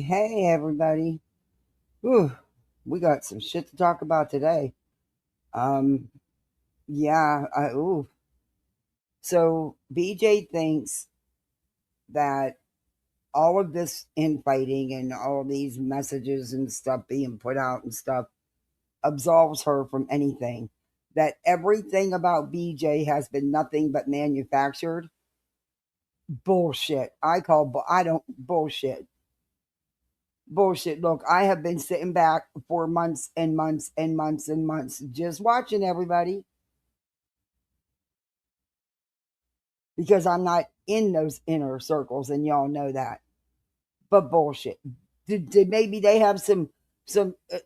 Hey, everybody. Whew, we got some shit to talk about today. Um, yeah, ooh. So BJ thinks that all of this infighting and all these messages and stuff being put out and stuff absolves her from anything. That everything about BJ has been nothing but manufactured bullshit. I don't bullshit. Bullshit. Look, I have been sitting back for months and months and months and months just watching everybody because I'm not in those inner circles and y'all know that. But bullshit. Did maybe they have some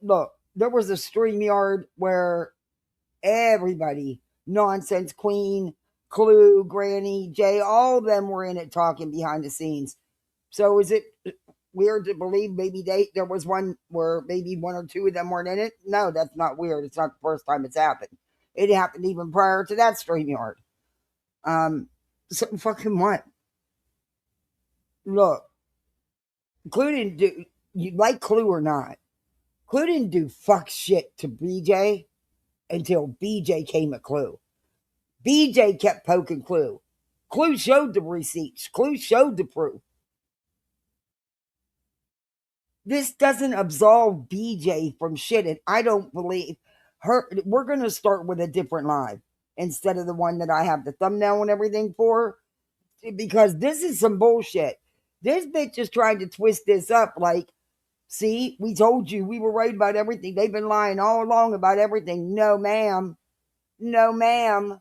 look, there was a StreamYard where everybody, Nonsense Queen, Clue, Granny, Jay, all of them were in it talking behind the scenes. So is it weird to believe maybe there was one where maybe one or two of them weren't in it? No, that's not weird. It's not the first time it's happened. It happened even prior to that StreamYard. So fucking what? Look, Clue didn't do you like Clue or not. Clue didn't do fuck shit to BJ until BJ came at Clue. BJ kept poking Clue. Clue showed the receipts. Clue showed the proof. This doesn't absolve BJ from shit, and I don't believe her. We're gonna start with a different live instead of the one that I have the thumbnail and everything for, because this is some bullshit. This bitch is trying to twist this up like, see, we told you we were right about everything. They've been lying all along about everything. No, ma'am. No, ma'am.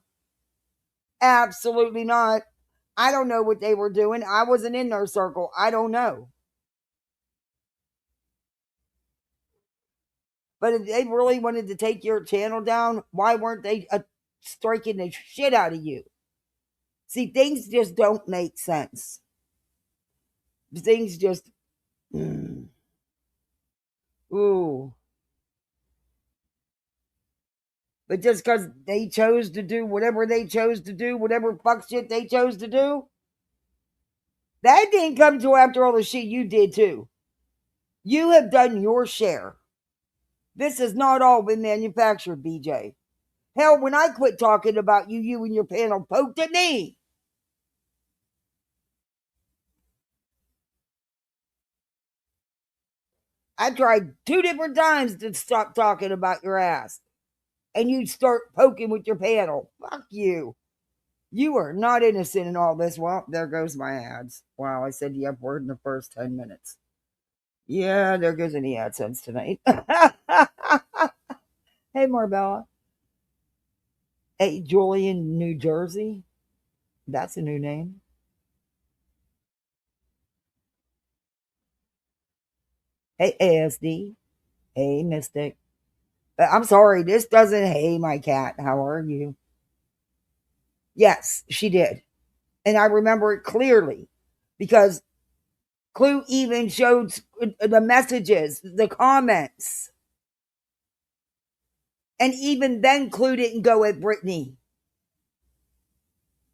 Absolutely not. I don't know what they were doing. I wasn't in their circle. I don't know. But if they really wanted to take your channel down, why weren't they striking the shit out of you? See, things just don't make sense. Things just, ooh. But just because they chose to do whatever they chose to do, whatever fuck shit they chose to do, that didn't come to after all the shit you did too. You have done your share. This has not all been manufactured, BJ. Hell, when I quit talking about you, you and your panel poked at me. I tried 2 different times to stop talking about your ass. And you start poking with your panel. Fuck you. You are not innocent in all this. Well, there goes my ads. Wow, I said the F word in the first 10 minutes. Yeah, there goes any AdSense tonight. Hey, Marbella. Hey, Julian, New Jersey. That's a new name. Hey, ASD. Hey, Mystic. I'm sorry, this doesn't. Hey, my cat. How are you? Yes, she did. And I remember it clearly because Clue even showed the messages, the comments. And even then, Clue didn't go at Brittany.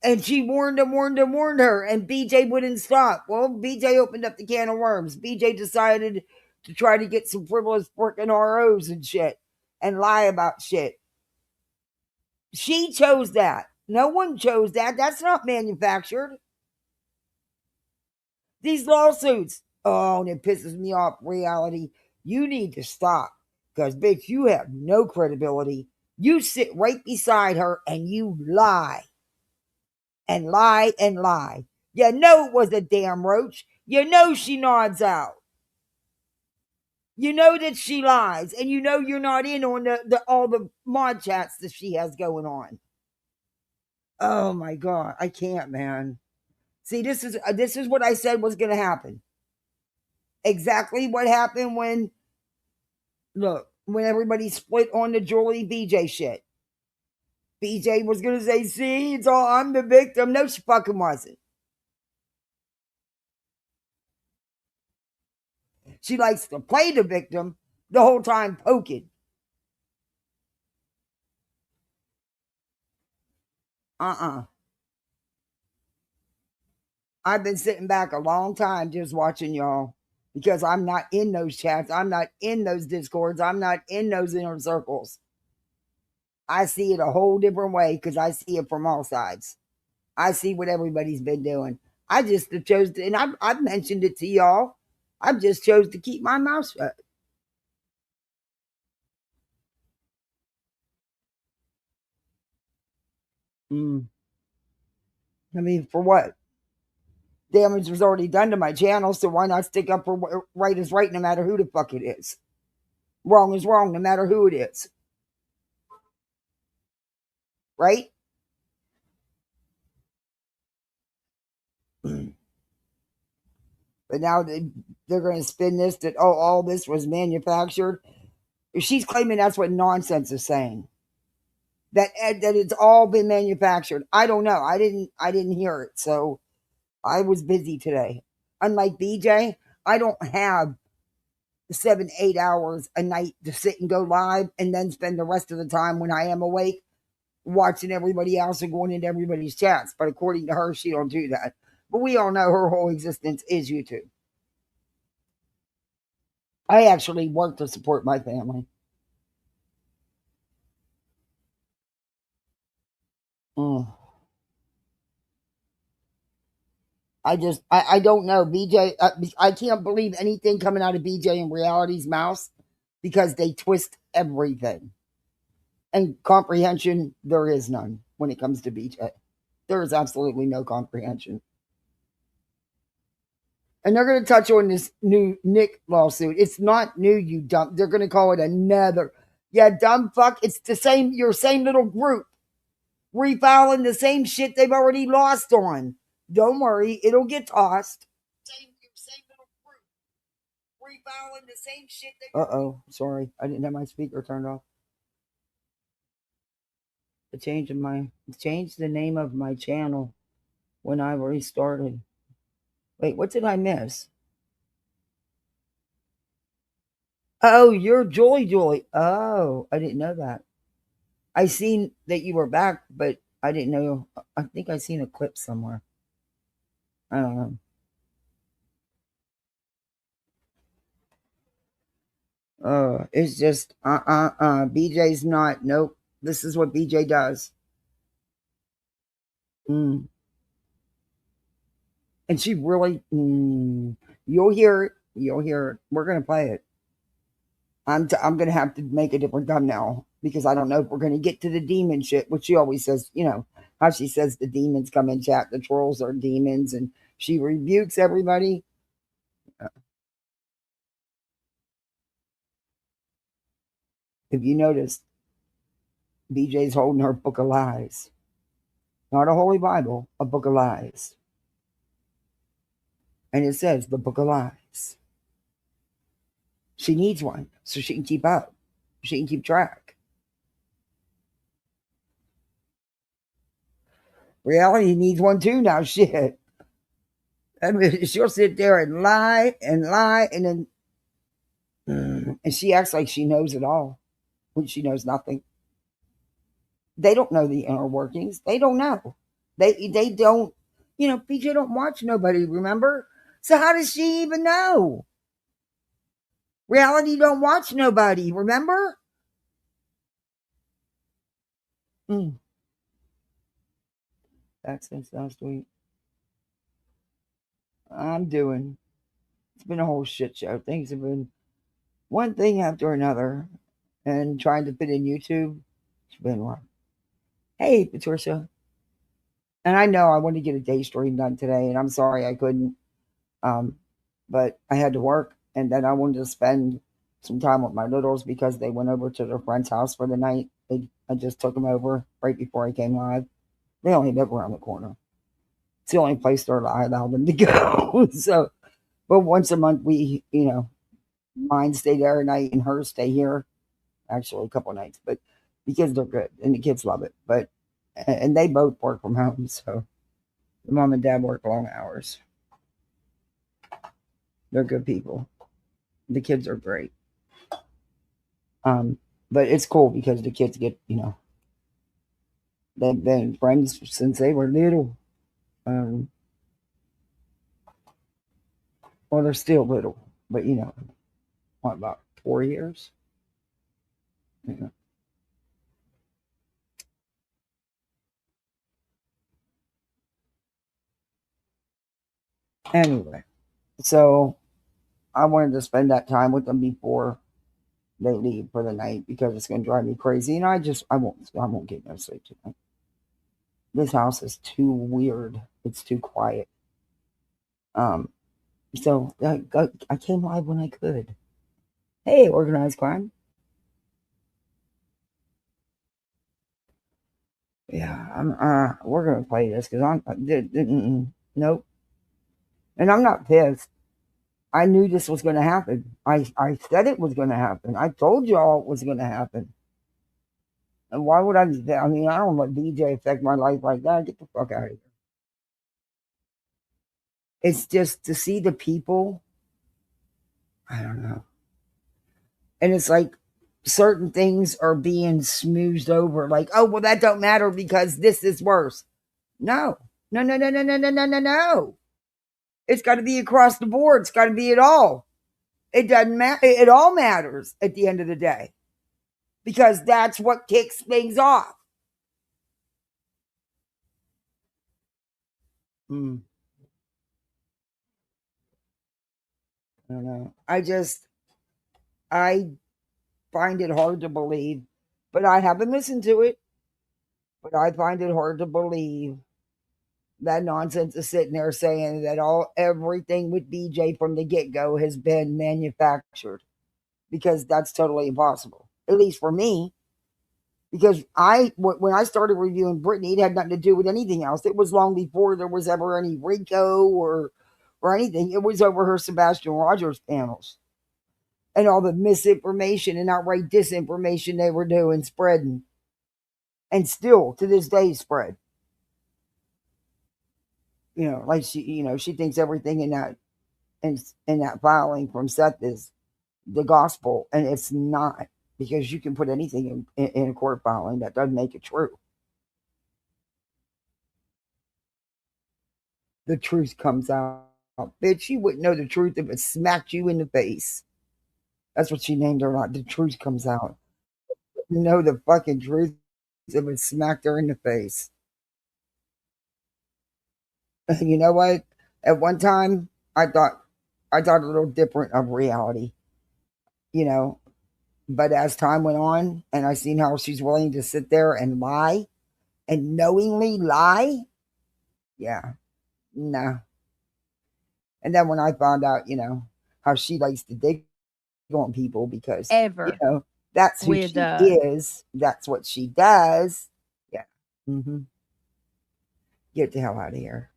And she warned him, warned him, warned her, and BJ wouldn't stop. Well, BJ opened up the can of worms. BJ decided to try to get some frivolous freaking ROs and shit and lie about shit. She chose that. No one chose that. That's not manufactured. These lawsuits. Oh, and it pisses me off. Reality. You need to stop. Because, bitch, you have no credibility. You sit right beside her and you lie. And lie and lie. You know it was a damn roach. You know she nods out. You know that she lies. And you know you're not in on all the mod chats that she has going on. Oh my God. I can't, man. See, this is what I said was going to happen. Exactly what happened when everybody split on the Julie BJ shit. BJ was gonna say, see, it's all I'm the victim. No, she fucking wasn't. She likes to play the victim the whole time poking. Uh-uh. I've been sitting back a long time just watching y'all. because I'm not in those chats. I'm not in those discords. I'm not in those inner circles. I see it a whole different way because I see it from all sides. I see what everybody's been doing. I just chose to, and I've mentioned it to y'all. I just chose to keep my mouth shut. Mm. I mean, for what? Damage was already done to my channel, so why not stick up for right is right no matter who the fuck it is? Wrong is wrong no matter who it is. Right? But now they're going to spin this that, oh, all this was manufactured. She's claiming that's what nonsense is saying. That it's all been manufactured. I don't know. I didn't hear it. So I was busy today. Unlike BJ, I don't have 7-8 hours a night to sit and go live and then spend the rest of the time when I am awake watching everybody else and going into everybody's chats. But according to her, she don't do that. But we all know her whole existence is YouTube. I actually work to support my family. Mm. I don't know. BJ, I can't believe anything coming out of BJ and Reality's mouth because they twist everything. And comprehension, there is none when it comes to BJ. There is absolutely no comprehension. And they're going to touch on this new Nick lawsuit. It's not new, you dumb. They're going to call it another. Yeah, dumb fuck. It's the same, your same little group refiling the same shit they've already lost on. Don't worry, it'll get tossed. Same little group refiling the same shit. Uh-oh, sorry. I didn't have my speaker turned off. I changed the name of my channel when I restarted. Wait, what did I miss? Oh, you're Joy. Oh, I didn't know that. I seen that you were back, but I didn't know. I think I seen a clip somewhere. I don't know. It's just BJ's not. Nope. This is what BJ does. Mm. And she really. You'll hear it. You'll hear it. We're gonna play it. I'm gonna have to make a different thumbnail because I don't know if we're gonna get to the demon shit, which she always says. You know how she says the demons come in chat. The trolls are demons, and she rebukes everybody. If you notice, BJ's holding her book of lies. Not a holy Bible, a book of lies. And it says the book of lies. She needs one so she can keep up. She can keep track. Reality needs one too now. Shit. I mean, she'll sit there and lie, and then and she acts like she knows it all when she knows nothing. They don't know the inner workings. They don't know. They don't. You know, BJ don't watch nobody. Remember? So how does she even know? Reality don't watch nobody. Remember? Mm. Back since last week. I'm doing. It's been a whole shit show. Things have been one thing after another, and trying to fit in YouTube. It's been one. Hey, Patricia. And I know I wanted to get a day stream done today, and I'm sorry I couldn't. Um, but I had to work, and then I wanted to spend some time with my littles because they went over to their friend's house for the night. I just took them over right before I came live. They only live around the corner. It's the only place I allow them to go. So, but once a month, we, mine stay there a night and hers stay here. Actually, a couple of nights, but because they're good and the kids love it. But and they both work from home, so the mom and dad work long hours. They're good people. The kids are great. But it's cool because the kids get, they've been friends since they were little. Well, they're still little. But what, about 4 years? Yeah. Anyway, so I wanted to spend that time with them before they leave for the night because it's going to drive me crazy, and I won't get no sleep tonight. This house is too weird. It's too quiet. Um, so I came live when I could. Hey, organized crime. Yeah, we're gonna play this because nope, and I'm not pissed. I knew this was gonna happen. I said it was gonna happen. I told y'all it was gonna happen. And why would I? I mean, I don't let BJ affect my life like that. Get the fuck out of here. It's just to see the people. I don't know, and it's like certain things are being smoothed over. Like, oh well, that don't matter because this is worse. No, no, no, no, no, no, no, no, no, no. It's got to be across the board. It's got to be it all. It doesn't matter. It all matters at the end of the day because that's what kicks things off. Mm, I don't know. I find it hard to believe, but I haven't listened to it. But I find it hard to believe that nonsense is sitting there saying that everything with BJ from the get go has been manufactured because that's totally impossible. At least for me, because when I started reviewing Britney, it had nothing to do with anything else. It was long before there was ever any Rico or anything. It was over her Sebastian Rogers panels and all the misinformation and outright disinformation they were doing, spreading, and still to this day spread. Like she thinks everything in that filing from Seth is the gospel, and it's not, because you can put anything in a court filing that doesn't make it true. The truth comes out. Bitch, you wouldn't know the truth if it smacked you in the face. That's what she named her. Not the truth comes out. You know the fucking truth if it smacked her in the face. You know what? At one time, I thought a little different of reality. You know, but as time went on, and I seen how she's willing to sit there and lie and knowingly lie, yeah, no. And then when I found out, how she likes to dig on people because Ever that's who with she is. That's what she does. Yeah. Get the hell out of here.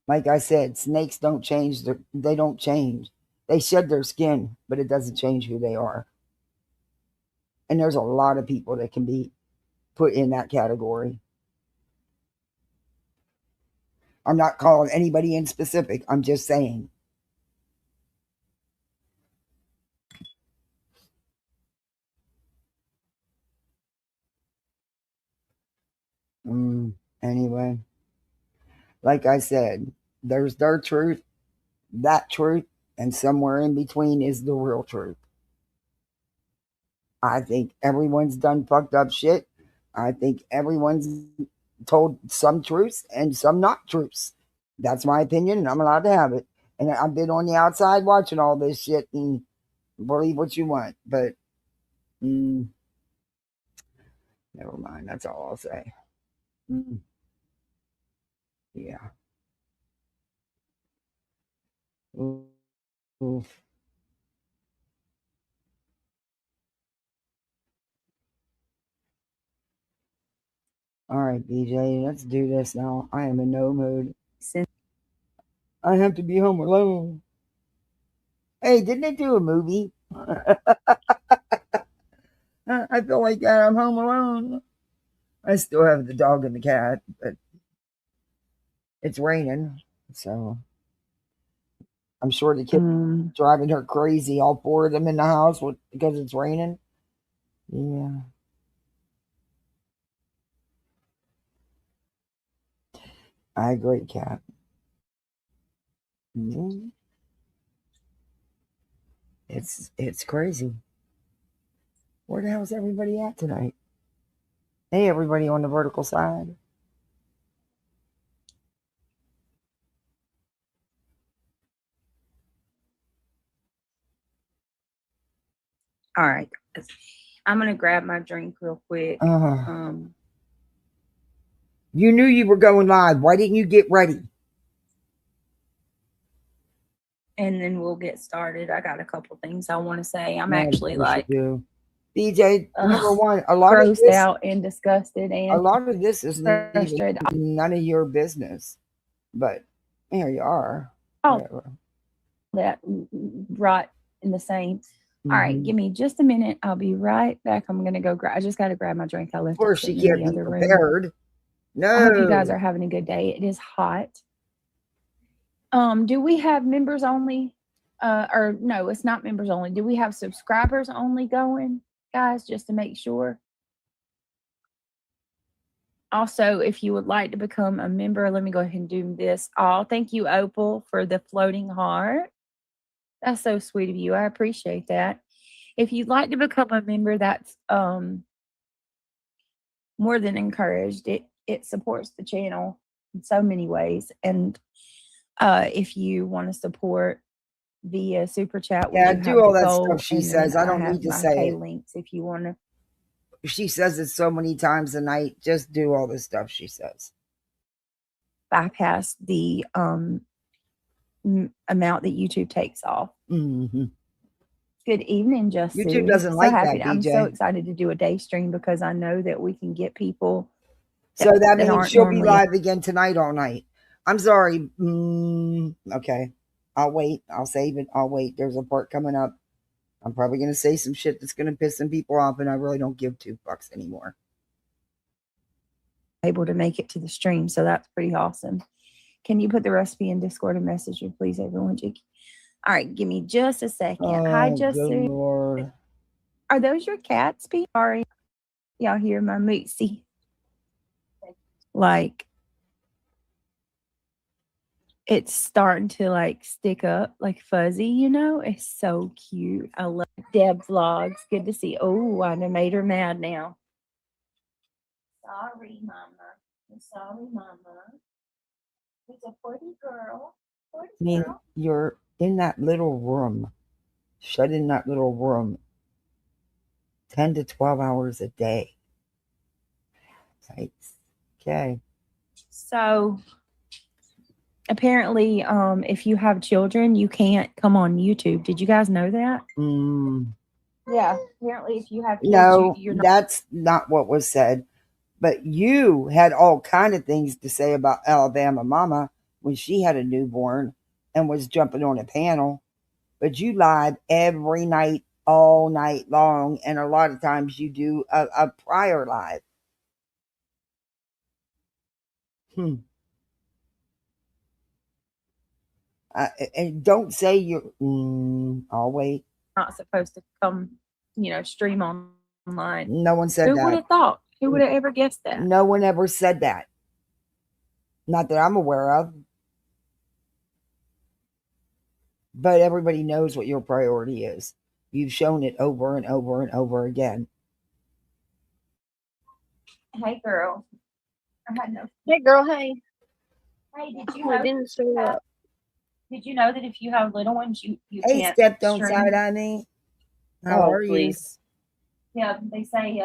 Like I said, snakes don't change. They don't change. They shed their skin, but it doesn't change who they are. And there's a lot of people that can be put in that category. I'm not calling anybody in specific. I'm just saying. Anyway, like I said, there's their truth, that truth, and somewhere in between is the real truth. I think everyone's done fucked up shit. I think everyone's told some truths and some not truths. That's my opinion, and I'm allowed to have it. And I've been on the outside watching all this shit and believe what you want. But mm, never mind. That's all I'll say. Mm, yeah. Oof. All right, BJ, let's do this now. I am in no mood. since I have to be home alone. Hey, didn't they do a movie? I feel like I'm home alone. I still have the dog and the cat, but it's raining, so I'm sure the kids driving her crazy. All four of them in the house because it's raining. Yeah, I agree, cat. Mhm. It's crazy. Where the hell is everybody at tonight? Hey, everybody on the vertical side. All right. I'm going to grab my drink real quick. You knew you were going live. Why didn't you get ready? And then we'll get started. I got a couple things I want to say. I'm actually like BJ, number one, a lot grossed of this, out and disgusted and a lot of this is frustrated. none of your business. But here you are. Oh, that rot in the same. All right, give me just a minute. I'll be right back. I'm gonna go grab. I just got to grab my drink. I left. Of course, she can't be prepared. Room. No. I hope you guys are having a good day. It is hot. Do we have members only? Or no, it's not members only. Do we have subscribers only going, guys? Just to make sure. Also, if you would like to become a member, let me go ahead and do this. Oh, thank you, Opal, for the floating heart. That's so sweet of you. I appreciate that. If you'd like to become a member, that's more than encouraged. It supports the channel in so many ways. And if you want to support via super chat, yeah, do all that stuff she says. I don't need to say it. Links if you want to. She says it so many times a night. Just do all the stuff she says. Bypass the amount that YouTube takes off. Good evening, Justin. YouTube doesn't like that, BJ. I'm so excited to do a day stream because I know that we can get people. So that means she'll be live again tonight all night. I'm sorry. Okay. I'll wait. I'll save it. I'll wait. There's a part coming up. I'm probably going to say some shit that's going to piss some people off, and I really don't give $2 anymore. Able to make it to the stream, so that's pretty awesome. Can you put the recipe in Discord and message me, please, everyone? All right, give me just a second. Hi, Justin. Lord. Are those your cats, Pete? Sorry. Y'all hear my mootsy? Like, it's starting to like stick up like fuzzy, you know? It's so cute. I love Deb vlogs. Good to see. Oh, I made her mad now. Sorry, Mama. I'm sorry, Mama. It's a pretty girl. You're in that little room, shut in that little room 10 to 12 hours a day. Okay. So apparently, if you have children, you can't come on YouTube. Did you guys know that? Yeah. Apparently, if you have kids, you're not. That's not what was said. But you had all kind of things to say about Alabama Mama when she had a newborn and was jumping on a panel. But you live every night, all night long, and a lot of times you do a prior live. And don't say you're. I'll wait. Not supposed to come, stream online. No one said that. Who would have thought? Who would have ever guessed that? No one ever said that. Not that I'm aware of. But everybody knows what your priority is. You've shown it over and over and over again. Hey, girl. Hey, girl. Hey. Hey, did you know? Didn't show up. Did you know that if you have little ones, you hey, can't Steph, don't side eye me. How are please. You? Yeah, they say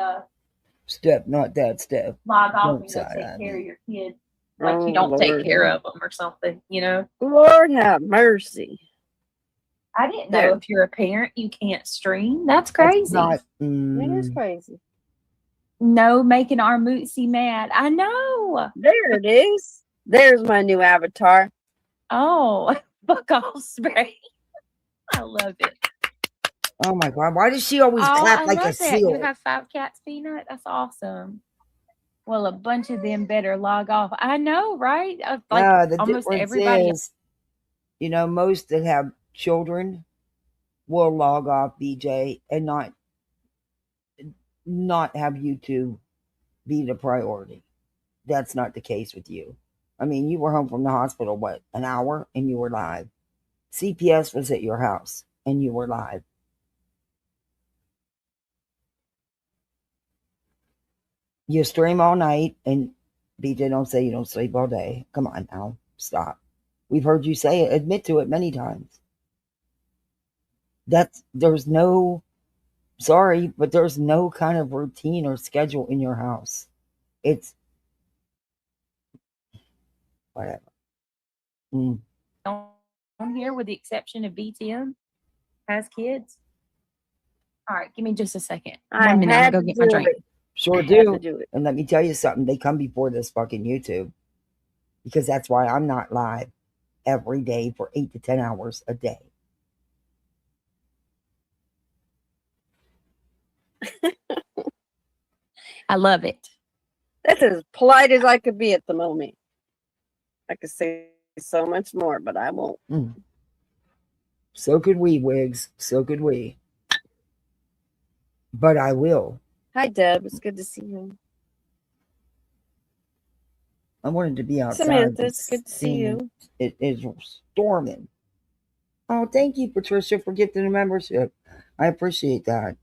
Steph, not that Steph. Log off and go take care of your kids. Like you don't take care of them or something, Lord have mercy. I didn't know if you're a parent, you can't stream. That's crazy. That is crazy. No, making our Mootsy mad. I know. There it is. There's my new avatar. Oh, fuck off spray. I love it. Oh my God. Why does she always clap like a seal? You have 5 cats, Peanut? That's awesome. Well, a bunch of them better log off. I know, right? Like the almost everybody is, most that have children will log off BJ and not have YouTube be the priority. That's not the case with you. I mean, you were home from the hospital, an hour, and you were live. CPS was at your house, and you were live. You stream all night, and BJ, don't say you don't sleep all day. Come on now. Stop. We've heard you say it, admit to it many times. There's no, sorry, but there's no kind of routine or schedule in your house. It's whatever. On here, with the exception of BTM, has kids. All right, give me just a second. 1 minute, I'm gonna go get my drink. Sure do. And let me tell you something. They come before this fucking YouTube, because that's why I'm not live every day for 8 to 10 hours a day. I love it. That's as polite as I could be at the moment. I could say so much more, but I won't. So could we, Wigs. So could we. But I will. Hi, Deb. It's good to see you. I wanted to be outside. Samantha, it's good to see you. It is storming. Oh, thank you, Patricia, for gifting a membership. I appreciate that.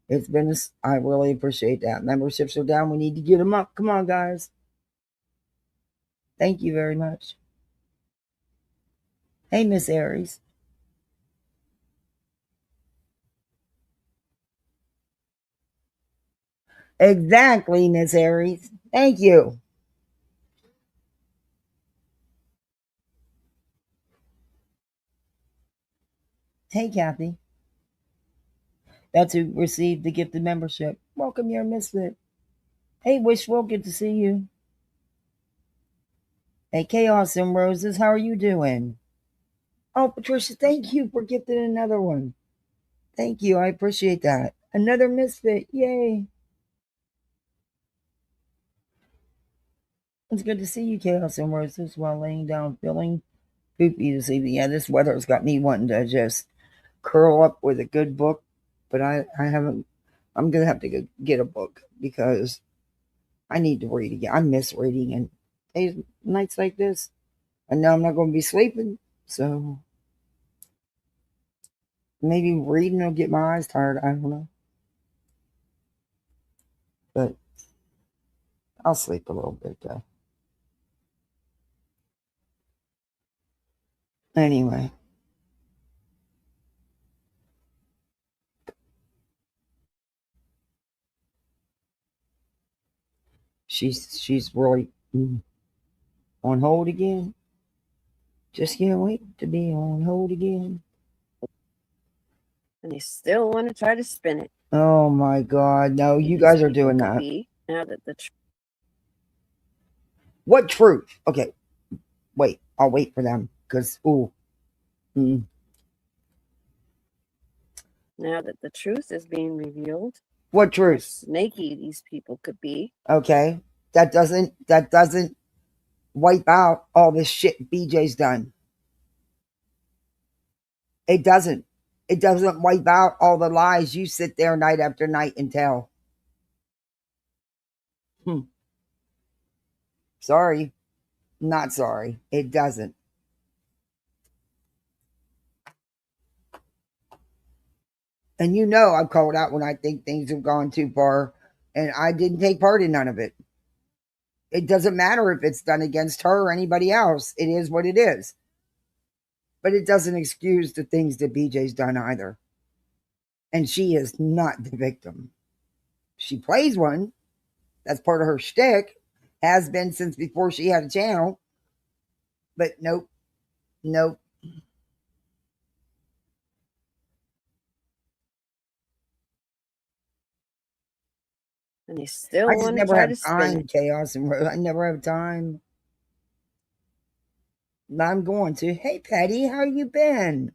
I really appreciate that. Memberships are down. We need to get them up. Come on, guys. Thank you very much. Hey, Miss Aries. Exactly, Miss Aries. Thank you. Hey, Kathy. That's who received the gifted membership. Welcome, your misfit. Hey, Wishful, good to see you. Hey, Chaos and Roses, how are you doing? Oh, Patricia, thank you for gifting another one. Thank you, I appreciate that. Another misfit, yay. It's good to see you, Chaos and Roses, while laying down feeling poopy this evening. Yeah, this weather's got me wanting to just curl up with a good book, but I haven't. I'm going to have to go get a book because I need to read again. I miss reading, and days, nights like this, I know I'm not going to be sleeping, so maybe reading will get my eyes tired. I don't know. But I'll sleep a little bit, though. Anyway. She's really on hold again. Just can't wait to be on hold again. And they still want to try to spin it. Oh my God. No, you guys are doing that. Now that What truth? Okay. Wait. I'll wait for them. Because, now that the truth is being revealed. What truth? Snaky these people could be. Okay. That doesn't wipe out all this shit BJ's done. It doesn't. It doesn't wipe out all the lies you sit there night after night and tell. Sorry. Not sorry. It doesn't. And you know I've called out when I think things have gone too far, and I didn't take part in none of it. It doesn't matter if it's done against her or anybody else. It is what it is. But it doesn't excuse the things that BJ's done either. And she is not the victim. She plays one. That's part of her shtick. Has been since before she had a channel. But nope. Nope. And they still I just want to never try have to time, spin it. Chaos, and I never have time. I'm going to. Hey, Patty, how you been?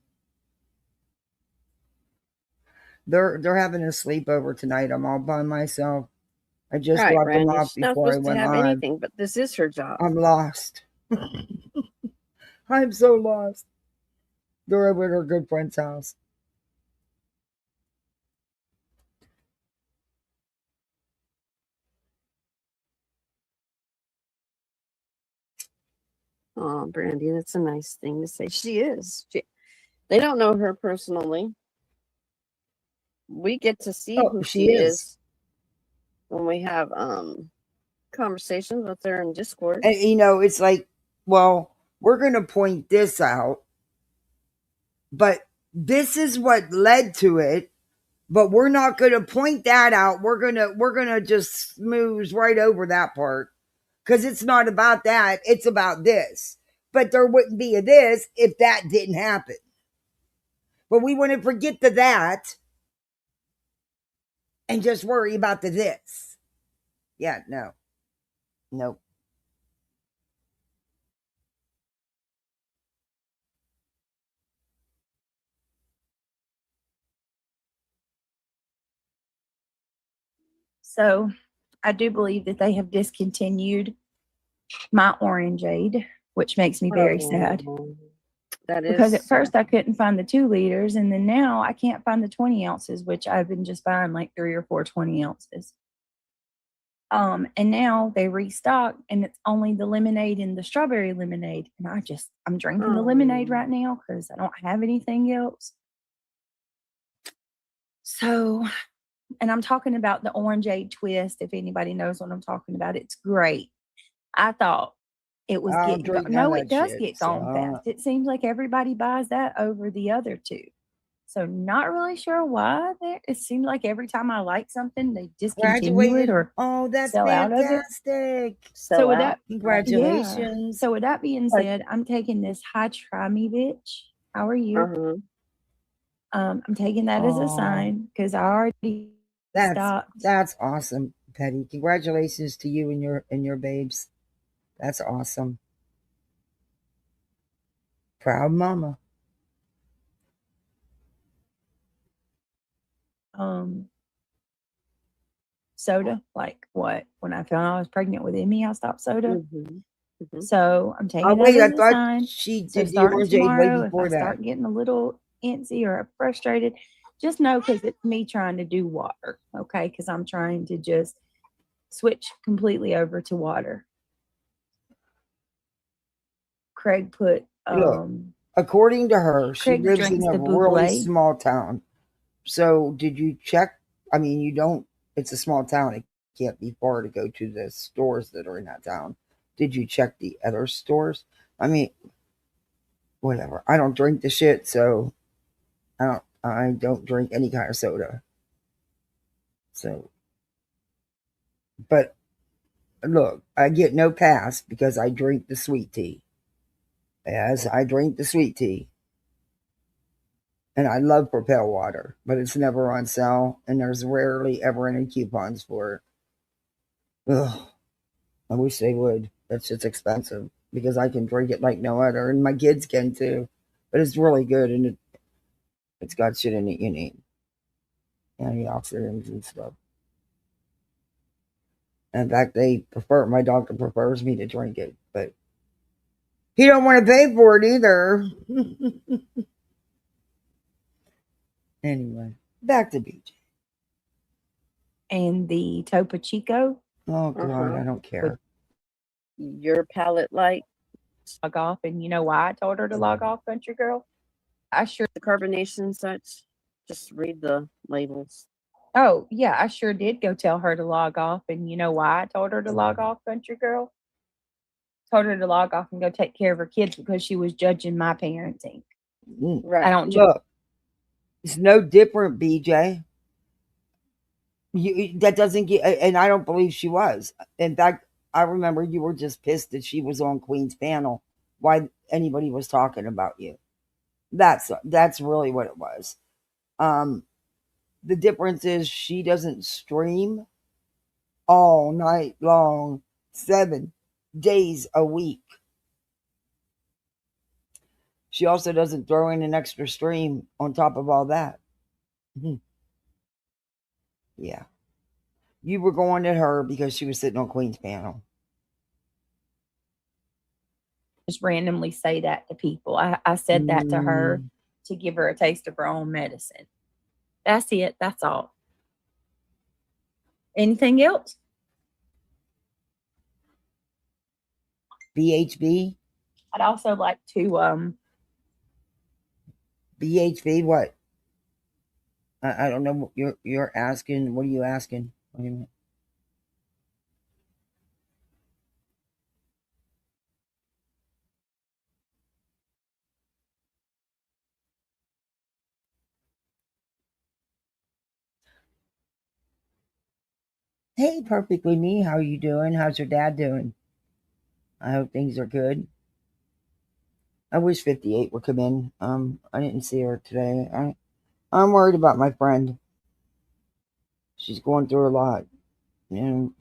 They're having a sleepover tonight. I'm all by myself. I just dropped them off before I went live. Anything, but this is her job. I'm lost. I'm so lost. They're over at her good friend's house. Oh, Brandy, that's a nice thing to say. She is. They don't know her personally. We get to see who she is. when we have conversations with her in Discord. And it's like, well, we're going to point this out, but this is what led to it, but we're not going to point that out. We're going to just smooth right over that part, because it's not about that. It's about this. But there wouldn't be a this if that didn't happen. But we want to forget the that and just worry about the this. Yeah, no. Nope. So I do believe that they have discontinued my orangeade, which makes me very sad. That is Because at sad. first I couldn't find the 2 liters, and then now I can't find the 20 ounces, which I've been just buying like 3 or 4 20 ounces. And now they restock, and it's only the lemonade and the strawberry lemonade. And I'm drinking the lemonade right now because I don't have anything else. So, and I'm talking about the orangeade twist. If anybody knows what I'm talking about, it's great. I thought it was getting drink gone. none No, of it that does shit, get gone so- fast. It seems like everybody buys that over the other 2. So not really sure why. It seems like every time I like something, they discontinue it Graduated. or Oh, that's sell out of it. fantastic. So with that, Congratulations. So with that being said, I'm taking this Hi Try Me Bitch. How are you? I'm taking that as a Aw. sign because I already stopped. That's awesome, Petty. Congratulations to you and your babes. That's awesome. Proud mama. Soda, like what? When I found out I was pregnant with Emmy, I stopped soda. So I'm taking that as a sign. She So did the starting orange way tomorrow, if before I that. start getting a little antsy or frustrated, just know because it's me trying to do water, okay? Because I'm trying to just switch completely over to water. Craig put Look, according to her, she Craig lives in drinks a the really Bublé. small town. So did you check? I mean, you don't. It's a small town. It can't be far to go to the stores that are in that town. Did you check the other stores? I mean, whatever. I don't drink the shit, so I don't drink any kind of soda. So, but look, I get no pass because I drink the sweet tea. Yes, I drink the sweet tea. And I love Propel water, but it's never on sale, and there's rarely ever any coupons for it. Ugh, I wish they would. That's just expensive because I can drink it like no other, and my kids can too. But it's really good, and it's got shit in it you need, antioxidants and stuff. In fact, my doctor prefers me to drink it, but he don't want to pay for it either. Anyway, back to BJ. And the Topo Chico. Oh God, I don't care. Your palate light. Log off, and you know why I told her to log off, country girl? I sure The carbonation and such. Just read the labels. Oh, yeah, I sure did go tell her to log off. And you know why I told her to log off, country girl? Told her to log off and go take care of her kids because she was judging my parenting. Right. I don't Look, it's no different, BJ. That doesn't get, and I don't believe she was. In fact, I remember you were just pissed that she was on Queen's panel. Why anybody was talking about you? That's really what it was. The difference is she doesn't stream all night long, 7 days a week. She also doesn't throw in an extra stream on top of all that. Yeah. You were going at her because she was sitting on Queen's panel. just randomly say that to people. I said that to her to give her a taste of her own medicine. That's it. That's all. Anything else? BHB? I'd also like to BHB what? I don't know what you're asking. What are you asking? What do you mean? Hey, perfectly me. How are you doing? How's your dad doing? I hope things are good. I wish 58 would come in. I didn't see her today. I'm worried about my friend. She's going through a lot.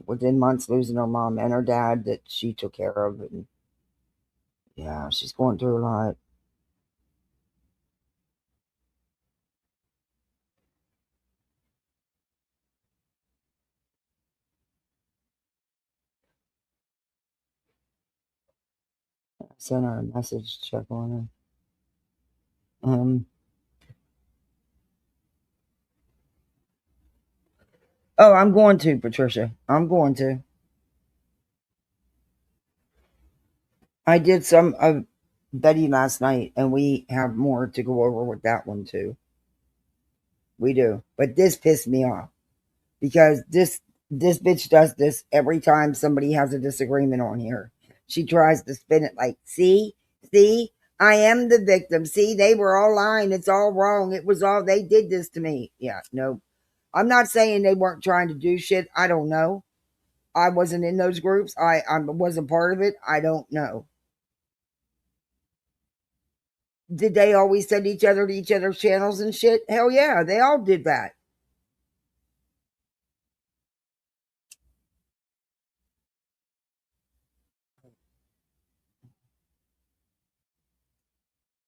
Within months losing her mom and her dad that she took care of, and yeah, she's going through a lot. I sent her a message to check on her. Oh, I'm going to, Patricia. I'm going to. I did some of Betty last night, and we have more to go over with that one too. We do, but this pissed me off because this bitch does this every time somebody has a disagreement on here. She tries to spin it like, see, I am the victim. See, they were all lying. It's all wrong. It was all they did this to me. Yeah, no, I'm not saying they weren't trying to do shit. I don't know. I wasn't in those groups. I wasn't part of it. I don't know. Did they always send each other to each other's channels and shit? Hell yeah, they all did that.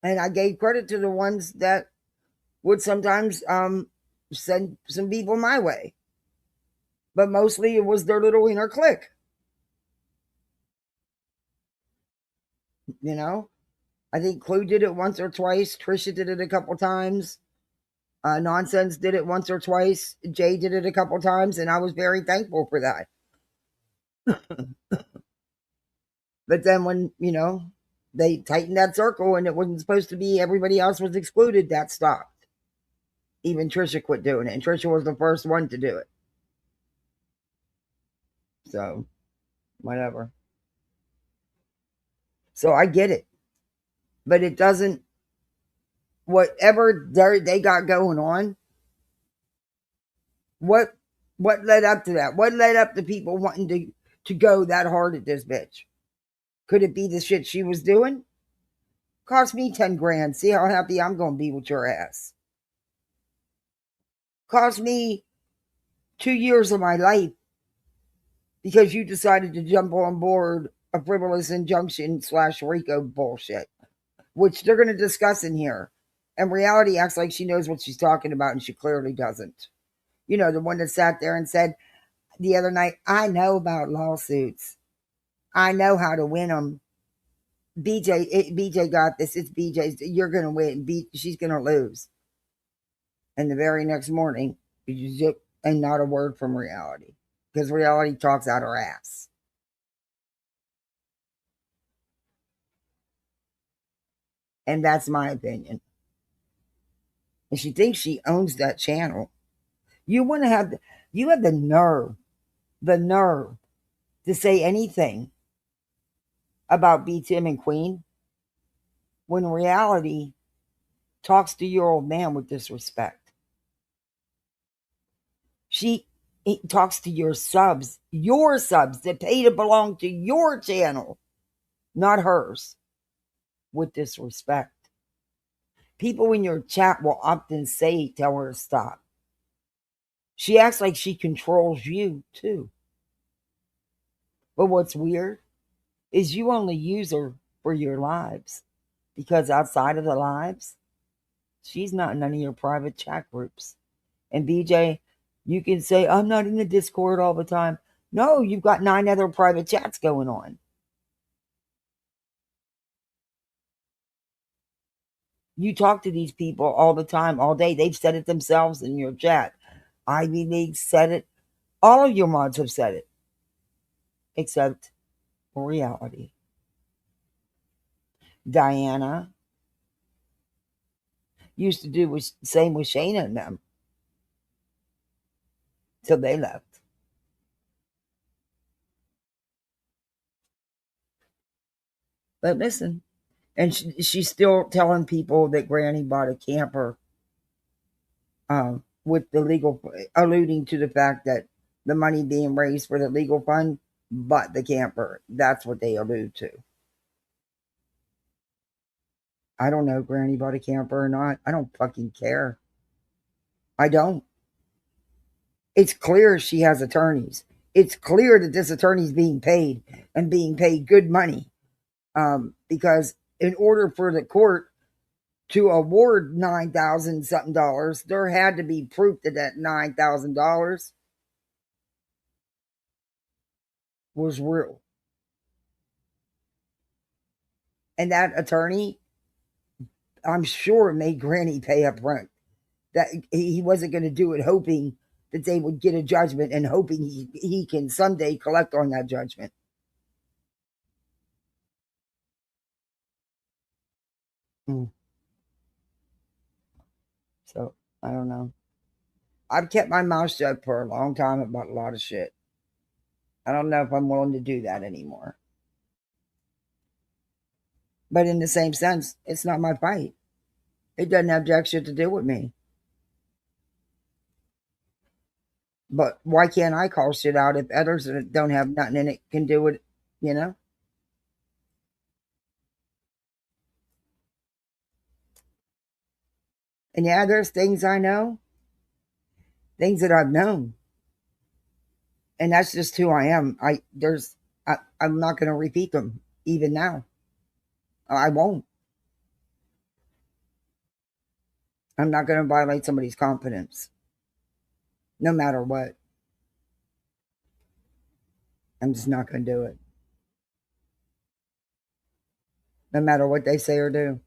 And I gave credit to the ones that would sometimes send some people my way. But mostly it was their little inner clique. You know? I think Clue did it once or twice. Trisha did it a couple times. Nonsense did it once or twice. Jay did it a couple times, and I was very thankful for that. But then when, they tightened that circle and it wasn't supposed to be everybody else was excluded, that stopped. Even Trisha quit doing it, and Trisha was the first one to do it. So, whatever. So I get it. But it doesn't, whatever they got going on, what led up to that? What led up to people wanting to go that hard at this bitch? Could it be the shit she was doing? Cost me 10 grand. See how happy I'm going to be with your ass. Cost me 2 years of my life because you decided to jump on board a frivolous injunction / RICO bullshit, which they're going to discuss in here. And reality acts like she knows what she's talking about, and she clearly doesn't. The one that sat there and said the other night, I know about lawsuits. I know how to win them. BJ got this. It's BJ's. You're going to win. She's going to lose. And the very next morning, and not a word from reality. Because reality talks out her ass. And that's my opinion. And she thinks she owns that channel. You have the nerve to say anything about B. Tim and Queen when reality talks to your old man with disrespect. She talks to your subs that pay to belong to your channel, not hers, with disrespect. People in your chat will often tell her to stop. She acts like she controls you too. But what's weird is you only use her for your lives, because outside of the lives, she's not in none of your private chat groups. And BJ, you can say, I'm not in the Discord all the time. No, you've got 9 other private chats going on. You talk to these people all the time, all day. They've said it themselves in your chat. Ivy League said it. All of your mods have said it. Except reality. Diana used to do the same with Shayna and them. Till they left. But listen, and she's still telling people that Granny bought a camper with the legal, alluding to the fact that the money being raised for the legal fund, but the camper. That's what they allude to. I don't know if Granny bought a camper or not. I don't fucking care. I don't. It's clear she has attorneys. It's clear that this attorney's being paid and being paid good money. Because in order for the court to award $9,000 something, there had to be proof that that $9,000 was real. And that attorney, I'm sure, made Granny pay up front. That he wasn't going to do it hoping that they would get a judgment and hoping he can someday collect on that judgment. So, I don't know. I've kept my mouth shut for a long time about a lot of shit. I don't know if I'm willing to do that anymore. But in the same sense, it's not my fight. It doesn't have jack shit to do with me. But why can't I call shit out if others that don't have nothing in it can do it, you know? And yeah, there's things I know, things that I've known. And that's just who I am. I'm not going to repeat them even now. I won't. I'm not going to violate somebody's confidence, no matter what. I'm just not going to do it, no matter what they say or do.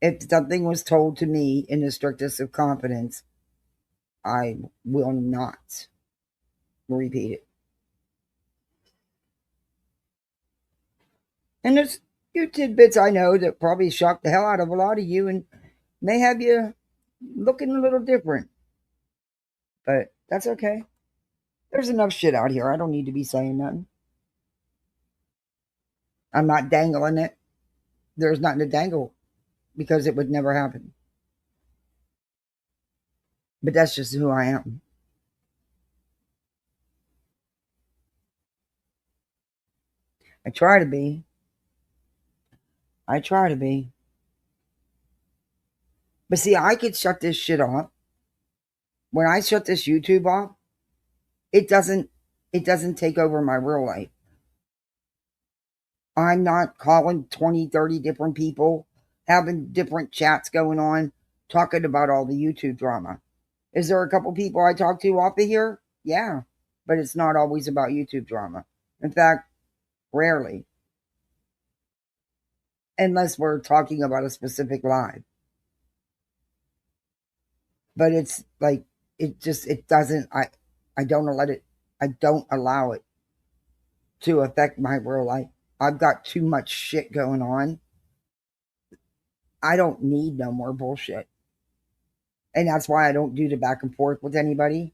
If something was told to me in the strictest of confidence, I will not repeat it. And there's few tidbits I know that probably shocked the hell out of a lot of you and may have you looking a little different. But that's okay. There's enough shit out here. I don't need to be saying nothing. I'm not dangling it. There's nothing to dangle because it would never happen. But that's just who I am. I try to be. But see, I could shut this shit off. When I shut this YouTube off, it doesn't take over my real life. I'm not calling 20, 30 different people, having different chats going on, talking about all the YouTube drama. Is there a couple people I talk to off of here? Yeah, but it's not always about YouTube drama. In fact, rarely. Unless we're talking about a specific live. But it's like, it doesn't, I don't allow it to affect my real life. I've got too much shit going on. I don't need no more bullshit. And that's why I don't do the back and forth with anybody.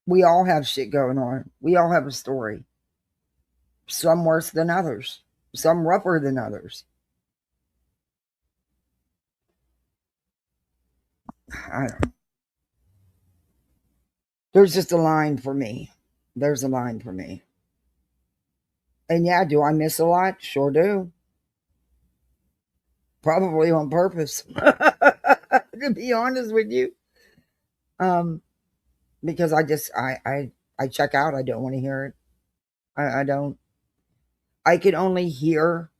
We all have shit going on. We all have a story. Some worse than others. Some rougher than others. I don't know. There's just a line for me. There's a line for me. And yeah, do I miss a lot? Sure do. Probably on purpose. To be honest with you. Because I check out. I don't want to hear it. I don't. I can only hear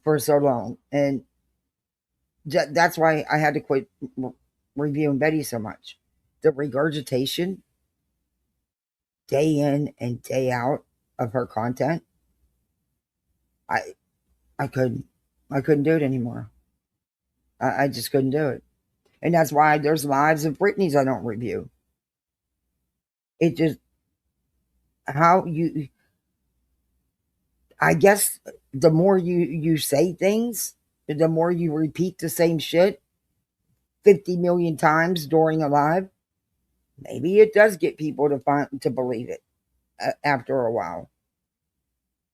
for so long. And that's why I had to quit reviewing Betty so much. The regurgitation day in and day out of her content, I couldn't do it anymore. I just couldn't do it. And that's why there's lives of Britney's I don't review. It just, I guess the more you say things, the more you repeat the same shit 50 million times during a live, maybe it does get people to believe it after a while.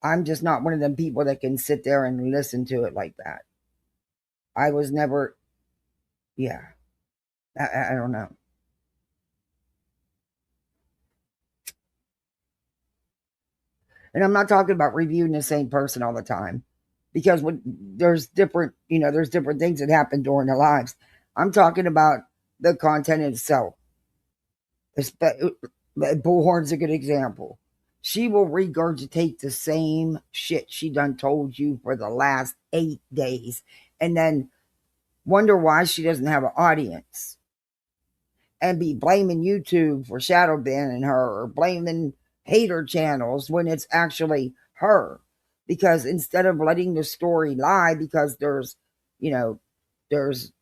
I'm just not one of them people that can sit there and listen to it like that. I was never, yeah. I don't know. And I'm not talking about reviewing the same person all the time, because when there's different, there's different things that happen during their lives. I'm talking about the content itself. Bullhorn's a good example. She will regurgitate the same shit she done told you for the last 8 days, and then wonder why she doesn't have an audience, and be blaming YouTube for shadow banning her, or blaming hater channels when it's actually her. Because instead of letting the story lie, because there's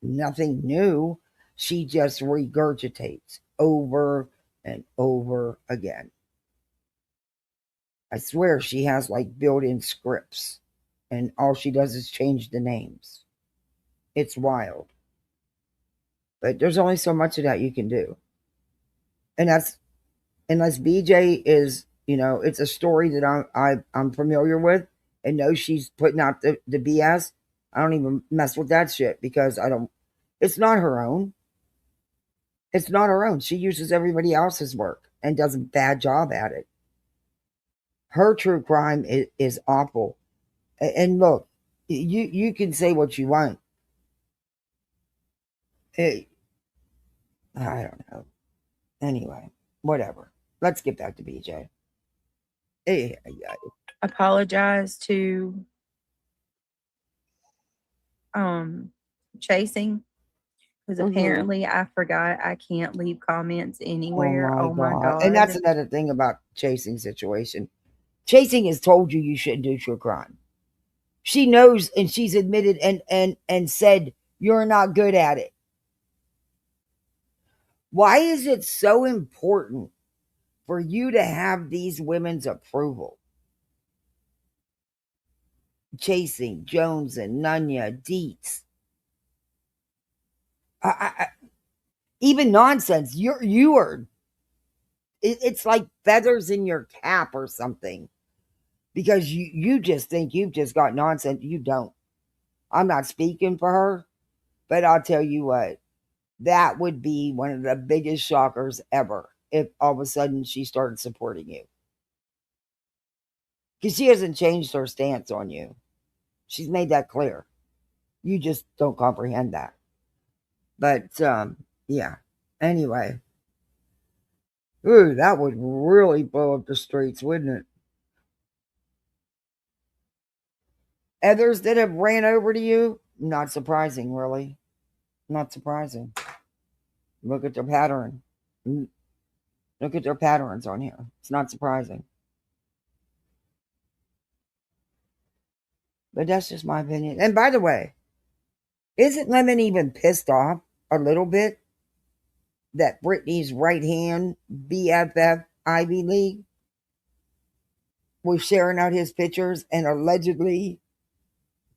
nothing new, she just regurgitates over and over again. I swear she has like built-in scripts, and all she does is change the names. It's wild. But there's only so much of that you can do. And that's, unless BJ is, it's a story that I'm familiar with and know she's putting out the BS. I don't even mess with that shit, because it's not her own. It's not her own. She uses everybody else's work and does a bad job at it. Her true crime is awful. And look, you can say what you want. I don't know. Anyway, whatever. Let's get back to BJ. Apologize to Chasing, because apparently I forgot I can't leave comments anywhere. Oh my God. And that's another thing about Chasing situation. Chasing has told you shouldn't do true crime. She knows, and she's admitted and said you're not good at it. Why is it so important for you to have these women's approval? Chasing, Jones, and Nunya, Dietz. Even nonsense. You are. It's like feathers in your cap or something, because you just think you've just got nonsense. You don't. I'm not speaking for her, but I'll tell you what. That would be one of the biggest shockers ever if all of a sudden she started supporting you. Because she hasn't changed her stance on you. She's made that clear. You just don't comprehend that. But, yeah. Anyway. Ooh, that would really blow up the streets, wouldn't it? Others that have ran over to you, not surprising, really. Not surprising. Look at their pattern. Look at their patterns on here. It's not surprising. But that's just my opinion. And by the way, isn't Lemon even pissed off a little bit that Brittany's right hand BFF Ivy League was sharing out his pictures and allegedly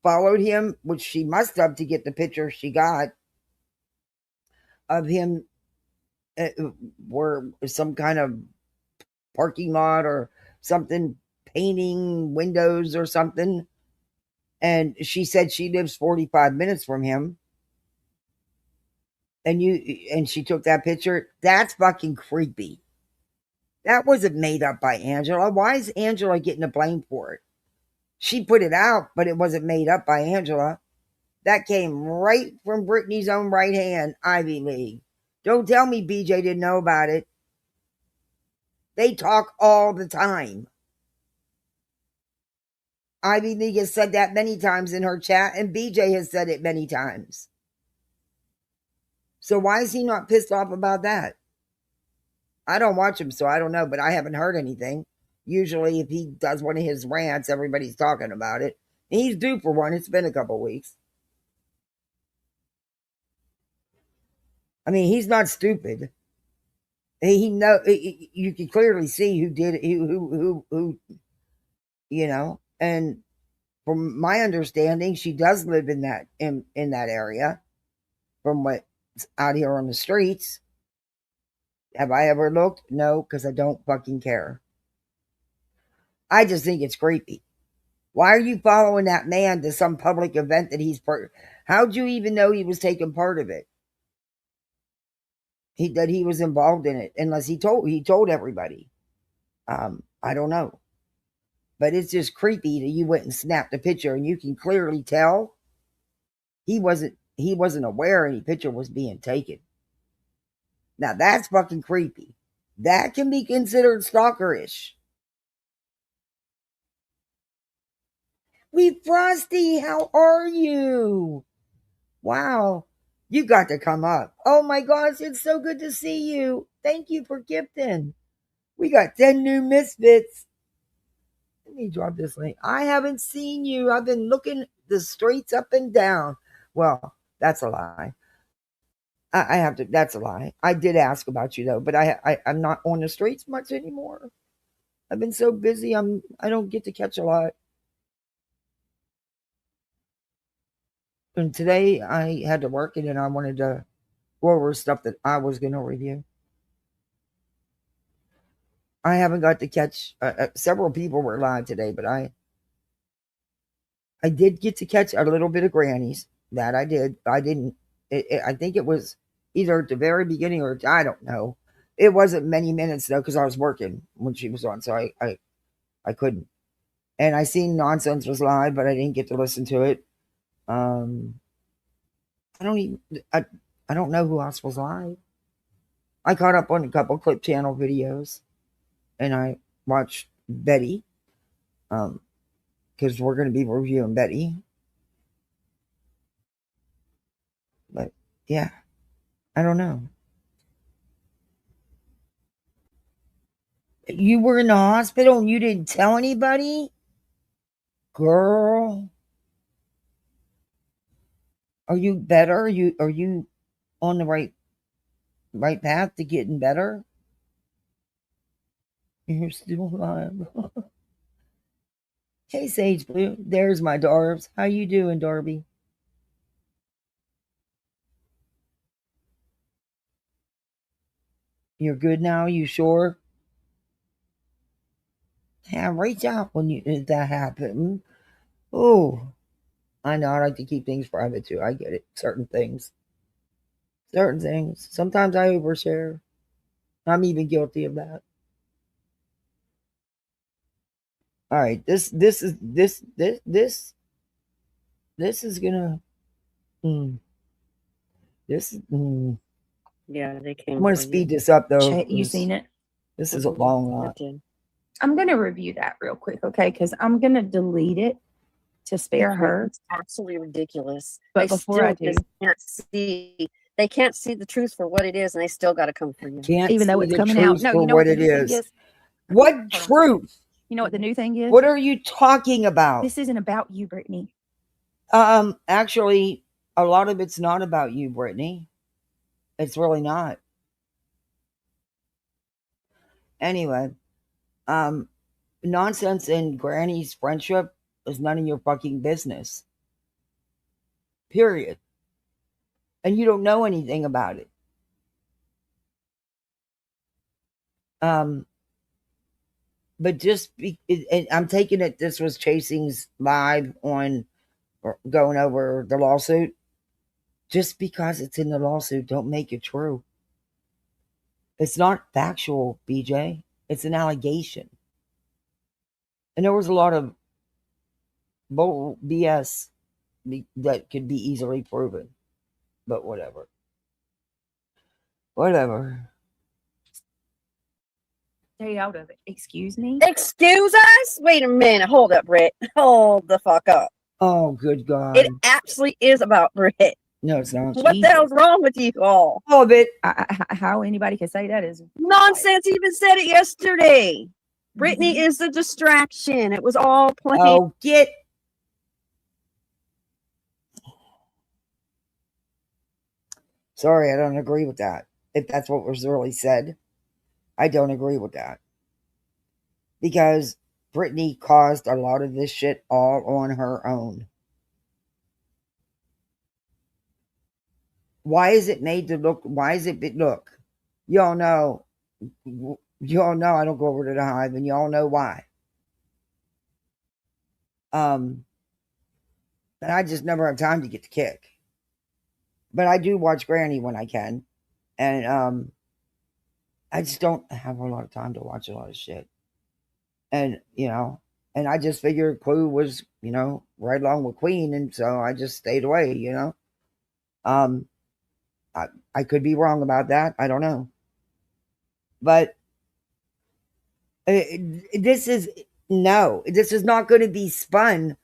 followed him, which she must have to get the picture she got of him were some kind of parking lot or something, painting windows or something. And she said she lives 45 minutes from him. And she took that picture. That's fucking creepy. That wasn't made up by Angela. Why is Angela getting the blame for it? She put it out, but it wasn't made up by Angela. That came right from Brittany's own right hand, Ivy League. Don't tell me BJ didn't know about it. They talk all the time. Ivy League has said that many times in her chat, and BJ has said it many times. So why is he not pissed off about that? I don't watch him, so I don't know, but I haven't heard anything. Usually, if he does one of his rants, everybody's talking about it. And he's due for one. It's been a couple weeks. I mean, he's not stupid. He know. You can clearly see who did it, who. And from my understanding, she does live in that area. From what's out here on the streets. Have I ever looked? No, because I don't fucking care. I just think it's creepy. Why are you following that man to some public event that he's part? How'd you even know he was taking part of it? that he was involved in it, unless he told everybody. I don't know. But it's just creepy that you went and snapped a picture and you can clearly tell he wasn't aware any picture was being taken. Now that's fucking creepy. That can be considered stalkerish. We Frosty, how are you? Wow. You got to come up. Oh my gosh, it's so good to see you. Thank you for gifting. We got 10 new misfits. Let me drop this link. I haven't seen you. I've been looking the streets up and down. Well, that's a lie. I have to. That's a lie. I did ask about you though, but I'm not on the streets much anymore. I've been so busy. I don't get to catch a lot. And today I had to work and then I wanted to go over stuff that I was going to review. I haven't got to catch several people were live today, but I did get to catch a little bit of Granny's. That I did. I didn't. I think it was either at the very beginning or I don't know. It wasn't many minutes though because I was working when she was on, so I couldn't. And I seen Nonsense was live, but I didn't get to listen to it. I don't know who else was live. I caught up on a couple Clip Channel videos, and I watched Betty, because we're going to be reviewing Betty. But yeah, I don't know. You were in the hospital and you didn't tell anybody? Girl. Are you better? Are you on the right path to getting better? You're still alive. Hey, Sage Blue. There's my Darbs. How you doing, Darby? You're good now? You sure? Yeah, reach out if that happened. Oh, I know. I like to keep things private too. I get it. Certain things. Sometimes I overshare. I'm even guilty of that. All right, this is gonna. Yeah, they came. I'm gonna speed this up though. You seen it? This is a long lot. I'm gonna review that real quick, okay? Because I'm gonna delete it to spare her. It's absolutely ridiculous. But they before I do, they can't see the truth for what it is, and they still got to come for you. Can't even though see it's the coming out. truth No, for you know what what it the new thing is. is? What truth? You know what the new thing is? What are you talking about? This isn't about you, Brittany. Actually, a lot of it's not about you, Brittany. It's really not. Anyway, Nonsense and Granny's friendship is none of your fucking business. Period. And you don't know anything about it. But I'm taking it this was Chasing's live on going over the lawsuit. Just because it's in the lawsuit don't make it true. It's not factual, BJ. It's an allegation. And there was a lot of BS that could be easily proven. But whatever. Stay out of it. Excuse me? Excuse us? Wait a minute. Hold up, Britt. Hold the fuck up. Oh, good God. It actually is about Britt. No, it's not. What the hell's wrong with you all? All of it. How anybody can say that is Nonsense. Even said it yesterday. Brittany is the distraction. It was all planned. Oh, Sorry, I don't agree with that. If that's what was really said, I don't agree with that. Because Brittany caused a lot of this shit all on her own. Why is it made to look? Look? Y'all know I don't go over to the hive, and y'all know why. And I just never have time to get the kick. But I do watch Granny when I can. And I just don't have a lot of time to watch a lot of shit. And and I just figured Clue was right along with Queen, and so I just stayed away. Um, I could be wrong about that. I don't know, but this is not going to be spun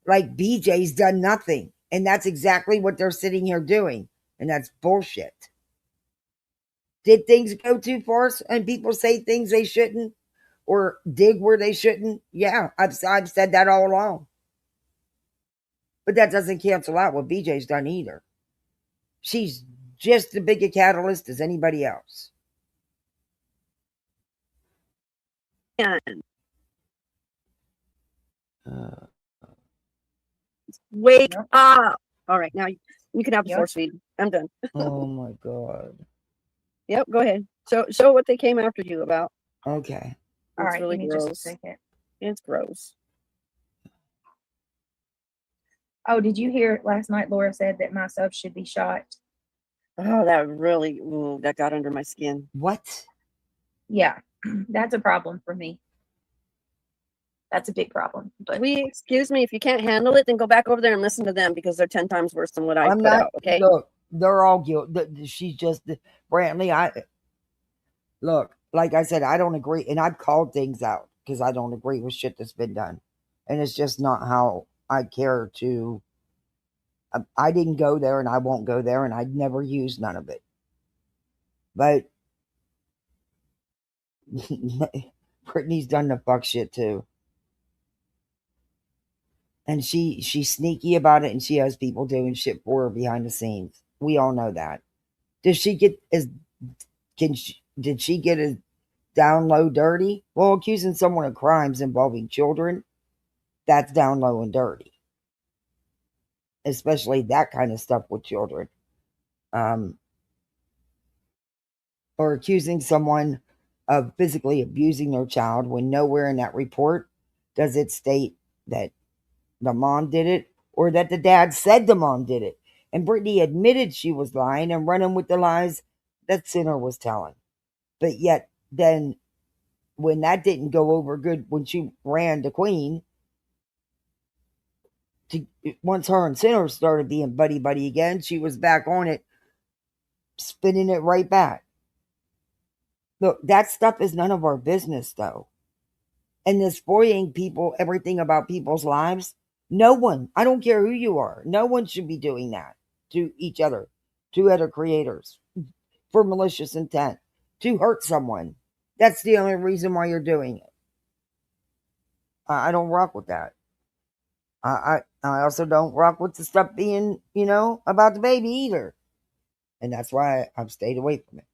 like BJ's done nothing, and that's exactly what they're sitting here doing, and that's bullshit. Did things go too far and people say things they shouldn't or dig where they shouldn't? Yeah, I've said that all along. But that doesn't cancel out what BJ's done either. She's just as big a catalyst as anybody else. Wake up. All right, now you can have the force feed. I'm done. Oh my God. Yep, go ahead. Show what they came after you about. Okay. All right, really give me gross. just a second. It's gross. Oh, did you hear last night Laura said that my subs should be shot? Oh, that really, that got under my skin. What? Yeah, that's a problem for me. That's a big problem. But excuse me, if you can't handle it, then go back over there and listen to them because they're 10 times worse than what I put out. Okay. Look, they're all guilty. She's just Brantley. Look, like I said, I don't agree, and I've called things out because I don't agree with shit that's been done, and it's just not how I care to. I didn't go there, and I won't go there, and I'd never use none of it. But Brittany's done the fuck shit too. And she's sneaky about it, and she has people doing shit for her behind the scenes. We all know that. Did she get as down low dirty? Well, accusing someone of crimes involving children, that's down low and dirty. Especially that kind of stuff with children. Or accusing someone of physically abusing their child when nowhere in that report does it state that the mom did it or that the dad said the mom did it. And Brittany admitted she was lying and running with the lies that Sinner was telling. But yet then when that didn't go over good, when she ran to Queen, once her and Sinner started being buddy again, she was back on it, spinning it right back. Look, that stuff is none of our business, though. And this spoiling people everything about people's lives, no one, I don't care who you are, no one should be doing that to each other, to other creators, for malicious intent, to hurt someone. That's the only reason why you're doing it. I don't rock with that. I also don't rock with the stuff being, about the baby either. And that's why I've stayed away from it.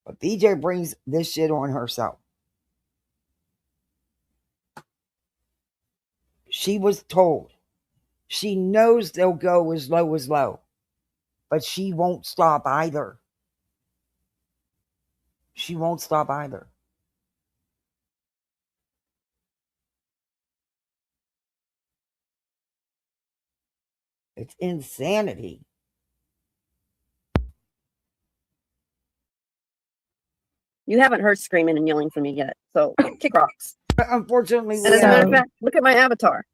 But BJ brings this shit on herself. She was told. She knows they'll go as low. But she won't stop either. She won't stop either. It's insanity. You haven't heard screaming and yelling from me yet, so kick rocks. Unfortunately, and as a matter of fact, look at my avatar.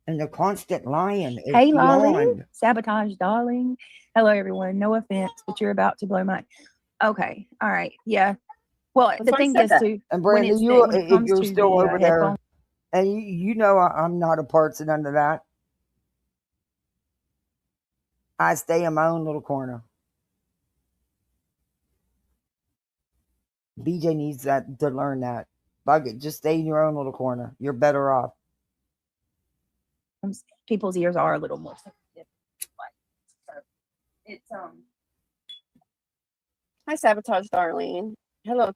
And the constant lying is hey, beyond. Lolly, sabotage, darling. Hello, everyone. No offense, but you're about to blow my. Okay, all right, yeah. Well, the thing is, too, and Brandy, if you're still over there, and I'm not a part of none of that. I stay in my own little corner. BJ needs that to learn that. Bug it, just stay in your own little corner. You're better off. People's ears are a little more sensitive. So it's Hi, Sabotage Darlene. Hello,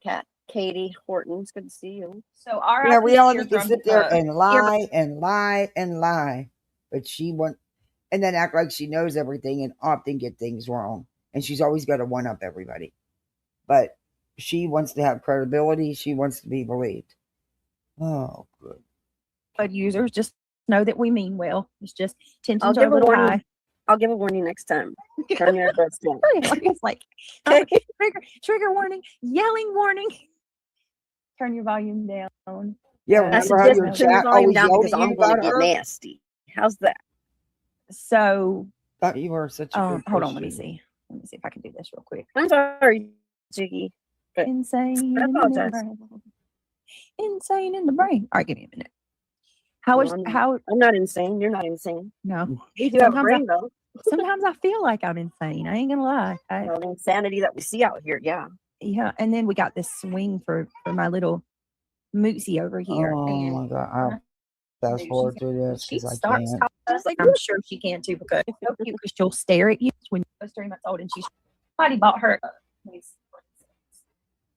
Katie Horton. It's good to see you. So our reality can sit there and lie and lie and lie, but she won't, and then act like she knows everything and often get things wrong. And she's always got to one up everybody. But she wants to have credibility. She wants to be believed. Oh, good. But users just know that we mean well. It's just I'll tensions are give a a little warning. high. I'll give a warning next time. Turn your earbuds down. It's like Okay. trigger warning, yelling warning. Turn your volume down. Yeah, I remember how suggest your you turn your chat volume always down yelled because at you I'm going about to get her? nasty. How's that? So Thought you were such a good hold on, let me Christian. see. Let me see if I can do this real quick. I'm sorry, Jiggy. But Insane I in the apologize. brain. Insane in the brain. All right, give me a minute. How is No, how I'm not insane. You're not insane. no. You do have a Sometimes brain, though. Sometimes I feel like I'm insane. I ain't gonna lie. Well, the insanity that we see out here, yeah. Yeah, and then we got this swing for my little Mootsy over here. Oh and my God. I'll fast forward through this she because I starts can't. talking to us like I'm sure she can too because it's so cute because she'll stare at you when you're 3 months old and she's somebody bought her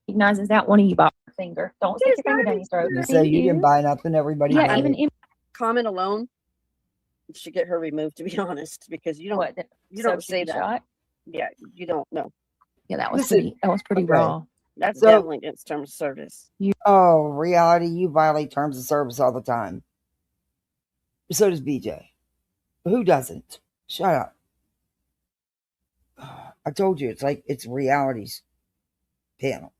recognizes that one of you bought her finger. Don't stick your finger down your throat. You say you didn't buy nothing, everybody Yeah, bought even it. in Comment alone should get her removed, to be honest, because you don't what you don't should say be that. shot. Yeah, you don't know. Yeah, that was Listen, pretty okay. raw. That's So- definitely against terms of service. Oh, reality, you violate terms of service all the time. So does BJ. Who doesn't? Shut up. I told you, it's reality's panel.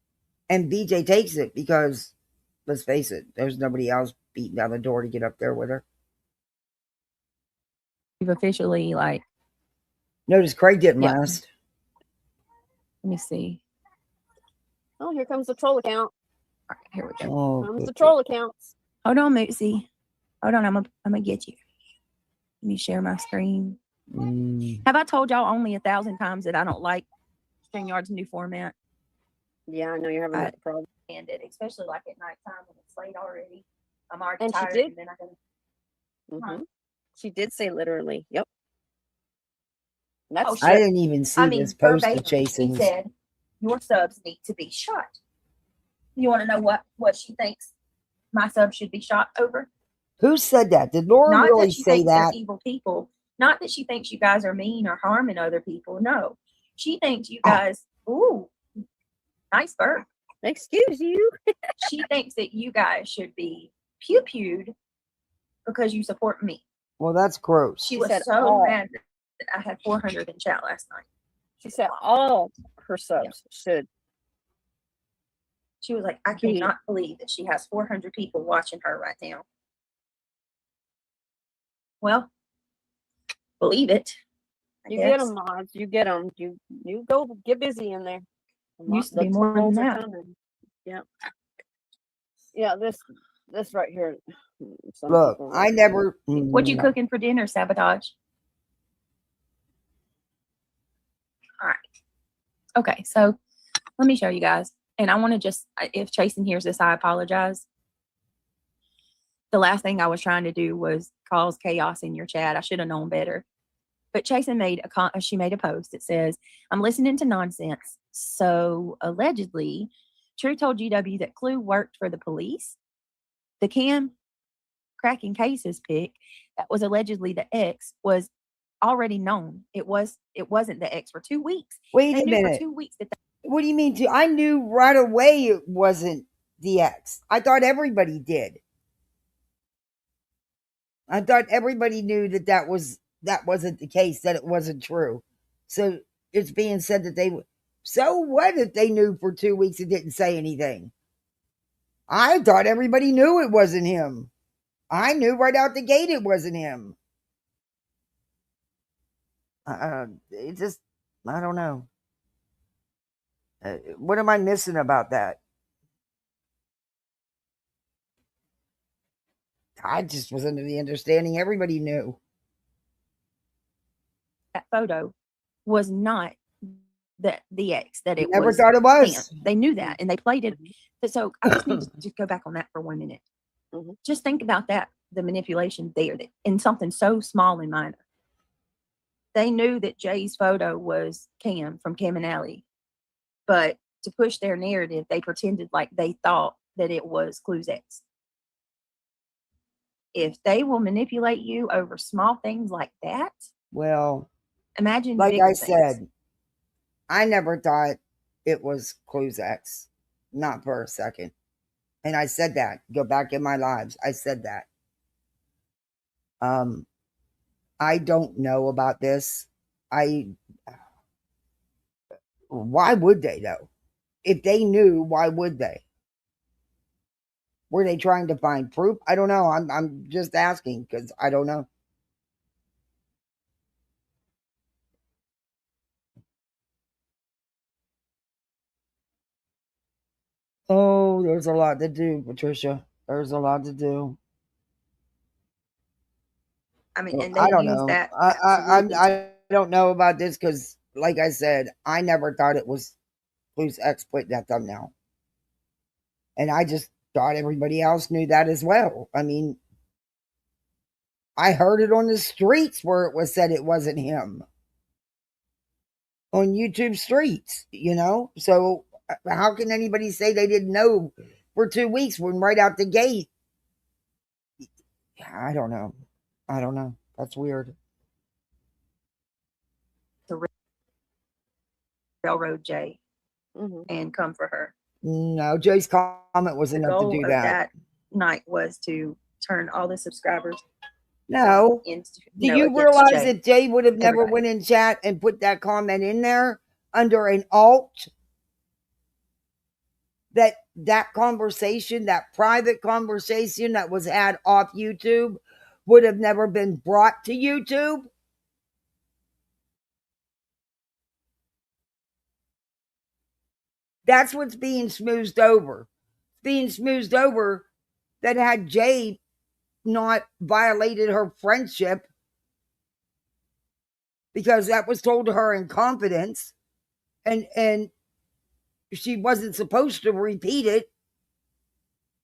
And BJ takes it because, let's face it, there's nobody else beating down the door to get up there with her. You've officially Notice Craig didn't Yeah. last. let me see. Oh, here comes the troll account. All right, here we go. Oh, Comes the good. troll accounts. Hold on, Mootsy. Hold on, I'm gonna get you. Let me share my screen. Have I told y'all only 1,000 times that I don't like StreamYard's new format? Yeah, I know you're having that problem. And it, especially like at nighttime when it's late already. I'm already And she tired, did? and then I gotta. Mhm. She did say literally. Yep. That's Oh, I didn't even see this post verbatim, of Jason's. She said your subs need to be shot. You want to know what she thinks my subs should be shot over? Who said that? Did Laura Not really that she say thinks they're that? evil people. Not that she thinks you guys are mean or harming other people. No, she thinks you guys. Ooh, nice burp. Excuse you. She thinks that you guys should be pew-pewed because you support me. Well, that's gross. She was said so all. mad that I had 400 in chat last night. She said all her subs should. She was like, I cannot believe that she has 400 people watching her right now. Well, believe it. You get them, mods. You get them. You go get busy in there. Used to be more than that. Yeah. Yeah. This right here. Look, I never. What you cooking for dinner, Sabotage? All right. Okay, so let me show you guys. And I want to just, if Chasen hears this, I apologize. The last thing I was trying to do was cause chaos in your chat. I should have known better. But Chasen made a post that says, I'm listening to nonsense. So allegedly, True told GW that Clue worked for the police. The Cam cracking cases pick that was allegedly the ex was already known. It wasn't the ex for 2 weeks. Wait They a knew minute. for 2 weeks that What do you mean? I knew right away it wasn't the ex. I thought everybody did. I thought everybody knew that wasn't the case, that it wasn't true. So it's being said that they. So what if they knew for 2 weeks and didn't say anything? I thought everybody knew it wasn't him. I knew right out the gate it wasn't him. It just, I don't know. What am I missing about that? I just was under the understanding everybody knew. that photo was not the ex, that it Never was thought it was. Cam. They knew that and they played it. So I just need to just go back on that for 1 minute. Just think about that, the manipulation there in something so small and minor. They knew that Jay's photo was Cam from Cam and Alley, but to push their narrative, they pretended like they thought that it was Clue's ex. If they will manipulate you over small things like that, well, imagine like bigger I things. said, I never thought it was Clue's ex. Not for a second. And I said that. Go back in my lives. I said that. I don't know about this. Why would they though? If they knew, why would they? Were they trying to find proof? I don't know. I'm just asking because I don't know. Oh, there's a lot to do, Patricia. There's a lot to do. I mean, and I they don't use know. that I don't know about this because, like I said, I never thought it was Loose X put that thumbnail, and I just thought everybody else knew that as well. I mean, I heard it on the streets where it was said it wasn't him on YouTube streets. So how can anybody say they didn't know for 2 weeks when right out the gate? I don't know. That's weird. the railroad Jay and come for her. No, Jay's comment was The enough to goal do of that. that night was to turn all the subscribers No. into, Do you realize Jay. if Jay would have never Everybody. went in chat and put that comment in there under an alt, that conversation, that private conversation that was had off YouTube would have never been brought to YouTube? That's what's being smoothed over. It's being smoothed over that had Jay not violated her friendship because that was told to her in confidence and she wasn't supposed to repeat it.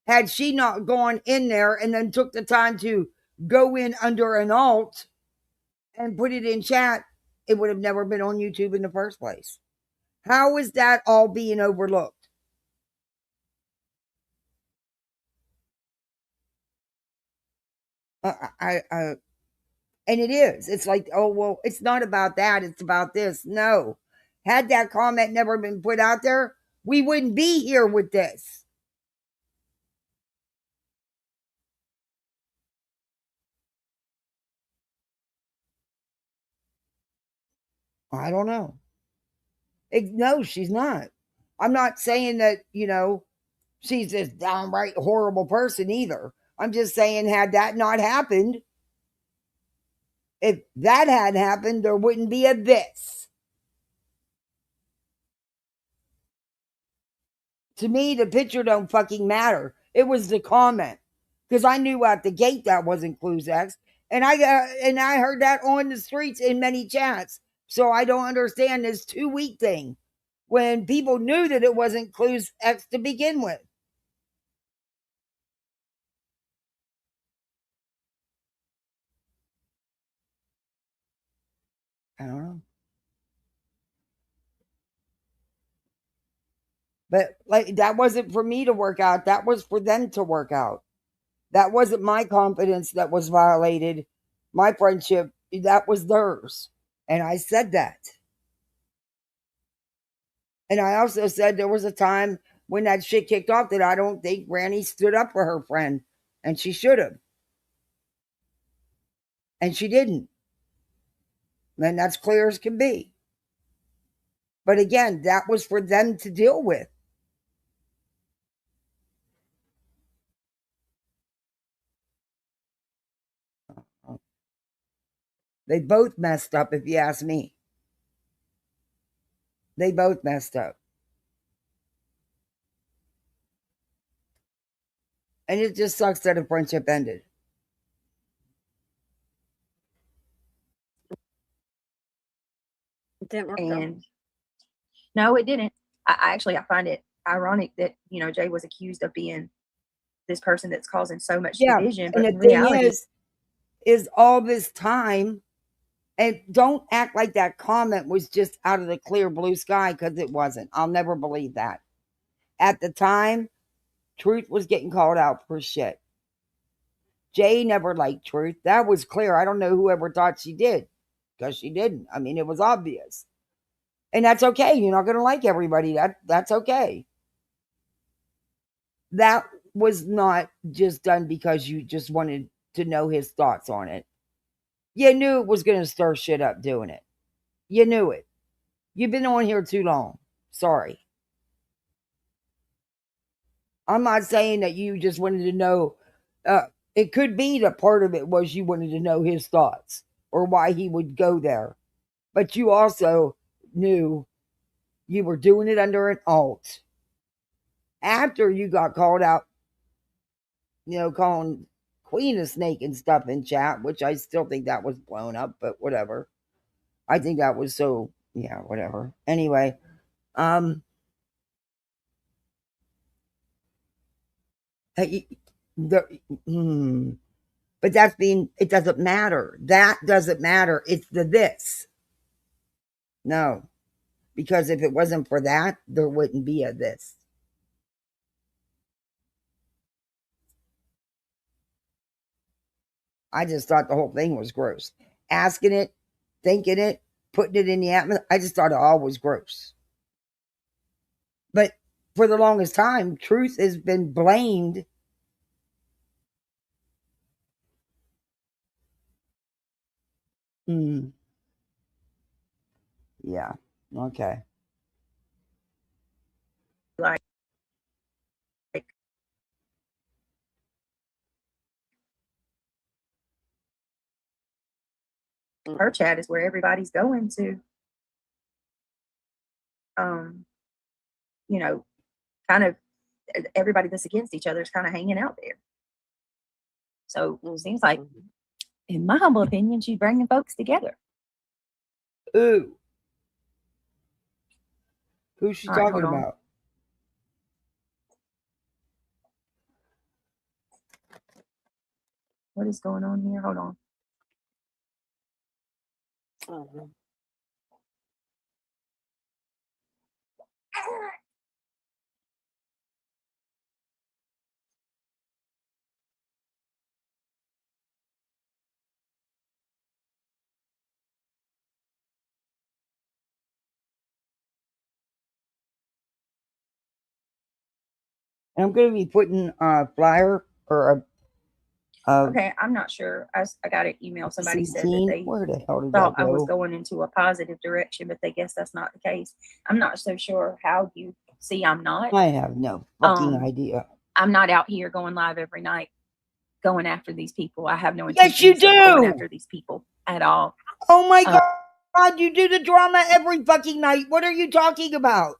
Had she not gone in there and then took the time to go in under an alt and put it in chat, it would have never been on YouTube in the first place. How is that all being overlooked? And it is. It's like, oh, well, it's not about that. It's about this. No. Had that comment never been put out there, we wouldn't be here with this. I don't know. No, she's not. I'm not saying that, she's this downright horrible person either. I'm just saying, had that not happened, if that had happened, there wouldn't be a this. To me, the picture don't fucking matter. It was the comment. Because I knew out the gate that wasn't Clues X. And I heard that on the streets in many chats. So I don't understand this 2-week thing when people knew that it wasn't Clues X to begin with. I don't know. But like that wasn't for me to work out. That was for them to work out. That wasn't my confidence that was violated. My friendship, that was theirs. And I said that. And I also said there was a time when that shit kicked off that I don't think Granny stood up for her friend. And she should have. And she didn't. And that's clear as can be. But again, that was for them to deal with. They both messed up, if you ask me. They both messed up. And it just sucks that a friendship ended. It didn't work out. No, it didn't. I find it ironic that, Jay was accused of being this person that's causing so much division. But And in the thing reality, is all this time, and don't act like that comment was just out of the clear blue sky, because it wasn't. I'll never believe that. At the time, Truth was getting called out for shit. Jay never liked Truth. That was clear. I don't know whoever thought she did, because she didn't. I mean, it was obvious. And that's okay. You're not going to like everybody. That's okay. That was not just done because you just wanted to know his thoughts on it. You knew it was going to stir shit up doing it. You knew it. You've been on here too long. Sorry. I'm not saying that you just wanted to know. It could be that part of it was you wanted to know his thoughts or why he would go there. But you also knew you were doing it under an alt. After you got called out, calling Queen a snake and stuff in chat, which I still think that was blown up, but whatever. I think that was so, yeah, whatever. Anyway, but it doesn't matter. That doesn't matter. It's the this. No, because if it wasn't for that, there wouldn't be a this. I just thought the whole thing was gross. Asking it, thinking it, putting it in the atmosphere, I just thought it all was gross. But for the longest time, truth has been blamed. Yeah. Okay. Like her chat is where everybody's going to. Kind of everybody that's against each other is kind of hanging out there. So it seems like, in my humble opinion, she's bringing folks together. Ooh. Who's she talking about? What is going on here? Hold on. I'm going to be putting a flyer or okay, I'm not sure. I got an email. Somebody said that they where the hell did thought that go? I was going into a positive direction, but they guess that's not the case. I'm not so sure how you see I'm not. I have no fucking idea. I'm not out here going live every night going after these people. I have no intention of going after these people at all. Oh my God, you do the drama every fucking night. What are you talking about?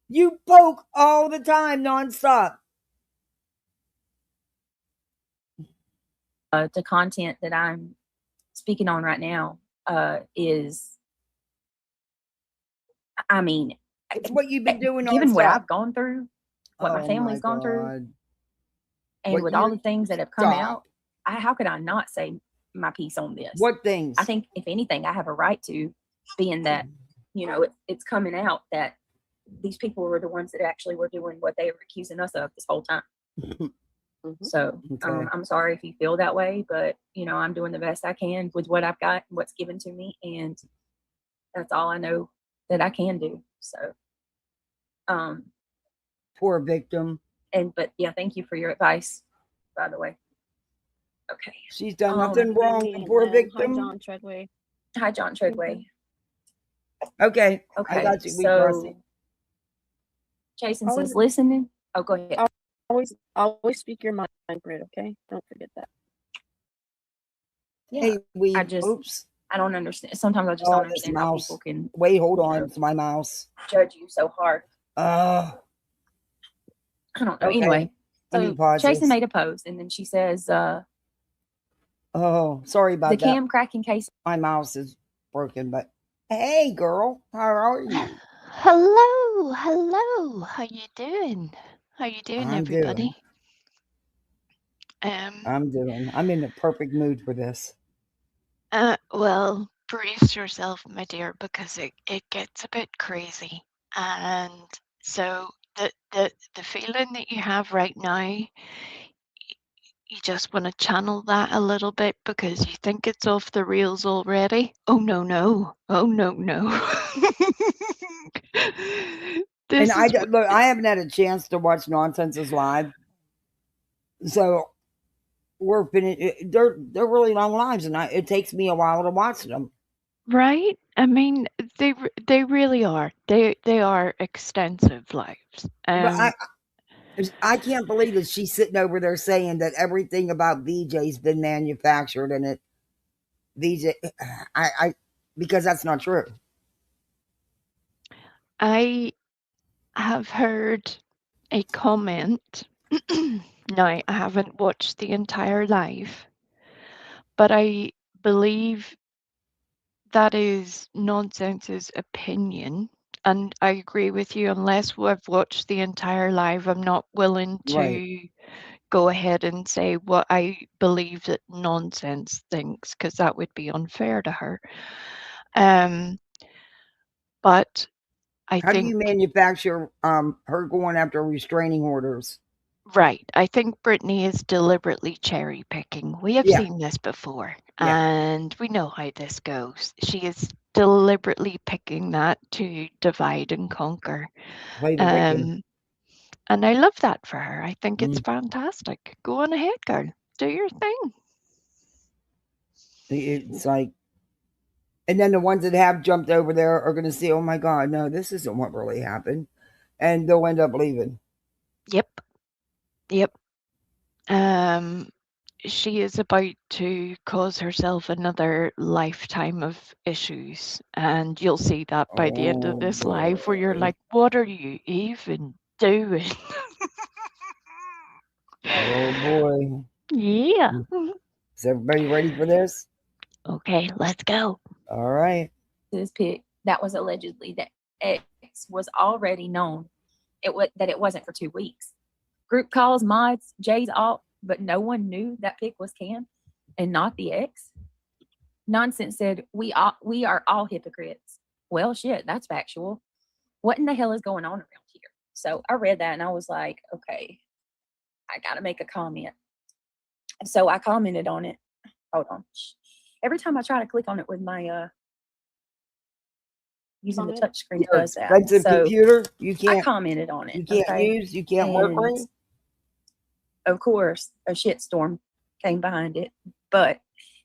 You poke all the time, nonstop. The content that I'm speaking on right now is, I mean, it's what you've been doing. Given what I've gone through, what my family's gone through, and with all the things that have come out, how could I not say my piece on this? What things? I think, if anything, I have a right to, being that, it's coming out that these people were the ones that actually were doing what they were accusing us of this whole time. So I'm sorry if you feel that way, but I'm doing the best I can with what I've got and what's given to me, and that's all I know that I can do. So poor victim. But yeah, thank you for your advice, by the way. Okay, she's done nothing wrong. Poor victim. Hi, John Treadway. Hi, John Treadway. Okay, I got you. So Jason says, listening. Oh, go ahead. Always speak your mind, Britt, okay? Don't forget that. Yeah. I don't understand. Sometimes I just don't understand how people can hold on. It's my mouse. Judge you so hard. I don't know. Okay. Anyway, so Jason made a post, and then she says, oh, sorry about that. The cam cracking case. My mouse is broken, but hey, girl, how are you? Hello. How you doing? How you doing, everybody? I'm in the perfect mood for this. Well, brace yourself, my dear, because it gets a bit crazy. And so the feeling that you have right now, you just want to channel that a little bit because you think it's off the rails already. Oh no. And This is look, I haven't had a chance to watch Nonsenses live, so we're finished. They're really long lives, and it takes me a while to watch them. right. I mean, they really are. They are extensive lives. But I can't believe that she's sitting over there saying that everything about BJ's been manufactured, and it BJ, because that's not true. I have heard a comment. Now, I haven't watched the entire live, but I believe that is Nonsense's opinion. And I agree with you, unless I've watched the entire live, I'm not willing to go ahead and say what I believe that Nonsense thinks, because that would be unfair to her. But I How do think you manufacture her going after restraining orders? right. I think Brittany is deliberately cherry picking. We have seen this before, and we know how this goes. She is deliberately picking that to divide and conquer. Play the victim. And I love that for her. I think it's fantastic. Go on ahead, girl. Do your thing. It's like, and then the ones that have jumped over there are going to see, oh my God, no, this isn't what really happened. And they'll end up leaving. Yep. She is about to cause herself another lifetime of issues. And you'll see that by the end of this live, where you're like, what are you even doing? Oh boy. Yeah. Is everybody ready for this? Okay, let's go. All right. This pic that was allegedly the ex was already known that it wasn't for 2 weeks. Group calls, mods, Jay's alt, but no one knew that pic was Cam and not the ex. Nonsense said, we are all hypocrites. Well, shit, that's factual. What in the hell is going on around here? So I read that and I was like, okay, I got to make a comment. So I commented on it. Hold on. Every time I try to click on it with my using the touch screen, it does that. Expensive So computer, you can't. I commented on it. You can't use. You can't work right. Of course, a shitstorm came behind it. But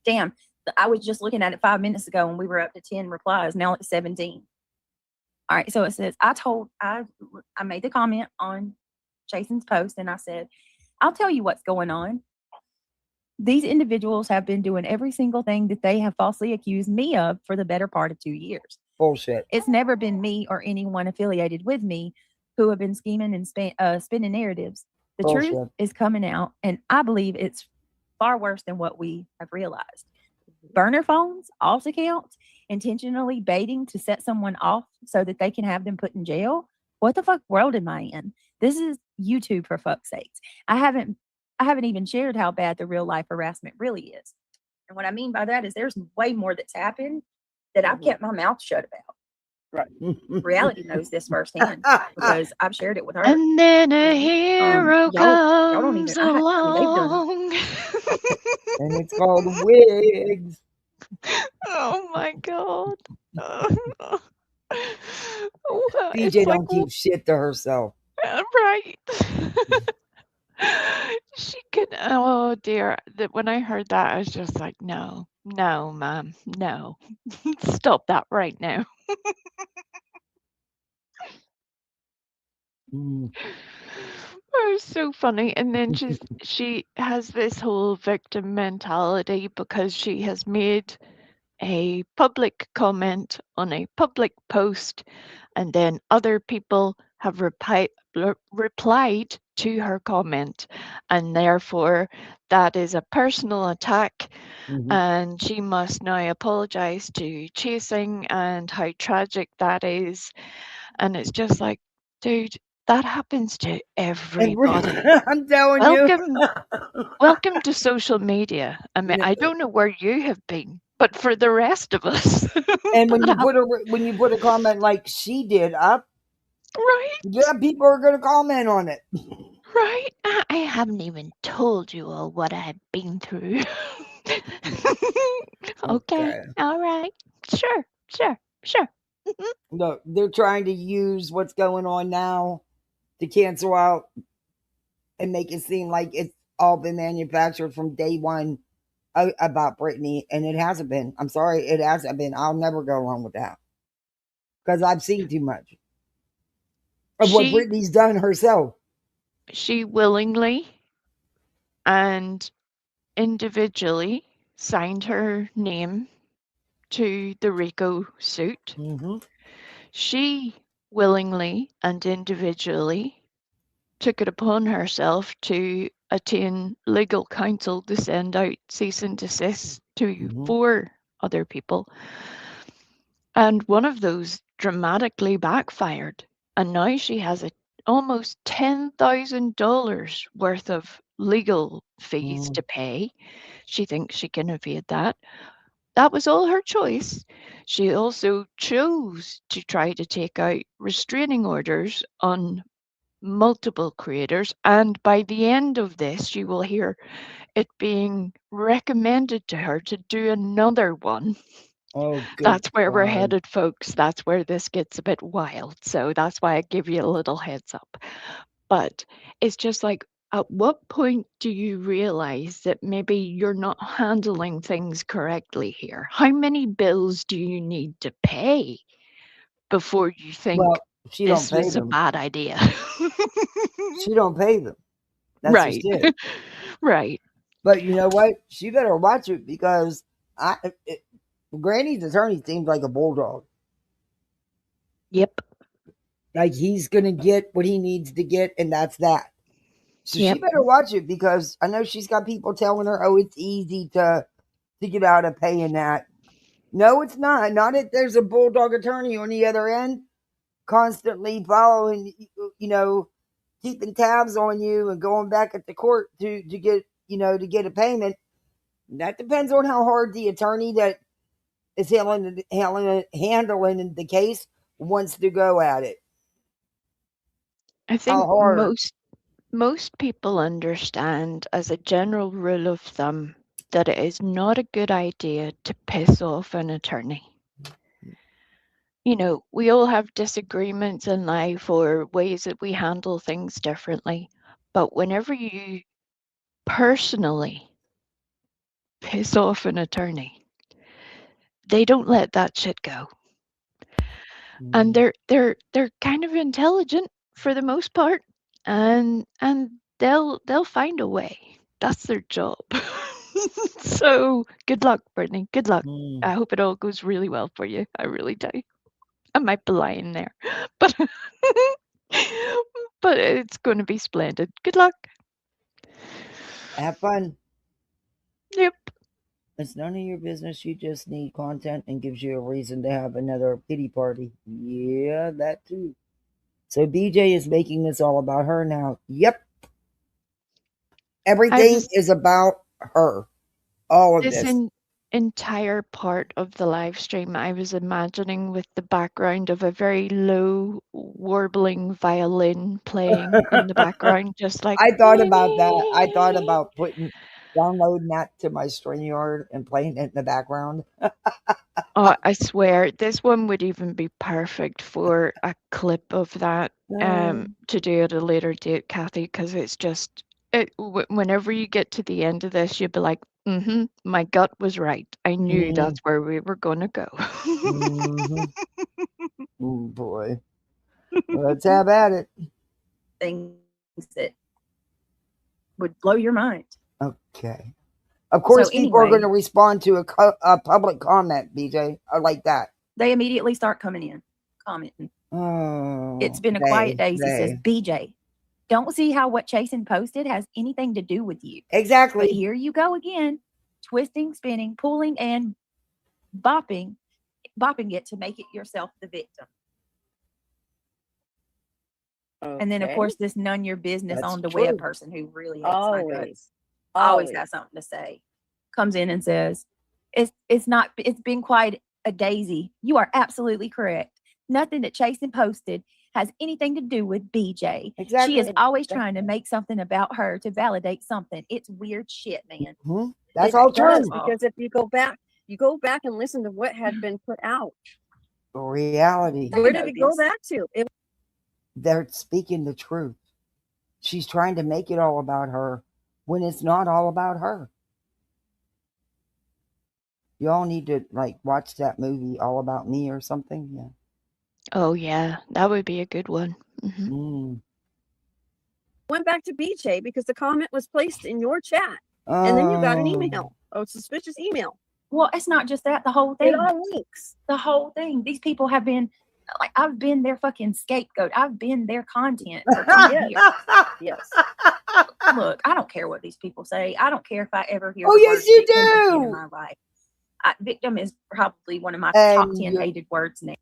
damn, I was just looking at it 5 minutes ago and we were up to 10 replies. Now it's 17. All right. So it says, I made the comment on Jason's post and I said, I'll tell you what's going on. These individuals have been doing every single thing that they have falsely accused me of for the better part of 2 years. Bullshit. It's never been me or anyone affiliated with me who have been scheming and spinning narratives. The Bullshit. truth is coming out, and I believe it's far worse than what we have realized. Burner phones, alt accounts, intentionally baiting to set someone off so that they can have them put in jail. What the fuck world am I in? This is YouTube, for fuck's sakes. I haven't even shared how bad the real life harassment really is. And what I mean by that is there's way more that's happened that I've kept my mouth shut about. Right. Reality knows this firsthand because I've shared it with her. And then a hero y'all don't comes even, along. And it's called Wigs. Oh my God. BJ don't keep shit to herself. Right. She could. Oh dear. When I heard that, I was just like, no, ma'am, no. Stop that right now. Oh, it's so funny. And then she has this whole victim mentality because she has made a public comment on a public post, and then other people have replied to her comment, and therefore that is a personal attack. And she must now apologize to Chasing and how tragic that is. And it's just like, dude, that happens to everybody. I'm telling Welcome to social media. I mean, I don't know where you have been, but for the rest of us. And when you put a comment like she did up, right? Yeah, people are going to comment on it. Right? I haven't even told you all what I've been through. Okay. All right. Sure. Look, they're trying to use what's going on now to cancel out and make it seem like it's all been manufactured from day one about Britney, and it hasn't been. I'm sorry, it hasn't been. I'll never go along with that because I've seen too much of what She Britney's done herself. she willingly and individually signed her name to the RICO suit. Mm-hmm. She willingly and individually took it upon herself to attain legal counsel to send out cease and desist to 4 other people. And one of those dramatically backfired. And now she has almost $10,000 worth of legal fees to pay. She thinks she can evade that. That was all her choice. She also chose to try to take out restraining orders on multiple creators. And by the end of this, you will hear it being recommended to her to do another one. Oh, good. That's where we're God. headed, folks. That's where this gets a bit wild. So that's why I give you a little heads up. But it's just like, at what point do you realize that maybe you're not handling things correctly here? How many bills do you need to pay before you think Well, she don't this pay was a them. bad idea? She don't pay them. That's Right. just it. Right. But you know what? She better watch it because Granny's attorney seems like a bulldog. Yep. Like he's gonna get what he needs to get, and that's that. So Yep. she better watch it because I know she's got people telling her, "Oh, it's easy to get out of paying that." No, it's not. Not if there's a bulldog attorney on the other end, constantly following, keeping tabs on you and going back at the court to get, to get a payment. That depends on how hard the attorney that is handling the case wants to go at it. I How think hard? most people understand as a general rule of thumb that it is not a good idea to piss off an attorney. You know, we all have disagreements in life or ways that we handle things differently. But whenever you personally piss off an attorney, they don't let that shit go. And they're kind of intelligent for the most part, and they'll find a way. That's their job. So good luck, Brittany. Good luck. I hope it all goes really well for you. I really do. I might be lying there, but but it's going to be splendid. Good luck. Have fun. Yep. It's none of your business. You just need content and gives you a reason to have another pity party. Yeah, that too. So BJ is making this all about her now. Yep. Everything is about her. All of This this. entire part of the live stream, I was imagining with the background of a very low, warbling violin playing in the background, just like. I thought about that. I thought about downloading that to my StreamYard and playing it in the background. Oh, I swear, this one would even be perfect for a clip of that to do at a later date, Kathy, because it's just whenever you get to the end of this, you'll be like, my gut was right. I knew that's where we were going to go. Oh boy. Let's have at it. Things that would blow your mind. Okay. Of course, So people are anyway. going to respond to a public comment, BJ. I like that. They immediately start coming in, commenting. Oh, It's been a quiet day, he says. BJ, don't see how what Chasen posted has anything to do with you. Exactly. But here you go again, twisting, spinning, pulling, and bopping it to make it yourself the victim. Okay. And then, of course, this none your business on the web person who really hates my guts, always has something to say, comes in and says, it's been quite a daisy. You are absolutely correct. Nothing that Chasen posted has anything to do with BJ. Exactly. She is always trying to make something about her to validate something. It's weird shit, man. Mm-hmm. That's all true. Because if you go back and listen to what had been put out. reality. Where did it go back to? They're speaking the truth. She's trying to make it all about her when it's not all about her. Y'all need to like watch that movie All About Me or something. Yeah. Oh, yeah, that would be a good one. Went back to BJ because the comment was placed in your chat. And then you got an email. Oh, suspicious email. Well, it's not just that. The whole thing. It all links. The whole thing. These people have been like, I've been their fucking scapegoat. I've been their content for 2 years. Yes. Look, I don't care what these people say. I don't care if I ever hear. Oh, the yes, word you victim again do. in my life. Victim is probably one of my And top 10 hated words now.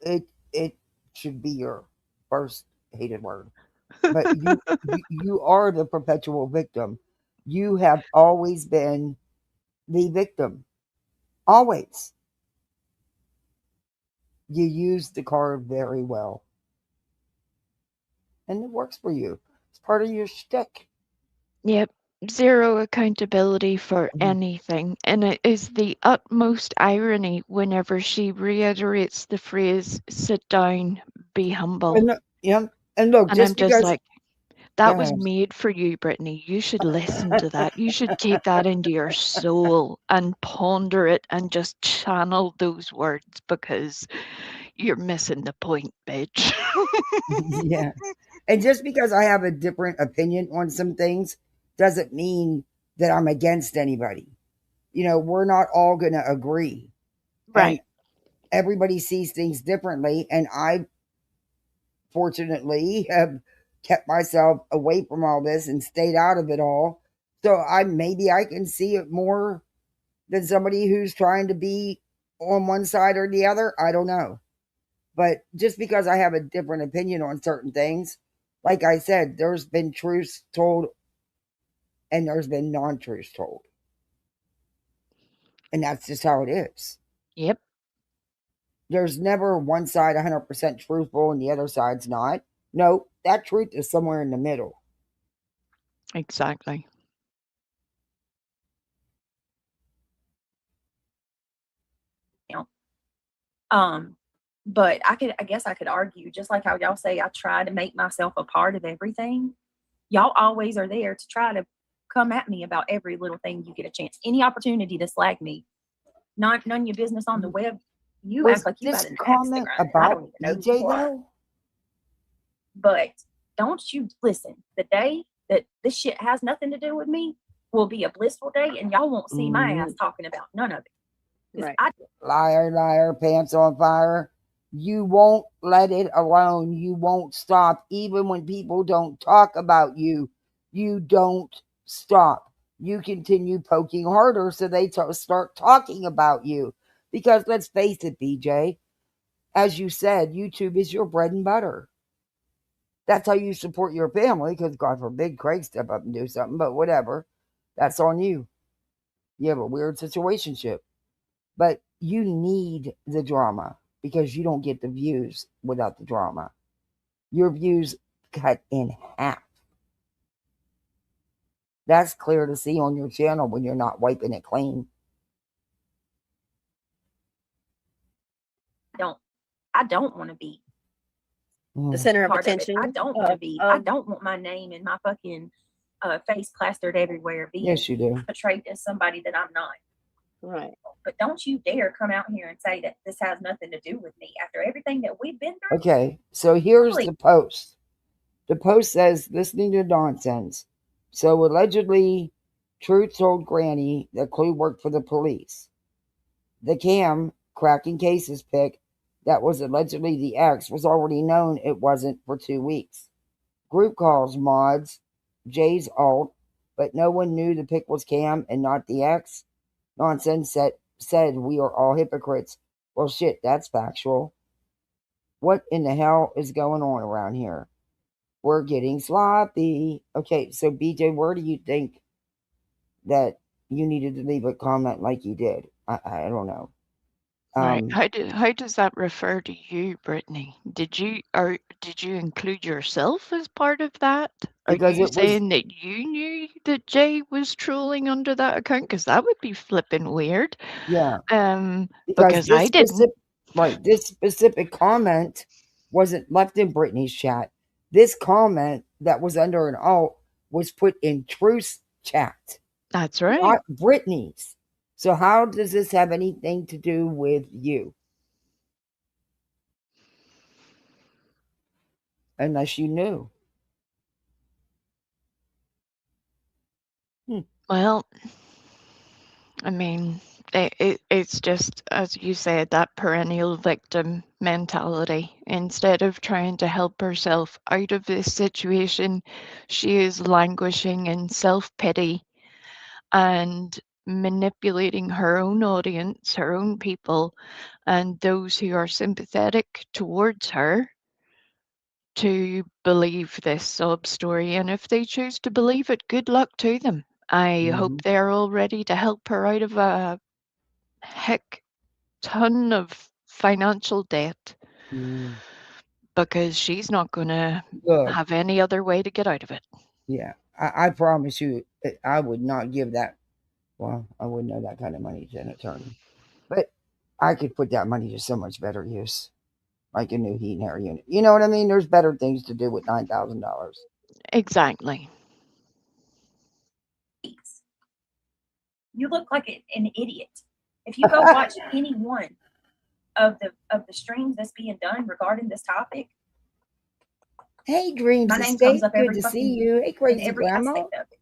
It should be your first hated word. But you are the perpetual victim. You have always been the victim. Always. You use the card very well. And it works for you. It's part of your shtick. Yep. Zero accountability for anything. And it is the utmost irony whenever she reiterates the phrase, sit down, be humble. And look, And just I'm just because like, that was made for you, Brittany. You should listen to that. You should take that into your soul and ponder it and just channel those words because you're missing the point, bitch. yeah. And just because I have a different opinion on some things doesn't mean that I'm against anybody. We're not all going to agree. Right. And everybody sees things differently. And I, fortunately, have kept myself away from all this and stayed out of it all. So maybe I can see it more than somebody who's trying to be on one side or the other. I don't know. But just because I have a different opinion on certain things, like I said, there's been truths told and there's been non-truths told. And that's just how it is. Yep. There's never one side 100% truthful and the other side's not. No, that truth is somewhere in the middle. Exactly. But I guess I could argue, just like how y'all say, I try to make myself a part of everything. Y'all always are there to try to come at me about every little thing you get a chance. Any opportunity to slag me. None of your business on the web. You act like you got an comment about BJ though? But don't you listen. The day that this shit has nothing to do with me will be a blissful day, and y'all won't see my ass talking about none of it. Right. Liar, liar, pants on fire. You won't let it alone. You won't stop. Even when people don't talk about you, you don't stop. You continue poking harder so they start talking about you. Because let's face it, BJ, as you said, YouTube is your bread and butter. That's how you support your family, because God forbid Craig step up and do something, but whatever. That's on you. You have a weird situationship. But you need the drama because you don't get the views without the drama. Your views cut in half. That's clear to see on your channel when you're not wiping it clean. I don't want to be the center of attention. I don't want to be. I don't want my name and my fucking face plastered everywhere. Yes, you do. Portrayed as somebody that I'm not. Right. But don't you dare come out here and say that this has nothing to do with me after everything that we've been through. Okay, so here's the post. The post says, listening to nonsense. So allegedly, Truth told Granny that Clue worked for the police. The Cam cracking cases pic that was allegedly the ex was already known it wasn't for 2 weeks. Group calls mods, Jay's alt, but no one knew the pic was Cam and not the ex. Nonsense said we are all hypocrites. Well, shit, that's factual. What in the hell is going on around here? We're getting sloppy. Okay, so BJ, where do you think that you needed to leave a comment like you did? I don't know. Right. How does that refer to you, Brittany? Did you include yourself as part of that? Are you saying that you knew that Jay was trolling under that account? Because that would be flipping weird. Yeah. Because I didn't. Right. This specific comment wasn't left in Brittany's chat. This comment that was under an alt was put in Truth's chat, That's right. not Brittany's. So how does this have anything to do with you? Unless you knew. Well, I mean, it's just, as you said, that perennial victim mentality. Instead of trying to help herself out of this situation, she is languishing in self-pity and manipulating her own audience, her own people, and those who are sympathetic towards her to believe this sob story. And if they choose to believe it, good luck to them. I hope they're all ready to help her out of a heck ton of financial debt because she's not going to Good. have any other way to get out of it. Yeah. I promise you, I would not give that. Well, I wouldn't know that kind of money to an attorney. But I could put that money to so much better use. Like a new heat and air unit. You know what I mean? There's better things to do with $9,000. Exactly. You look like an idiot. If you go watch any one of the streams that's being done regarding this topic, Hey, Dreams my name Estate, comes up good every to see fucking you. Hey, in crazy every grandma. aspect of it.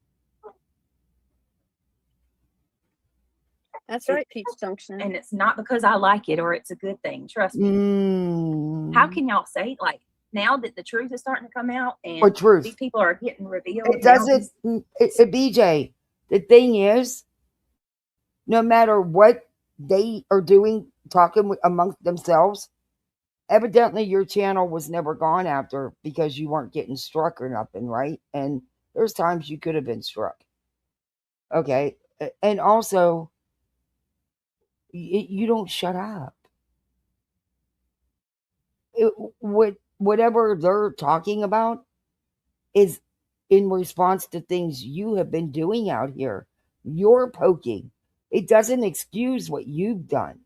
That's right, Peach Junction. And it's not because I like it or it's a good thing. Trust me. How can y'all say, like, now that the truth is starting to come out and What truth? these people are getting revealed? It doesn't. BJ, the thing is, no matter what they are doing, talking amongst themselves, evidently your channel was never gone after because you weren't getting struck or nothing, right? And there's times you could have been struck. Okay. And also, you don't shut up. Whatever they're talking about is in response to things you have been doing out here. You're poking. It doesn't excuse what you've done.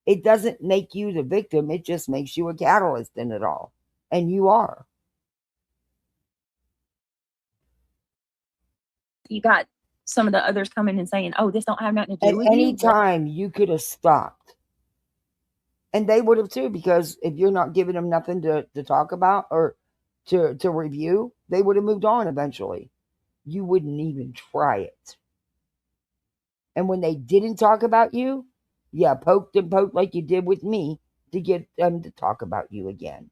It doesn't make you the victim. It just makes you a catalyst in it all. And you are. You got some of the others coming and saying, oh, this don't have nothing to do with At you. any time, you could have stopped. And they would have too, because if you're not giving them nothing to talk about or to review, they would have moved on eventually. You wouldn't even try it. And when they didn't talk about you, yeah, poked and poked like you did with me to get them to talk about you again.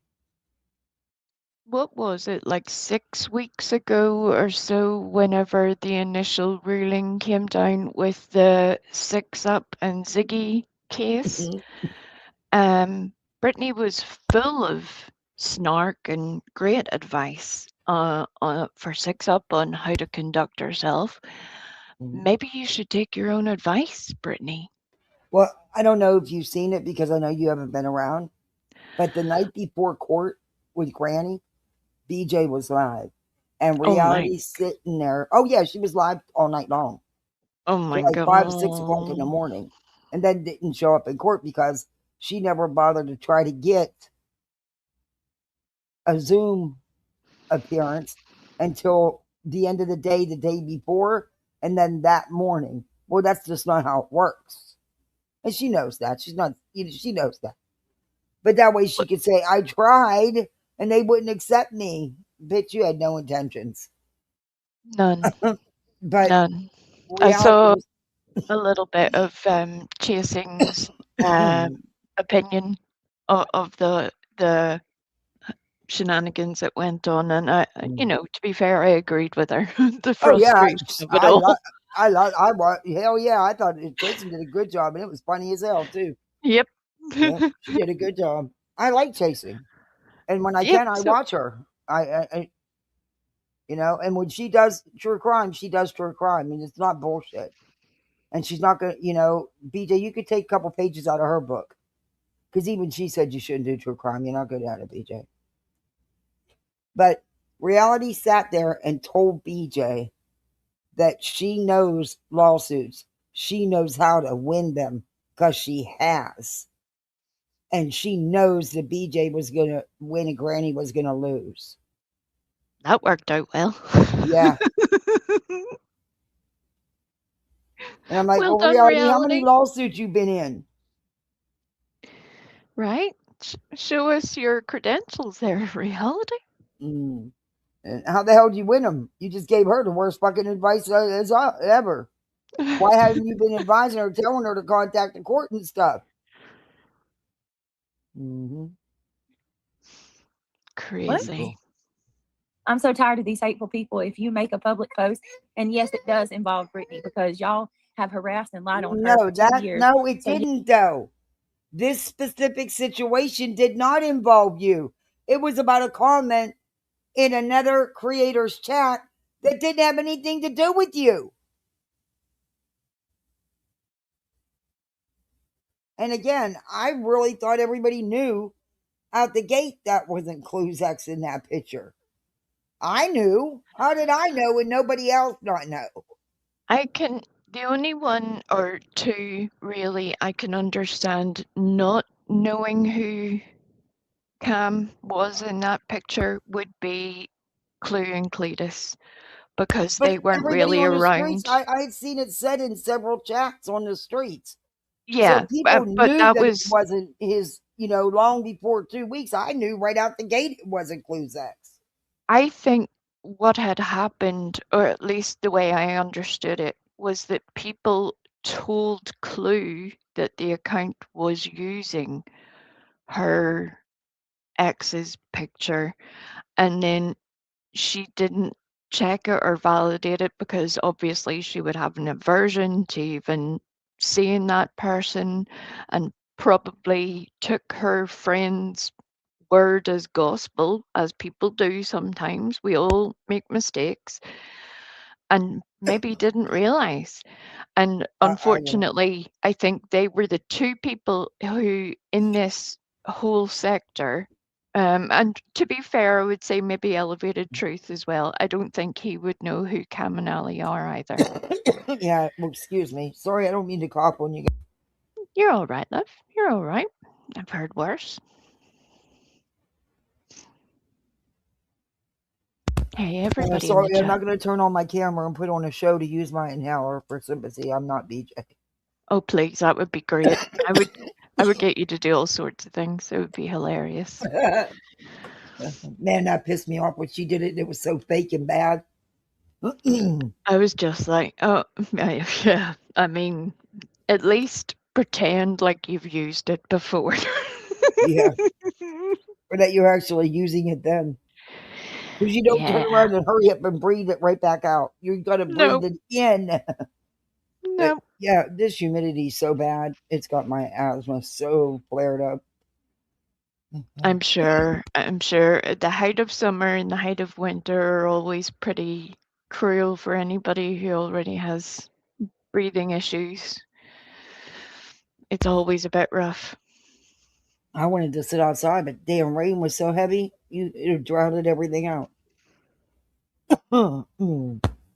What was it, like 6 weeks ago or so, whenever the initial ruling came down with the 6up and Ziggy case? Brittany was full of snark and great advice for 6up on how to conduct herself. Maybe you should take your own advice, Brittany. Well, I don't know if you've seen it because I know you haven't been around, but the night before court with Granny, BJ was live. And Reality's sitting there. Oh, yeah, she was live all night long. Oh, my like God. 5 or 6 o'clock in the morning. And then didn't show up in court because she never bothered to try to get a Zoom appearance until the end of the day before, and then that morning. Well, that's just not how it works. And she knows that. She's not, she knows that. But that way she could say, I tried and they wouldn't accept me. Bitch, you had no intentions. None. But none. I saw a little bit of Chasing's opinion of the shenanigans that went on, and I, to be fair, I agreed with her. The frustration of it all. Hell yeah, I thought Jason did a good job, and it was funny as hell too. Yep. Yep, she did a good job. I like Chasing, and when I can, I watch her. I and when she does true crime, she does true crime, and it's not bullshit. And she's not gonna, BJ. You could take a couple pages out of her book, because even she said you shouldn't do true crime. You're not good at it, BJ. But Reality sat there and told BJ that she knows lawsuits. She knows how to win them because she has. And she knows that BJ was going to win and Granny was going to lose. That worked out well. Yeah. And I'm like, Well well, done, reality, how many reality. lawsuits you been in? Right? Show us your credentials there, reality. Mm. And how the hell did you win them? You just gave her the worst fucking advice as ever. Why haven't you been advising her, telling her to contact the court and stuff? Mm-hmm. Crazy. I'm so tired of these hateful people. If you make a public post, and yes, it does involve Brittany because y'all have harassed and lied on her for 2 years. No, it So didn't though. This specific situation did not involve you. It was about a comment in another creator's chat that didn't have anything to do with you. And again, I really thought everybody knew out the gate that wasn't Cluzex in that picture. I knew. How did I know and nobody else not know? The only one or two really I can understand not knowing who Cam was in that picture would be Clue and Cletus, because But they weren't everybody really on the streets, around. I had seen it said in several chats on the streets. Yeah, So people but knew that that it was, wasn't his, long before 2 weeks. I knew right out the gate it wasn't Cluzex. I think what had happened, or at least the way I understood it, was that people told Clue that the account was using her ex's picture, and then she didn't check it or validate it because obviously she would have an aversion to even seeing that person, and probably took her friend's word as gospel, as people do sometimes. We all make mistakes, and maybe didn't realize. And I don't know. unfortunately, I think they were the two people who, in this whole sector, and to be fair, I would say maybe Elevated Truth as well. I don't think he would know who Cam and Ali are either. Yeah, well, excuse me. Sorry, I don't mean to cough on you. You're all right, love. You're all right. I've heard worse. Hey, everybody in the Sorry, I'm chat. not going to turn on my camera and put on a show to use my inhaler for sympathy. I'm not BJ. Oh, please, that would be great. I would get you to do all sorts of things. It would be hilarious. Man, that pissed me off when she did it. It was so fake and bad. I was just like, oh, yeah. I mean, at least pretend like you've used it before. Yeah. Or that you're actually using it then. Because you don't turn Yeah. around and hurry up and breathe it right back out. You're going to breathe No. it in. No. Yeah, this humidity is so bad. It's got my asthma so flared up. I'm sure. The height of summer and the height of winter are always pretty cruel for anybody who already has breathing issues. It's always a bit rough. I wanted to sit outside, but damn rain was so heavy, it drowned everything out.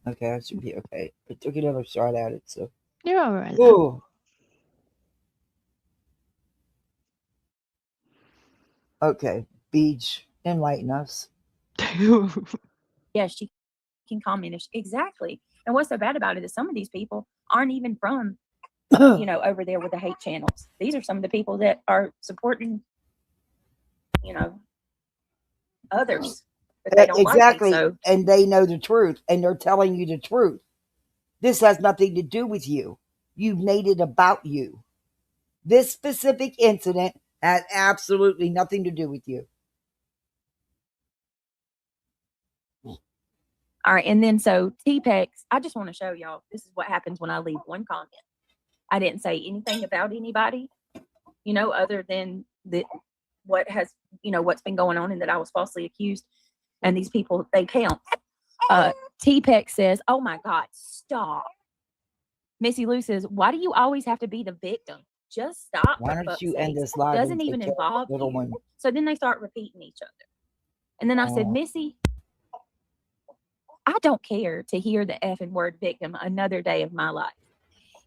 Okay, I should be okay. I took another shot at it, so. You're all right. Ooh. Okay, Beach, enlighten us. yes, she can comment. Exactly. And what's so bad about it is some of these people aren't even from, over there with the hate channels. These are some of the people that are supporting, others. But they don't exactly. Like me, so. And they know the truth, and they're telling you the truth. This has nothing to do with you. You've made it about you. This specific incident had absolutely nothing to do with you. All right. And then so TPEX, I just want to show y'all, this is what happens when I leave one comment. I didn't say anything about anybody, other than what has, what's been going on and that I was falsely accused. And these people, they count. TPEX says, oh my God, stop. Missy Lou says, why do you always have to be the victim? Just stop. Why don't you end this live? Doesn't even involve little you. one. So then they start repeating each other. And then I said, Missy, I don't care to hear the effing word victim another day of my life.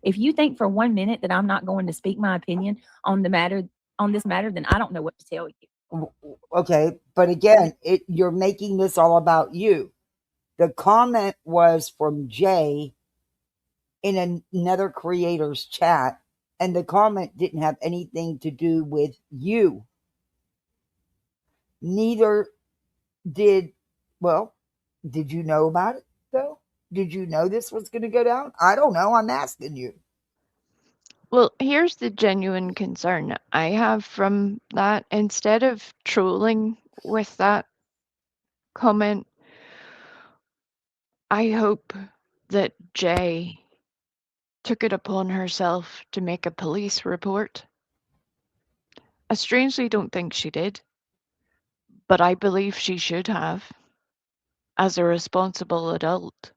If you think for 1 minute that I'm not going to speak my opinion on the matter on this matter, then I don't know what to tell you. Okay, but again, you're making this all about you. The comment was from Jay in another creator's chat, and the comment didn't have anything to do with you. Neither did, well, did you know about it though? Did you know this was going to go down? I don't know. I'm asking you. Well, here's the genuine concern I have from that. Instead of trolling with that comment, I hope that Jay took it upon herself to make a police report. I strangely don't think she did, but I believe she should have as a responsible adult.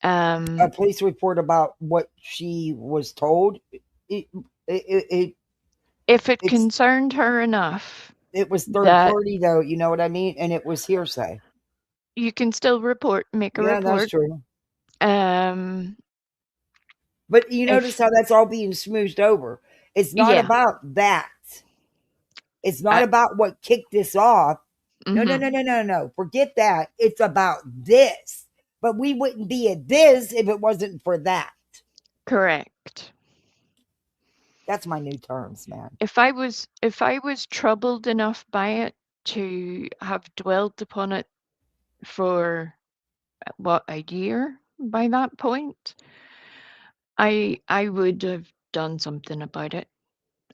A police report about what she was told. It, if it concerned her enough, it was third party though, you know what I mean? And it was hearsay. You can still make a report. That's true. But you notice how that's all being smoothed over. It's not about that. It's not about what kicked this off. No. Forget that. It's about this. But we wouldn't be at this if it wasn't for that. Correct. That's my new terms, man. If I was troubled enough by it to have dwelt upon it for a year by that point, I would have done something about it.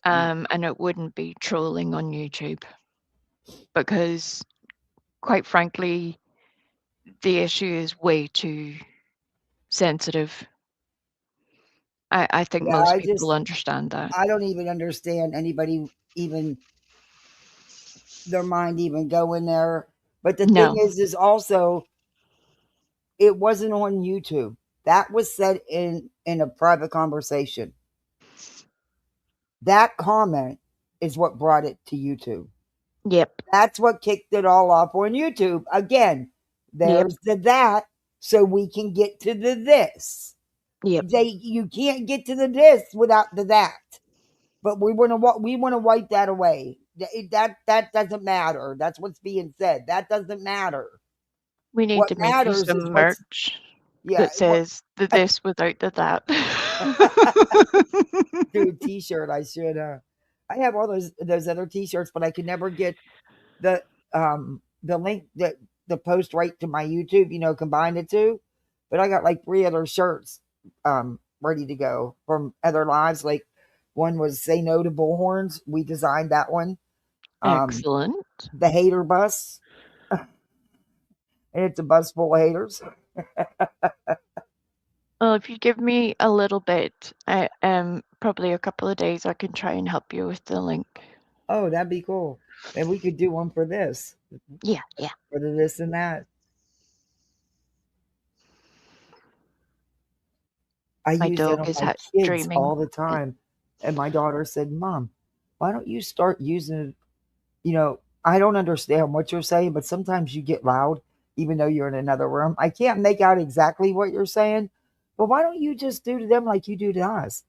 And it wouldn't be trolling on YouTube, because quite frankly, the issue is way too sensitive. I think most people understand that. I don't even understand anybody even their mind even going there. But the thing is also it wasn't on YouTube. That was said in a private conversation. That comment is what brought it to YouTube. Yep. That's what kicked it all off on YouTube. Again, there's the that, so we can get to the this. Yep. You can't get to the this without the that. But we want to wipe that away. That doesn't matter. That's what's being said. That doesn't matter. We need to make you some merch that says the this without the that. Do a t-shirt. I should. I have all those other t-shirts, but I could never get the link that the post right to my YouTube. Combine the two. But I got like 3 other shirts ready to go from other lives. Like one was "Say No to Bullhorns." We designed that one. Excellent. The hater bus. And it's a bus full of haters. Well, if you give me a little bit, probably a couple of days, I can try and help you with the link. Oh, that'd be cool. And we could do one for this. Yeah. For the this and that. I use that on my kids dreaming all the time. And my daughter said, "Mom, why don't you start using it?" I don't understand what you're saying, but sometimes you get loud, even though you're in another room. I can't make out exactly what you're saying, but why don't you just do to them like you do to us?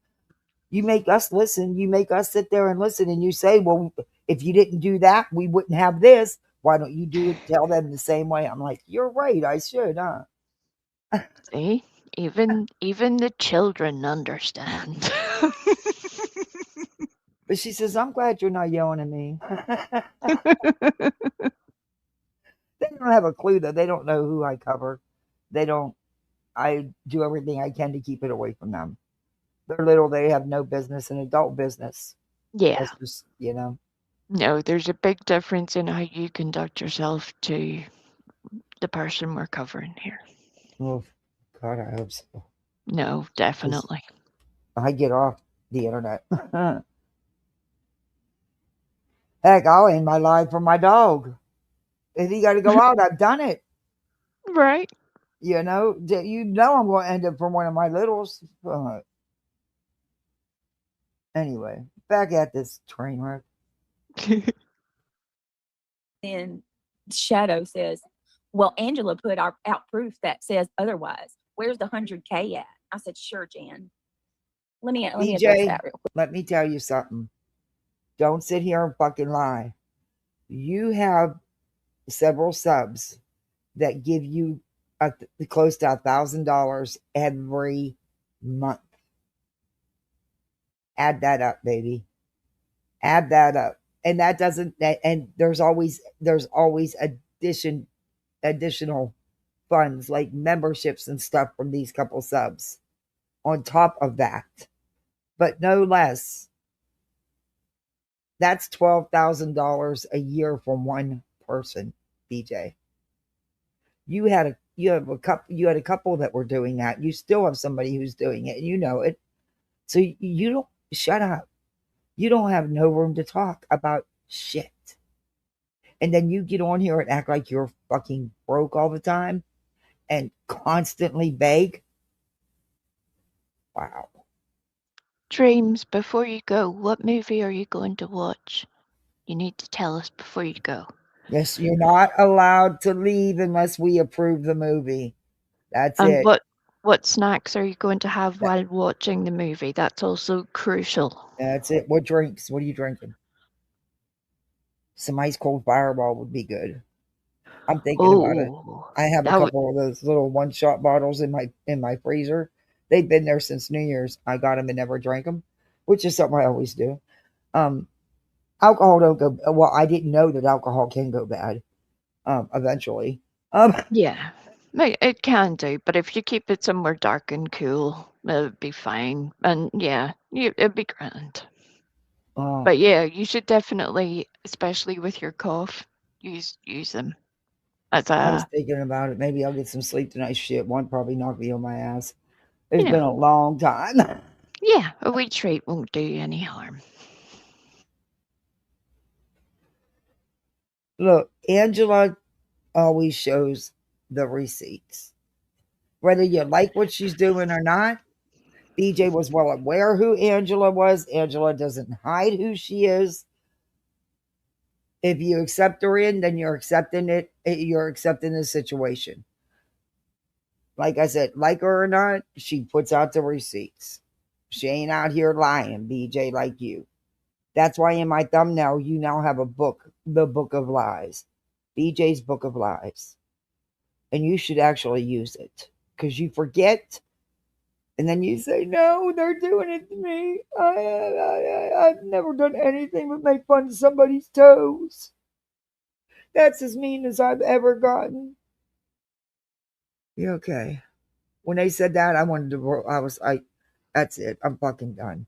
You make us listen. You make us sit there and listen, and you say, "Well, if you didn't do that, we wouldn't have this. Why don't you tell them the same way?" I'm like, "You're right. I should, huh?" See, even the children understand. But she says, "I'm glad you're not yelling at me." They don't have a clue, though. They don't know who I cover. They don't. I do everything I can to keep it away from them. They're little. They have no business in adult business. Yeah. That's just, No, there's a big difference in how you conduct yourself to the person we're covering here. Oh, God, I hope so. No, definitely. I get off the internet. Heck, I'll end my life for my dog. If he got to go out, I've done it. Right. I'm going to end up for one of my littles. Anyway, back at this train wreck. Then Shadow says, "Well, Angela put out proof that says otherwise. Where's the 100K at?" I said, "Sure, Jan." Let me address BJ, that real quick. let me tell you something. Don't sit here and fucking lie. You have several subs that give you close to $1,000 every month. Add that up, baby. Add that up. And that doesn't, and there's always additional funds like memberships and stuff from these couple subs on top of that, but no less. That's $12,000 a year from one person, BJ. You had a couple that were doing that. You still have somebody who's doing it, and you know it. So you don't shut up. You don't have no room to talk about shit. And then you get on here and act like you're fucking broke all the time and constantly beg. Wow. Dreams, before you go, what movie are you going to watch? You need to tell us before you go. Yes, you're not allowed to leave unless we approve the movie. That's And it. what snacks are you going to have while watching the movie? That's also crucial. That's it. What drinks? What are you drinking? Some ice cold Fireball would be good. I'm thinking about it. Oh, I have a that would, couple of those little one-shot bottles in my freezer. They've been there since New Year's. I got them and never drank them, which is something I always do. Alcohol don't go well. I didn't know that alcohol can go bad. Eventually. yeah, it can do, but if you keep it somewhere dark and cool, it'll be fine. And yeah, it'll be grand. But yeah, you should definitely, especially with your cough, use them as I was a, thinking about it. Maybe I'll get some sleep tonight. Shit, one probably knocked me on my ass. It's you been know, a long time. yeah, a wee treat won't do you any harm. Look, Angela always shows the receipts. Whether you like what she's doing or not, BJ was well aware who Angela was. Angela doesn't hide who she is. If you accept her in, then you're accepting it. You're accepting the situation. Like I said, like her or not, she puts out the receipts. She ain't out here lying, BJ, like you. That's why in my thumbnail, you now have a book, The Book of Lies, BJ's Book of Lies. And you should actually use it because you forget. And then you say, no, they're doing it to me. I've never done anything but make fun of somebody's toes. That's as mean as I've ever gotten. Yeah, okay. When they said that, that's it. I'm fucking done.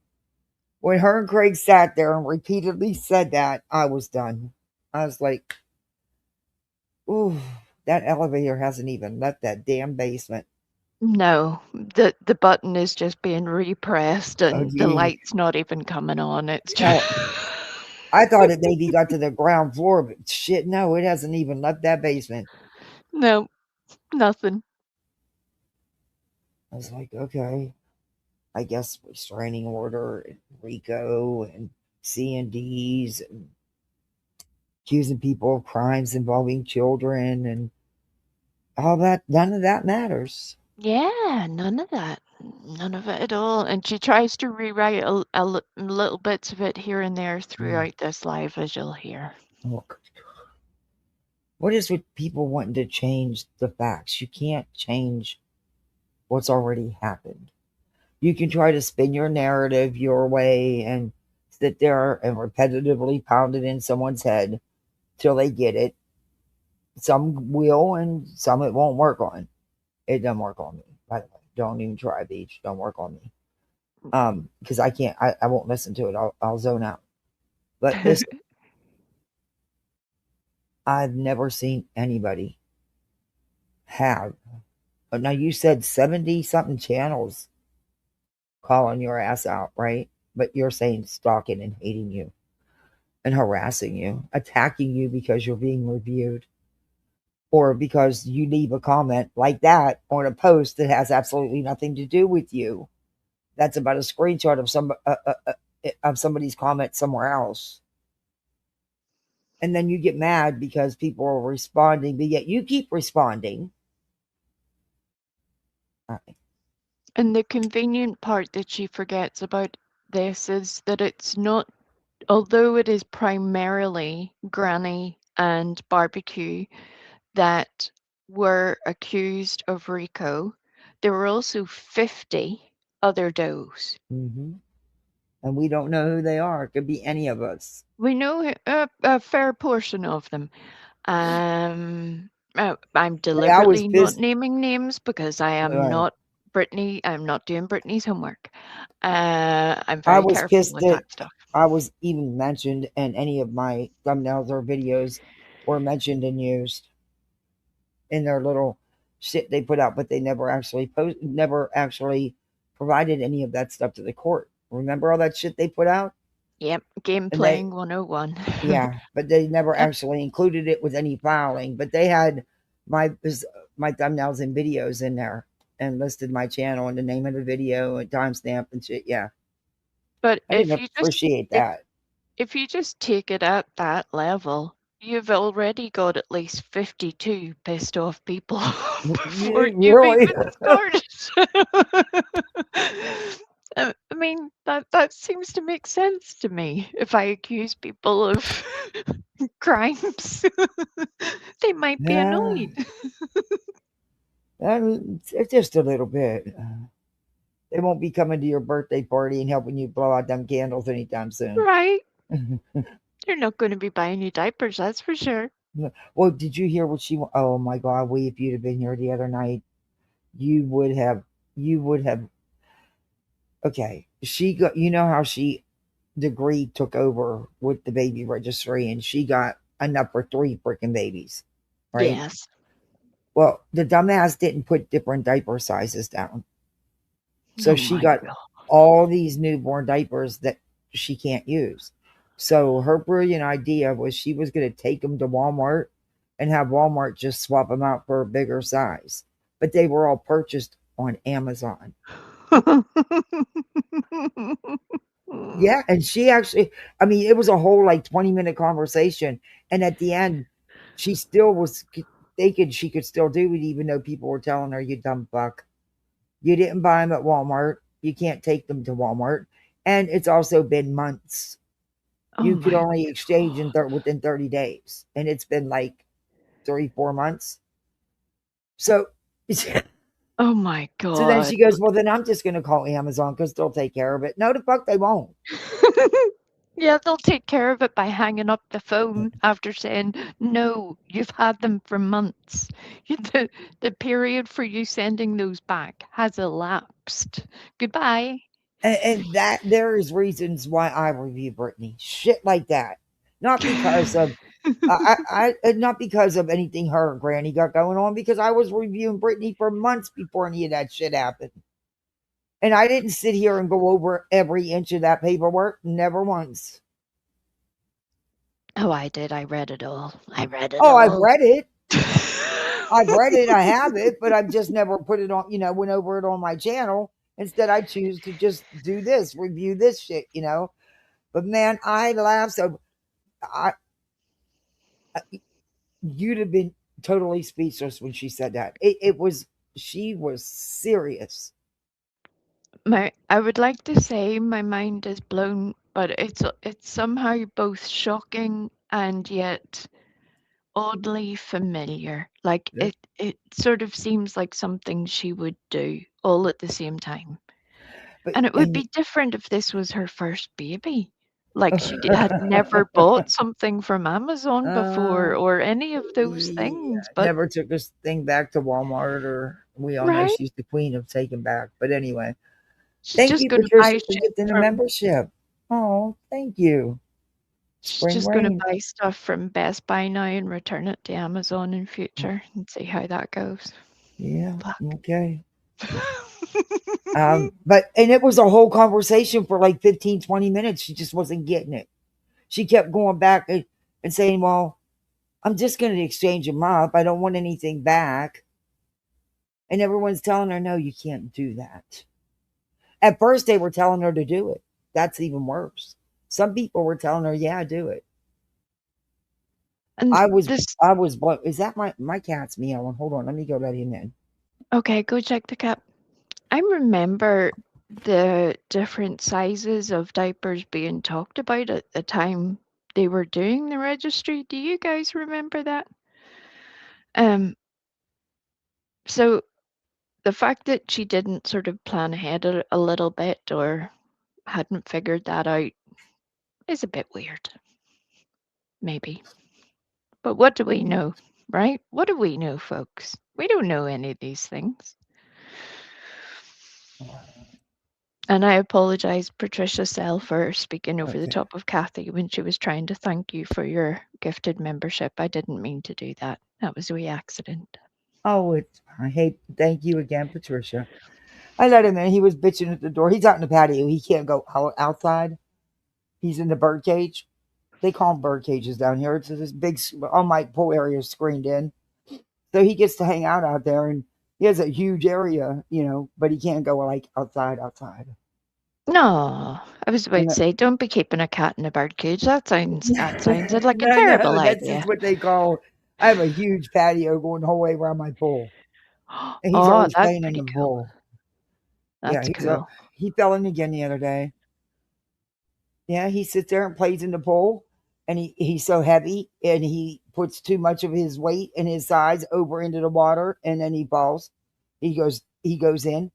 When her and Craig sat there and repeatedly said that, I was done. I was like, ooh, that elevator hasn't even left that damn basement. No, the button is just being repressed Oh, and the gee. light's not even coming on. It's You know, just I thought it maybe got to the ground floor, but shit, no, it hasn't even left that basement. no, nothing. I was like, okay, I guess restraining order and RICO and C&Ds and accusing people of crimes involving children and all that. None of that matters. Yeah, none of that. None of it at all. And she tries to rewrite little bits of it here and there throughout this live, as you'll hear. Oh, what is with people wanting to change the facts? You can't change what's already happened. You can try to spin your narrative your way and sit there and repetitively pound it in someone's head till they get it. Some will and some it won't work on. It doesn't work on me, by the way. Don't even try, Beach. Don't work on me. Because I can't, I won't listen to it. I'll zone out. But listen, I've never seen anybody have. Now you said 70 something channels calling your ass out, right? But you're saying stalking and hating you and harassing you, attacking you because you're being reviewed or because you leave a comment like that on a post that has absolutely nothing to do with you. That's about a screenshot of somebody's comment somewhere else. And then you get mad because people are responding, but yet you keep responding. All right. And the convenient part that she forgets about this is that it's not, although it is primarily Granny and Barbecue that were accused of RICO, there were also 50 other does. Mm-hmm. And we don't know who they are. It could be any of us. We know a fair portion of them. I'm deliberately not pissed. naming names because I am Right. not Brittany. I'm not doing Brittany's homework. I'm I very was careful pissed with that that stuff. I was even mentioned, and any of my thumbnails or videos were mentioned and used in their little shit they put out, but they never actually provided any of that stuff to the court. Remember all that shit they put out? Yep, game And they, playing 101. yeah, but they never Yep. actually included it with any filing. But they had my thumbnails and videos in there and listed my channel and the name of the video and timestamp and shit. Yeah, But I didn't appreciate that. if you just take it at that level, you've already got at least 52 pissed off people before you've Really? even started. I mean, that seems to make sense to me. If I accuse people of crimes, they might be Yeah, annoyed. just a little bit. They won't be coming to your birthday party and helping you blow out them candles anytime soon. Right. You're not going to be buying you diapers, that's for sure. Well, did you hear what she? Oh my God! If you'd have been here the other night, you would have. You would have. Okay, she got. You know how she degree took over with the baby registry, and she got enough for 3 freaking babies, right? Yes. Well, the dumbass didn't put different diaper sizes down, so she got all these newborn diapers that she can't use. So her brilliant idea was she was going to take them to Walmart and have Walmart just swap them out for a bigger size. But they were all purchased on Amazon. Yeah, and she actually, I mean, it was a whole like 20-minute conversation. And at the end, she still was thinking she could still do it, even though people were telling her, you dumb fuck. You didn't buy them at Walmart. You can't take them to Walmart. And it's also been months. You could only exchange within 30 days. And it's been like 3-4 months. So, oh my God. So then she goes, well, then I'm just going to call Amazon because they'll take care of it. No, the fuck they won't. Yeah, they'll take care of it by hanging up the phone after saying, no, you've had them for months. The period for you sending those back has elapsed. Goodbye. And that there is reasons why I review Brittany. Shit like that. Not because of not because of anything her and Granny got going on, because I was reviewing Brittany for months before any of that shit happened. And I didn't sit here and go over every inch of that paperwork. Never once. Oh, I did. I read it all. I've read it all. I've read it. I've read it. I have it, but I've just never put it on, went over it on my channel. Instead, I choose to just do this, review this shit, But man, I laughed. So you'd have been totally speechless when she said that. She was serious. I would like to say my mind is blown, but it's somehow both shocking and yet oddly familiar. Like it sort of seems like something she would do all at the same time. And it would be different if this was her first baby. Like she had never bought something from Amazon before or any of those things. But never took this thing back to Walmart, or we all know she's the queen of taking back. But anyway, thank you, Patricia, for getting the membership. Oh, thank you. She's just going to buy stuff from Best Buy now and return it to Amazon in future and see how that goes. Yeah. Okay. But it was a whole conversation for like 15, 20 minutes. She just wasn't getting it. She kept going back and saying, well, I'm just going to exchange them up. I don't want anything back. And everyone's telling her, no, you can't do that. At first, they were telling her to do it. That's even worse. Some people were telling her, yeah, do it. And I was, is that my cat's meowing? Hold on. Let me go let him in. Okay, go check the cat. I remember the different sizes of diapers being talked about at the time they were doing the registry. Do you guys remember that? Um, so the fact that she didn't sort of plan ahead a little bit or hadn't figured that out is a bit weird, maybe. But what do we know, right? What do we know, folks? We don't know any of these things. And I apologize, Patricia Sell, for speaking over the Okay. top of Kathy when she was trying to thank you for your gifted membership. I didn't mean to do that. That was a wee accident. Oh, it's fine. Hey, thank you again, Patricia. I let him in. He was bitching at the door. He's out in the patio. He can't go outside. He's in the bird cage. They call them bird cages down here. It's this big, all my pool area is screened in. So he gets to hang out there, and he has a huge area, but he can't go like outside. No, I was about And to say, don't be keeping a cat in a bird cage. That sounds like a no, terrible that's just idea. what they call. I have a huge patio going the whole way around my pool, and he's Oh, always that's playing in pretty the cool. pool. Yeah, That's cool. he fell in again the other day. Yeah, he sits there and plays in the pool, and he's so heavy, and he puts too much of his weight and his size over into the water, and then he falls. He goes in.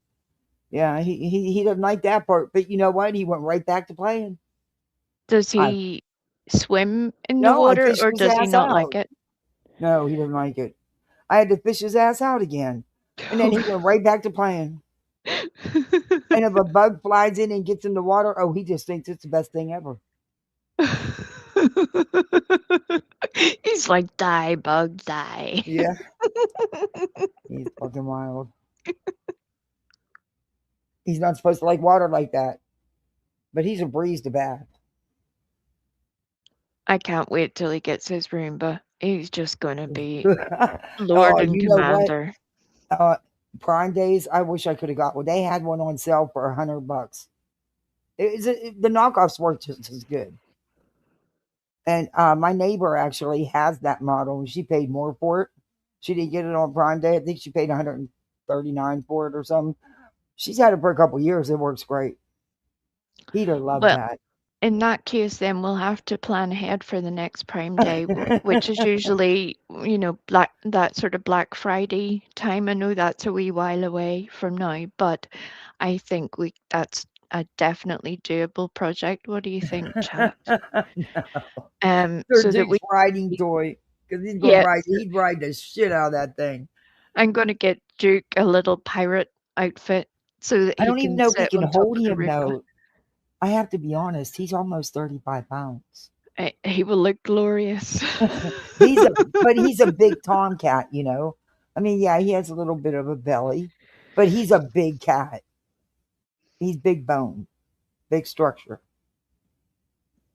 Yeah, he doesn't like that part, but you know what? He went right back to playing. Does I he swim in the no, I water fished or his does he ass not like out. it? No, he doesn't like it. I had to fish his ass out again, and then he went right back to playing. And if a bug flies in and gets in the water, oh, he just thinks it's the best thing ever. He's like, die, bug, die. Yeah, he's fucking wild. He's not supposed to like water like that, but he's a breeze to bath. I can't wait till he gets his Roomba. He's just going to be Oh, Lord and you know what? Commander. Uh, Prime Days. I wish I could have got one. They had one on sale for $100. The knockoffs work just as good. And my neighbor actually has that model, and she paid more for it. She didn't get it on Prime Day. I think she paid 139 for it or something. She's had it for a couple years. It works great. Peter loved Well, that. in that case, then we'll have to plan ahead for the next Prime Day, which is usually, that sort of Black Friday time. I know that's a wee while away from now, but I think that's a definitely doable project. What do you think, chat? No. So that Duke's riding toy, because yeah, he'd ride the shit out of that thing. I'm gonna get Duke a little pirate outfit so that I he don't even can know if he sit can on top hold of the him Roomba. though. I have to be honest, he's almost 35 pounds. He will look glorious. He's a big tomcat, I mean, yeah, he has a little bit of a belly, but he's a big cat. He's big bone, big structure.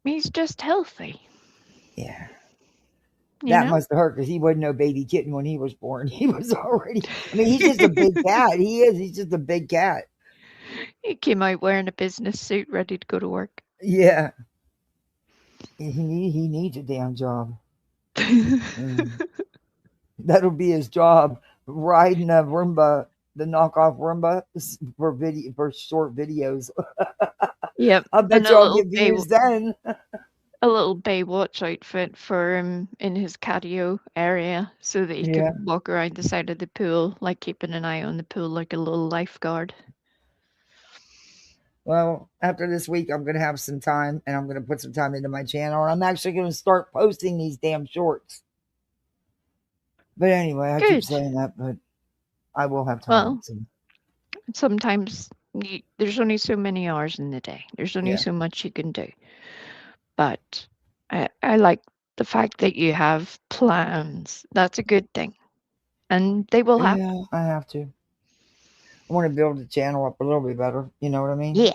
He's just healthy, Yeah. you That know? must have hurt because he wasn't no baby kitten when he was born. He was already, I mean, he's just a big cat. He is. He's just a big cat. He came out wearing a business suit ready to go to work. Yeah. He needs a damn job. That'll be his job, riding a Roomba, the knockoff Roomba for short videos. Yep, I and bet you I'll get views then. a little Baywatch outfit for him in his catio area so that he Yeah. can walk around the side of the pool, like keeping an eye on the pool like a little lifeguard. Well, after this week, I'm going to have some time, and I'm going to put some time into my channel. And I'm actually going to start posting these damn shorts. But anyway, I keep Good. saying that, but I will have time. Well, sometimes there's only so many hours in the day. There's only so much you can do. But I like the fact that you have plans. That's a good thing. And they will happen. Yeah, I have to. I want to build the channel up a little bit better. You know what I mean? Yeah.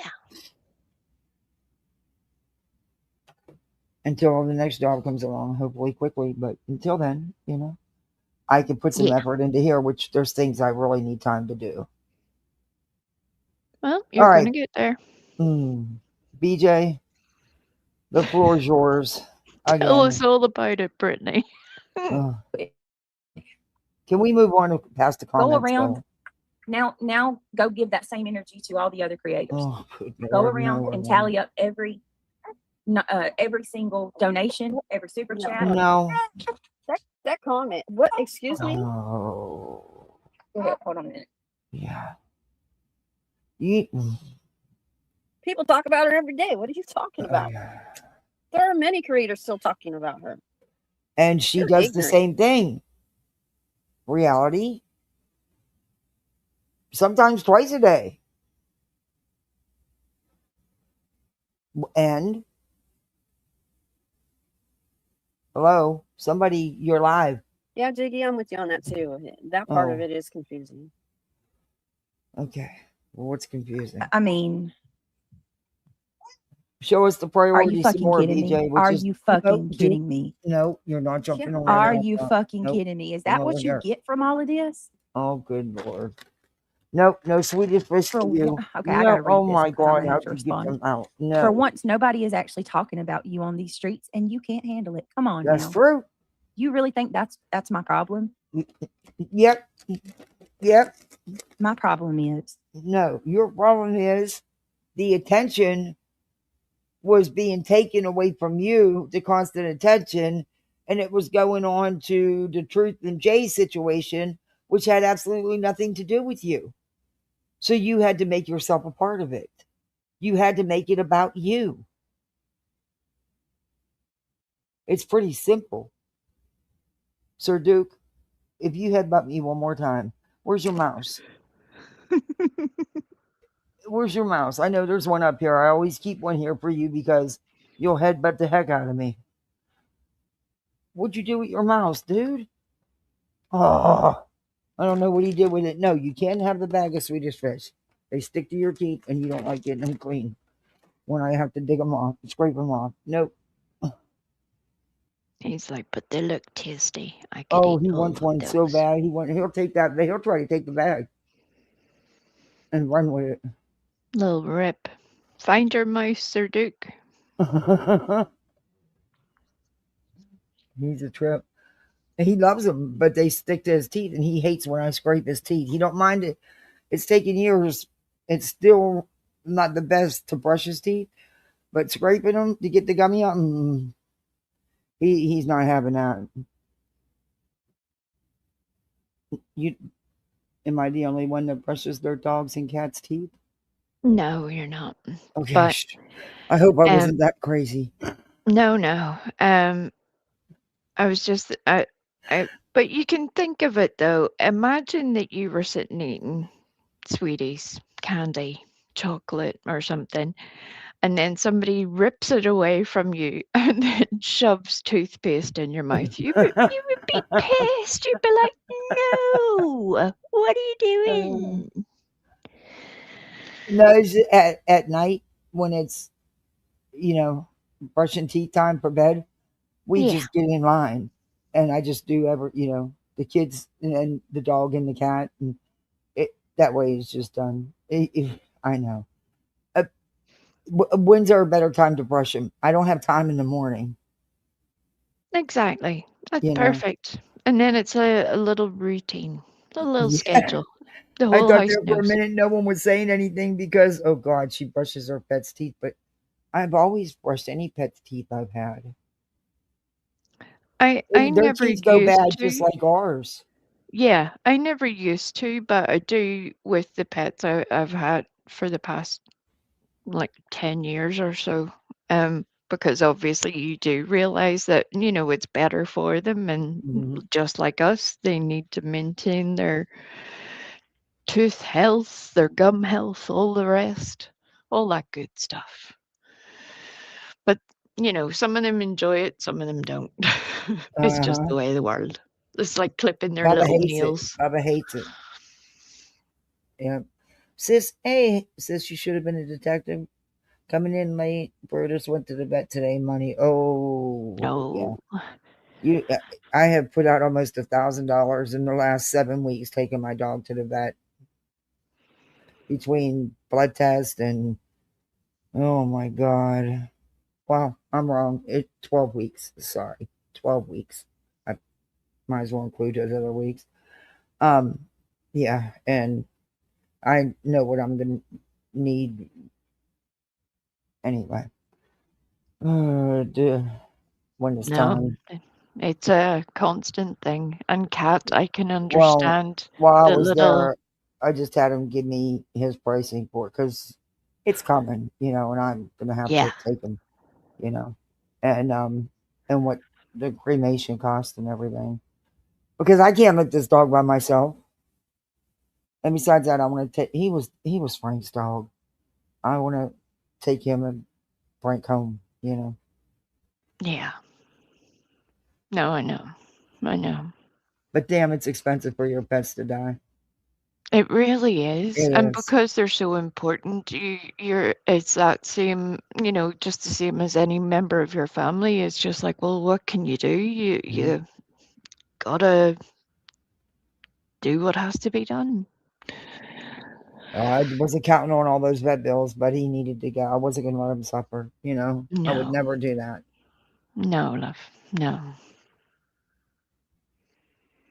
Until the next job comes along, hopefully quickly. But until then, I can put some effort into here, which there's things I really need time to do. Well, you're going to get there. BJ, the floor is yours. Again. Tell us all about it, Brittany. Can we move on past the comments? around. Now go give that same energy to all the other creators. Oh, good Go Lord, around no, and tally up every single donation, every super No. chat. No. That comment. What? Excuse me? Oh, Go ahead, hold on a minute. yeah. People talk about her every day. What are you talking about? There are many creators still talking about her. And she You're does the ignorant. same thing. Reality. Sometimes twice a day. And hello, somebody, you're live. Yeah, Jiggy, I'm with you on that too. That part of it is confusing. Okay. Well, what's confusing? I mean, show us the are priority you some fucking more, kidding BJ. me? Which Are is, you fucking nope, kidding me? No, you're not jumping around. Are you fucking kidding me? Is that what you get from all of this? Oh, good Lord. Nope, no Swedish fish for you. Okay, I gotta read oh this my because I'm God, gonna how have to could you get respond. them out? For No, once, nobody is actually talking about you on these streets, and you can't handle it. Come on that's now. true. You really think that's my problem? Yep. My problem is No, your problem is the attention was being taken away from you, the constant attention, and it was going on to the Truth and Jay situation, which had absolutely nothing to do with you. So you had to make yourself a part of it. You had to make it about you. It's pretty simple. Sir Duke, if you headbutt me one more time, where's your mouse? Where's your mouse? I know there's one up here. I always keep one here for you because you'll headbutt the heck out of me. What'd you do with your mouse, dude? Oh, I don't know what he did with it. No, you can't have the bag of Swedish fish. They stick to your teeth and you don't like getting them clean. When I have to dig them off, scrape them off. Nope. He's like, but they look tasty. I could Oh, eat he all wants of one those. so bad. He'll take that. He'll try to take the bag and run with it. Little rip. Find your mouse, Sir Duke. He's a trip. And he loves them, but they stick to his teeth, and he hates when I scrape his teeth. He don't mind it. It's taken years. It's still not the best to brush his teeth, but scraping them to get the gummy out, he's not having that. Am I the only one that brushes their dogs and cats' teeth? No, you're not. Okay, But I hope I wasn't that crazy. No. I was just but you can think of it though. Imagine that you were sitting eating sweeties, candy, chocolate or something, and then somebody rips it away from you and then shoves toothpaste in your mouth. You would be pissed. You'd be like, "No, what are you doing?" No, it's at night when it's, brushing teeth time for bed. We Yeah. just get in line, and I just do the kids and the dog and the cat, and that way it's just done. I know. When's there a better time to brush them? I don't have time in the morning. Exactly. That's You know. perfect. And then it's a little routine, a little Yeah. schedule. The I whole thought house there for a knows. minute no one was saying anything because, oh God, she brushes her pet's teeth. But I've always brushed any pet's teeth I've had. I Their never teeth go used bad just to. like ours. Yeah, I never used to, but I do with the pets I've had for the past like 10 years or so. Because obviously you do realize that, it's better for them, and just like us, they need to maintain their tooth health, their gum health, all the rest, all that good stuff. But, some of them enjoy it, some of them don't. It's just the way of the world. It's like clipping their Baba little hates nails. it. Baba hates it. Yeah. Sis, you should have been a detective. Coming in late. Brutus went to the vet today. Money. Oh, No. yeah. I have put out almost $1,000 in the last 7 weeks taking my dog to the vet. Between blood test and, oh my God. Well, I'm wrong. 12 weeks. Sorry. 12 weeks. I might as well include those other weeks. Yeah. And I know what I'm gonna need anyway. When it's No, time. it's a constant thing. And Cat, I can Well, understand while I the was little, there, I just had him give me his pricing for it because it's coming, and I'm gonna have yeah, to take him, you know, and what the cremation cost and everything because I can't let this dog by myself. And besides that, I want to take. He was Frank's dog. I want to take him and Frank home. yeah. No, I know. I know. But damn, it's expensive for your pets to die. It really is. It And is. because they're so important, it's that same, just the same as any member of your family. It's just like, well, what can you do? You Mhm. you gotta do what has to be done. I wasn't counting on all those vet bills, but he needed to go. I wasn't going to let him suffer. I would No, never do that. no, love, no.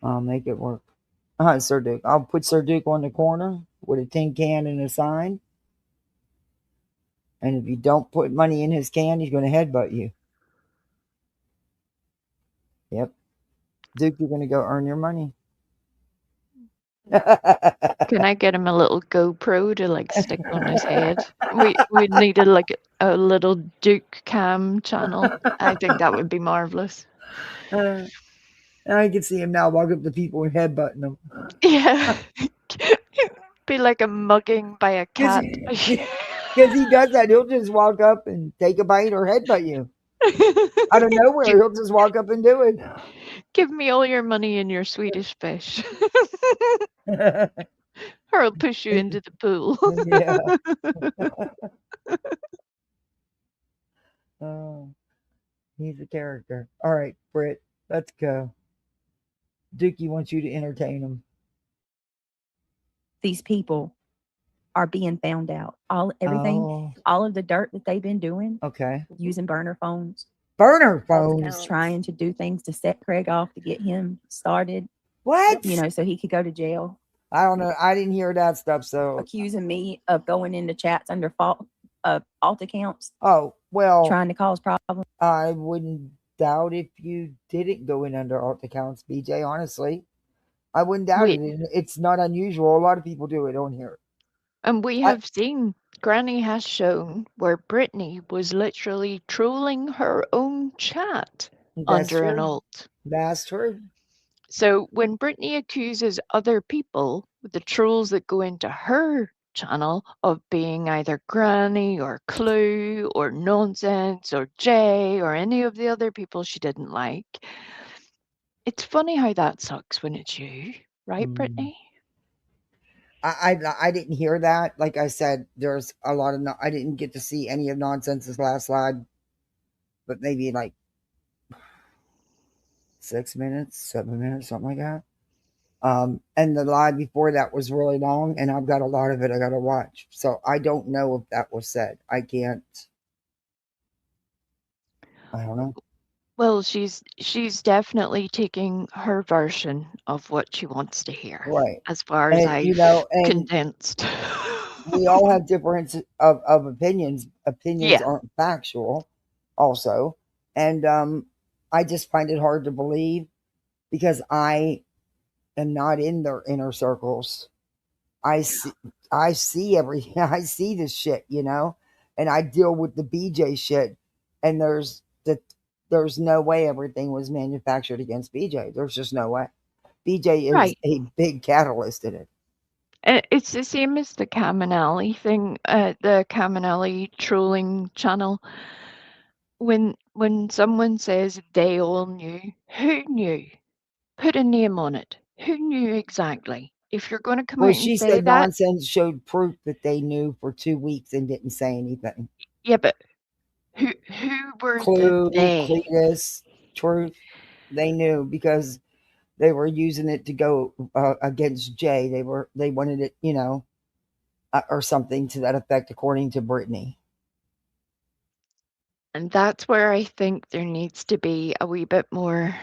I'll make it work. Sir Duke. I'll put Sir Duke on the corner with a tin can and a sign. And if you don't put money in his can, he's going to headbutt you. Yep. Duke, you're going to go earn your money. Can I get him a little GoPro to like stick on his head? We needed like a little Duke cam channel. I think that would be marvelous. I can see him now walk up to people and headbutting them. Yeah. Be like a mugging by a Because cat. he does that. He'll just walk up and take a bite or headbutt you. Out of nowhere, Give, he'll just walk up and do it. give me all your money and your Swedish fish, or I'll push you into the pool. Yeah. Oh, he's a character. All right, Britt, let's go. Dookie wants you to entertain him. These people are being found out. Everything, Oh, all of the dirt that they've been doing okay. using burner phones, Burner All the phones. counts. trying to do things to set Craig off to get him started, What? so he could go to jail. I don't know. I didn't hear that stuff. So, Accusing me of going into chats under alt accounts, well, trying to cause problems. I wouldn't doubt if you didn't go in under alt accounts, BJ. Honestly, I wouldn't doubt we it. It's not unusual. A lot of people do it on here. and we I, have seen. Granny has shown where Brittany was literally trolling her own chat that's under an true. alt. That's true. So when Brittany accuses other people, the trolls that go into her channel, of being either Granny or Clue or Nonsense or Jay or any of the other people she didn't like, it's funny how that sucks when it's you, right, Mm. Brittany? I didn't hear that. Like I said, there's a lot of I didn't get to see any of Nonsense's last live, but maybe like 6 minutes, 7 minutes, something like that. And the live before that was really long, and I've got a lot of it I got to watch. So I don't know if that was said. I can't. I don't know. Well, she's definitely taking her version of what she wants to hear, Right. as far as And I've and condensed. we all have different of opinions. Opinions Yeah, aren't factual, also, and I just find it hard to believe because I am not in their inner circles. I see everything. I see this shit, and I deal with the BJ shit, and there's no way everything was manufactured against BJ. There's just no way. BJ is right. a big catalyst in it. It's the same as the Caminelli thing, the Caminelli trolling channel. When someone says they all knew, who knew? Put a name on it. Who knew exactly? If you're going to come Well, out and she say said that, Nonsense showed proof that they knew for 2 weeks and didn't say anything. yeah, but who were the Clue, they? Cletus, Truth, they knew because they were using it to go against Jay. They wanted it, or something to that effect, according to Brittany. And that's where I think there needs to be a wee bit more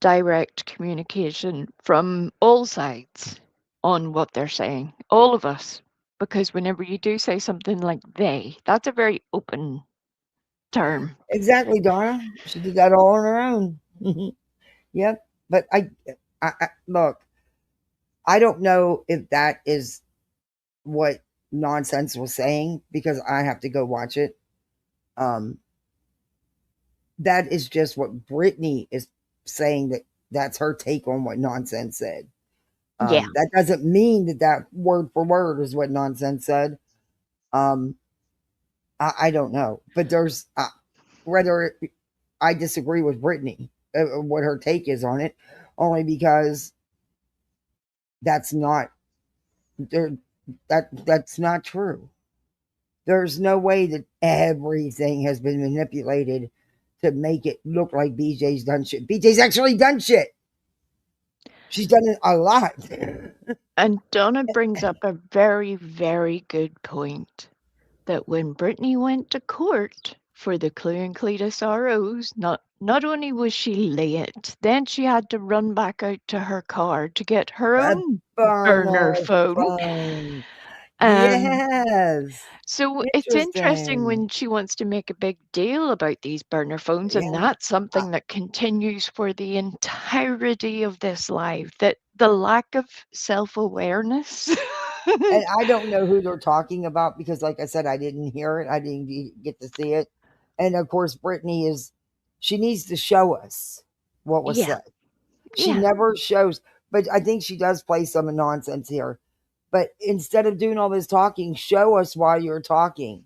direct communication from all sides on what they're saying. All of us. Because whenever you do say something like they, that's a very open term. Exactly, Donna. She did that all on her own. Yep. But I look. I don't know if that is what Nonsense was saying because I have to go watch it. Um, that is just what Brittany is saying. That's her take on what Nonsense said. Yeah. That doesn't mean that word for word is what Nonsense said. Um, I don't know, but there's whether I disagree with Brittany, what her take is on it, only because that's not there. That's not true. There's no way that everything has been manipulated to make it look like BJ's done shit. BJ's actually done shit. She's done it a lot. And Donna brings up a very, very good point that when Brittany went to court for the Clue and Cletus ROs, not only was she late, then she had to run back out to her car to get her A own burner burner phone. phone. And Yes. so it's interesting Interesting. when she wants to make a big deal about these burner phones, and Yeah. that's something that continues for the entirety of this life, that the lack of self-awareness. And I don't know who they're talking about because, like I said, I didn't hear it. I didn't get to see it. And of course, Brittany she needs to show us what was Yeah, said. She yeah, never shows, but I think she does play some nonsense here. But instead of doing all this talking, show us while you're talking.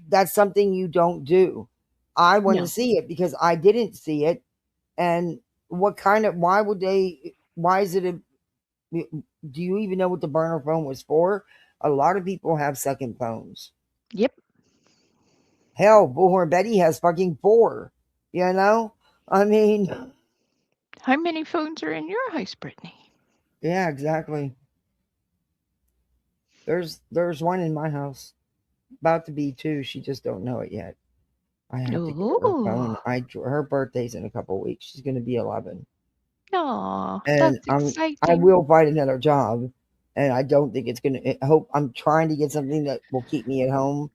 That's something you don't do. I want to no. see it because I didn't see it. And why is it do you even know what the burner phone was for? A lot of people have second phones. Yep. Hell, Bullhorn Betty has fucking 4. You know? I mean, How many phones are in your house, Brittany? yeah, exactly. There's one in my house. About to be 2. She just don't know it yet. I have to get her a phone. Oh, Her birthday's in a couple weeks. She's going to be 11. no, And that's I exciting. will find another job, and I don't think it's going to hope I'm trying to get something that will keep me at home,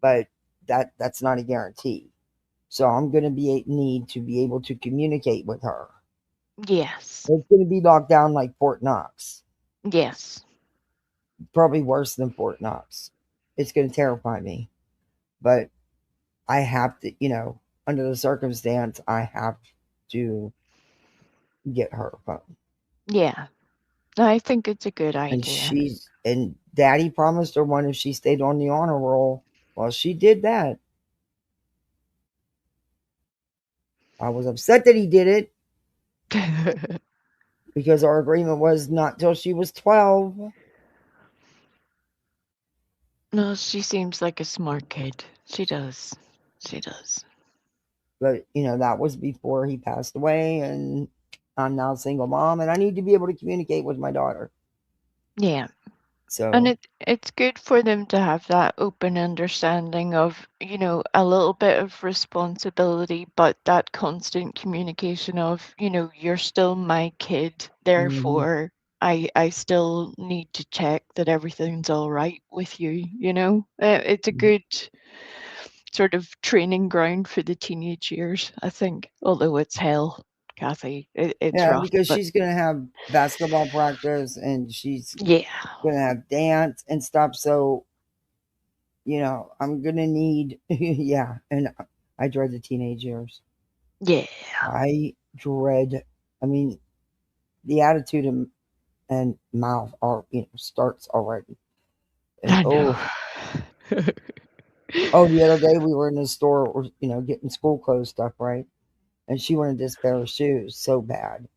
but that's not a guarantee. So I'm going to need to be able to communicate with her. Yes, It's going to be locked down like Fort Knox. yes, Probably worse than Fort Knox. It's going to terrify me. But I have to, under the circumstance, I have to get her a phone. yeah. I think it's a good idea. And Daddy promised her one if she stayed on the honor roll. Well, she did that. I was upset that he did it because our agreement was not till she was 12. No, she seems like a smart kid. She does. She does. But, that was before he passed away, and I'm now a single mom, and I need to be able to communicate with my daughter. Yeah. And So, it's good for them to have that open understanding of, a little bit of responsibility, but that constant communication of, you're still my kid, mhm. therefore I still need to check that everything's all right with you, It's a good sort of training ground for the teenage years, I think. Although it's hell, Kathy. It's Yeah, rough, because but she's going to have basketball practice and she's yeah. going to have dance and stuff. So, I'm going to need, yeah. And I dread the teenage years. Yeah. I mean, the attitude and mouth starts already. And I know. the other day we were in the store, getting school clothes stuff, right? And she wanted this pair of shoes so bad,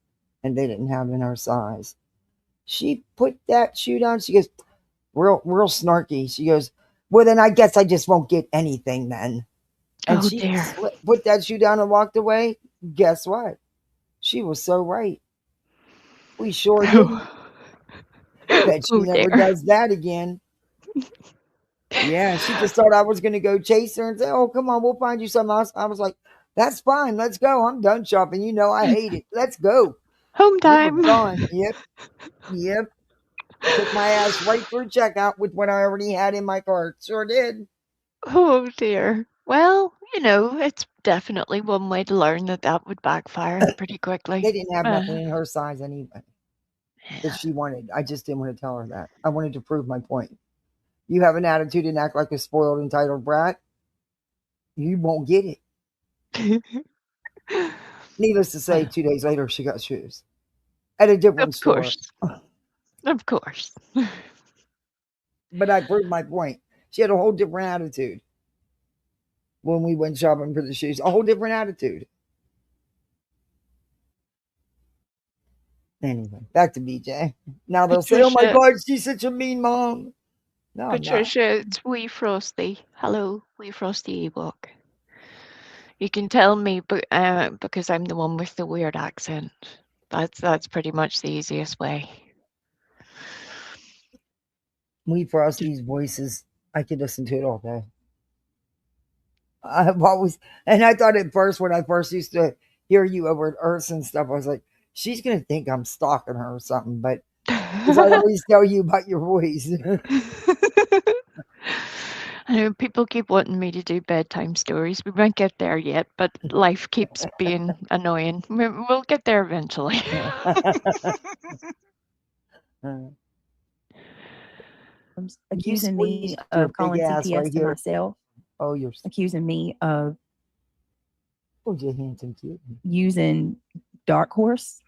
and they didn't have in her size. She put that shoe down. She goes, real snarky. She goes, well, then I guess I just won't get anything then. And Oh she dear. put that shoe down and walked away. Guess what? She was so right. We sure didn't. Bet she Oh never dear. does that again. Yeah, she just thought I was going to go chase her and say, oh, come on, we'll find you something else. I was like, that's fine. Let's go. I'm done shopping. I hate it. Let's go. Home We were time. gone. Yep. Yep. Took my ass right through checkout with what I already had in my cart. Sure did. Oh dear. Well, it's definitely one way to learn that would backfire pretty quickly. They didn't have nothing in her size anyway that Yeah. she wanted. I just didn't want to tell her that. I wanted to prove my point. You have an attitude and act like a spoiled, entitled brat, you won't get it. Needless to say, 2 days later, she got shoes at a different Of store. course. Of course. But I proved my point. She had a whole different attitude when we went shopping for the shoes. A whole different attitude. Anyway, back to BJ. Now they'll say, "Oh my Patricia. God, she's such a mean mom." No, I'm not. Patricia, it's Wee Frosty. Hello, Wee Frosty Ewok. You can tell me, because I'm the one with the weird accent. That's pretty much the easiest way. Wee Frosty's voices, I could listen to it all day. I've always, and I thought at first when I first used to hear you over at Earths and stuff, I was like, she's gonna think I'm stalking her or something. But because I always tell you about your voice. I know people keep wanting me to do bedtime stories. We won't get there yet, but life keeps being annoying. We'll get there eventually. Accusing me of calling CPS to myself. Oh, you're accusing me of handsome kid. Using Dark Horse,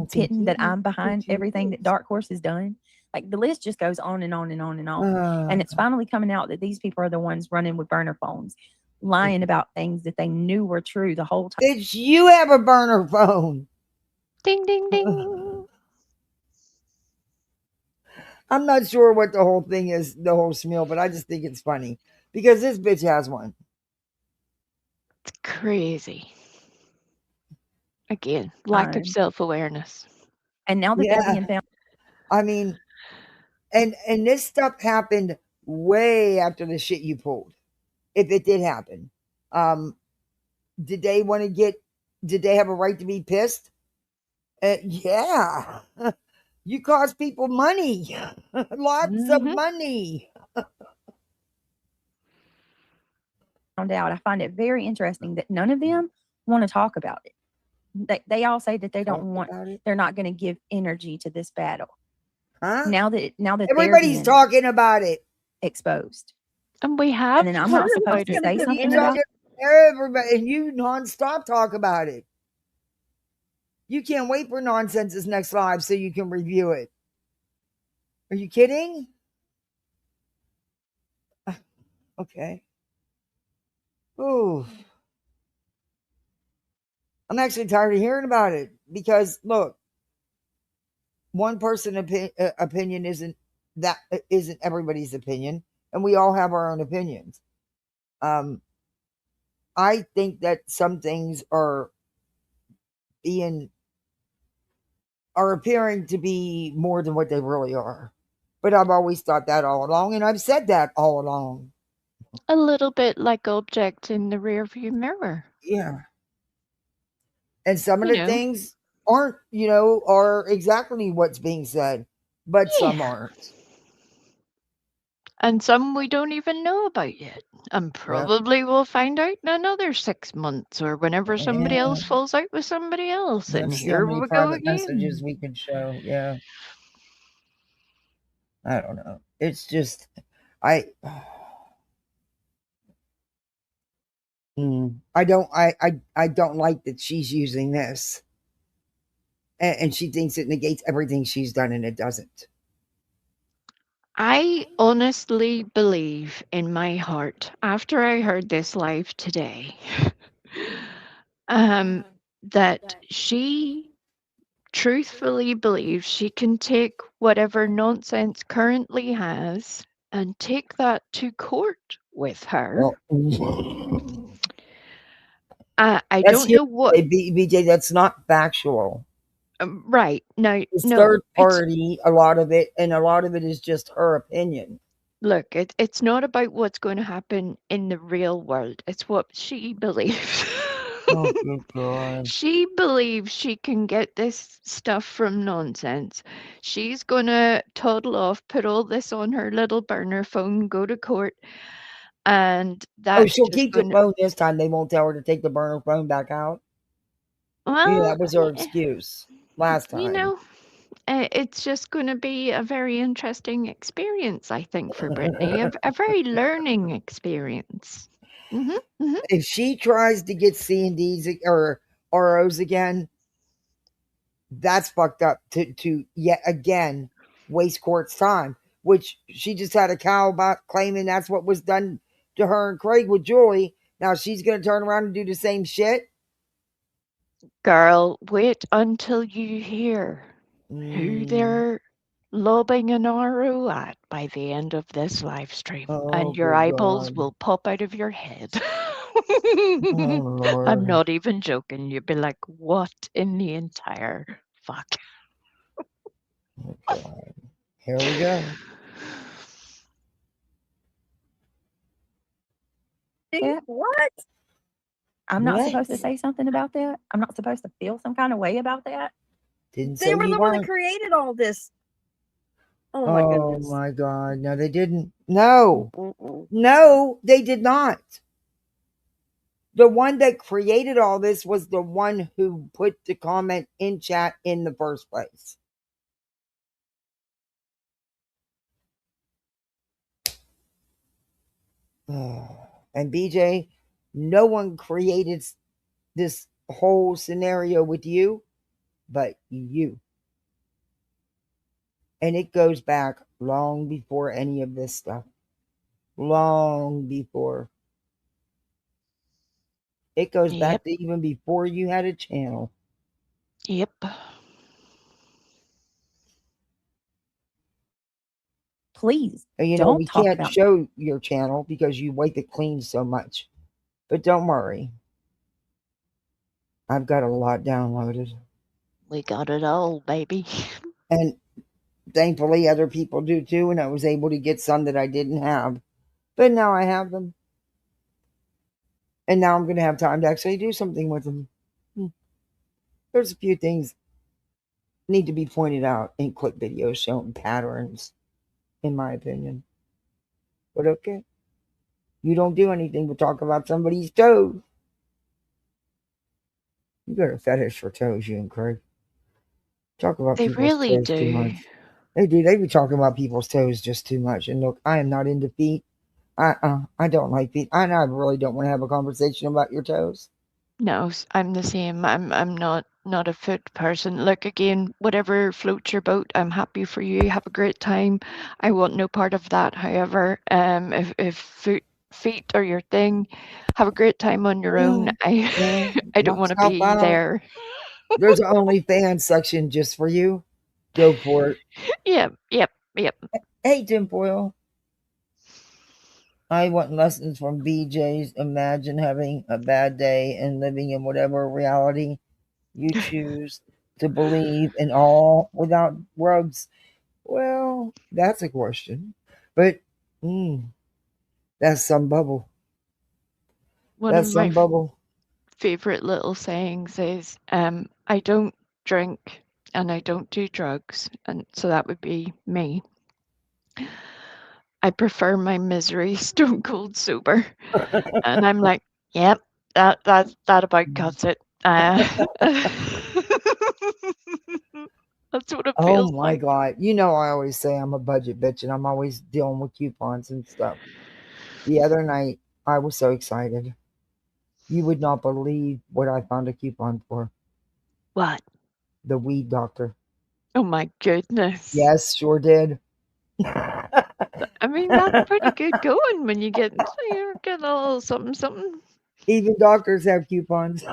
pitting that I'm behind everything that Dark Horse has done. Like the list just goes on and on and on and on. And it's finally coming out that these people are the ones running with burner phones, lying about things that they knew were true the whole time. Did you have a burner phone? Ding, ding, ding. I'm not sure what the whole thing is, the whole smeal, but I just think it's funny because this bitch has one. It's crazy. Again, lack of self-awareness. And now that they're being found. I mean, and this stuff happened way after the shit you pulled. If it did happen. Did they have a right to be pissed? Yeah. You cost people money. Lots of money. Found out. I find it very interesting that none of them want to talk about it. They all say that they don't want, they're not going to give energy to this battle. Huh? Now that everybody's talking about it, exposed, and we have, and then I'm not supposed to say something about it. Everybody, and you nonstop talk about it. You can't wait for Nonsense's next live so you can review it. Are you kidding? Okay. Ooh. I'm actually tired of hearing about it because look, one person opinion isn't everybody's opinion, and we all have our own opinions. I think that some things are appearing to be more than what they really are. But I've always thought that all along, and I've said that all along. A little bit like objects in the rearview mirror. Yeah. And some of the things aren't, are exactly what's being said, but some aren't. And some we don't even know about yet. And probably we'll find out in another 6 months or whenever somebody else falls out with somebody else. And here we go again. Messages we could show. Yeah. I don't know. It's just, I don't like that she's using this. And she thinks it negates everything she's done, and it doesn't. I honestly believe in my heart, after I heard this live today, that she truthfully believes she can take whatever Nonsense currently has and take that to court with her. Well, I don't know what. BJ, that's not factual. Right. No, it's third party, a lot of it, and a lot of it is just her opinion. Look, it's not about what's going to happen in the real world. It's what she believes. Oh, good God. She believes she can get this stuff from nonsense. She's gonna toddle off, put all this on her little burner phone, go to court, and Oh, that's she'll just keep the gonna. phone this time. They won't tell her to take the burner phone back out. Yeah, Well, that was her excuse last you time. know, it's just going to be a very interesting experience, I think, for Brittany. A very learning experience. If she tries to get C&Ds or ROs again, that's fucked up to yet again waste court's time, which she just had a cow about claiming that's what was done to her and Craig with Julie. Now she's going to turn around and do the same shit. Girl, wait until you hear who Mm. they're lobbing an RO at by the end of this live stream, Oh, and your good eyeballs God. will pop out of your head. Oh, I'm Lord. not even joking. You'd be like, what in the entire fuck? Oh, God. Here we go. Yeah. What? I'm not supposed to What? say something about that. I'm not supposed to feel some kind of way about that. Didn't They say were you the one that weren't. created all this. Oh my Oh, goodness. my God. No, they didn't. No. Mm-mm. No, they did not. The one that created all this was the one who put the comment in chat in the first place. And BJ, no one created this whole scenario with you but you. And it goes back long before any of this stuff. Long before. It goes back Yep, to even before you had a channel. yep. Please And don't we talk can't about show your channel because you wipe it clean so much. But don't worry. I've got a lot downloaded. We got it all, baby. And thankfully other people do too, and I was able to get some that I didn't have. But now I have them. And now I'm going to have time to actually do something with them. There's a few things need to be pointed out in clip videos showing patterns, in my opinion. But okay. You don't do anything but talk about somebody's toes. You got a fetish for toes, you and Craig. Talk about They people's really toes too do. much. They do. They be talking about people's toes just too much. And look, I am not into feet. I don't like feet. I really don't want to have a conversation about your toes. No, I'm the same. I'm not a foot person. Look, again, whatever floats your boat, I'm happy for you. Have a great time. I want no part of that. However, if feet are your thing, have a great time on your own. Yeah, I don't knock want to yourself be out. there. There's an OnlyFans section just for you. Go for it. Yep. Hey, tinfoil. I want lessons from BJ's. Imagine having a bad day and living in whatever reality you choose to believe in, all without rugs. Well, that's a question. But that's some bubble. One of That's my some bubble. favorite little sayings is, I don't drink and I don't do drugs, and so that would be me. I prefer my misery stone cold sober. And I'm like, yep, that about cuts it. That's what it Oh feels my like. God. I always say I'm a budget bitch and I'm always dealing with coupons and stuff. The other night, I was so excited. You would not believe what I found a coupon for. What? The weed doctor. Oh my goodness. Yes, sure did. I mean, that's pretty good going when you get a little something something. Even doctors have coupons.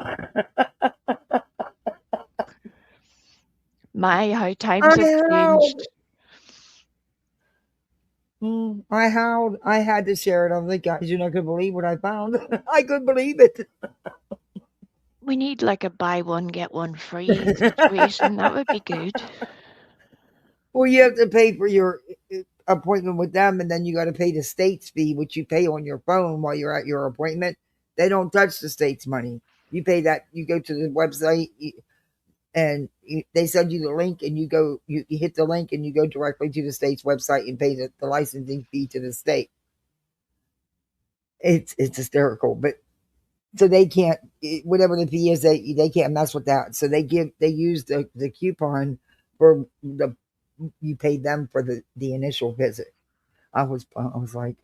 My, how times I have howled. changed. I howled. I had to share it. I'm like, guys, you're not going to believe what I found. I couldn't believe it. We need like a buy one, get one free situation. That would be good. Well, you have to pay for your appointment with them, and then you got to pay the state's fee, which you pay on your phone while you're at your appointment. They don't touch the state's money. You pay that. You go to the website, and they send you the link, and you go. You hit the link, and you go directly to the state's website and pay the licensing fee to the state. It's hysterical, but so they can't, whatever the fee is, they can't mess with that. So they use the coupon for you paid them for the initial visit. I was like,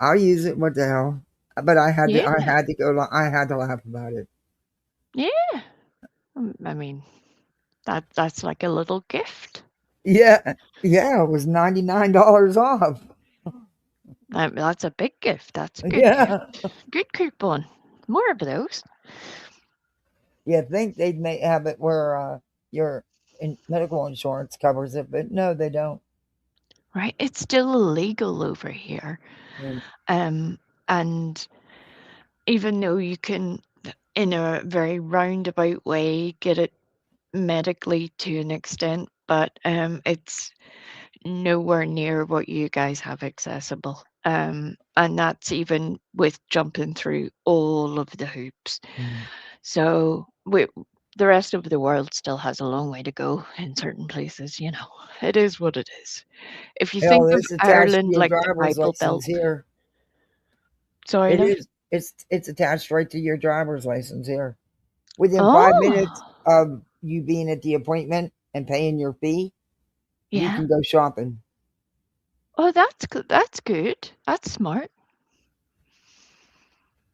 I'll use it. What the hell? But I had Yeah. to go. I had to laugh about it. Yeah. I mean, that's like a little gift. Yeah, it was $99 off. That's a big gift. That's a good Yeah, gift. Good coupon. More of those. you think they'd have it where your medical insurance covers it, but no, they don't. Right? It's still illegal over here. Mm. And even though you can, in a very roundabout way, get it medically to an extent, but it's nowhere near what you guys have accessible. And that's even with jumping through all of the hoops. Mm. So the rest of the world still has a long way to go in certain places, you know. It is what it is. If you think Hell, of it's attached to Ireland your like the driver's Bible Belt, license here. sorry, It love. is. It's attached right to your driver's license here. Within 5 minutes Oh, of you being at the appointment and paying your fee, you yeah. can go shopping. Oh, that's good. That's good. That's smart.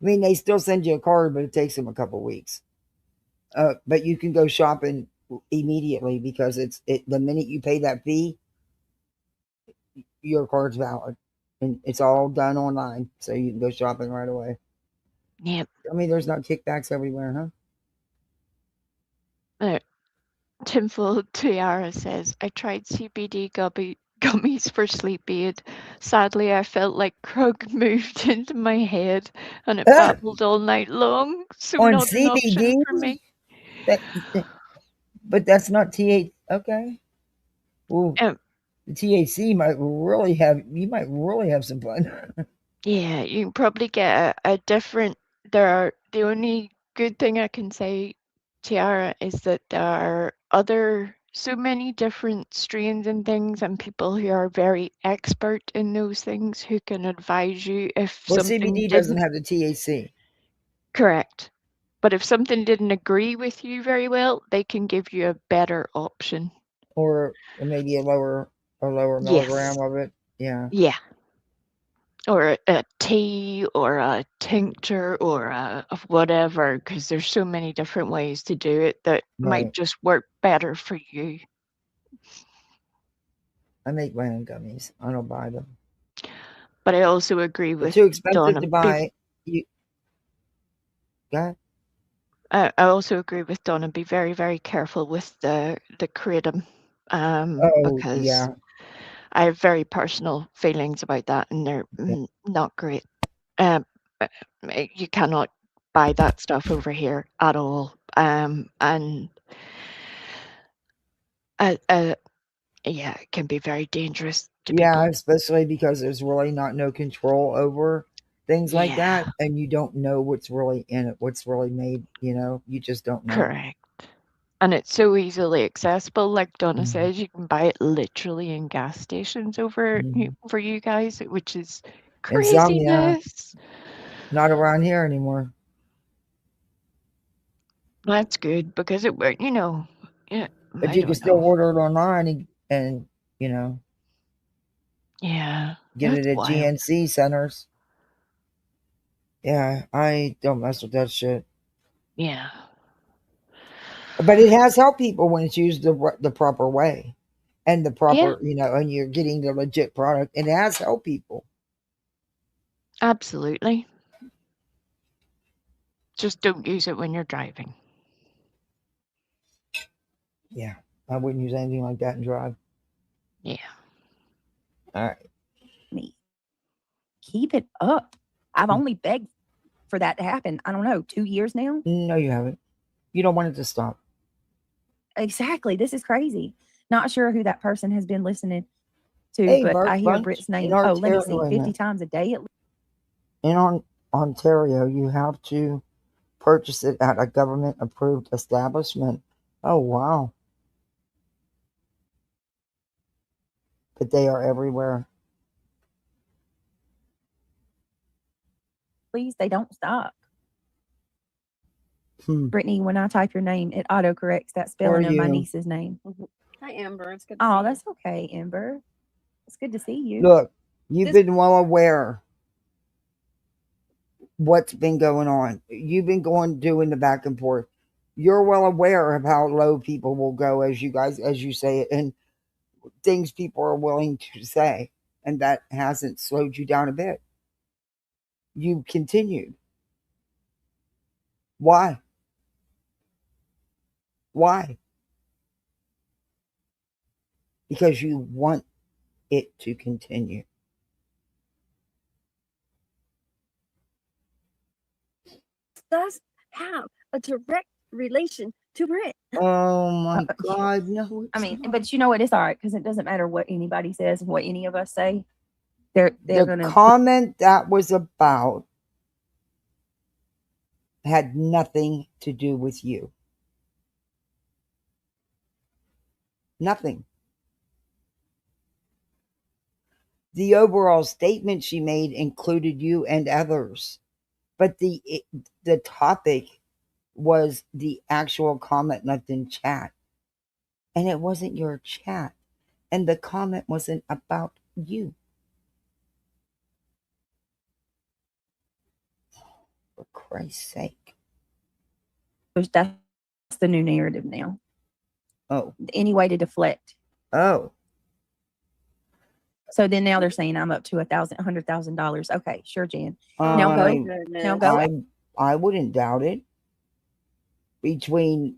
I mean, they still send you a card, but it takes them a couple weeks. But you can go shopping immediately because the minute you pay that fee, your card's valid, and it's all done online, so you can go shopping right away. Yep. I mean, there's not kickbacks everywhere, huh? Tinfoil Tiara says, I tried CBD gummies for sleep aid. Sadly, I felt like Krug moved into my head and it babbled all night long, so On not an option CBD, for me. that, but that's not TH. Okay. Well, Um, the THC might really have you might really have some fun. yeah, you can probably get a different. The only good thing I can say, Tiara, is that there are so many different strains and things, and people who are very expert in those things who can advise you if Well, something CBD doesn't didn't. have the THC, Correct. But if something didn't agree with you very well, they can give you a better option. or maybe a lower Yes. milligram of it. Yeah, Yeah. Or a tea or a tincture or of whatever, because there's so many different ways to do it that might right. just work better for you. I make my own gummies. I don't buy them. But I also agree They're with too expensive Donna. to buy. You got? I also agree with Donna. Be very, very careful with the kratom, Oh because yeah, I have very personal feelings about that, and they're yeah, not great. Um, you cannot buy that stuff over here at all. And yeah, it can be very dangerous to yeah. people. Especially because there's really no control over things like Yeah, that, and you don't know what's really in it, what's really made. You just don't know. correct. And it's so easily accessible. Like Donna Mhm. says, you can buy it literally in gas stations Mhm. for you guys, which is And some, yeah, craziness. not around here anymore. That's good because yeah, But I you can don't still know. order it online and Yeah, get it it's at wild. GNC centers. Yeah, I don't mess with that shit. Yeah. But it has helped people when it's used the proper way and the Yeah, proper, and you're getting the legit product. And it has helped people. absolutely. Just don't use it when you're driving. Yeah, I wouldn't use anything like that and drive. Yeah. All right. Me. Keep it up. I've only begged for that to happen. I don't know, 2 years now? No, you haven't. You don't want it to stop. Exactly. This is crazy. Not sure who that person has been listening to, Hey, but Mark I hear Bunch Britt's in name. Oh, let me Ontario. see, Wait a 50 minute. times a day at least. In Ontario, you have to purchase it at a government-approved establishment. Oh, wow. But they are everywhere. Please, they don't stop. Hmm. Brittany, when I type your name, it autocorrects that Who are spelling of my you? niece's name. Hi, Amber. It's good to Oh, see you. that's okay, Amber. It's good to see you. Look, you've This- been well aware what's been going on. You've been doing the back and forth. You're well aware of how low people will go, as you say it, and things people are willing to say. And that hasn't slowed you down a bit. You continued. Why? Why? Because you want it to continue. Does have a direct relation to Brit. Oh my God, no! I mean, but you know what? It's all right because it doesn't matter what anybody says and what any of us say. They're the gonna comment that was about had nothing to do with you. Nothing. The overall statement she made included you and others, but the topic was the actual comment left in chat, and it wasn't your chat, and the comment wasn't about you. For Christ's sake! that's the new narrative now. Oh, Any way to deflect. oh. So then now they're saying I'm up to $100,000. Okay, sure, Jan. Now go. Now go. I wouldn't doubt it. Between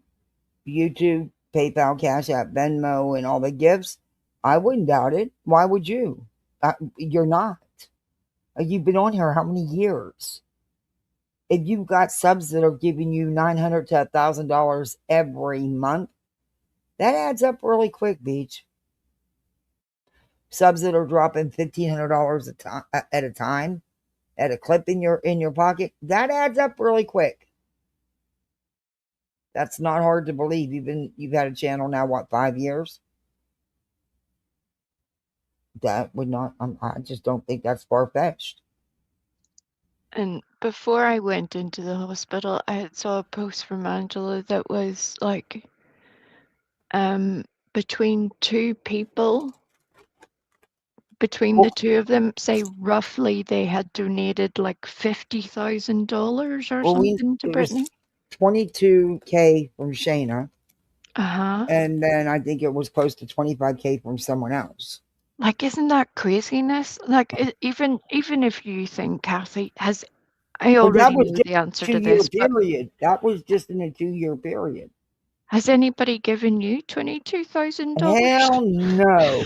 YouTube, PayPal, Cash App, Venmo, and all the gifts, I wouldn't doubt it. Why would you? You're not. You've been on here how many years? If you've got subs that are giving you $900 to $1,000 every month, that adds up really quick, Beach. Subs that are dropping $1,500 at a time, at a clip in your pocket, that adds up really quick. That's not hard to believe. You've had a channel now, what, 5 years? That would not. I just don't think that's far fetched. And before I went into the hospital, I had saw a post from Angela that was like, between two people, between the two of them, say roughly they had donated like $50,000 or something to It was Brittany. $22K from Shayna, Uh-huh. and then I think it was close to $25K from someone else. Like, isn't that craziness? Like, even if you think Kathy has, I already know the answer to this, but period. That was just in a 2-year period. has anybody given you $22,000? Hell no.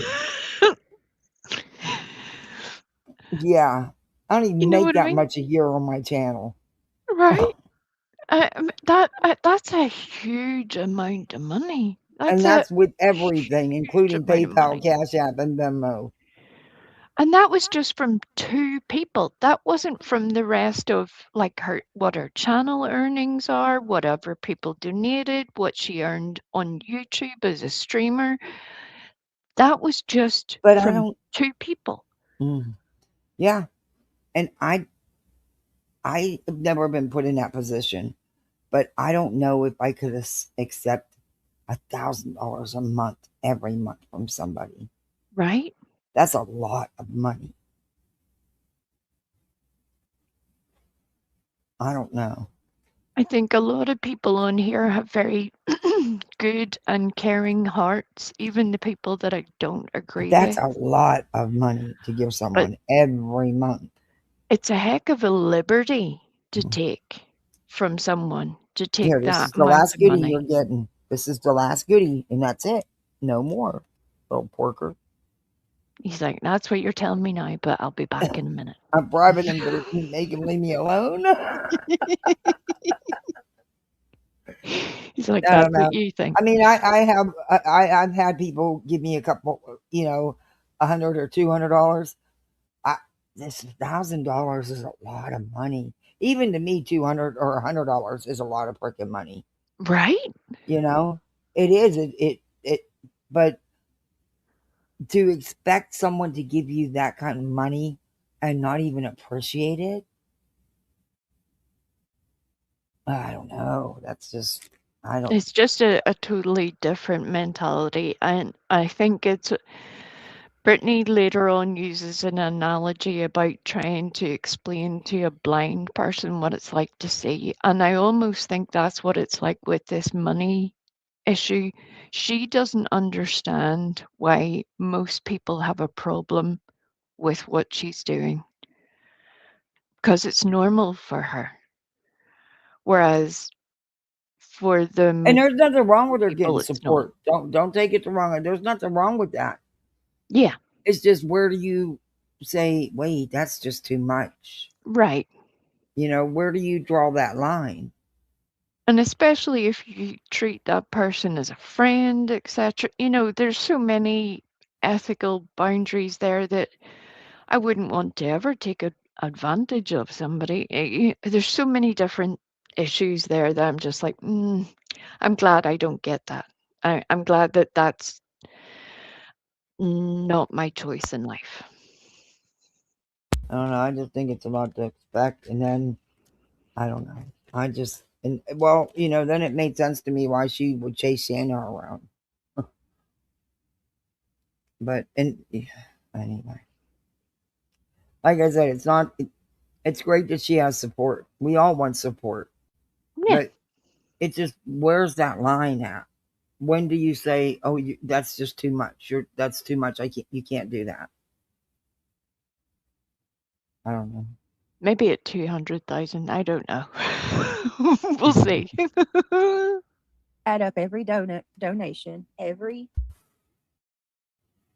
Yeah, I don't even You know make what I that mean? much a year on my channel. Right? That's a huge amount of money. And that's with everything, including PayPal, Cash App, and Venmo. And that was just from two people. That wasn't from the rest of like what her channel earnings are, whatever people donated, what she earned on YouTube as a streamer. That was just from two people. Yeah. And I've never been put in that position, but I don't know if I could accept $1,000 a month every month from somebody. Right? That's a lot of money. I don't know. I think a lot of people on here have very good and caring hearts, even the people that I don't agree That's with. a lot of money to give someone every month. It's a heck of a liberty to take from someone, to take Here, this that is the amount last of goodie money. you're getting. This is the last goodie, and that's it. No more, little porker. He's like, that's what you're telling me now, but I'll be back in a minute. I'm bribing him to make him leave me alone. He's like, that's what you think. I mean, I've had people give me a couple, $100 or $200. this $1,000 is a lot of money. Even to me, $200 or $100 is a lot of freaking money. Right? You know, it is. But to expect someone to give you that kind of money and not even appreciate it, I don't know. That's just, I don't. It's just a totally different mentality. And I think it's Brittany later on uses an analogy about trying to explain to a blind person what it's like to see. And I almost think that's what it's like with this money issue. She doesn't understand why most people have a problem with what she's doing because it's normal for her. Whereas for the And there's nothing wrong with her people, getting it's not. support. Don't take it the wrong way. There's nothing wrong with that. Yeah, It's just, where do you say, wait, that's just too much? right. Where do you draw that line? And especially if you treat that person as a friend, etc. There's so many ethical boundaries there that I wouldn't want to ever take advantage of somebody. There's so many different issues there that I'm just like, I'm glad I don't get that. I'm glad that that's not my choice in life. I don't know. I just think it's a lot to expect. And then, I don't know. Then it made sense to me why she would chase Santa around. But, anyway, like I said, it's great that she has support. We all want support. Yeah. But it's just, where's that line at? When do you say, oh, that's just too much? That's too much. You can't do that. I don't know. Maybe at 200,000. I don't know. We'll see. Add up every donation, every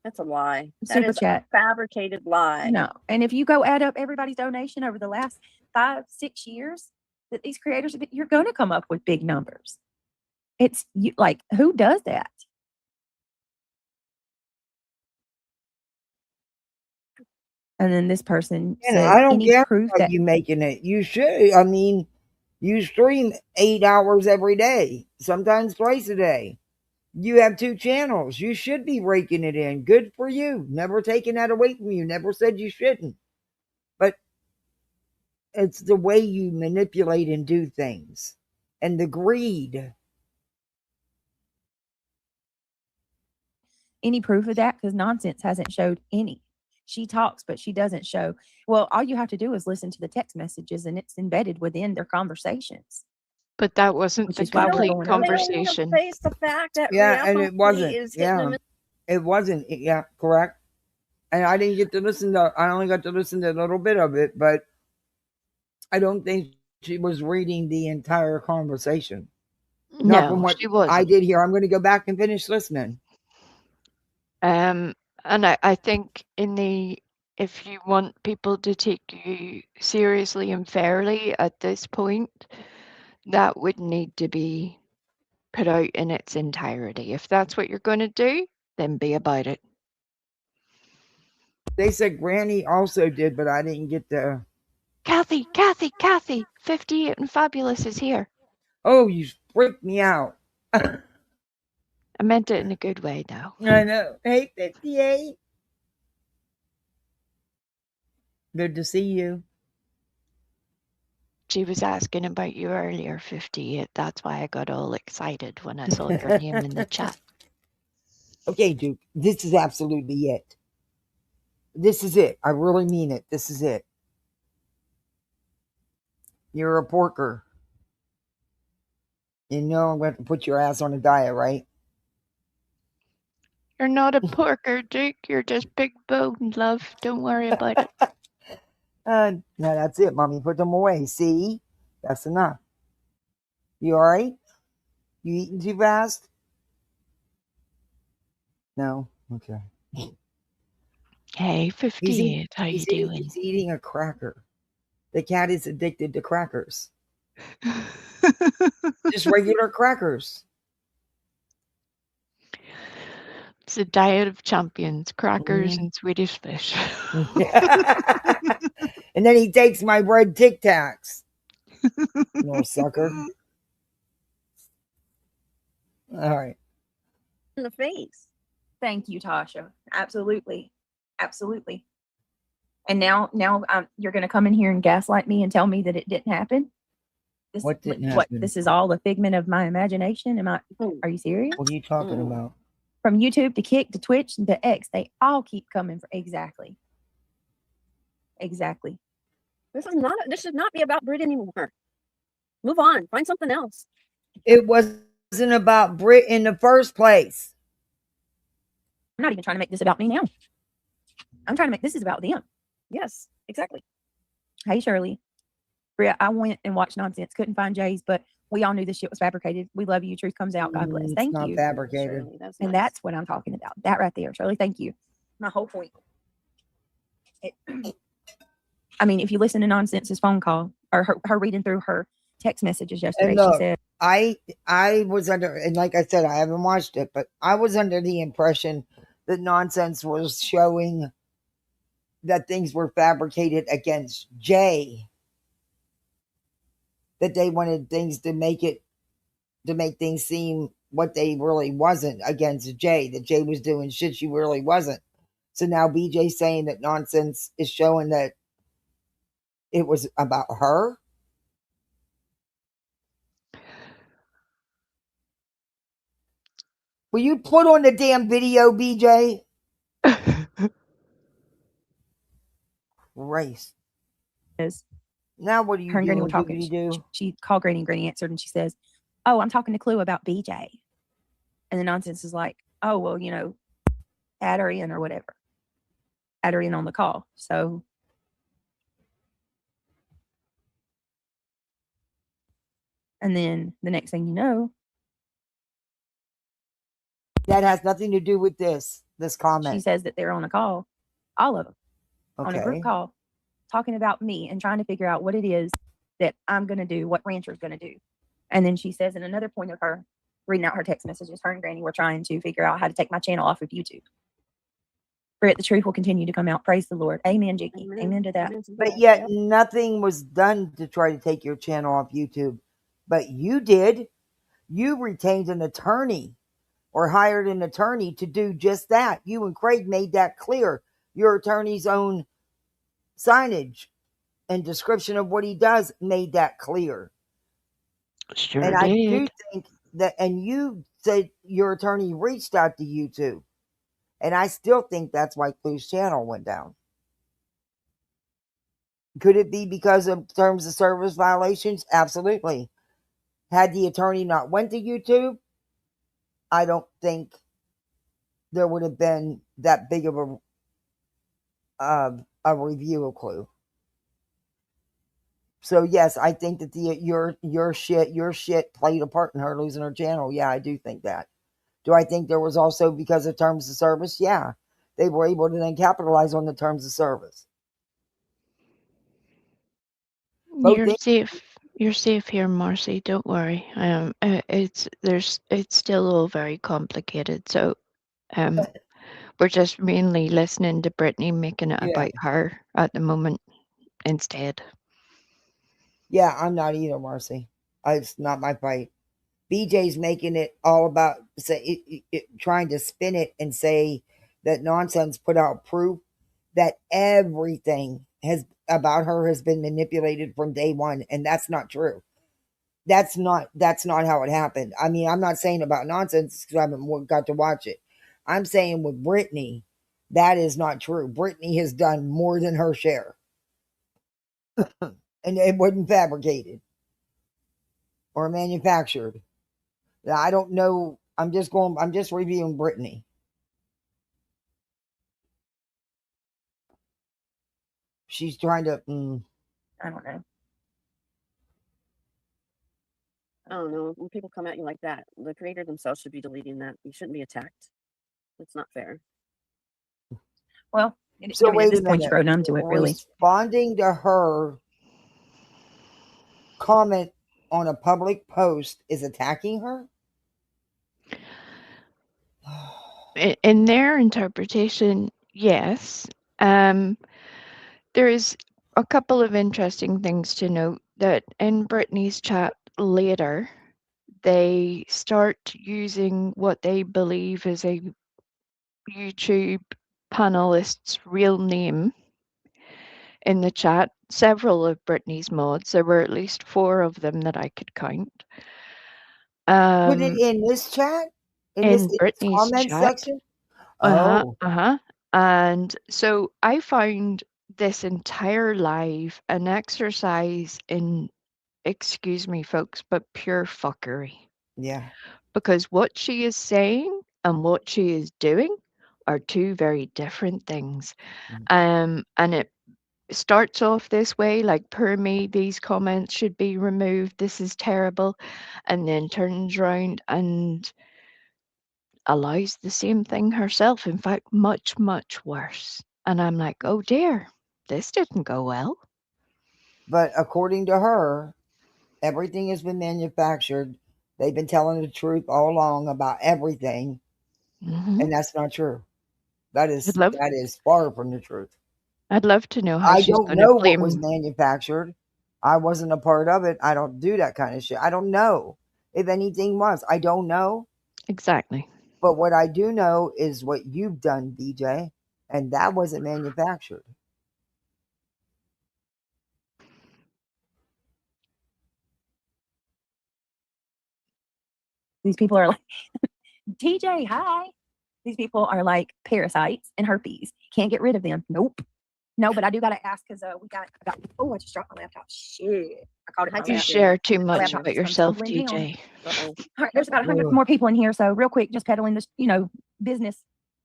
That's a lie. That super is chat. a fabricated lie. No. And if you go add up everybody's donation over the last 5-6 years that these creators have been, you're going to come up with big numbers. It's like, who does that? And then this person says, I don't any care proof about that you making it. You should. I mean, you stream 8 hours every day, sometimes twice a day. You have 2 channels. You should be raking it in. Good for you. Never taking that away from you. Never said you shouldn't. But it's the way you manipulate and do things, and the greed. any proof of that, because Nonsense hasn't showed any. She talks, but she doesn't show. Well, all you have to do is listen to the text messages, and it's embedded within their conversations. But that wasn't Which the is why we're complete going over it. They don't conversation. want to face the fact that Yeah, and reality it wasn't. is hitting them. It wasn't. Yeah, correct. And I didn't get to listen to. I only got to listen to a little bit of it, but I don't think she was reading the entire conversation. Not from No, what she I wasn't. did here. I'm going to go back and finish listening. And I think if you want people to take you seriously and fairly at this point, that would need to be put out in its entirety. If that's what you're going to do, then be about it. They said Granny also did, but I didn't get the. Kathy, 58 and Fabulous is here. Oh, you freaked me out. I meant it in a good way, though. I know. Hey, 58. Good to see you. She was asking about you earlier, 58. That's why I got all excited when I saw your name in the chat. Okay, Duke. This is absolutely it. This is it. I really mean it. This is it. You're a porker. You know I'm going to put your ass on a diet, right? You're not a porker, Duke. You're just big boned, love. Don't worry about it. No, that's it, Mommy. Put them away. See? That's enough. You all right? You eating too fast? No? Okay. Hey, 58. How you doing? He's eating a cracker. The cat is addicted to crackers. Just regular crackers. It's a diet of champions, crackers Mhm. and Swedish fish. And then he takes my red Tic Tacs. Little sucker. All right. In the face. Thank you, Tasha. Absolutely. Absolutely. And now you're going to come in here and gaslight me and tell me that it didn't happen? What didn't What, happen? this is all a figment of my imagination? Hmm. Are you serious? What are you talking Mm. about? From YouTube to Kick to Twitch to X, they all keep coming for exactly. Exactly. This should not be about Brit anymore. Move on. Find something else. It wasn't about Brit in the first place. I'm not even trying to make this about me now. I'm trying to make this is about them. Yes, exactly. Hey, Shirley. Bria, I went and watched Nonsense. Couldn't find Jay's, but we all knew this shit was fabricated. We love you. Truth comes out. God bless. It's Thank not you. fabricated. Shirley, that's And nice. that's what I'm talking about. That right there. Shirley, thank you. My whole point. I mean, if you listen to Nonsense's phone call or her reading through her text messages yesterday, And look, she said, I was under, and like I said, I haven't watched it, but I was under the impression that Nonsense was showing that things were fabricated against Jay. That they wanted things to make things seem what they really wasn't against Jay. That Jay was doing shit she really wasn't. So now BJ's saying that Nonsense is showing that it was about her. Will you put on the damn video, BJ? Race. "Is Now what are you her and Granny were doing, talking." Doobity Doo? She called Granny and Granny answered and she says, "Oh, I'm talking to Clue about BJ." And the Nonsense is like, "Oh, well, add her in or whatever. Add her in on the call." So and then the next thing you know, That has nothing to do with this comment. she says that they're on a call, all of them, on a group Okay. call, talking about me and trying to figure out what it is that I'm going to do, what Rancher's going to do. And then she says in another point of her reading out her text messages, her and Granny were trying to figure out how to take my channel off of YouTube. For it, the truth will continue to come out. Praise the Lord. Amen, Jiggy. Amen to that. But yet nothing was done to try to take your channel off YouTube. But you did. You retained an attorney or hired an attorney to do just that. You and Craig made that clear. Your attorney's own signage and description of what he does made that clear. Sure And I do did. think that, and you said your attorney reached out to YouTube. And I still think that's why Clue's channel went down. Could it be because of terms of service violations? Absolutely. Had the attorney not went to YouTube, I don't think there would have been that big of a review of Clue. So yes, I think that your shit played a part in her losing her channel. Yeah, I do think that. Do I think there was also because of terms of service? Yeah, they were able to then capitalize on the terms of service. You're safe. You're safe here, Marcy. Don't worry. It's still all very complicated. So, we're just mainly listening to Brittany making it about her at the moment instead. Yeah, I'm not either, Marcy. It's not my fight. BJ's making it all about trying to spin it and say that Nonsense put out proof that everything about her has been manipulated from day one, and that's not true. That's not how it happened. I mean, I'm not saying about Nonsense because I haven't got to watch it. I'm saying with Brittany, that is not true. Brittany has done more than her share, and it wasn't fabricated or manufactured. I don't know. I'm just reviewing Brittany. She's trying to. I don't know. I don't know. When people come at you like that, the creator themselves should be deleting that. You shouldn't be attacked. It's not fair. Well, So at wait this a point, you minute. grow numb to it, really. Responding to her comment on a public post is attacking her? in their interpretation, yes. There is a couple of interesting things to note that in Brittany's chat later, they start using what they believe is a YouTube panelist's real name in the chat. Several of Brittany's mods, there were at least 4 of them that I could count. Put it in this chat? In this Brittany's comment chat. section? Uh-huh, Oh. uh-huh. And so I found this entire live an exercise in, excuse me, folks, but pure fuckery. Yeah. Because what she is saying and what she is doing are 2 very different things. And it starts off this way, like, per me, these comments should be removed. This is terrible. And then turns around and allows the same thing herself. In fact, much, much worse. And I'm like, oh dear, this didn't go well. But according to her, everything has been manufactured. They've been telling the truth all along about everything, and that's not true. That is far from the truth. I'd love to know how I she's don't going to know what was blame. manufactured. I wasn't a part of it. I don't do that kind of shit. I don't know if anything was. I don't know. Exactly. But what I do know is what you've done, BJ, and that wasn't manufactured. These people are like, TJ, hi. These people are like parasites and herpes. Can't get rid of them. Nope. No, but I do got to ask because oh, I just dropped my laptop. Shit. I caught it. You share too much about yourself, down. DJ. All right, there's about 100 more people in here. So real quick, just peddling this, business.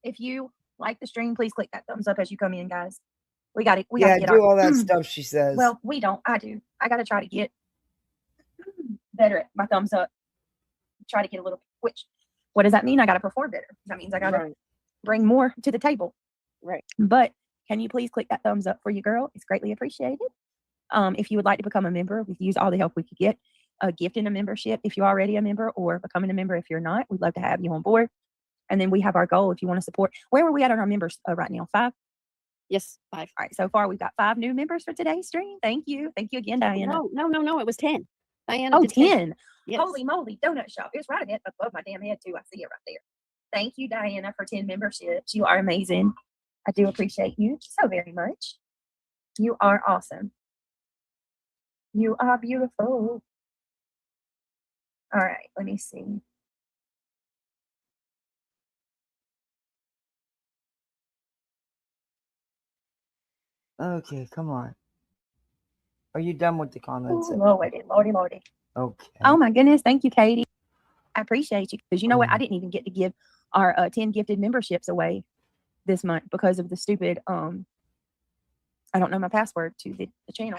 If you like the stream, please click that thumbs up as you come in, guys. We got it. We got to get do all that stuff she says. Well, we don't. I do. I got to try to get better at my thumbs up. Try to get a little, which, what does that mean? I got to perform better. That means I got to bring more to the table. Right. But can you please click that thumbs up for you, girl? It's greatly appreciated. If you would like to become a member, we can use all the help we could get. A gift in a membership if you're already a member, or becoming a member if you're not. We'd love to have you on board. And then we have our goal if you want to support. Where are we at on our members right now? 5? Yes, 5. All right. So far, we've got 5 new members for today's stream. Thank you. Thank you again, Diana. No. It was 10. Diana did 10. Yes. Holy moly. Donut shop. It's right above my damn head, too. I see it right there. Thank you, Diana, for 10 memberships. You are amazing. I do appreciate you so very much. You are awesome. You are beautiful. All right. Let me see. Okay, come on. Are you done with the comments? Lordy. Okay. Oh my goodness. Thank you, Katie. I appreciate you. Because you know what? I didn't even get to give our 10 gifted memberships away this month because of the stupid, I don't know my password to the channel.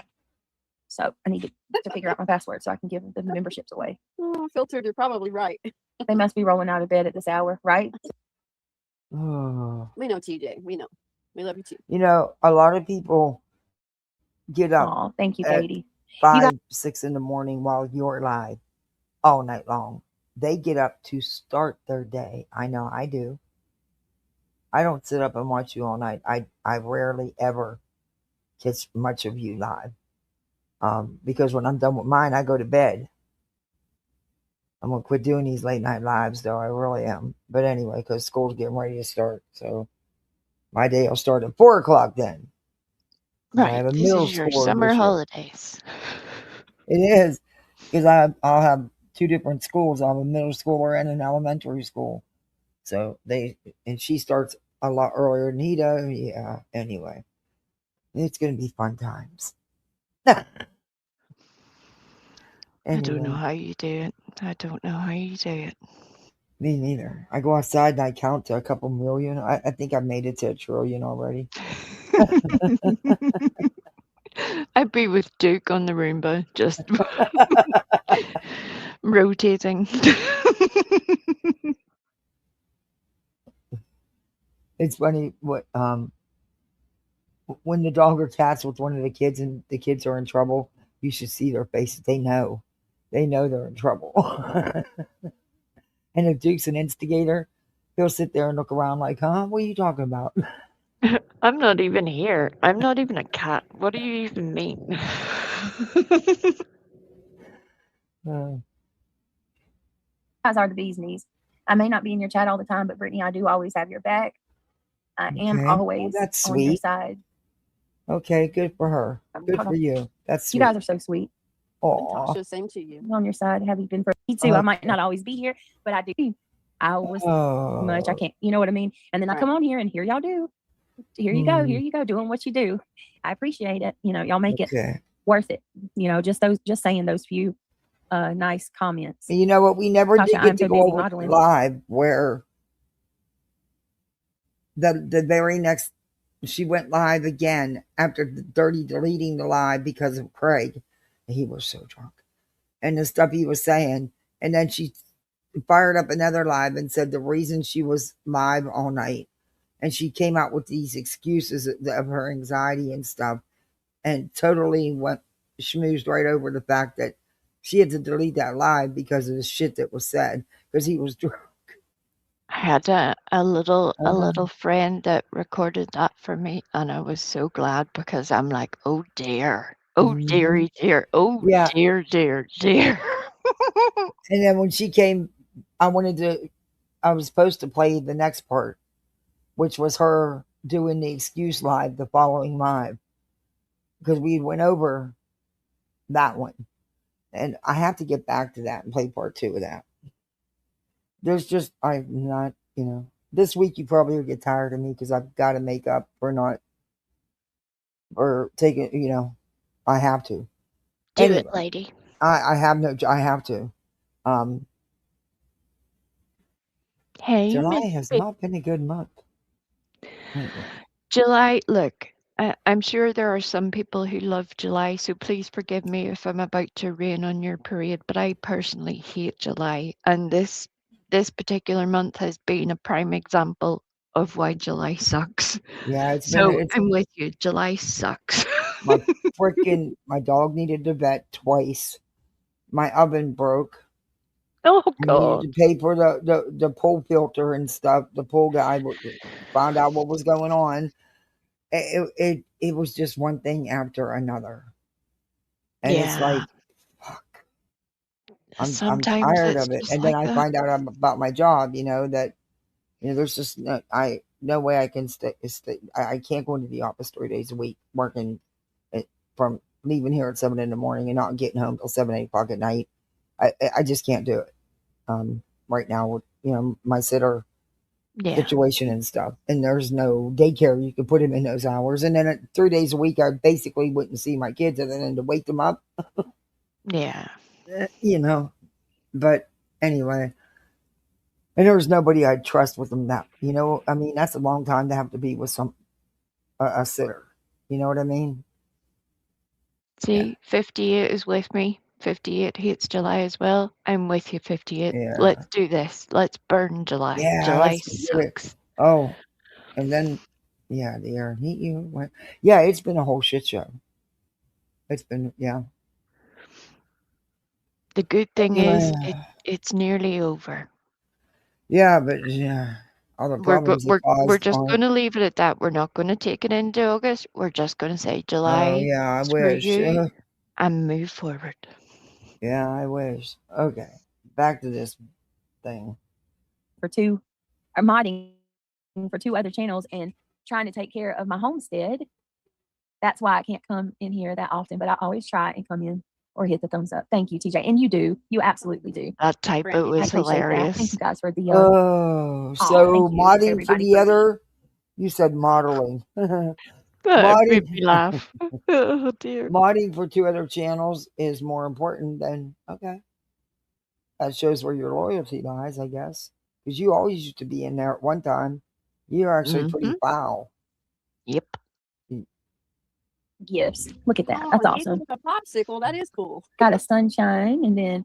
So I need to figure out my password so I can give the memberships away. Oh, filtered, you're probably right. They must be rolling out of bed at this hour, right? Oh. We know, TJ. We know. We love you too. You know, a lot of people get up. Oh, thank you, Katie. 5, 6 in the morning while you're live all night long. They get up to start their day. I know I do. I don't sit up and watch you all night. I rarely ever catch much of you live. Because when I'm done with mine, I go to bed. I'm going to quit doing these late night lives, though. I really am. But anyway, because school's getting ready to start. So my day will start at 4 o'clock then. Right. I have a this middle is your schooler summer this year. holidays. It is. Because I'll have 2 different schools. I'll have a middle schooler and an elementary school. So she starts a lot earlier than he does. Yeah, anyway. It's going to be fun times. I don't know how you do it. I don't know how you do it. Me neither. I go outside and I count to a couple million. I think I made it to 1 trillion already. I'd be with Duke on the Roomba, just rotating. It's funny what when the dog or cat's with one of the kids and the kids are in trouble, you should see their faces. They know they're in trouble. And if Duke's an instigator, he'll sit there and look around like, huh? What are you talking about? I'm not even here. I'm not even a cat. What do you even mean? Uh, guys are the bee's knees. I may not be in your chat all the time, but Brittany, I do always have your back. I am okay. always That's on your sweet. side. Okay, good for her. Good Hold for on. you. That's You sweet. guys are so sweet. Aw. Tasha, same to you. I'm on your side. Have you been for me too? I might not always be here, but I do. I was much. I Oh. can't. You know what I mean? And then I Right. come on here, and here y'all do. Here you go. Here you go, doing what you do. I appreciate it. You know, y'all make it Okay. worth it. You know, just saying those few nice comments. And you know what? We never Tasha, did I'm get to so go busy over modeling. live where the very next she went live again after Dirty deleting the live because of Craig. He was so drunk. And the stuff he was saying. And then she fired up another live and said the reason she was live all night. And she came out with these excuses of her anxiety and stuff and totally went schmoozed right over the fact that she had to delete that live because of the shit that was said because he was drunk. I had a little friend that recorded that for me, and I was so glad because I'm like, oh dear, oh dearie dear, oh Yeah. dear, dear, dear. And then when she came, I was supposed to play the next part, which was her doing the excuse live the following live because we went over that one. And I have to get back to that and play part 2 of that. There's just, I'm not, this week you probably will get tired of me because I've got to make up for not, or taking, I have to. Do Anyway, it, lady. I have to. Hey, July Miss has Big not been a good month. Anyway. July, look, I'm sure there are some people who love July, so please forgive me if I'm about to rain on your parade, but I personally hate July, and this particular month has been a prime example of why July sucks. Yeah, So I'm with you. July sucks. my dog needed the vet twice. My oven broke. Oh I needed God. to pay for the pool filter and stuff. The pool guy found out what was going on. It was just one thing after another, and it's like, Yeah. fuck, I'm Sometimes tired it's of it. just And then like I that. find out about my job. That there's just no way I can stay. I can't go into the office 3 days a week working from leaving here at 7 in the morning and not getting home till 7, 8 o'clock at night. I just can't do it. Right now with my sitter Yeah. situation and stuff, and there's no daycare you can put him in those hours. And then at 3 days a week, I basically wouldn't see my kids other than to wake them up. Yeah. But anyway, and there was nobody I'd trust with them. I mean, that's a long time to have to be with a sitter. You know what I mean? See, 58 is with me. 58 hates July as well. I'm with you, 58. Yeah. Let's do this. Let's burn July. Yeah. July Let's get it. sucks. Oh, and then the air and heat you. Yeah, it's been a whole shit show. It's been The good thing is Anyway. it's nearly over. Yeah, but all the problems it We're caused just aren't. going to leave it at that. We're not going to take it into August. We're just going to say Oh July, yeah, I screw wish. you, and move forward. Yeah, I wish. Okay, back to this thing. For two, or modding for 2 other channels and trying to take care of my homestead. That's why I can't come in here that often, but I always try and come in or hit the thumbs up. Thank you, TJ. And you do. You absolutely do. That typo was I appreciate that. Thank hilarious. you guys for the Oh, thank so you, modding for everybody, the for other. You said modeling. That made Modding, me laugh. Oh dear. modding for 2 other channels is more important than okay. That shows where your loyalty lies, I guess, because you always used to be in there at one time. You're actually pretty foul. Yep. gifts. Look at that. Oh, That's and even awesome. with a popsicle, that is cool. Got a sunshine, and then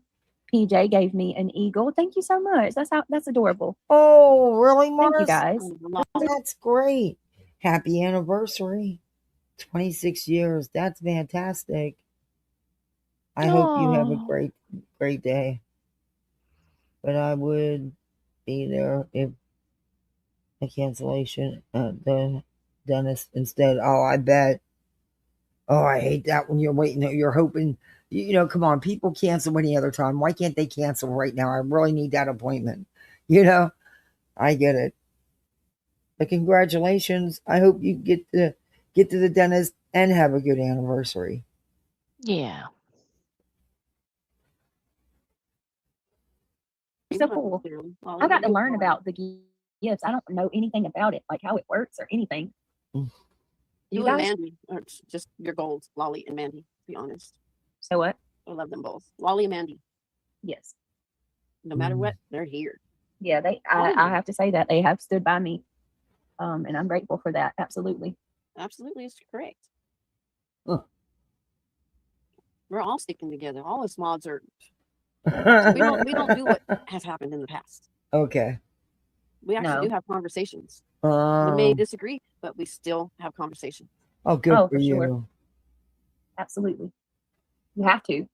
PJ gave me an eagle. Thank you so much. That's adorable. Oh, really, Mars? Thank you guys. That's great. Happy anniversary. 26 years. That's fantastic. I hope you have a great, great day. But I would be there if a cancellation the dentist instead. Oh, I bet. Oh, I hate that when you're waiting. You're hoping. Come on. People cancel any other time. Why can't they cancel right now? I really need that appointment. I get it. But congratulations. I hope you get to the dentist and have a good anniversary. Yeah. So cool. I got to learn about the gifts. I don't know anything about it, like how it works or anything. Mm. You and Mandy are just your gold, Lolly and Mandy, to be honest. So what? I love them both. Lolly and Mandy. Yes. No matter what, they're here. Yeah, I have to say that they have stood by me. And I'm grateful for that. Absolutely. Absolutely is correct. Huh. We're all sticking together. All us mods are. So we don't do what has happened in the past. Okay. We actually do have conversations. We Oh. may disagree, but we still have conversations. Oh, good for you. Sure. Absolutely. You have to.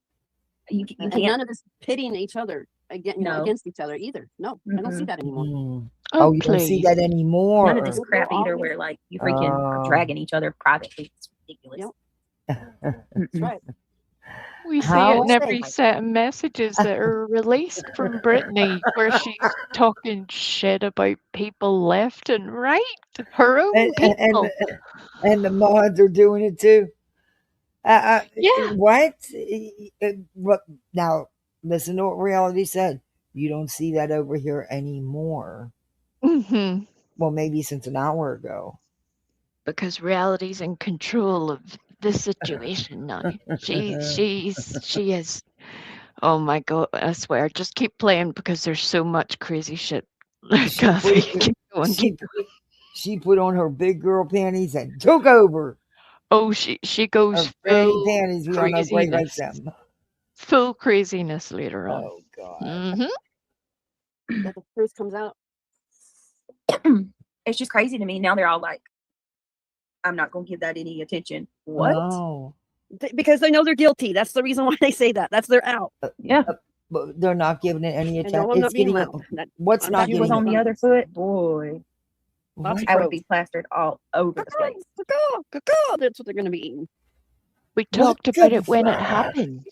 You And can't. none of us pitting each other against each other either. No, I don't see that anymore. Oh, you don't see that anymore. None of this crap either where like you freaking are dragging each other privately. It's ridiculous. Yep. That's right. We see it in every set of messages that are released from Brittany where she's talking shit about people left and right. Her own people. And the mods are doing it too. Yeah. What? Now, listen to what Reality said. You don't see that over here anymore. Mm-hmm. Well, maybe since an hour ago. Because Reality's in control of the situation now. She is. Oh my god! I swear, just keep playing because there's so much crazy shit. She put on her big girl panties and took over. Oh, she goes her full panties. We all know Greg likes them. Full craziness later on. Oh god! Mm-hmm. That the truth comes out. It's just crazy to me. Now they're all like, I'm not going to give that any attention. What? Oh. Because they know they're guilty. That's the reason why they say that. That's their out. Yeah. But they're not giving it any attention. No, it's getting what's not getting was on the other foot? Boy. I would be plastered all over the place. That's what they're going to be eating. We talked about it when it happened.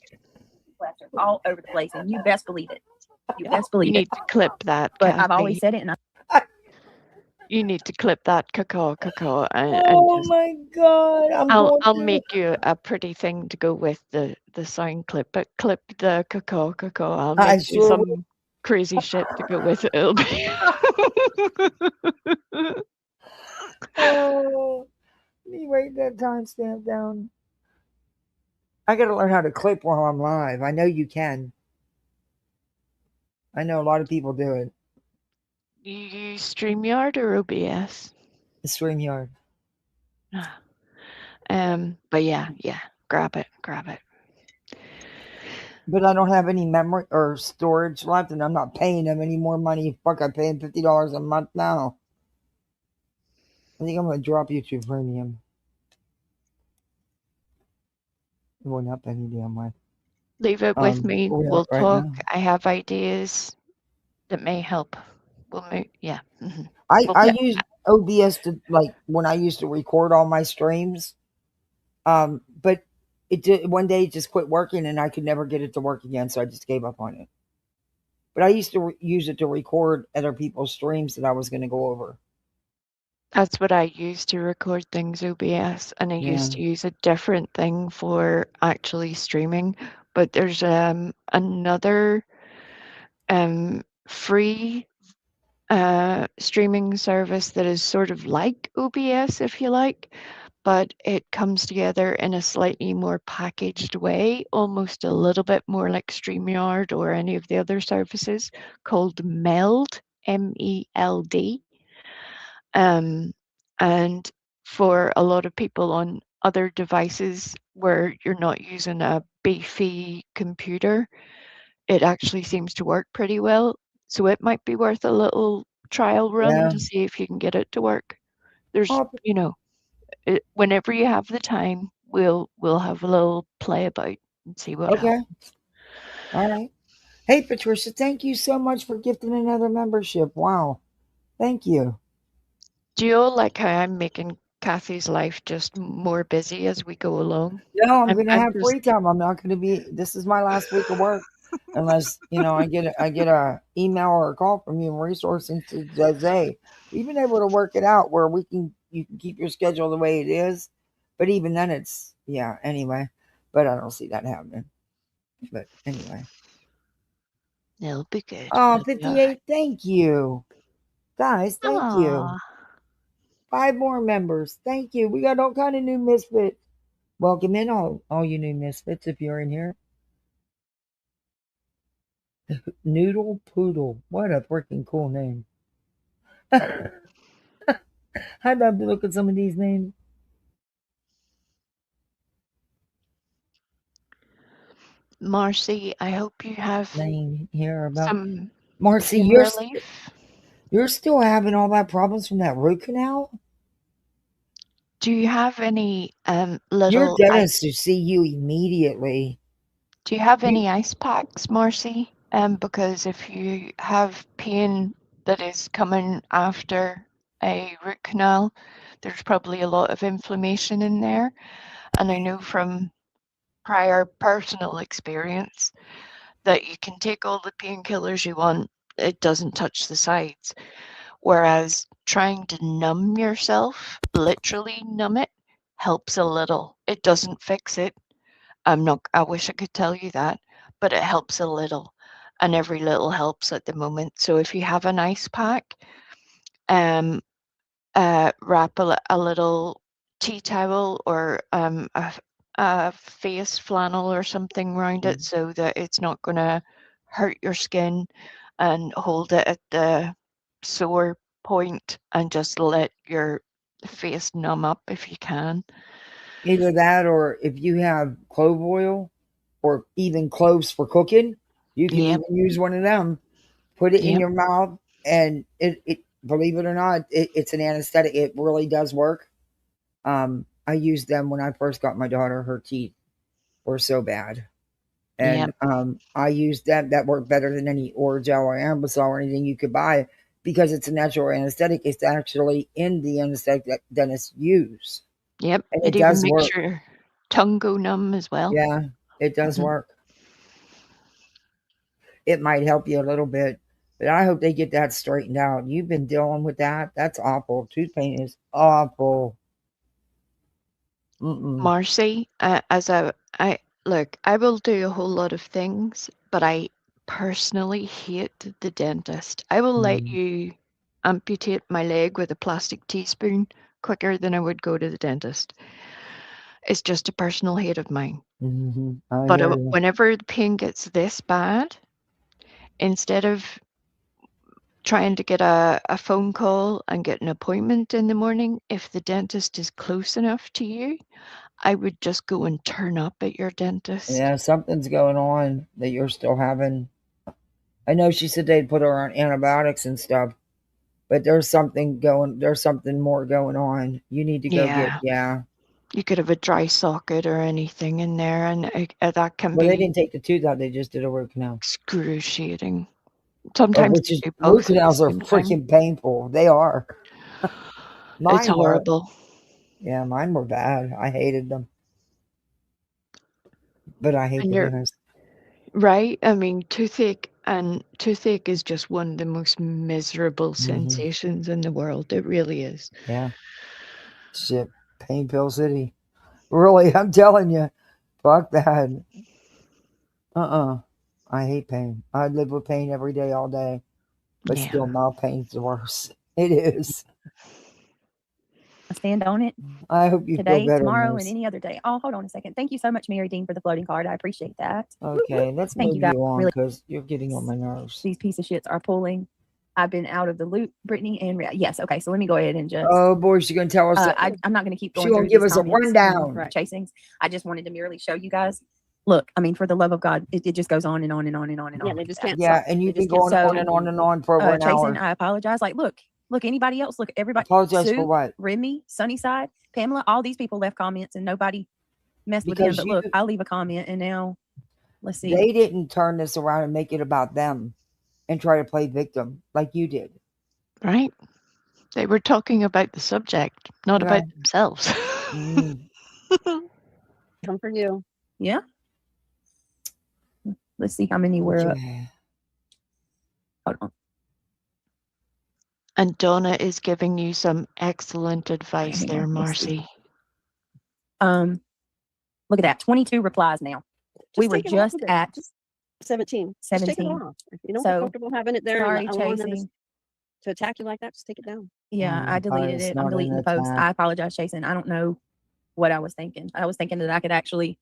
Plastered all over the place. And you best believe it. You best believe it. You need to clip that. But I've always said it. And you need to clip that caw. Oh my god! I'll make you a pretty thing to go with the sound clip. But clip the caw. I'll make you some crazy shit to go with it. It'll be. Oh, let me write that timestamp down. I got to learn how to clip while I'm live. I know you can. I know a lot of people do it. You use StreamYard or OBS? StreamYard. But yeah, grab it. But I don't have any memory or storage left, and I'm not paying them any more money. Fuck, I pay them $50 a month now. I think I'm going to drop YouTube Premium. It won't up any damn way. Leave it with me. We'll talk. Now. I have ideas that may help. Yeah. Mm-hmm. I used OBS to, like, when I used to record all my streams. But it did, one day it just quit working and I could never get it to work again, so I just gave up on it. But I used to use it to record other people's streams that I was going to go over. That's what I used to record things, OBS, and I used to use a different thing for actually streaming. But there's another free streaming service that is sort of like OBS, if you like, but it comes together in a slightly more packaged way, almost a little bit more like StreamYard or any of the other services, called Meld, MELD. And for a lot of people on other devices where you're not using a beefy computer, it actually seems to work pretty well. So it might be worth a little trial run to see if you can get it to work. There's, whenever you have the time, we'll have a little play about and see what happens. All right. Hey, Patricia, thank you so much for gifting another membership. Wow. Thank you. Do you all like how I'm making Kathy's life just more busy as we go along? No, I'm gonna I'm have just free time. I'm not gonna be. This is my last week of work, unless I get a email or a call from you. Resourcing to Jose. We've been able to work it out where you can keep your schedule the way it is, but even then, it's Anyway, but I don't see that happening. But anyway, it'll be good. oh, It'll be all right. 58. Thank you, guys. Thank you. Aw. 5 more members. Thank you. We got all kind of new misfits. Welcome in all you new misfits if you're in here. Noodle Poodle. What a freaking cool name. I'd love to look at some of these names. Marcy, I hope you have Name here about some Marcy. pain relief. You're still having all that problems from that root canal. Do you have any Your little dentist to see you immediately. Do you have any ice packs, Marcy? Because if you have pain that is coming after a root canal, there's probably a lot of inflammation in there. And I know from prior personal experience that you can take all the painkillers you want, it doesn't touch the sides. Whereas trying to numb yourself, literally numb it, helps a little. It doesn't fix it. I wish I could tell you that, but it helps a little. And every little helps at the moment. So if you have an ice pack, wrap a little tea towel or a face flannel or something around it so that it's not going to hurt your skin, and hold it at the sore point and just let your face numb up if you can. Either that, or if you have clove oil, or even cloves for cooking, you can Yep. even use one of them. Put it in Yep. your mouth, and it believe it or not, it's an anesthetic. It really does work. I used them when I first got my daughter. Her teeth were so bad, and Yep. I used them. That worked better than any Orajel or Ambisol or anything you could buy, because it's a natural anesthetic. It's actually in the anesthetic that dentists use, Yep. and It it even does makes work. your tongue go numb as well. Yeah, it does work. It might help you a little bit, but I hope they get that straightened out. You've been dealing with that. That's awful. Tooth pain is awful. Marcy, I look, I will do a whole lot of things, but I personally hate the dentist. I will let you amputate my leg with a plastic teaspoon quicker than I would go to the dentist. It's just a personal hate of mine. But whenever the pain gets this bad, instead of trying to get a phone call and get an appointment in the morning, if the dentist is close enough to you, I would just go and turn up at your dentist. Yeah, something's going on that you're still having. I know she said they'd put her on antibiotics and stuff, but there's something more going on. You need to go get. You could have a dry socket or anything in there, and that can Well, they be didn't take the tooth out. They just did a root canal. excruciating. Sometimes Which is, they do root both at the canals are same time. freaking painful. They are. It's horrible. Yeah, mine were bad. I hated them. But I hate the dentist. Right? I mean, toothache is just one of the most miserable sensations in the world. It really is. Yeah. Shit. Pain Pill City. Really, I'm telling you. Fuck that. I hate pain. I live with pain every day, all day. But still, mild pain's the worst. It is. I stand on it. I hope you today, feel better, tomorrow, Miss. and any other day. Oh, hold on a second. Thank you so much, Mary Dean, for the floating card. I appreciate that. Okay, let's Thank move you, guys. you on, Really, because you're getting on my nerves. these piece of shits are pulling. I've been out of the loop, Brittany and yes. Okay, so let me go ahead and just. Oh boy, she's gonna tell us. I'm not going to keep going She through. gonna give these us a comments rundown. Chasings. I just wanted to merely show you guys. Look, I mean, for the love of God, it just goes on and on and on and on and on. They just can't Yeah, stop. and you've been going on and on and on for over an Chasing, hour. I apologize. Like, look, anybody else? Look, everybody. Apologize Sue, for what? Remy, Sunnyside, Pamela, all these people left comments and nobody messed with Because him. But look, I'll leave a comment and now let's see. They didn't turn this around and make it about them and try to play victim like you did. Right. They were talking about the subject, not Right. about themselves. Mm. Come for you. Yeah. Let's see how many we're up. Okay. Hold on. And Donna is giving you some excellent advice Hang there, on, let's see. Marcy. Look at that. 22 replies now. We were take it off just of it. at Just 17. Just take it 17. off. If you don't feel So, comfortable having it there sorry, and allowing them Chasing. to attack you like that, just take it down. Yeah, I deleted it's it. not I'm an deleting the post. attack. I apologize, Jason. I don't know what I was thinking. I was thinking that I could actually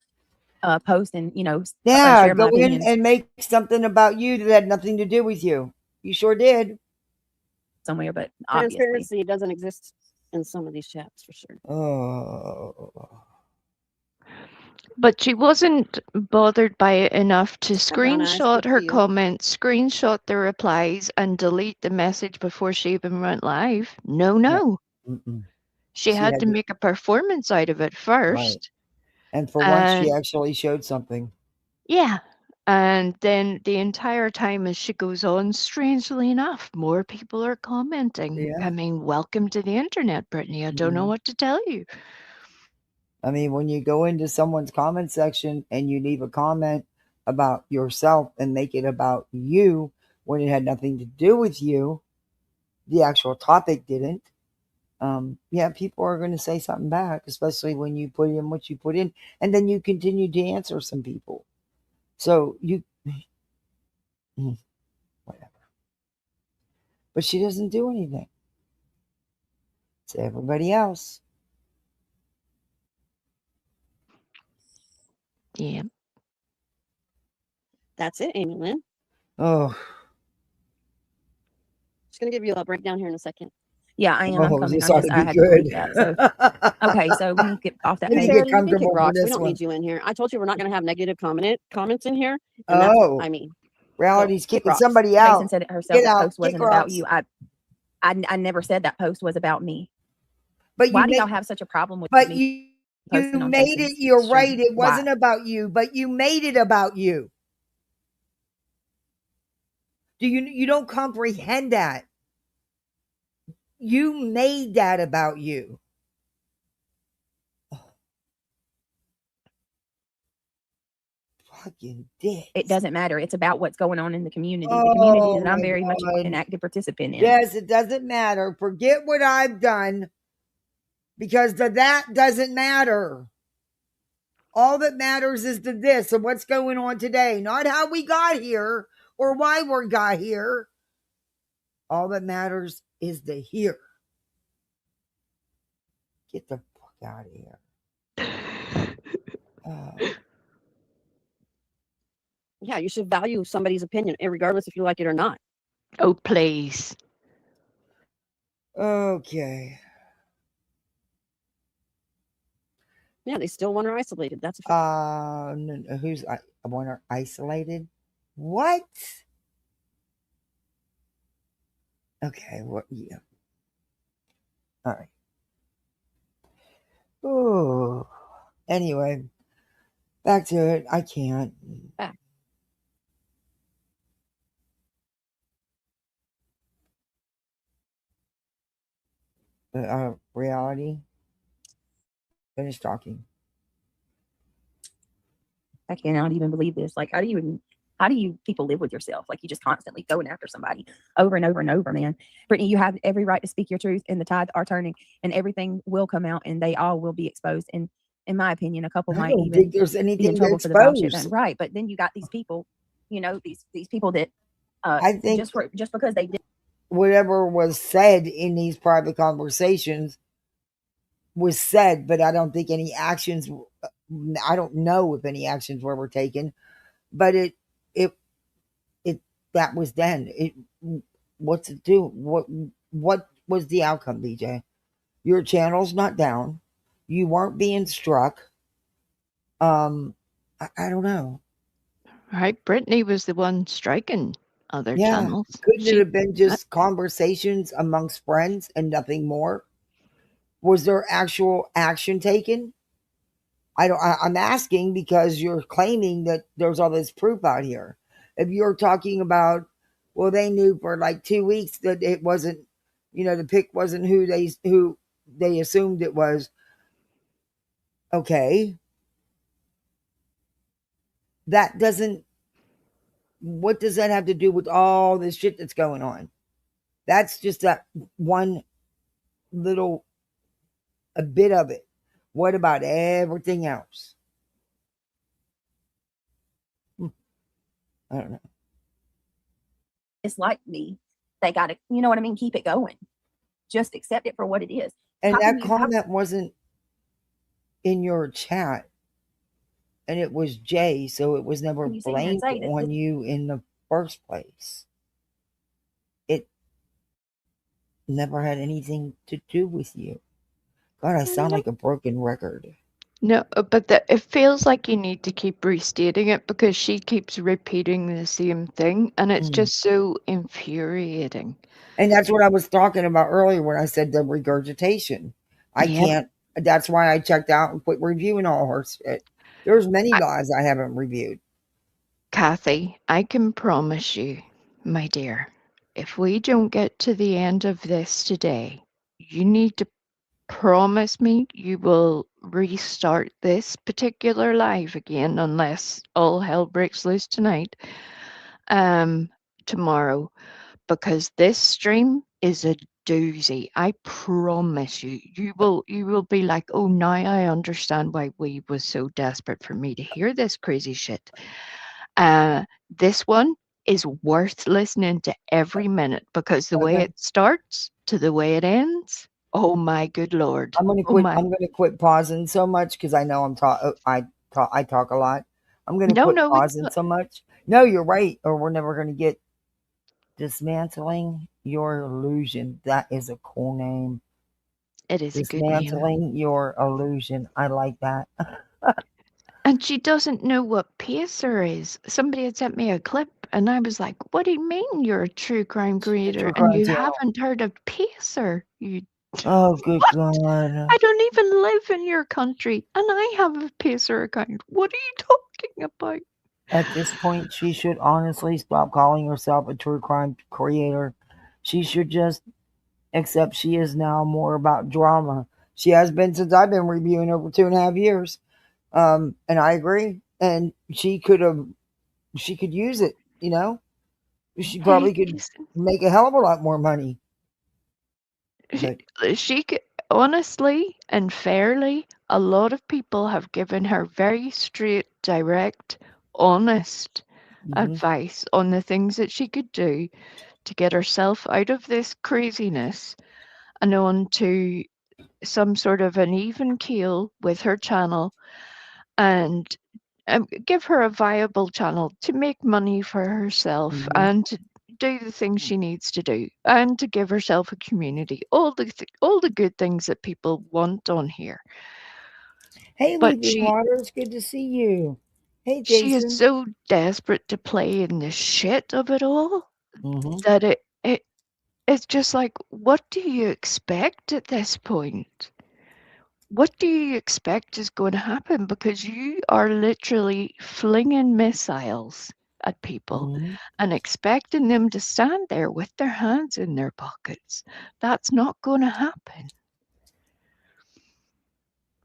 post and, Yeah, share my go in opinions and make something about you that had nothing to do with you. You sure did. somewhere, but obviously. Transparency doesn't exist in some of these chats for sure. Oh. But she wasn't bothered by it enough to Hi, Donna. I screenshot spoke to her you. comments, screenshot the replies, and delete the message before she even went live. No. Mm-mm. She had to make a performance out of it first. And for once, she actually showed something. Yeah. And then the entire time as she goes on, strangely enough, more people are commenting. Yeah. I mean, welcome to the internet, Brittany. I don't know what to tell you. I mean, when you go into someone's comment section and you leave a comment about yourself and make it about you when it had nothing to do with you, the actual topic didn't. Yeah, people are going to say something back, especially when you put in what you put in, and then you continue to answer some people. So you, whatever. But she doesn't do anything. It's everybody else. Yeah. That's it, Amy Lynn. Oh. Just going to give you a breakdown here in a second. Yeah, I am. I'm coming. This ought to I be had to delete good. that. So, okay, so let me get off that Let me page. get Sarah, you can comfortable kick for rocks. We this don't one. need you in here. I told you we're not going to have negative comments in here. And that's what I mean. Reality's So, kick kicking rocks. somebody out. Jason said it herself. Get The out, post wasn't kick about rocks. you. I never said that post was about me. But why do y'all have such a problem with But me? You made it. You're stream? right. It Why? wasn't about you, but you made it about you. You don't comprehend that? You made that about you. Fucking dick. It doesn't matter. It's about what's going on in the community. The community that I'm very much an active participant in. Yes, it doesn't matter. Forget what I've done, because that doesn't matter. All that matters is this and what's going on today, not how we got here or why we got here. All that matters is the here. Get the fuck out of here. Yeah, you should value somebody's opinion, regardless if you like it or not. Oh, please. Okay. Yeah, they still want her isolated. That's a no, who's I want her isolated? What? Okay, what? Yeah. All right. Oh. Anyway, back to it. I can't. Back. Reality. Finish talking. I cannot even believe this. Like, how do you people live with yourself? Like, you just constantly going after somebody over and over and over, man. Brittany, you have every right to speak your truth, and the tides are turning, and everything will come out, and they all will be exposed. And in my opinion, a couple might even think there's anything be in trouble to for the vile shit expose. done. Right, but then you got these people, these people that I think just because they did whatever was said in these private conversations was said, but I don't think any actions. I don't know if any actions were taken, but it that was then. What's it do? What was the outcome, BJ? Your channel's not down. You weren't being struck. I don't know. Right, Brittany was the one striking other channels. Couldn't it have been just conversations amongst friends and nothing more? Was there actual action taken? I'm asking because you're claiming that there's all this proof out here. If you're talking about, well, they knew for like 2 weeks that it wasn't, the pic wasn't who they assumed it was. Okay. That doesn't, what does that have to do with all this shit that's going on? That's just that one little, a bit of it. What about everything else? I don't know. It's like me. They got to, you know what I mean? Keep it going. Just accept it for what it is. And How that can you have- comment wasn't in your chat, and it was Jay, so it was never Can you sit here and blamed say that on you in the first place. It never had anything to do with you. God, I sound like a broken record. No, but it feels like you need to keep restating it because she keeps repeating the same thing, and it's just so infuriating. And that's what I was talking about earlier when I said the regurgitation. I Yep. can't. That's why I checked out and quit reviewing all her shit. There's many lies I haven't reviewed. Kathy, I can promise you, my dear, if we don't get to the end of this today, you need to promise me you will restart this particular live again unless all hell breaks loose tonight, tomorrow, because this stream is a doozy. I promise you, you will be like, oh, now I understand why we was so desperate for me to hear this crazy shit. This one is worth listening to every minute because the way Okay. it starts to the way it ends. Oh my good lord! I'm gonna Oh quit. my. I'm gonna quit pausing so much because I know I talk a lot. I'm gonna quit No, pausing so much. No, you're right, or we're never gonna get dismantling your illusion. That is a cool name. it is a good name. Dismantling your illusion. I like that. And she doesn't know what pacer is. Somebody had sent me a clip, and I was like, "What do you mean you're a true crime creator True and crime you channel. haven't heard of pacer? You Oh, good what? God. I don't even live in your country, and I have a pacer account. What are you talking about?" At this point, she should honestly stop calling herself a true crime creator. She should just accept she is now more about drama. She has been since I've been reviewing over 2.5 years. And I agree. And she could use it, She Hey, probably could listen. make a hell of a lot more money. But She could, honestly and fairly, a lot of people have given her very straight, direct, honest advice on the things that she could do to get herself out of this craziness and onto some sort of an even keel with her channel, and give her a viable channel to make money for herself and to do the things she needs to do and to give herself a community, all the good things that people want on here. hey, But Leaping Water, it's good to see you. Hey, she is Jason. so desperate to play in the shit of it all that it's just like, what do you expect at this point? What do you expect is going to happen? Because you are literally flinging missiles at people and expecting them to stand there with their hands in their pockets. That's not going to happen.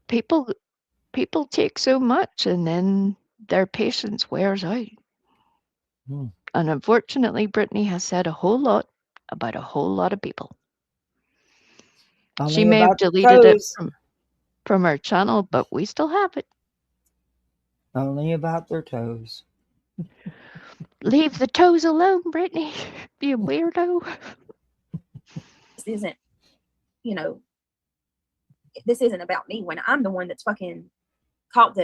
People take so much and then their patience wears out. And unfortunately, Brittany has said a whole lot about a whole lot of people. She Only may have about the deleted it toes. from our channel, but we still have it. Only about their toes. Leave the toes alone, Brittany. You weirdo. This isn't, this isn't about me when I'm the one that's fucking caught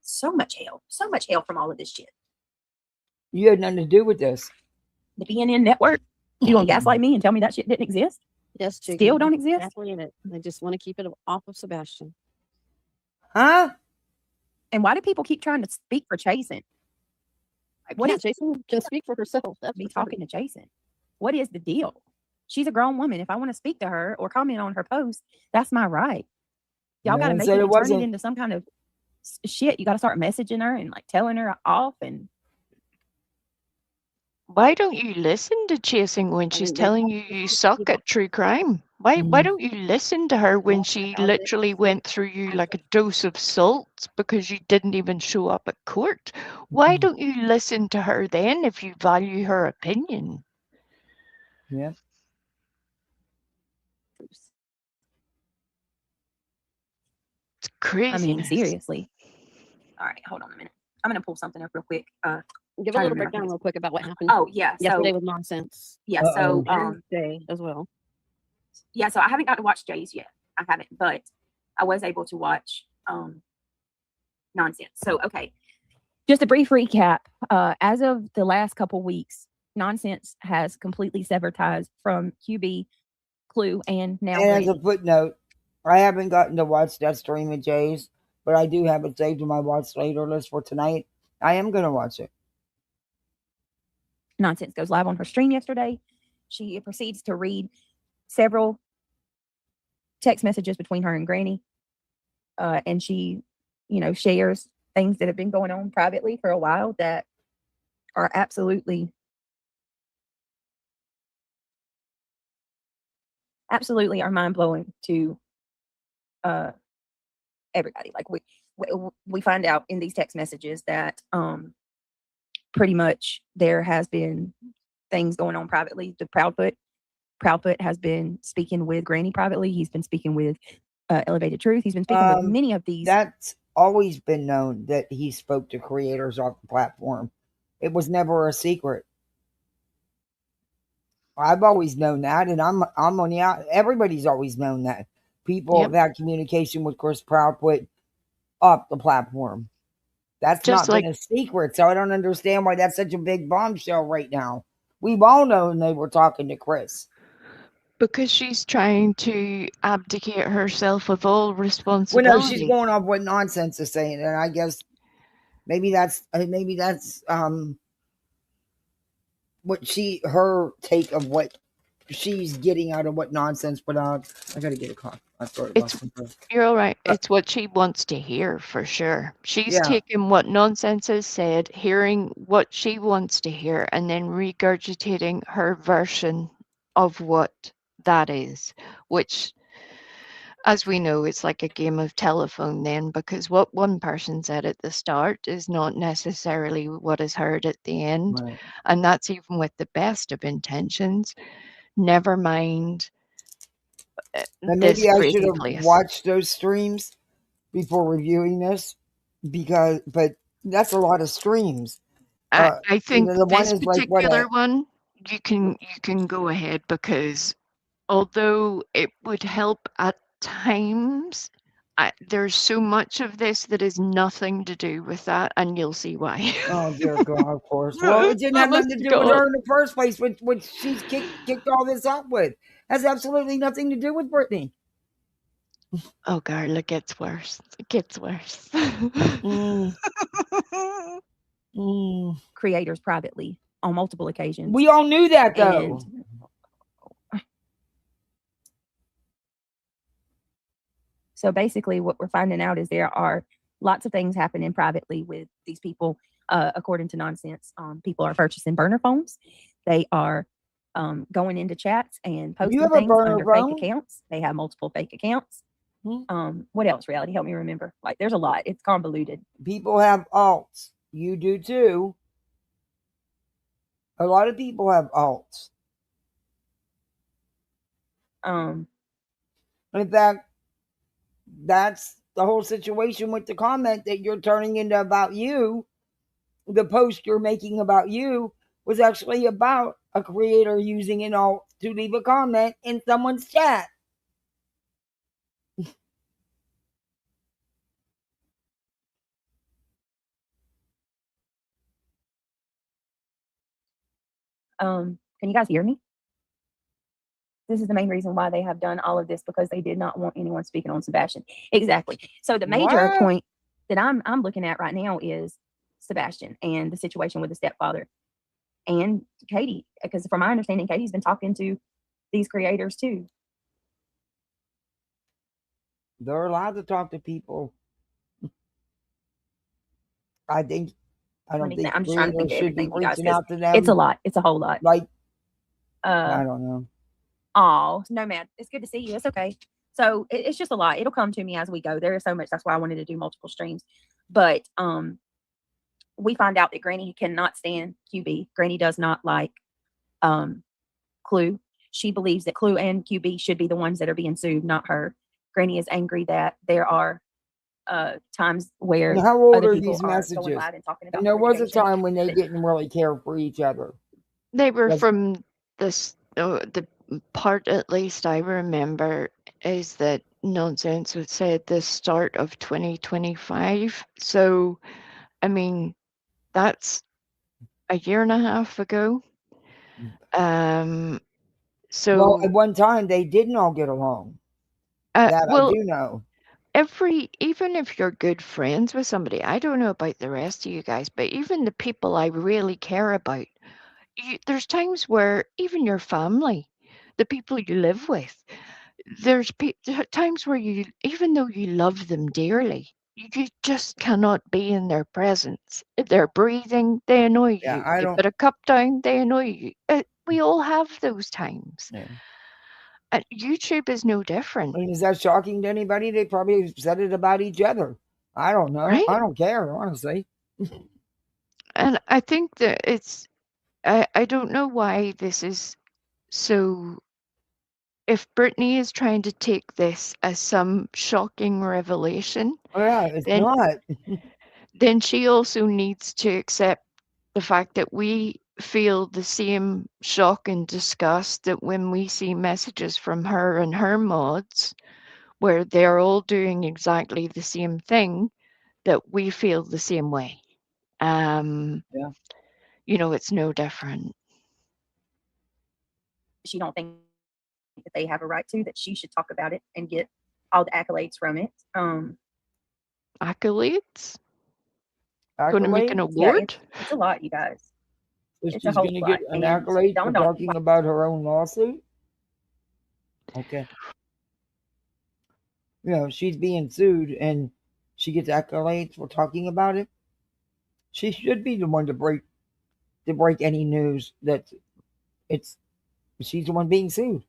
so much hell from all of this shit. You had nothing to do with this. The BNN network, you gonna gaslight me and tell me that shit didn't exist? Yes, Jiggy. Still don't exist? Exactly in it. They just want to keep it off of Sebastian. Huh? And why do people keep trying to speak for Jason? Like, what is Jason can speak for herself. That's me talking to Jason? What is the deal? She's a grown woman. If I want to speak to her or comment on her post, that's my right. Y'all got to make it and turn it into some kind of shit. You got to start messaging her and like telling her off. And why don't you listen to Chasing when she's mean, they telling have you to you put suck people at true crime? Why Mhm. don't you listen to her when on she about this. literally went through you like a dose of salt because you didn't even show up at court? Why Mhm. don't you listen to her then if you value her opinion? Yeah. It's I mean, craziness. seriously. All right, hold on a minute. I'm gonna pull something up real quick. Give a Trying to little remember. I think breakdown it's real quick about what happened oh yeah. yesterday So with nonsense yeah. Uh-oh. So and Jay as well. yeah. So I haven't got to watch Jay's yet. I haven't, but I was able to watch nonsense. So okay, just a brief recap. As of the last couple weeks, nonsense has completely severed ties from QB, Clue, and now And as a Granny. footnote, I haven't gotten to watch that stream of Jay's, but I do have it saved to my watch later list for tonight. I am going to watch it. Nonsense goes live on her stream yesterday. She proceeds to read several text messages between her and Granny, and she, shares things that have been going on privately for a while that are absolutely are mind blowing to uh, everybody. Like we find out in these text messages that pretty much there has been things going on privately. The Proudfoot has been speaking with Granny privately. He's been speaking with Elevated Truth. He's been speaking with many of these. That's always been known that he spoke to creators off the platform. It was never a secret. I've always known that, and I'm on the out. Everybody's always known that. People Yep. have had communication with Chris Proudfoot off the platform. That's Just not been like a secret, so I don't understand why that's such a big bombshell right now. We've all known they were talking to Chris. because she's trying to abdicate herself of all Well, no, she's responsibility. going off what nonsense is saying, and I guess maybe that's what her take of what she's getting out of what nonsense put out. I gotta get a coffee. I thought it It's was something. You're all right. It's what she wants to hear for sure. She's Yeah. taking what nonsense is said, hearing what she wants to hear, and then regurgitating her version of what that is, which, as we know, it's like a game of telephone then, because what one person said at the start is not necessarily what is heard at the end. Right. And that's even with the best of intentions. Never mind And this maybe I should crazy have place. watched those streams before reviewing this but that's a lot of streams. I think The one this is like what particular one, you can go ahead, because although it would help at times, there's so much of this that is nothing to do with that, and you'll see why. oh dear God, of course. Well, it didn't have Honest nothing to to do with God. her in the first place, which she's kicked all this up with. Has absolutely nothing to do with Brittany. Oh, girl, it gets worse. It gets worse. Creators privately on multiple occasions. We all knew that though. So basically, what we're finding out is there are lots of things happening privately with these people. According to nonsense, people are purchasing burner phones. They are going into chats and posting have a things burner under phone? fake accounts. They have multiple fake accounts. Hmm? What else? Reality, help me remember. Like, there's a lot. It's convoluted. People have alts. You do too. A lot of people have alts. In fact, that's the whole situation with the comment that you're turning into about you. The post you're making about you was actually about a creator using an alt to leave a comment in someone's chat. Can you guys hear me? This is the main reason why they have done all of this, because they did not want anyone speaking on Sebastian. Exactly. So the major point that I'm looking at right now is Sebastian and the situation with the stepfather and Katie, because from my understanding, Katie's been talking to these creators too. They're allowed to talk to people. I think I don't think I'm just trying to think creators of should be everything, you guys, reaching 'cause out to them. it's a lot. It's a whole lot. Like, Uh, I don't know. Oh, no, man. It's good to see you. It's okay. So it's just a lot. It'll come to me as we go. There is so much. That's why I wanted to do multiple streams. But we find out that Granny cannot stand QB. Granny does not like Clue. She believes that Clue and QB should be the ones that are being sued, not her. Granny is angry that there are times where And how old other are people these are going messages? loud and talking about And there was a litigation. time when they didn't really care for each other. They were Was- from the part, at least I remember, is that Nonsense would say at the start of 2025. So, I mean, that's a year and a half ago. Well, So, at one time they didn't all get along. That I well, do know. even if you're good friends with somebody, I don't know about the rest of you guys, but even the people I really care about, there's times where even your family, the people you live with, there's times where you, even though you love them dearly, you just cannot be in their presence. If they're breathing, they annoy Yeah, you. I They don't. put a cup down, they annoy you. We all have those times. Yeah. And YouTube is no different, I mean, is that shocking to anybody? They probably said it about each other. I don't know. right? I don't care, honestly. And I think that I don't know why this is so. If Brittany is trying to take this as some shocking revelation, Oh, yeah, it's then not. then she also needs to accept the fact that we feel the same shock and disgust that when we see messages from her and her mods where they're all doing exactly the same thing, that we feel the same way. Yeah. It's no different. She don't think that they have a right to, that she should talk about it and get all the accolades from it. Accolades? Going to make an Accolade? Yeah, award? it's a lot, you guys. So It's a she's whole going to lot. get an And accolade for don't talking about her own lawsuit? Okay. She's being sued and she gets accolades for talking about it. She should be the one to break any news that it's she's the one being sued.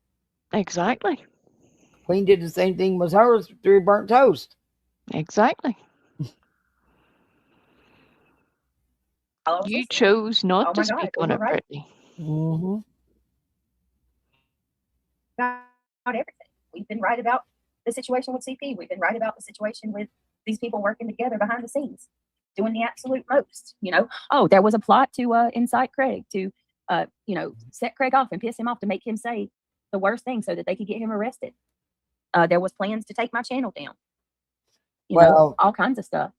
Exactly. Queen did the same thing with hers through burnt toast. Exactly. You chose not oh to my God, speak we on were it, right Brittany. Mm-hmm. about everything. We've been right about the situation with CP. We've been right about the situation with these people working together behind the scenes, doing the absolute most. Oh, there was a plot to incite Craig to, set Craig off and piss him off to make him say the worst thing so that they could get him arrested. There was plans to take my channel down. All kinds of stuff.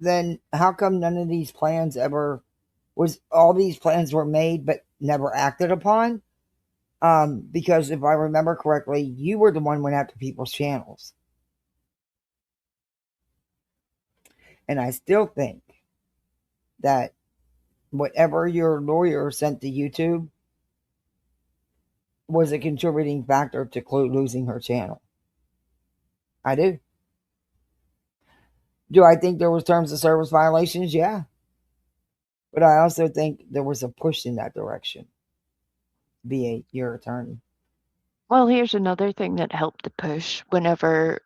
Then how come none of these plans all these plans were made but never acted upon? Because if I remember correctly, you were the one who went after people's channels. And I still think that whatever your lawyer sent to YouTube was a contributing factor to Clue losing her channel. I do. Do I think there was terms of service violations? Yeah. But I also think there was a push in that direction. Be your attorney. Well, here's another thing that helped the push whenever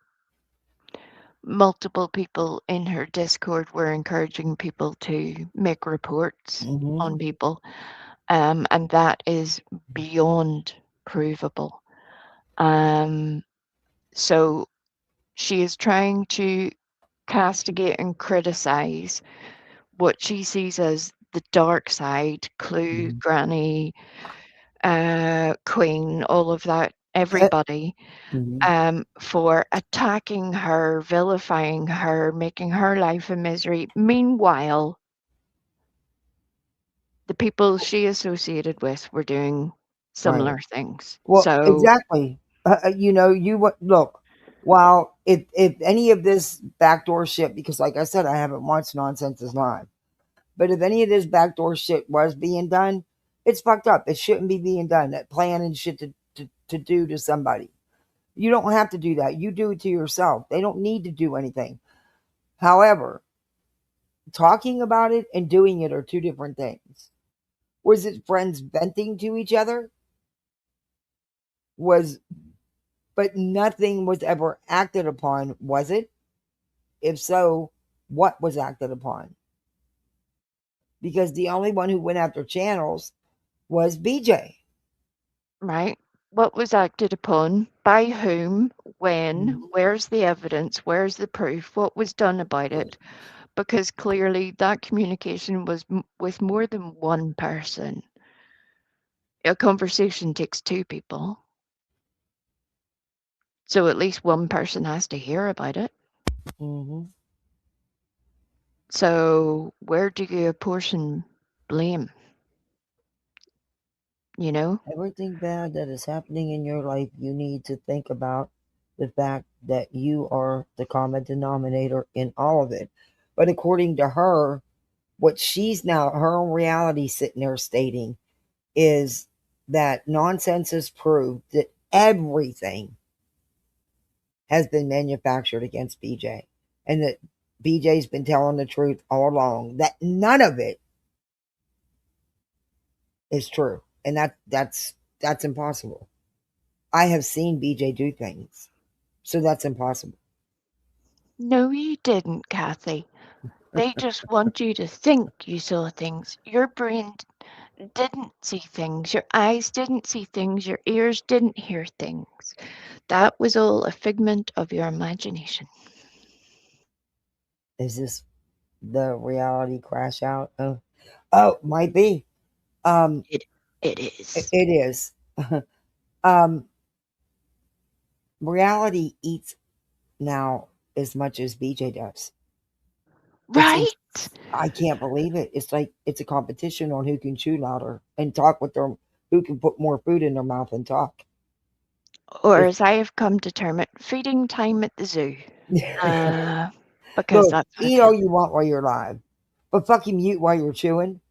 multiple people in her Discord were encouraging people to make reports on people. And that is beyond provable. So she is trying to castigate and criticize what she sees as the dark side, Clue, Granny, Queen, all of that, everybody, for attacking her, vilifying her, making her life a misery. Meanwhile, the people she associated with were doing similar things. Well, So exactly. Look. While if any of this backdoor shit, because like I said, I haven't watched Nonsense's live, but if any of this backdoor shit was being done, it's fucked up. It shouldn't be being done. That planning shit to do to somebody. You don't have to do that. You do it to yourself. They don't need to do anything. However, talking about it and doing it are two different things. Was it friends venting to each other? Was But nothing was ever acted upon, was it? If so, what was acted upon? Because the only one who went after channels was BJ. Right? What was acted upon? By whom? When? Mhm. Where's the evidence? Where's the proof? What was done about it? Because clearly that communication was with more than one person. A conversation takes two people. So at least one person has to hear about it. Mm-hmm. So where do you apportion blame? You know? Everything bad that is happening in your life, you need to think about the fact that you are the common denominator in all of it. But according to her, what she's now, her own reality sitting there stating is that nonsense has proved that everything has been manufactured against BJ and that BJ's been telling the truth all along, that none of it is true. And that's impossible. I have seen BJ do things. So that's impossible. No, you didn't, Kathy. They just want you to think you saw things. Your brain didn't see things. Your eyes didn't see things. Your ears didn't hear things. That was all a figment of your imagination. Is this the reality crash out? Oh, might be. Um, It is. it is. um, reality eats now as much as BJ does. Right? I can't believe it. It's like it's a competition on who can chew louder and talk with their, who can put more food in their mouth and talk. Or It's as I have come to term it, feeding time at the zoo. Because look, that's what it eat all feels. you want while you're alive, but fucking mute while you're chewing,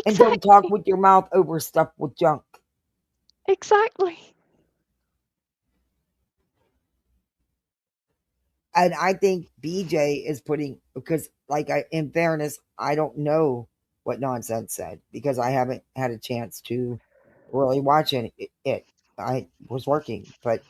and don't talk Exactly. with your mouth overstuffed with junk. Exactly. And I think BJ is putting, because like in fairness, I don't know what nonsense said because I haven't had a chance to really watch it. I was working, but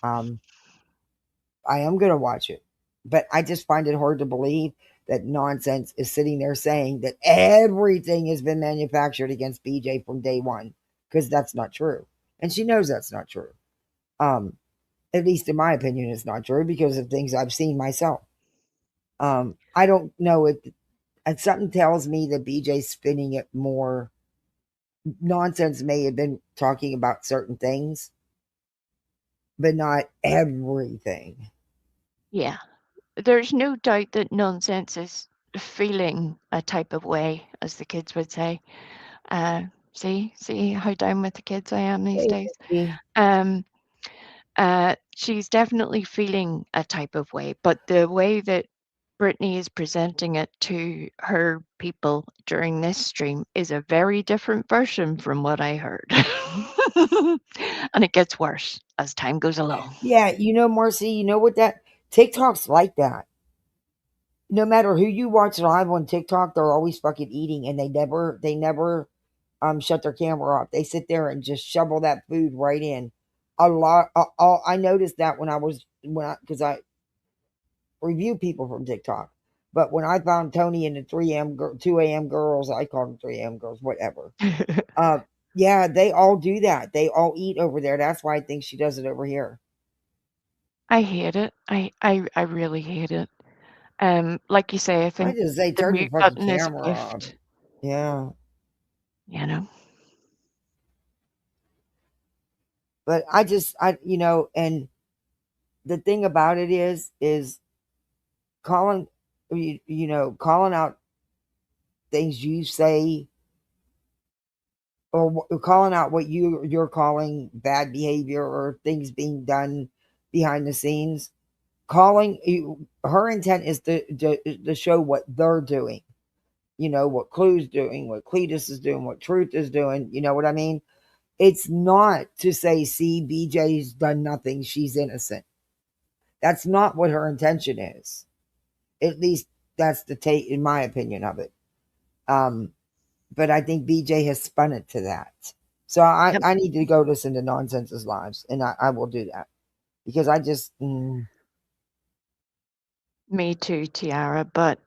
I am gonna watch it. But I just find it hard to believe that nonsense is sitting there saying that everything has been manufactured against BJ from day one, because that's not true, and she knows that's not true. Um, at least in my opinion, it's not true because of things I've seen myself. I don't know if and something tells me that BJ's spinning it more. Nonsense may have been talking about certain things, but not everything. Yeah. There's no doubt that nonsense is feeling a type of way, as the kids would say. See how down with the kids I am these Hey, days. Nikki. Um, she's definitely feeling a type of way, but the way that Brittany is presenting it to her people during this stream is a very different version from what I heard. And it gets worse as time goes along. Yeah, Marcy, you know what that TikTok's like that. No matter who you watch live on TikTok, they're always fucking eating, and they never shut their camera off. They sit there and just shovel that food right in. A lot. I noticed that because I review people from TikTok. But when I found Tony and the 2 a.m. girls, I call them 3 a.m. girls, whatever. Uh, yeah, they all do that. They all eat over there. That's why I think she does it over here. I hate it. I really hate it. Like you say, I I think just say the turn your mute fucking button is a camera off. gift, Yeah, you know. but and the thing about it is calling, calling out things you say, or calling out what you're calling bad behavior or things being done behind the scenes. Her intent is to show what they're doing. What Clue's doing, what Cletus is doing, what Truth is doing. You know what I mean? It's not to say, see, BJ's done nothing, she's innocent. That's not what her intention is. At least that's the take, in my opinion of it. Um, but I think BJ has spun it to that. So I, Yep. I need to go listen to Nonsense's lives, and I will do that because I just Me too, Tiara. But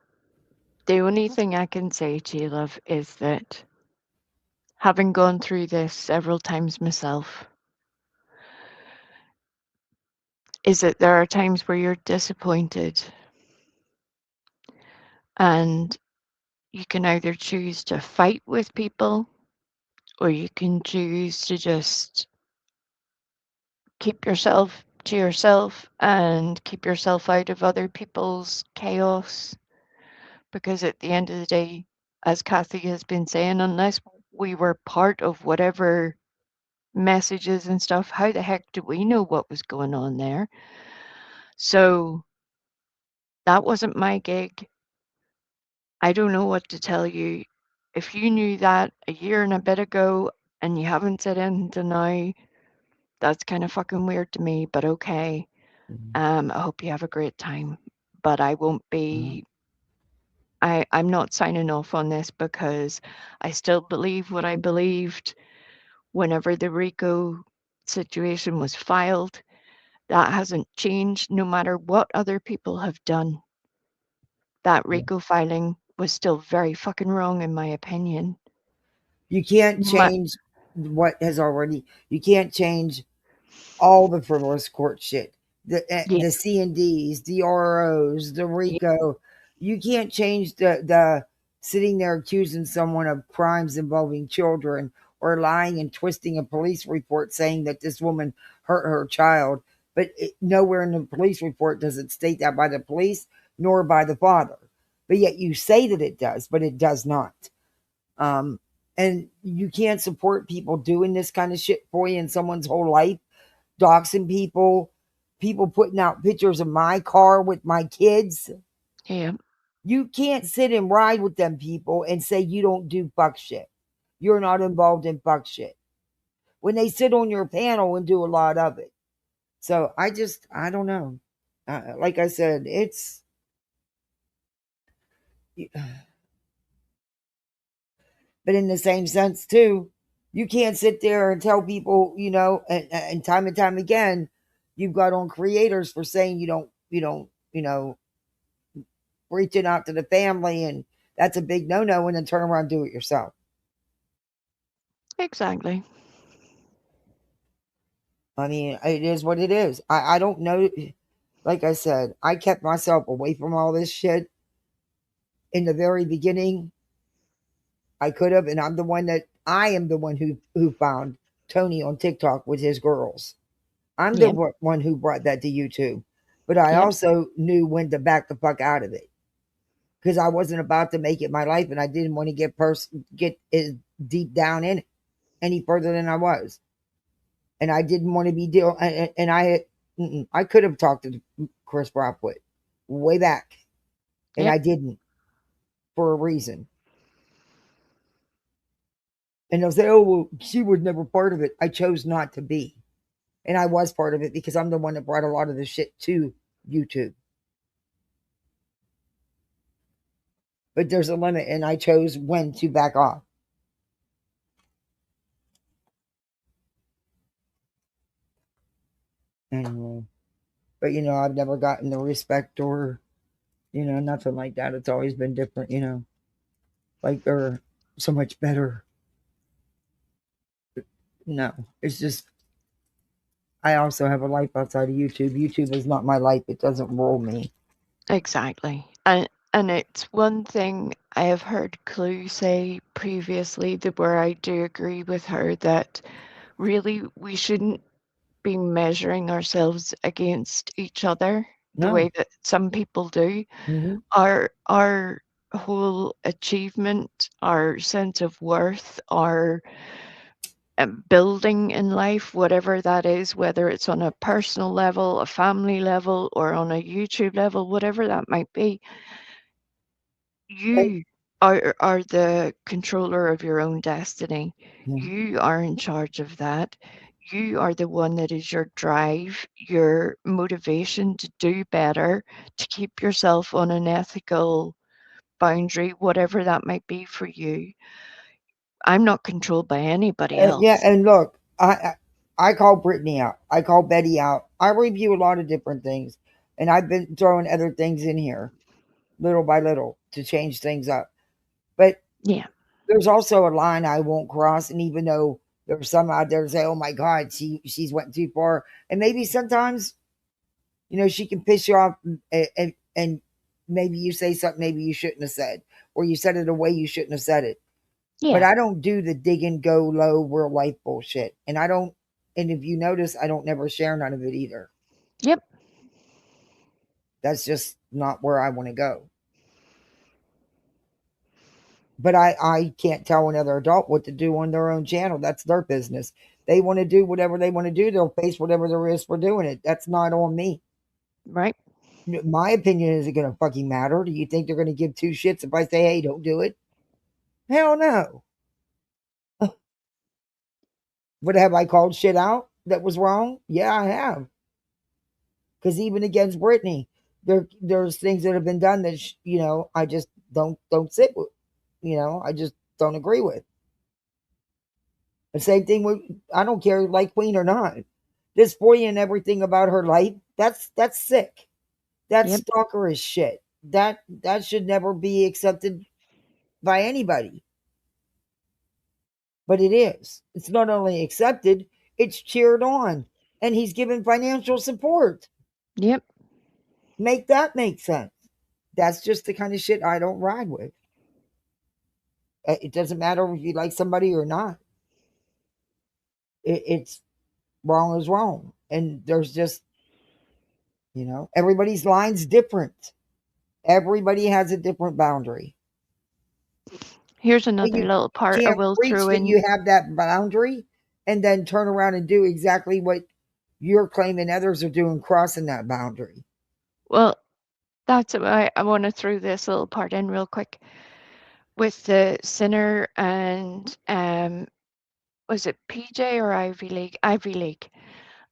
the only thing I can say to you, love, is that having gone through this several times myself, is that there are times where you're disappointed and you can either choose to fight with people or you can choose to just keep yourself to yourself and keep yourself out of other people's chaos. Because at the end of the day, as Kathy has been saying, unless we were part of whatever messages and stuff, how the heck do we know what was going on there? So that wasn't my gig. I don't know what to tell you. If you knew that a year and a bit ago and you haven't said anything to now, that's kind of fucking weird to me, but okay. I hope you have a great time. But I won't be I'm not signing off on this because I still believe what I believed whenever the RICO situation was filed. That hasn't changed no matter what other people have done. That RICO filing was still very fucking wrong in my opinion. you can't My, change what has already. You can't change all the frivolous court shit. yeah, The C&Ds, the ROs, the yeah, RICO. You can't change the sitting there accusing someone of crimes involving children or lying and twisting a police report saying that this woman hurt her child. But nowhere in the police report does it state that by the police nor by the father. But yet you say that it does, but it does not. Um, and you can't support people doing this kind of shit for you in someone's whole life, doxing people, people putting out pictures of my car with my kids. yeah, You can't sit and ride with them people and say you don't do fuck shit. You're not involved in fuck shit. When they sit on your panel and do a lot of it. So I don't know. Like I said, it's, but in the same sense too, you can't sit there and tell people, and time again, you've got on creators for saying you don't, reaching out to the family, and that's a big no-no, and then turn around and do it yourself. exactly. I mean, it is what it is. I don't know. Like I said, I kept myself away from all this shit in the very beginning. I could have, and I am the one who found Tony on TikTok with his girls. I'm the Yep, one who brought that to YouTube. But I yep, also knew when to back the fuck out of it because I wasn't about to make it my life, and I didn't want to get as deep down in it any further than I was, and I didn't want to be deal. And I could have talked to Chris Rockwood way back, and yep. I didn't for a reason. And they'll say, "Oh, well, she was never part of it." I chose not to be, and I was part of it because I'm the one that brought a lot of the shit to YouTube. But there's a limit, and I chose when to back off. Anyway, but I've never gotten the respect or nothing like that. It's always been different. Like they're so much better. No, it's just I also have a life outside of YouTube. YouTube is not my life. It doesn't rule me. Exactly. And it's one thing I have heard Clue say previously that where I do agree with her that really we shouldn't be measuring ourselves against each other the No. way that some people do. Mm-hmm. Our whole achievement, our sense of worth, our building in life, whatever that is, whether it's on a personal level, a family level, or on a YouTube level, whatever that might be, Okay. you are the controller of your own destiny. Mhm. You are in charge of that. You are the one that is your drive, your motivation to do better, to keep yourself on an ethical boundary, whatever that might be for you. I'm not controlled by anybody else. Yeah, and look, I call Brittany out. I call Betty out. I review a lot of different things, and I've been throwing other things in here, little by little, to change things up. But Yeah. there's also a line I won't cross, and even though there's some out there that say, "Oh my God, she's went too far," and maybe sometimes, she can piss you off, and maybe you say something maybe you shouldn't have said, or you said it a way you shouldn't have said it. But Yeah. I don't do the dig and go low real life bullshit. And if you notice, I don't never share none of it either. Yep. That's just not where I want to go. But I can't tell another adult what to do on their own channel. That's their business. They want to do whatever they want to do. They'll face whatever there is for doing it. That's not on me. Right. My opinion isn't going to fucking matter. Do you think they're going to give two shits if I say, hey, don't do it? Hell no. But have I called shit out that was wrong? Yeah, I have. Because even against Brittany, there's things that have been done that I just don't sit with. I just don't agree with. The same thing with, I don't care like Queen or not. Displaying everything about her life, that's sick. That's Yep. stalkerish shit. That should never be accepted by anybody. But it is. It's not only accepted, it's cheered on. And he's given financial support. Yep. Make that make sense. That's just the kind of shit I don't ride with. It doesn't matter if you like somebody or not. It's wrong is wrong. And there's just, everybody's line's different. Everybody has a different boundary. Here's another little part I Can't will preach throw that in. you have that boundary and then turn around and do exactly what you're claiming others are doing, crossing that boundary. Well, that's why I want to throw this little part in real quick with the sinner and was it PJ or Ivy League? Ivy League,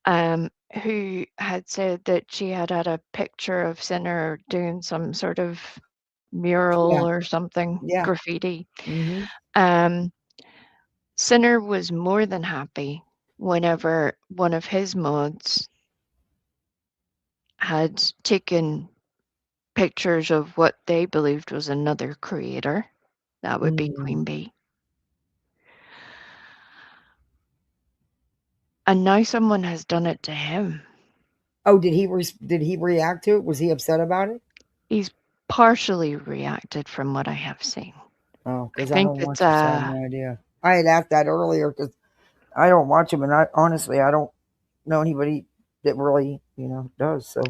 who had said that she had a picture of Sinner doing some sort of mural or something, graffiti. Mm-hmm. Sinner was more than happy whenever one of his mods had taken pictures of what they believed was another creator. That would be Queen Bee. And now someone has done it to him. Oh, did he react to it? Was he upset about it? He's partially reacted from what I have seen. Oh, because I I think don't watch it's him, so I have no idea. I had asked that earlier because I don't watch him, and honestly I don't know anybody that really does. So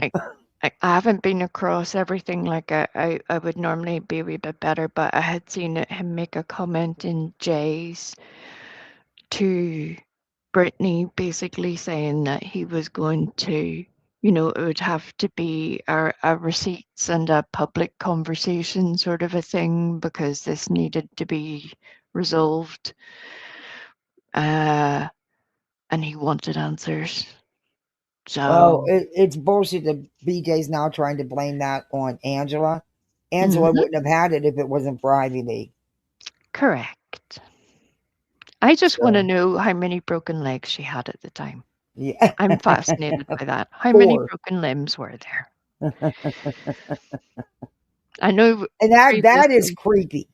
I haven't been across everything like I would normally be a wee bit better, but I had seen him make a comment in Jay's to Brittany, basically saying that he was going to, it would have to be a receipts and a public conversation sort of a thing because this needed to be resolved. And he wanted answers. So it's bullshit that BJ's now trying to blame that on Angela. Angela wouldn't have had it if it wasn't for Ivy League. Correct. I just want to know how many broken legs she had at the time. Yeah. I'm fascinated by that. How many broken limbs were there? I know. And that is creepy.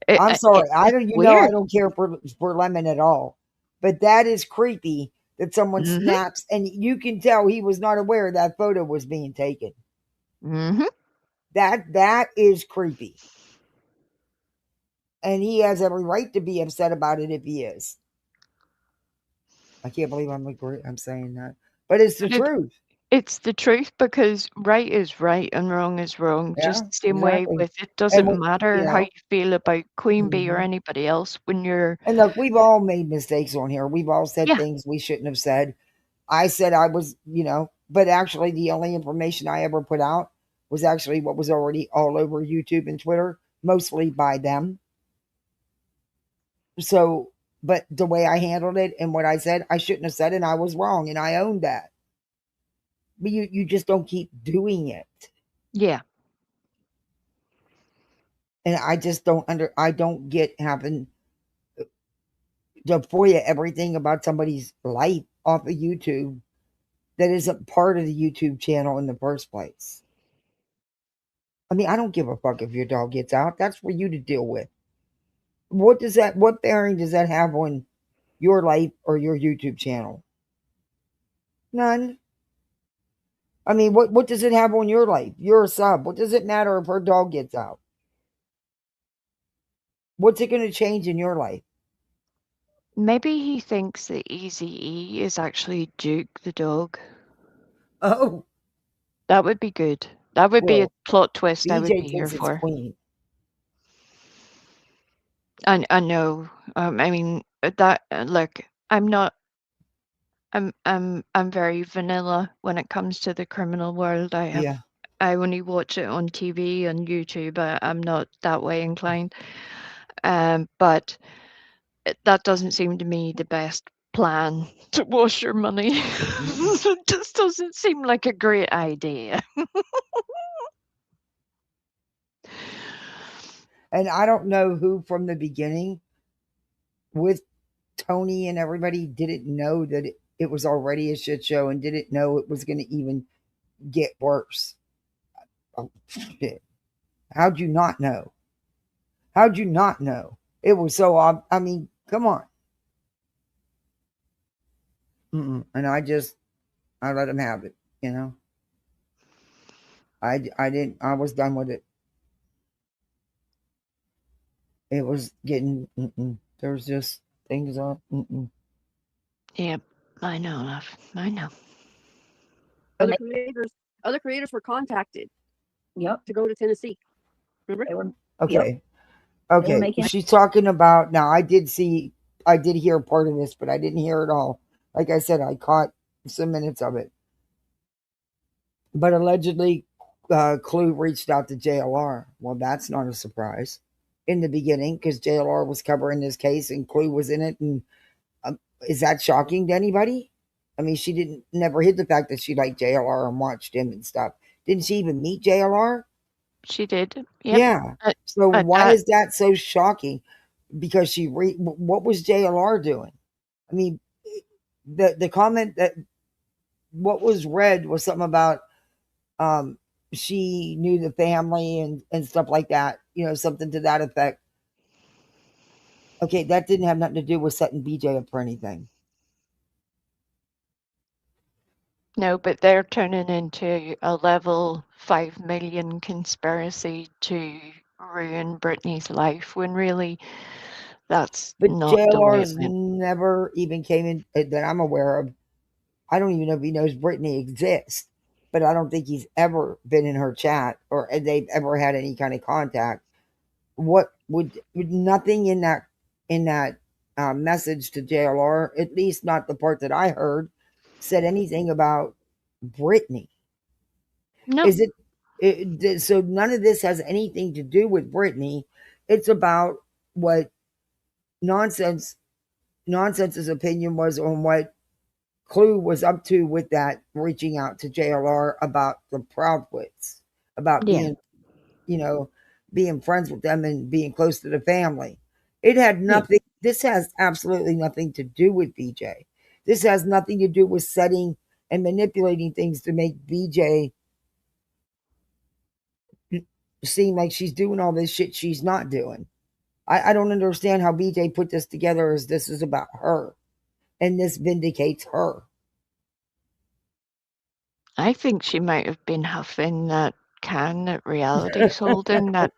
I'm sorry. I don't care for Lemon at all. But that is creepy that someone snaps and you can tell he was not aware that photo was being taken. That is creepy. And he has every right to be upset about it if he is. I can't believe I'm saying that. But it's the truth. It's the truth because right is right and wrong is wrong. Yeah, Just the same way with it doesn't matter how you feel about Queen Bee or anybody else when you're. And look, we've all made mistakes on here. We've all said things we shouldn't have said. I said I was, but actually the only information I ever put out was actually what was already all over YouTube and Twitter, mostly by them. So, but the way I handled it and what I said, I shouldn't have said, and I was wrong, and I owned that. But you just don't keep doing it. Yeah. And I just I don't get having to FOIA everything about somebody's life off of YouTube that isn't part of the YouTube channel in the first place. I mean, I don't give a fuck if your dog gets out. That's for you to deal with. What bearing does that have on your life or your YouTube channel? None. I mean, what does it have on your life? You're a sub. What does it matter if her dog gets out? What's it going to change in your life? Maybe he thinks that Easy E is actually Duke the dog. Oh, That would be good. That would be a well, plot twist I would BJ be here thinks it's for. Queen. I know. I mean that. Look, I'm not. I'm very vanilla when it comes to the criminal world. Yeah. I only watch it on TV and YouTube. I'm not that way inclined. But that doesn't seem to me the best plan to wash your money. It just doesn't seem like a great idea. And I don't know who from the beginning with Tony and everybody didn't know that it was already a shit show and didn't know it was going to even get worse. Oh, shit. How'd you not know? How'd you not know? It was so I mean, come on. And I let him have it, you know. I was done with it. It was getting, there's just things up. Yep, I know, love. I know. Other creators were contacted. Yep. To go to Tennessee. Remember? Okay. Yep. Okay. She's talking about, now I did hear part of this, but I didn't hear it all. Like I said, I caught some minutes of it. But allegedly, Clue reached out to JLR. Well, that's not a surprise in the beginning because JLR was covering this case and Clue was in it. And is that shocking to anybody? I mean, she never hid the fact that she liked JLR and watched him and stuff. Didn't she even meet JLR? She did. Yep. Yeah. So why is that so shocking? Because what was JLR doing? I mean, the comment that what was read was something about she knew the family and stuff like that, something to that effect. Okay, that didn't have nothing to do with setting BJ up for anything. No, but they're turning into a level 5 million conspiracy to ruin Britney's life when really that's but not the way it JLR's went. never even came in that I'm aware of. I don't even know if he knows Britney exists, but I don't think he's ever been in her chat or they've ever had any kind of contact. What would nothing in that message to JLR, at least not the part that I heard, said anything about Britney? No. Is it so none of this has anything to do with Britney? It's about what Nonsense's opinion was on what Clue was up to with that reaching out to JLR about the Proudfoots, about being, being friends with them and being close to the family. It had nothing. This has absolutely nothing to do with BJ. This has nothing to do with setting and manipulating things to make BJ seem like she's doing all this shit she's not doing. I don't understand how BJ put this together as this is about her and this vindicates her. I think she might have been huffing that can that reality sold in that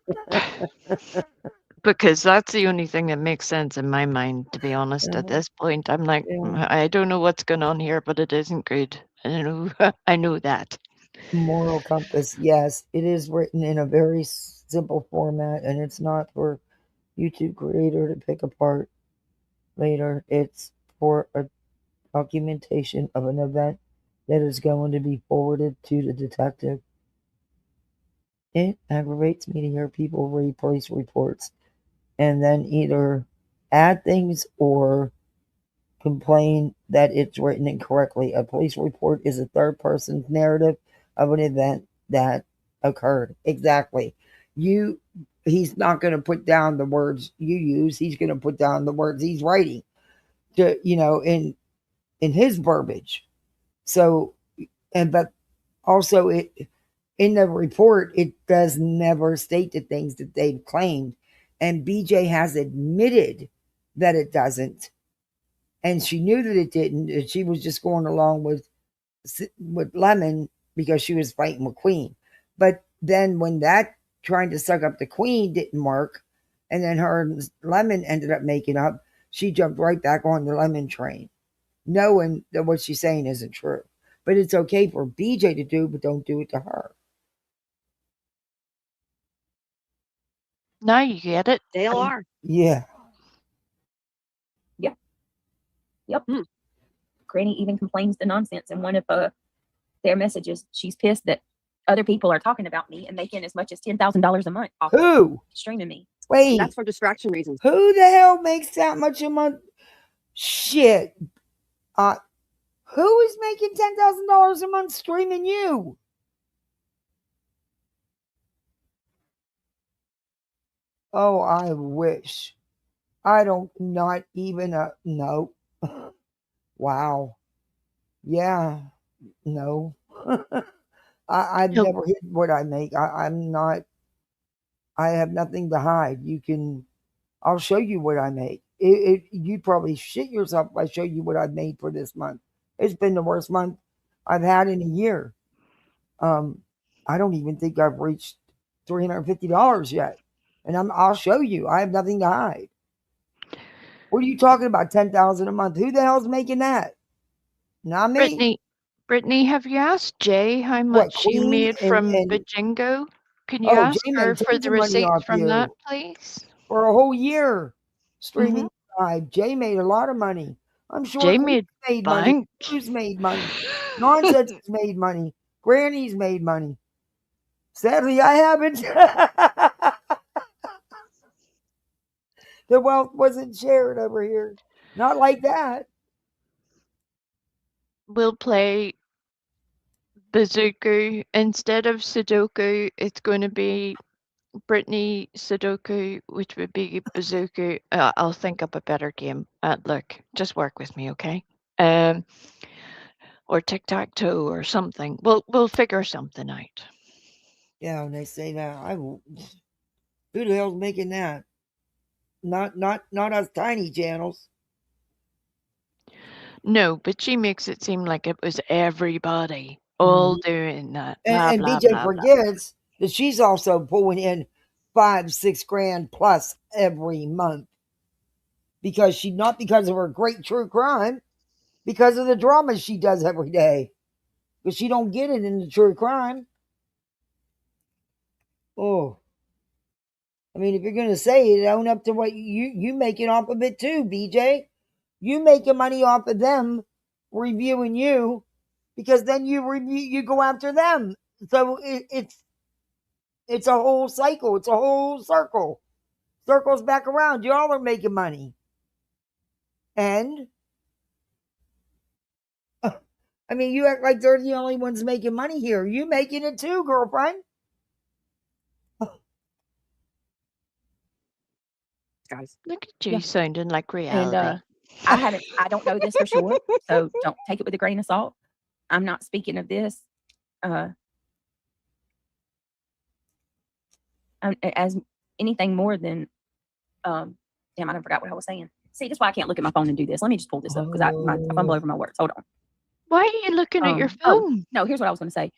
because that's the only thing that makes sense in my mind, to be honest. At this point, I'm like, I don't know what's going on here, but it isn't good. I know that. Moral compass, yes, it is written in a very simple format, and it's not for YouTube creator to pick apart later. It's for a documentation of an event that is going to be forwarded to the detective. It aggravates me to hear people read police reports and then either add things or complain that it's written incorrectly. A police report is a third person's narrative of an event that occurred. Exactly. he's not going to put down the words you use. He's going to put down the words he's writing, to, in his verbiage. So, but also in the report, it does never state the things that they've claimed, and BJ has admitted that it doesn't, and she knew that it didn't. And she was just going along with Lemon because she was fighting with Queen. But then when that trying to suck up the Queen didn't work, and then her and Lemon ended up making up, she jumped right back on the Lemon train, knowing that what she's saying isn't true. But it's okay for BJ to do, but don't do it to her. Now you get it. They all are. Yeah. Yep. Granny even complains the nonsense in one of their messages. She's pissed that other people are talking about me and making as much as $10,000 a month off Who? streaming me. Wait. That's for distraction reasons. Who the hell makes that much a month? Shit. Who is making $10,000 a month streaming you? Oh, I wish. I don't, not even no. Wow. Yeah. No. I've Nope. never hid what I make. I have nothing to hide. I'll show you what I make. You'd probably shit yourself if I show you what I've made for this month. It's been the worst month I've had in a year. I don't even think I've reached $350 yet. And I'll show you. I have nothing to hide. What are you talking about? $10,000 a month? Who the hell's making that? Not me. Brittany, have you asked Jay how much you Queen made from and Bajingo? Can you oh, ask Jay her made for tons the of money receipts off from you that, please? for a whole year streaming live. Jay made a lot of money. I'm sure Jay Queen made money. bank. Who's made money? Nonsense has made money. Granny's made money. Sadly, I haven't. The wealth wasn't shared over here. Not like that. We'll play Bazooka. Instead of Sudoku, it's going to be Brittany Sudoku, which would be Bazooka. I'll think up a better game. Look, just work with me, okay? Or tic-tac-toe or something. We'll figure something out. Yeah, when they say that, I will. Who the hell's making that? Not us tiny channels. No, but she makes it seem like it was everybody all doing that. Blah, And blah, BJ blah, forgets that she's also pulling in $5-6 grand plus every month because she, not because of her great true crime, because of the drama she does every day. Because she don't get it in the true crime. Oh, I mean, if you're gonna say it, own up to what you making off of it too, BJ. You making money off of them reviewing you, because then you go after them. So it's a whole cycle. It's a whole circle. Circles back around. Y'all are making money. And I mean, you act like they're the only ones making money here. You making it too, girlfriend. Guys. Look at you sounding like reality. And I don't know this for sure, so don't take it with a grain of salt. I'm not speaking of this as anything more than damn, I done forgot what I was saying. See, that's why I can't look at my phone and do this. Let me just pull this up because I fumble over my words. Hold on. Why are you looking at your phone? No, here's what I was going to say.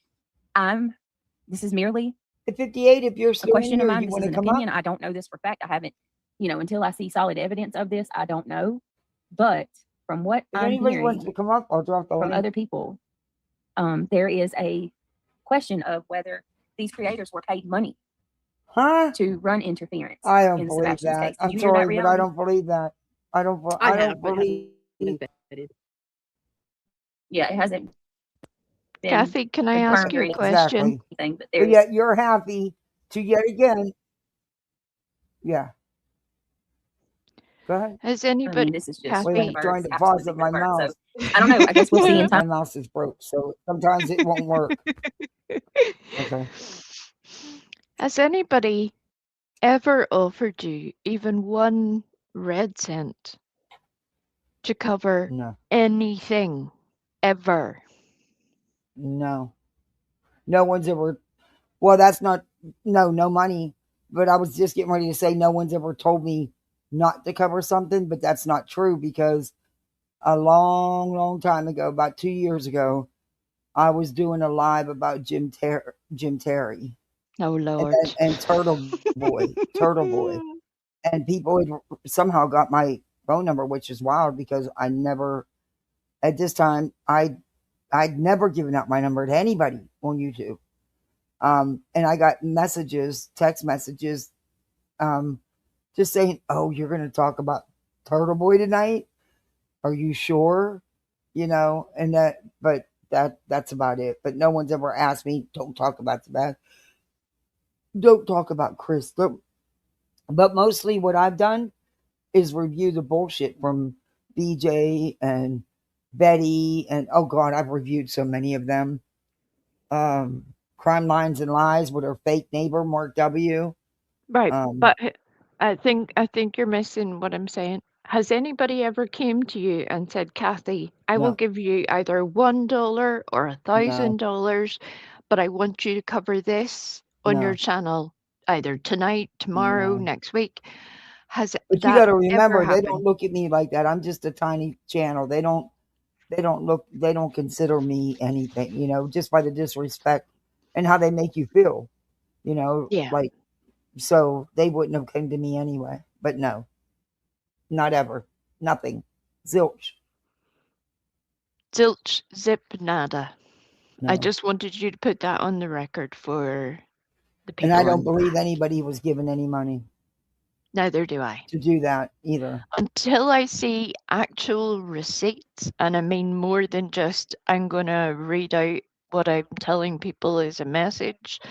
This is merely At 58, if you're a still question here, of mine. you This want is to an come opinion. up? I don't know this for fact. I haven't, until I see solid evidence of this, I don't know. But from what If I'm anybody hearing wants to come up, I'll drop the from link. other people, there is a question of whether these creators were paid money Huh? to run interference. I don't in believe Sebastian's that. case. Did I'm you hear that, sorry, but I reality? don't believe that. I don't But believe. hasn't been vetted. Yeah, it hasn't been Kathy, can I ask confirmed you or a anything, question? but But there's yet you're happy to yet again. Yeah. Go ahead. Has I anybody, mean, this is just Wait, Kathy, I'm trying to absolutely pause at my burnt. mouse. So I don't know. I guess we'll see in My time. mouse is broke, so sometimes it won't work. Okay. has anybody ever offered you even one red cent to cover No, anything ever? no, no one's ever. Well, that's not no money. But I was just getting ready to say no one's ever told me not to cover something, but that's not true because a long, long time ago, about 2 years ago, I was doing a live about Jim Terry, Oh Lord. and Turtle Boy, and people had somehow got my phone number, which is wild because I never at this time I'd never given out my number to anybody on YouTube. And I got messages, text messages, um, just saying, "Oh, you're going to talk about Turtle Boy tonight? Are you sure?" And but that's about it. But no one's ever asked me, "Don't talk about the bad. Don't talk about Chris." But mostly, what I've done is review the bullshit from BJ and Betty, and oh god, I've reviewed so many of them. Crime Lines and Lies with her fake neighbor Mark W. Right, Um, but I think you're missing what I'm saying. Has anybody ever came to you and said, Kathy, I will no, give you either $1 or no, $1,000, but I want you to cover this on your no, channel either tonight, tomorrow, no. next week. Has But you got that to ever remember, they don't happened? look at me like that. I'm just a tiny channel. They don't. They don't look. They don't consider me anything. Just by the disrespect and how they make you feel. Yeah. Like so they wouldn't have come to me anyway. But no, not ever. Nothing. Zilch. Zilch, zip, nada. I No. just wanted you to put that on the record for the And I people don't in the believe back. anybody was given any money Neither do I. to do that either. Until I see actual receipts, and I mean more than just I'm going to read out what I'm telling people as a message,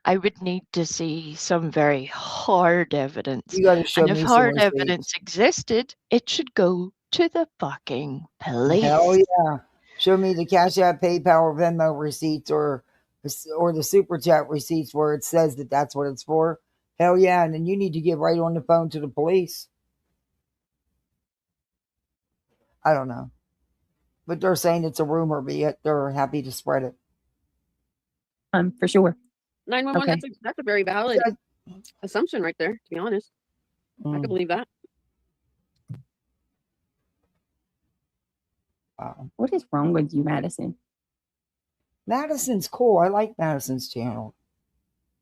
I would need to see some very hard evidence. You got to show And if me some hard receipts. evidence existed, it should go to the fucking Hell police. yeah. Show me the Cash App, PayPal, or Venmo receipts or the Super Chat receipts where it says that that's what it's for. Hell yeah. And then you need to get right on the phone to the police. I don't know. But they're saying it's a rumor, but yet they're happy to spread it. For sure. 911. Okay. That's a very valid So, assumption right there. To be honest, I can believe that. Wow. What is wrong with you, Madison? Madison's cool. I like Madison's channel.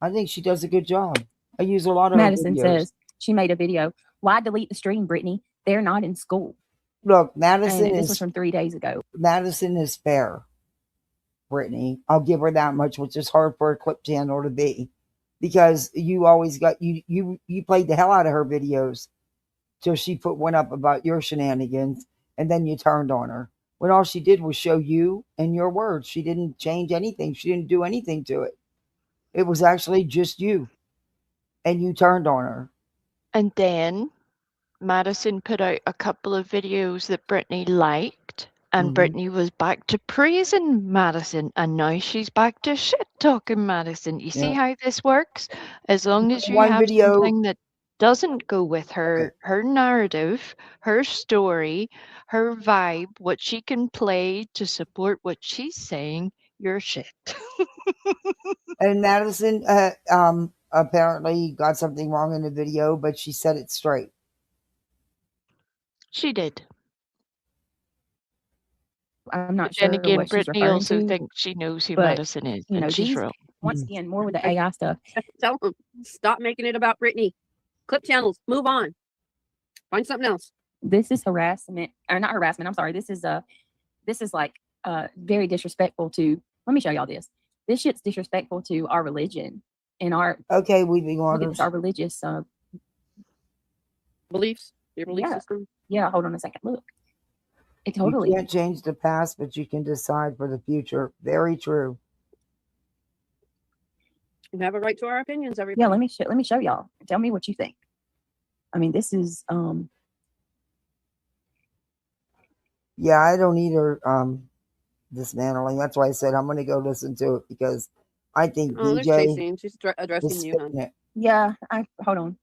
I think she does a good job. I use a lot of Madison her videos. says she made a video. Why delete the stream, Brittany? They're not in school. Look, And this was from 3 days ago. Madison is fair, Brittany. I'll give her that much, which is hard for a clip channel to be. Because you always got you played the hell out of her videos till she put one up about your shenanigans, and then you turned on her. When all she did was show you and your words. She didn't change anything. She didn't do anything to it. It was actually just you. And you turned on her. And then Madison put out a couple of videos that Brittany liked, and Brittany was back to praising Madison, and now she's back to shit talking Madison. You see how this works? As long as you One have video. something that doesn't go with her narrative, her story, her vibe, what she can play to support what she's saying, you're shit. And Madison apparently got something wrong in the video, but she said it straight. She did. I'm not But sure then again, what she's Brittany referring also to. thinks she knows who But, Madison is, and she's these, wrong. once again, more with the AI stuff. Tell them, stop making it about Brittany. Clip channels, move on. Find something else. This is harassment, or not harassment. I'm sorry. This is like very disrespectful to. Let me show y'all this. This shit's disrespectful to our religion and our. Okay, weeping Look at waters. this, our religious Beliefs, your belief Yeah. system. Yeah, hold on a second. Look, it totally. You can't change the past, but you can decide for the future. Very true. We have a right to our opinions, everybody. Yeah, let me show y'all. Tell me what you think. I mean, this is Yeah, I don't either dismantling. That's why I said I'm going to go listen to it because I think Oh, there's BJ Chasing. She's addressing is you, spitting huh? it. Yeah, hold on.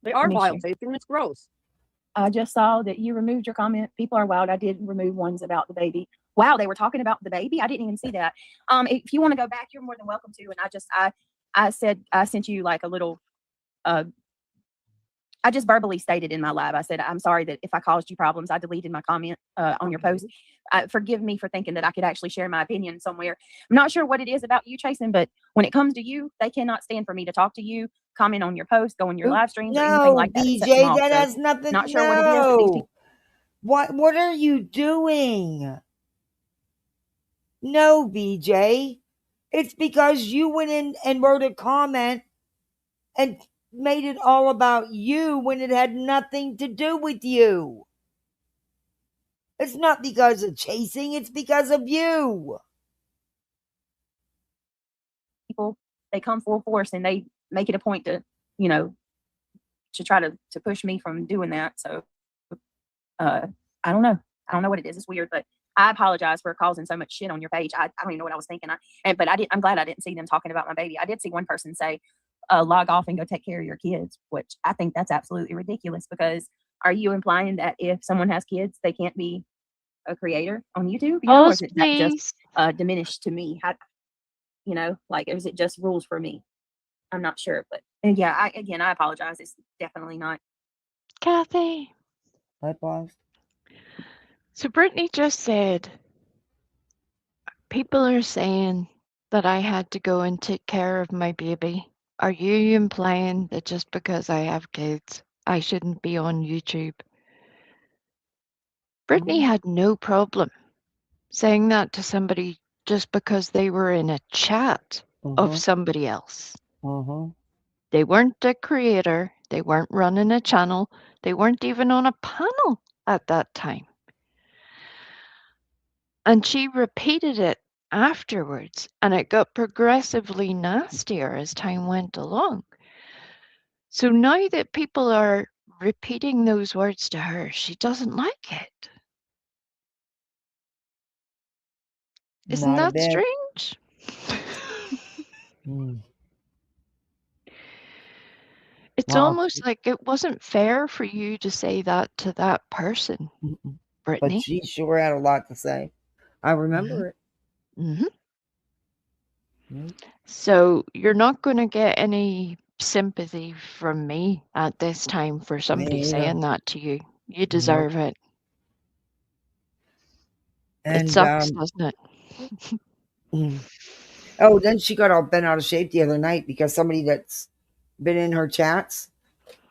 They are Let me wild share. tasting. It's gross. I just saw that you removed your comment. People are wild. I did remove ones about the baby. Wow, they were talking about the baby. I didn't even see that. If you want to go back, you're more than welcome to. And I said I sent you like a little. I just verbally stated in my live. I said I'm sorry that if I caused you problems. I deleted my comment on your post. Forgive me for thinking that I could actually share my opinion somewhere. I'm not sure what it is about you, Chasen, but when it comes to you, they cannot stand for me to talk to you, comment on your post, go on your live streams, or anything No, like that. It sets them BJ, off. that So has nothing. not sure what it is, but these people. No. What are you doing? No, BJ. It's because you went in and wrote a comment and made it all about you when it had nothing to do with you. It's not because of chasing, it's because of you. People, they come full force and they make it a point to, you know, to try to push me from doing that. So I don't know. I don't know what it is. It's weird, but I apologize for causing so much shit on your page. I don't even know what I was thinking. But I'm glad I didn't see them talking about my baby. I did see one person say, log off and go take care of your kids, which I think that's absolutely ridiculous, because are you implying that if someone has kids, they can't be a creator on YouTube? You know, or is it that just diminished to me? How, you know, like, is it just rules for me? I'm not sure, but yeah, I apologize. It's definitely not. Kathy. I paused. So Brittany just said, people are saying that I had to go and take care of my baby. Are you implying that just because I have kids, I shouldn't be on YouTube? Brittany had no problem saying that to somebody just because they were in a chat of somebody else. They weren't a creator. They weren't running a channel. They weren't even on a panel at that time. And she repeated it afterwards, and it got progressively nastier as time went along. So now that people are repeating those words to her, she doesn't like it. Isn't that strange? It's almost like it wasn't fair for you to say that to that person, Brittany. But she sure had a lot to say. I remember it. So you're not going to get any sympathy from me at this time for somebody saying that to you. You deserve it. And, it sucks, doesn't it? Oh, then she got all bent out of shape the other night because somebody that's been in her chats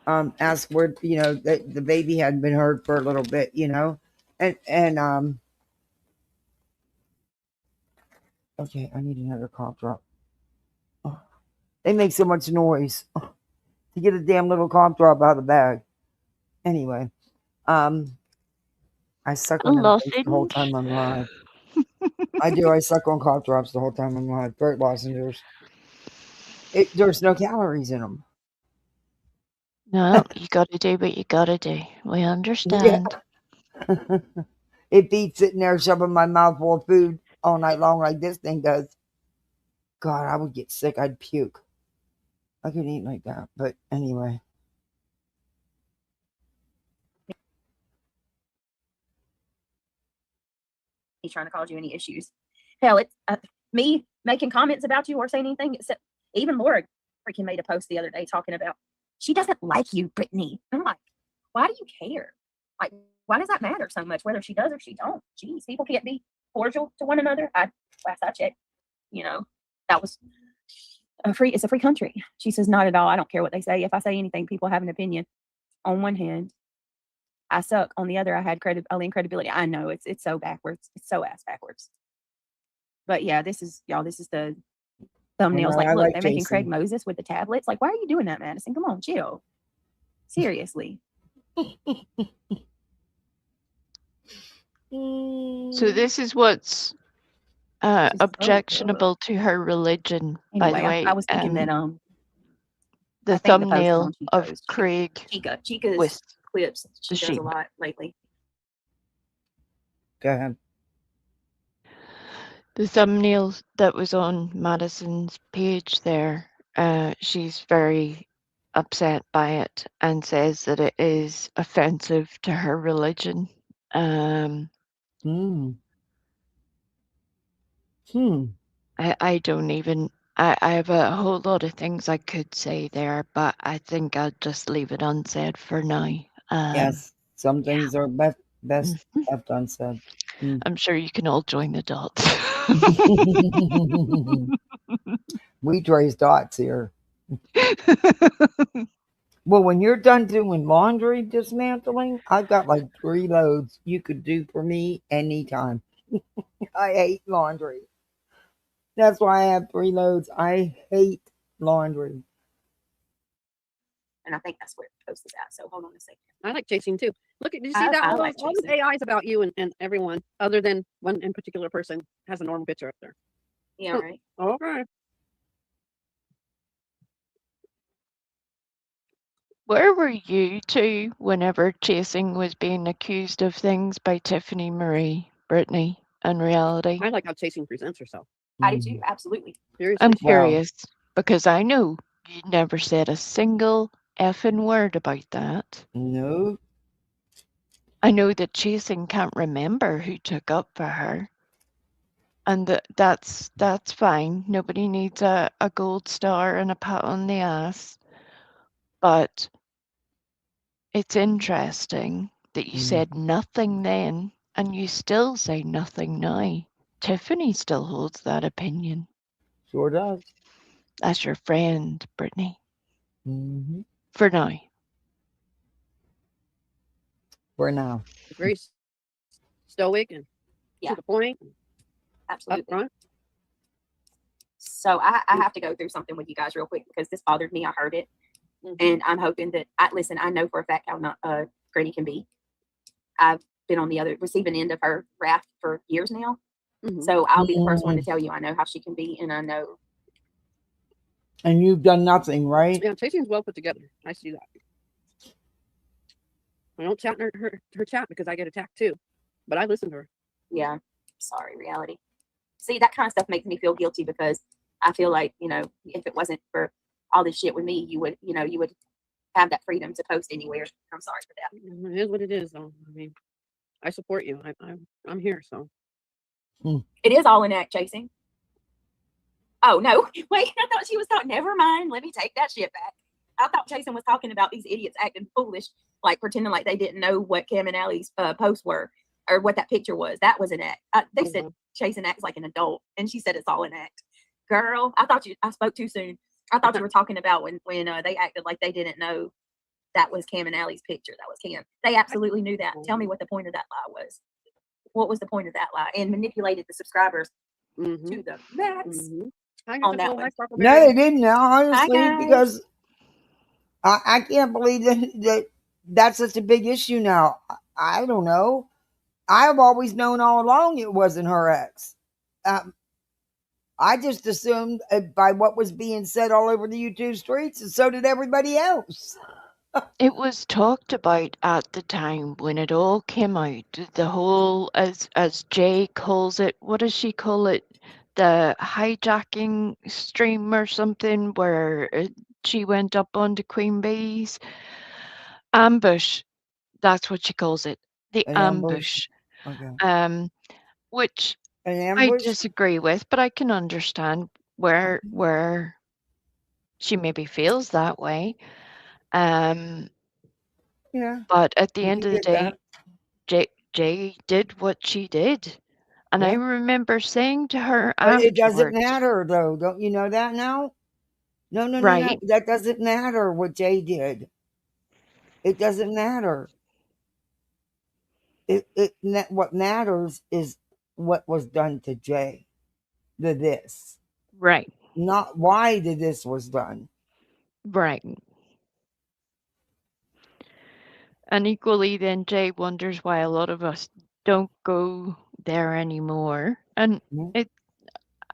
asked where, you know, that the baby hadn't been heard for a little bit, you know. And okay, I need another cough drop. Oh, they make so much noise to get a damn little cough drop out of the bag. Anyway, I suck on them things the whole time I'm live. I do. I suck on cough drops the whole time I'm live. Throat lozenges. There's no calories in them. No, you got to do what you got to do. We understand. Yeah. It beats sitting there shoving my mouth full of food all night long like this thing does. God, I would get sick. I'd puke. I couldn't eat like that. But anyway. He's trying to cause you any issues. Hell, it's me making comments about you or saying anything. Except even Laura freaking made a post the other day talking about she doesn't like you, Brittany. I'm like, why do you care? Like, why does that matter so much? Whether she does or she don't. Jeez, people can't be cordial to one another. Last I checked, you know, that was it's a free country. She says, not at all. I don't care what they say. If I say anything, people have an opinion. On one hand, I suck. On the other, I had credibility. I know it's so backwards. It's so ass backwards. But yeah, this is the thumbnails. Like, look, they're making Craig Moses with the tablets. Like, why are you doing that, Madison? Come on, chill. Seriously. So this is what's objectionable to her religion, anyway, by the way. I was thinking that the thumbnail of Craig Chica's with clips she does a lot lately. Go ahead. The thumbnail that was on Madison's page there she's very upset by it and says that it is offensive to her religion. Um, Hmm. Hmm. I don't even. I have a whole lot of things I could say there, but I think I'll just leave it unsaid for now. Yes, some Yeah. things are best Mhm. left unsaid. Hmm. I'm sure you can all join the dots. We trace dots here. Well, when you're done doing laundry dismantling, I've got like 3 loads you could do for me anytime. I hate laundry. That's why I have 3 loads. I hate laundry. And I think that's where the post is at. So hold on a second. I like chasing too. Look at, did you see I- that? I All like those chasing. AIs about you and everyone, other than one in particular person has a normal picture up there. Yeah, right. Okay. Where were you two whenever chasing was being accused of things by Tiffany Marie, Brittany, and reality? I like how chasing presents herself. I do too. Absolutely. Seriously. I'm Well, curious because I know you never said a single effing word about that. no, I know that chasing can't remember who took up for her. And that's fine. Nobody needs a gold star and a pat on the ass. But it's interesting that you said nothing then and you still say nothing now. Tiffany still holds that opinion. sure does. As your friend, Brittany. Hmm. For now. For now. Very stoic and Yeah. to the point, Absolutely. upfront. So I have to go through something with you guys real quick because this bothered me. I heard it, and I'm hoping that listen. I know for a fact how not Granny can be. I've been on the other receiving end of her wrath for years now. So I'll be the first one to tell you I know how she can be, and I know. And you've done nothing, right? Yeah, chasing's well put together. I see that. I don't chat her chat because I get attacked too, but I listen to her. Yeah, sorry, reality. See, that kind of stuff makes me feel guilty because I feel like if it wasn't for all this shit with me, you would have that freedom to post anywhere. I'm sorry for that. It is what it is, though. I mean, I support you. I'm here, so. It is all in act chasing. Oh no, wait! I thought she was talking. Never mind. Let me take that shit back. I thought Jason was talking about these idiots acting foolish, like pretending like they didn't know what Cam and Allie's posts were or what that picture was. That was an act. They said Jason acts like an adult, and she said it's all an act. Girl, I spoke too soon. I thought you were talking about when they acted like they didn't know that was Cam and Allie's picture. That was Cam. They absolutely knew that. Tell me what the point of that lie was. What was the point of that lie? And manipulated the subscribers to the max on that one. No, they didn't. Honestly, guys. because I can't believe that's such a big issue now. I don't know. I've always known all along it wasn't her ex. I just assumed by what was being said all over the YouTube streets, and so did everybody else. It was talked about at the time when it all came out. The whole, as Jay calls it, what does she call it? The hijacking stream or something, where she went up onto Queen Bee's ambush. That's what she calls it, the An ambush. ambush. Okay. Which An I ambush. disagree with, but I can understand where she maybe feels that way. Um, Yeah. but at the You end can of the get day, that. Jay did what she did. And I Yeah. remember saying to her But it doesn't afterwards, matter, though. Don't you know that now? No, no, no, no. right, That doesn't matter what Jay did. It doesn't matter. What matters is what was done to Jay. This. right, Not why this was done. right. And equally, then Jay wonders why a lot of us don't go there anymore. And Mhm. it,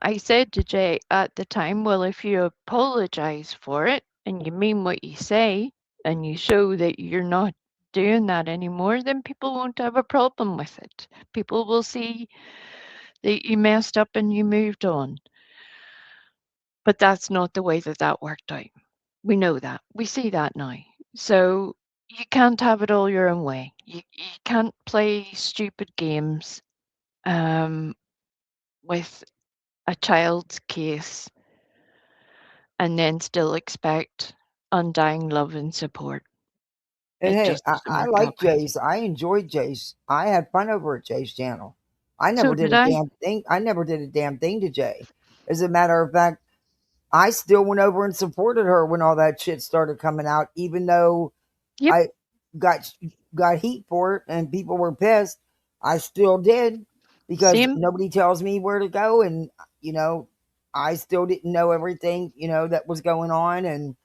I said to Jay at the time, well, if you apologize for it and you mean what you say and you show that you're not doing that anymore, then people won't have a problem with it. People will see that you messed up and you moved on. But that's not the way that worked out. We know that. We see that now. So you can't have it all your own way. You can't play stupid games with a child's case and then still expect undying love and support. And It hey, just doesn't I work that like way. Jace. I enjoyed Jace. I had fun over at Jay's channel. I So never did did a I. damn thing. I never did a damn thing to Jay. As a matter of fact, I still went over and supported her when all that shit started coming out, even though Yep. I got heat for it and people were pissed. I still did because Same. nobody tells me where to go, and I still didn't know everything that was going on.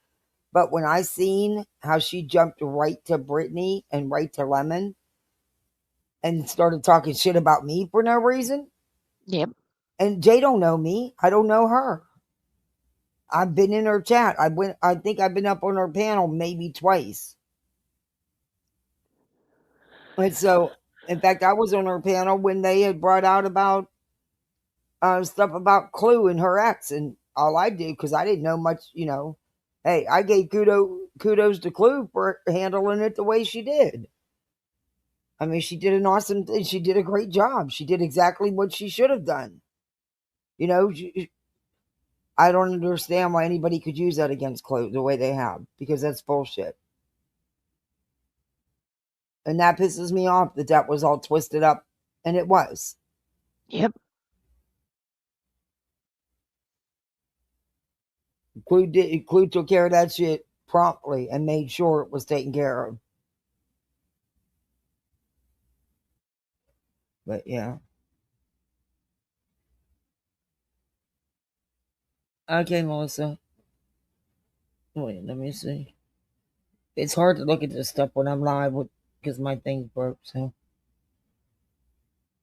But when I seen how she jumped right to Brittany and right to Lemon and started talking shit about me for no reason, Yep. and Jay don't know me, I don't know her. I've been in her chat. I think I've been up on her panel maybe twice. And so, in fact, I was on her panel when they had brought out about stuff about Clue and her ex, and all I did, because I didn't know much, hey, I gave kudos to Clue for handling it the way she did. I mean, she did an awesome thing. She did a great job. She did exactly what she should have done. I don't understand why anybody could use that against Clue the way they have, because that's bullshit. And that pisses me off that was all twisted up, and it was. Yep. Clue took care of that shit promptly and made sure it was taken care of. But yeah. Okay, Melissa. Wait, let me see. It's hard to look at this stuff when I'm live because my thing broke. So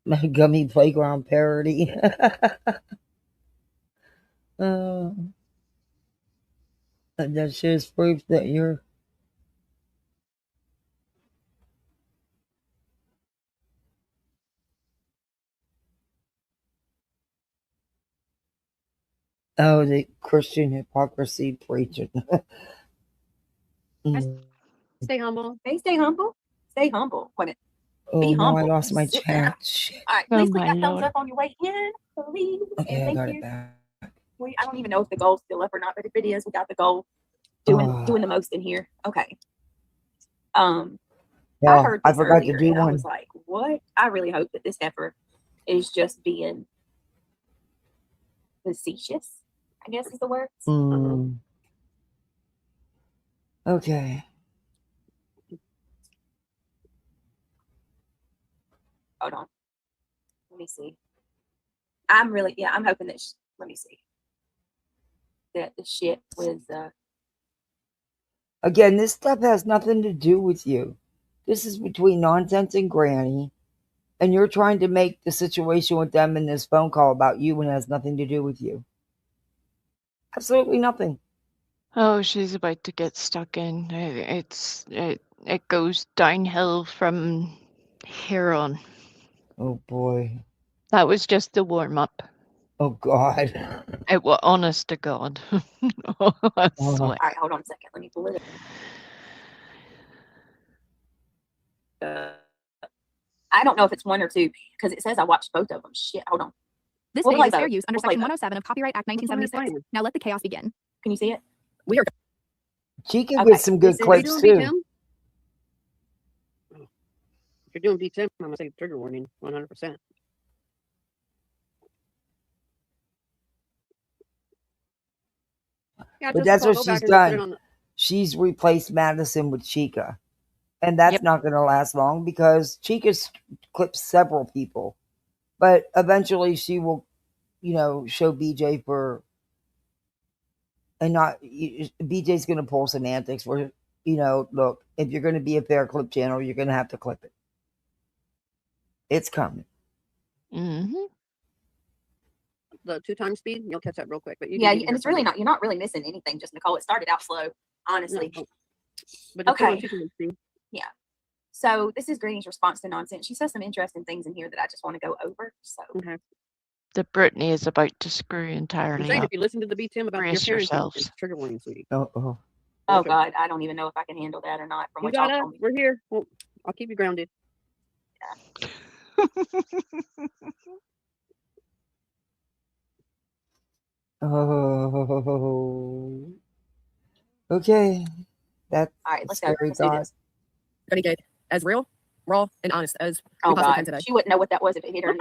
my gummy playground parody. That just proves that you're. Oh, the Christian hypocrisy preaching. Stay humble. Hey, stay humble. Stay humble. Wait a minute. Oh, Be now I humble. lost my Sit down. chat. Shit. All right, Oh please click my that thumbs lord. up on your way in, please. Okay, And I thank got you. it back. I don't even know if the goal's still up or not, but if it is, we got the goal. Doing the most in here. Okay. I heard I this forgot earlier, to do and I one. was like, "What?" I really hope that this heifer is just being facetious, I guess is the word. Okay. Hold on. Let me see. I'm hoping that. Let me see. That the shit was. Again, this stuff has nothing to do with you. This is between Nonsense and Granny, and you're trying to make the situation with them in this phone call about you when it has nothing to do with you. Absolutely nothing. Oh, she's about to get stuck in. It goes downhill from here on. Oh boy. That was just the warm up. Oh God. It was honest to God. I All right, hold on a second. Let me pull it. I don't know if it's one or two because it says I watched both of them. Shit, hold on. This We'll video play is fair both. use under We'll play Section both. 107 of Copyright Act 1976. Now let the chaos begin. Can you see it? We are. She can Okay, get some good Are you clips doing too. B10? If you're doing B10, I'm gonna say trigger warning, 100%. Yeah, But just that's I'll what go she's back and just put it done. on the. She's replaced Madison with Chica. And that's Yep. not going to last long because Chica's clipped several people. But eventually she will, show BJ for. And not. BJ's going to pull some antics where, look, if you're going to be a fair clip channel, you're going to have to clip it. It's coming. Mm-hmm. The 2x speed, you'll catch up real quick. But you Yeah, and it's really not. You're not really missing anything. Just Nicole, it started out slow, honestly. No. But okay. 2x speed. Yeah. So this is Granny's response to nonsense. She says some interesting things in here that I just want to go over. So okay. that Brittany is about to screw I'm entirely saying up. if you listen to the BTM about your Brace parenting, yourselves. it's trigger warning, sweetie. Uh-oh. Oh God, I don't even know if I can handle that or not. From You what y'all got us. told me. We're here. Well, I'll keep you grounded. Oh. Okay. That's All right, let's go. scary Let's do thought. this. Gonna get as real, raw, and honest as Oh we possibly God, can today. she wouldn't know what that was if it hit her.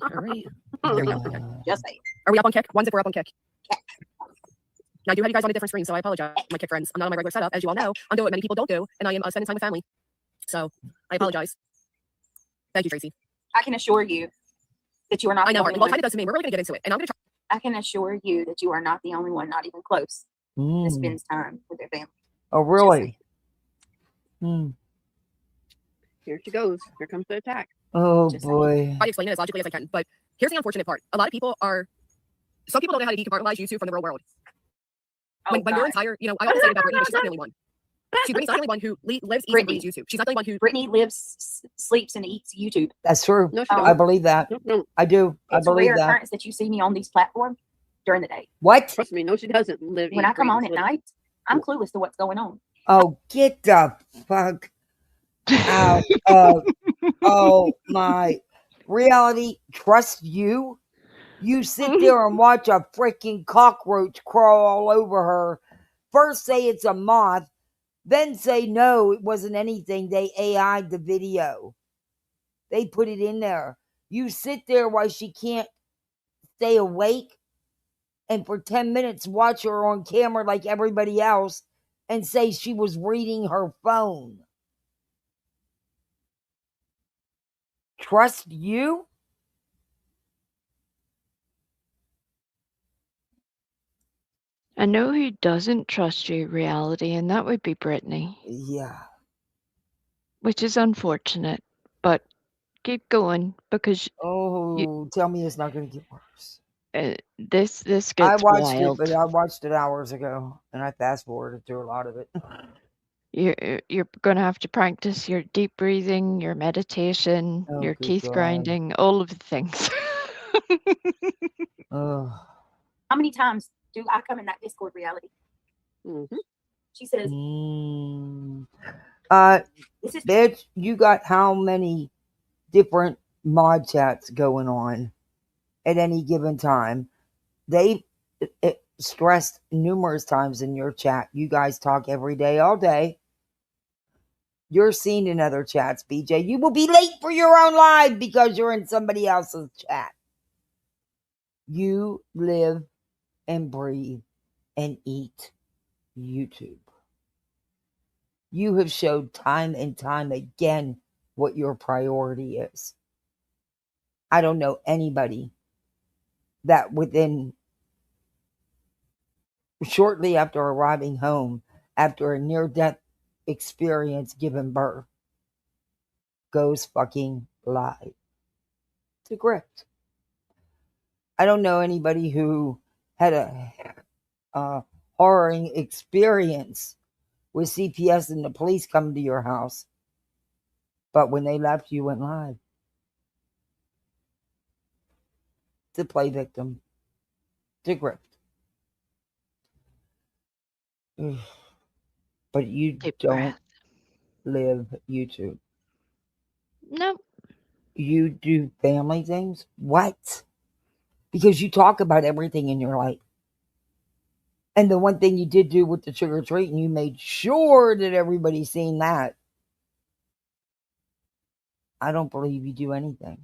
All right. There we go. Okay. Just say it. Are we up on kick? One zip, we're up on kick. Now, I do have you guys on a different screen, so I apologize, my kick friends. I'm not on my regular setup, as you all know. I'm doing what many people don't do, and I am spending time with family. So, I apologize. Thank you, Tracy. I can assure you that you are not. I know, the Hartley. only Well, one. kind of does to me. We're really gonna get into it, and I'm gonna try. I can assure you that you are not the only one, not even close, that spends time with their family. Oh, really? Hmm. Here she goes. Here comes the attack. Oh, Just boy. Try to explain it as logically as I can, but here's the unfortunate part. A lot of people are. Some people don't know how to decompartmentalize YouTube from the real world. Oh, When your entire, I always say about Brittany, but she's not the only one. Brittany's not the only one who lives, eats, and breathes YouTube. She's not the only one who. Brittany lives, sleeps, and eats YouTube. That's true. No, she I don't. believe that. No. I do. It's I believe a rare that. occurrence that you see me on these platforms during the day. What? Trust me, no, she doesn't live. When I come on at night, I'm clueless to what's going on. Oh, get the fuck out of. Oh, my. Reality, trust you? You sit there and watch a freaking cockroach crawl all over her. First say it's a moth, then say no, it wasn't anything. They AI'd the video. They put it in there. You sit there while she can't stay awake and for 10 minutes watch her on camera like everybody else and say she was reading her phone. Trust you? I know who doesn't trust you, reality, and that would be Brittany. Yeah. Which is unfortunate, but keep going because Tell me it's not going to get worse. this gets I watched wild. it, but I watched it hours ago, and I fast forwarded through a lot of it. You're gonna have to practice your deep breathing, your meditation, your teeth grinding, all of the things. Oh. How many times do I come in that Discord reality? Mm-hmm. She says, This is bitch, you got how many different mod chats going on at any given time? They stressed numerous times in your chat. You guys talk every day, all day. You're seen in other chats, BJ. You will be late for your own live because you're in somebody else's chat. You live and breathe and eat YouTube. You have showed time and time again what your priority is. I don't know anybody that within shortly after arriving home, after a near-death experience giving birth, goes fucking live. It's a grift. I don't know anybody who had a horroring experience with CPS and the police coming to your house, but when they left, you went live. To play victim. To grift. But you don't live YouTube. No. You do family things? What? Because you talk about everything in your life. And the one thing you did do with the trick or treat, and you made sure that everybody's seen that. I don't believe you do anything.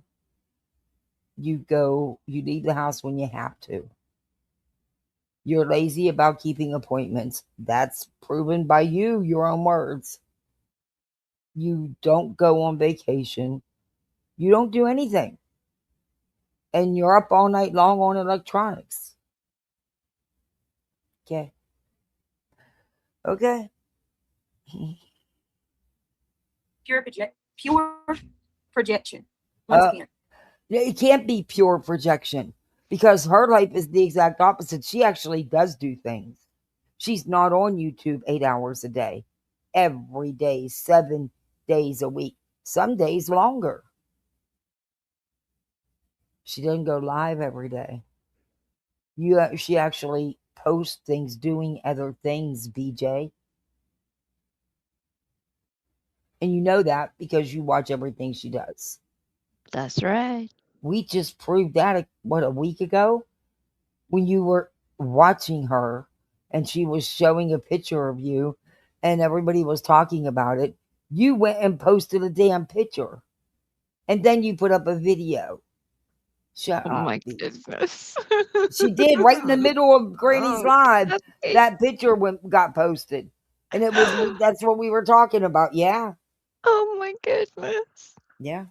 You leave the house when you have to. You're lazy about keeping appointments. That's proven by you, your own words. You don't go on vacation. You don't do anything. And you're up all night long on electronics. Okay. Okay. pure projection. Once again. It can't be pure projection because her life is the exact opposite. She actually does do things. She's not on YouTube 8 hours a day, every day, 7 days a week, some days longer. She doesn't go live every day. She actually posts things doing other things, BJ. And you know that because you watch everything she does. That's right. We just proved that, a week ago? When you were watching her and she was showing a picture of you and everybody was talking about it. You went and posted a damn picture. And then you put up a video. Shut Oh up, my B. goodness. She did right in the middle of Granny's Oh, live. Kathy. That picture got posted. And that's what we were talking about. Yeah. Oh my goodness. Yeah.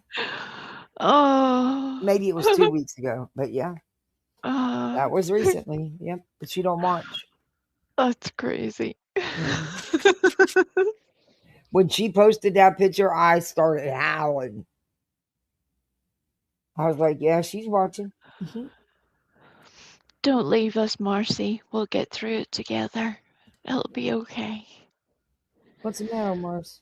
Oh. Maybe it was 2 weeks ago, but yeah. Oh, That was recently. Yep. But you don't watch. that's crazy. Mhm. When she posted that picture, I started howling. I was like, yeah, she's watching. Don't leave us, Marcy. We'll get through it together. It'll be okay. What's the matter, Mars?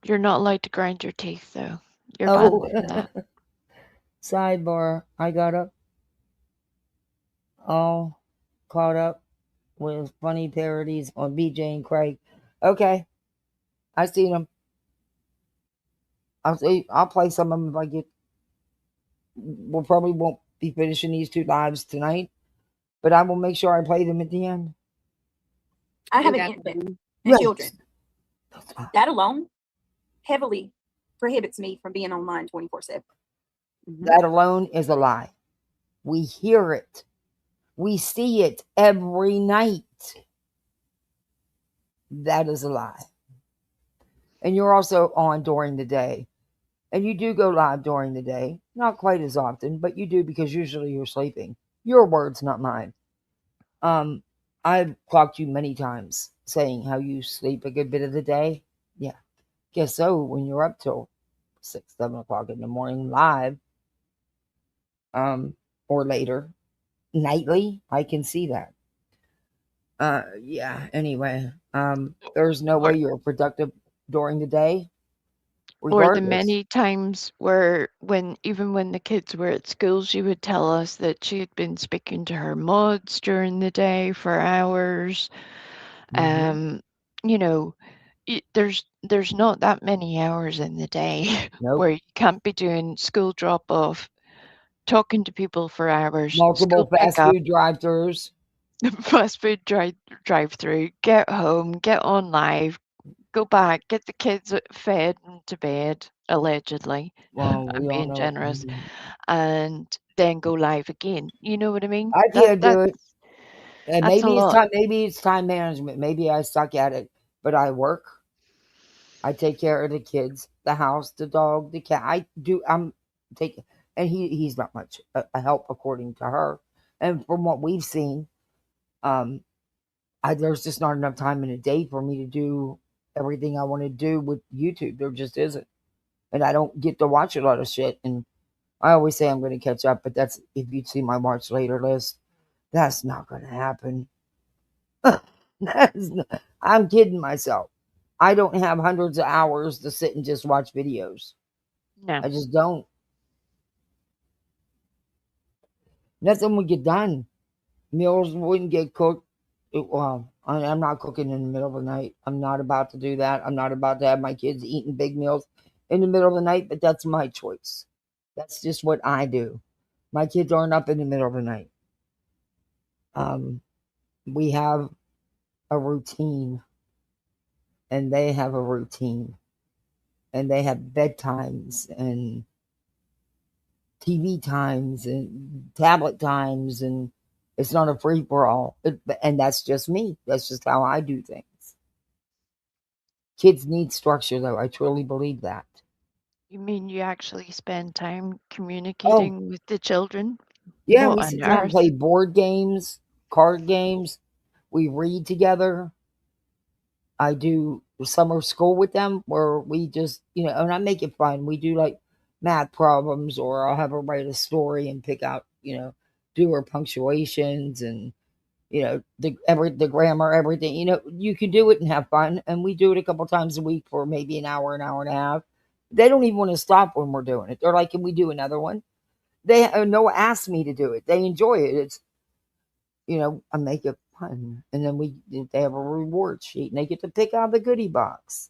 You're not allowed to grind your teeth, though. You're Oh, banned from that. sidebar. I got up all caught up with funny parodies on BJ and Craig. Okay, I seen them. I'll play some of them if I get. We'll probably won't be finishing these 2 lives tonight, but I will make sure I play them at the end. I have an Okay. infant and Right. children. That alone heavily prohibits me from being online 24/7. That alone is a lie. We hear it. We see it every night. That is a lie. And you're also on during the day. And you do go live during the day. Not quite as often, but you do because usually you're sleeping. Your words, not mine. I've clocked you many times saying how you sleep a good bit of the day. Yeah. Guess so when you're up till 6, 7 o'clock in the morning live. Or later. Nightly. I can see that. Yeah, anyway. There's no way you're productive during the day. Or the Regardless. many times where even when the kids were at school, she would tell us that she had been speaking to her mods during the day for hours. Mhm. You know, there's not that many hours in the day Nope. where you can't be doing school drop off, talking to people for hours, Multiple school fast pickup, food drive-thrus. fast food drive through, get home, get on live, go back, get the kids fed and to bed, allegedly. Well, I'm we all being know. generous, and then go live again. You know what I mean? I can't do it. And That's a lot. Maybe it's time management. Maybe I suck at it. But I work. I take care of the kids, the house, the dog, the cat. I'm taking, and he's not much a help according to her. And from what we've seen, um, there's just not enough time in a day for me to do everything I want to do with YouTube. There just isn't. And I don't get to watch a lot of shit. And I always say I'm going to catch up, but that's if you see my watch later list, that's not going to happen. I'm kidding myself. I don't have hundreds of hours to sit and just watch videos. No. I just don't. Nothing would get done. Meals wouldn't get cooked. Well, I'm not cooking in the middle of the night. I'm not about to do that. I'm not about to have my kids eating big meals in the middle of the night, but that's my choice. That's just what I do. My kids aren't up in the middle of the night. We have a routine, and they have a routine, and they have bedtimes and TV times and tablet times, and it's not a free for all. And that's just me. That's just how I do things. Kids need structure, though. I truly believe that. You mean you actually spend time Oh, communicating with the children? yeah, What we on sit down and earth? play board games, card games. We read together. I do summer school with them where we just, and I make it fun. We do like math problems, or I'll have her write a story and pick out, do her punctuations and, the grammar, everything. You can do it and have fun. And we do it a couple times a week for maybe an hour and a half. They don't even want to stop when we're doing it. They're like, "Can we do another one?" Noah asked me to do it. They enjoy it. It's, I make a pun, and then they have a reward sheet, and they get to pick out the goodie box.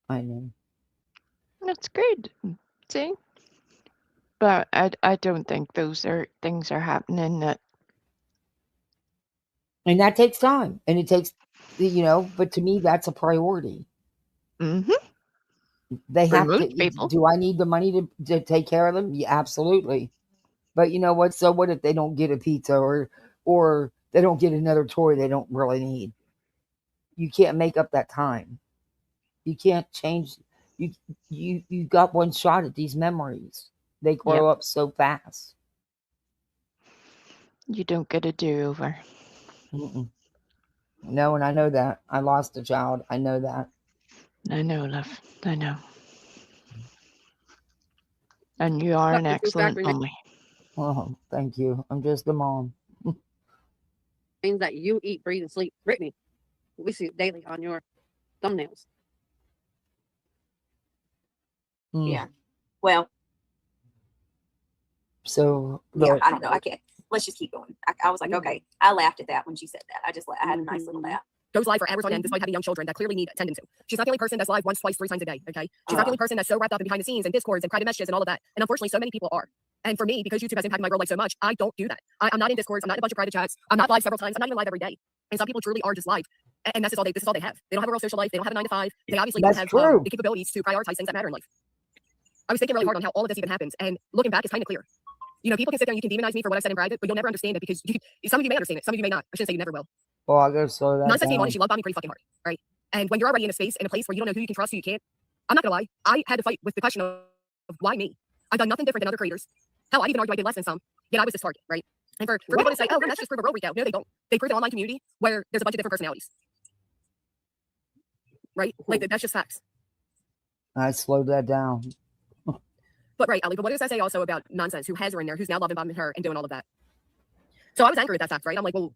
I know. That's good. See? But I don't think things are happening that. And that takes time, and it takes, but to me, that's a priority. Mm-hmm. They For have most to. people. Do I need the money to take care of them? Yeah, absolutely. But you know what? So what if they don't get a pizza or they don't get another toy they don't really need? You can't make up that time. You can't change. You got one shot at these memories. They grow up so fast. You don't get a do-over. No, and I know that. I lost a child. I know that. I know, love. I know. And you are an excellent mommy. Oh, thank you. I'm just a mom. Things that you eat, breathe, and sleep. Brittany, we see it daily on your thumbnails. Yeah. Well. So yeah, I don't know. I can't. Let's just keep going. I was like, okay. I laughed at that when she said that. I had a nice little laugh. Goes live for hours on end despite having young children that clearly need attendance to. She's not the only person that's live once, twice, 3 times a day. Okay, she's not the only person that's so wrapped up in behind the scenes and discords and private messages and all of that. And unfortunately, so many people are. And for me, because YouTube has impacted my world like so much, I don't do that. I'm not in discords. I'm not in a bunch of private chats. I'm not live several times. I'm not even live every day. And some people truly are just live. And that's just all this is all they have. They don't have a real social life. They don't have a 9 to 5. They obviously don't have the capabilities to prioritize things that matter in life. I was thinking really hard on how all of this even happens, and looking back, it's kind of clear. People can sit there and you can demonize me for what I've said in private, but you'll never understand it because some of you may understand it, some of you may not. I shouldn't say you never will. Well, I gotta slow that Nonsense down. came on and she love bombed me pretty fucking hard, right? And when you're already in a space, in a place where you don't know who you can trust, who you can't, I'm not gonna lie, I had to fight with the question of why me? I've done nothing different than other creators. Hell, I'd even argue I did less than some, yet I was this target, right? And for people to say, oh, that's just prove a real recount. No, they don't. They prove an online community where there's a bunch of different personalities. Right? Like, that's just facts. I slowed that down. But right, Ali, but what does that say also about Nonsense, who has her in there, who's now loving bombing her and doing all of that? So I was angry at that fact, right? I'm like, well,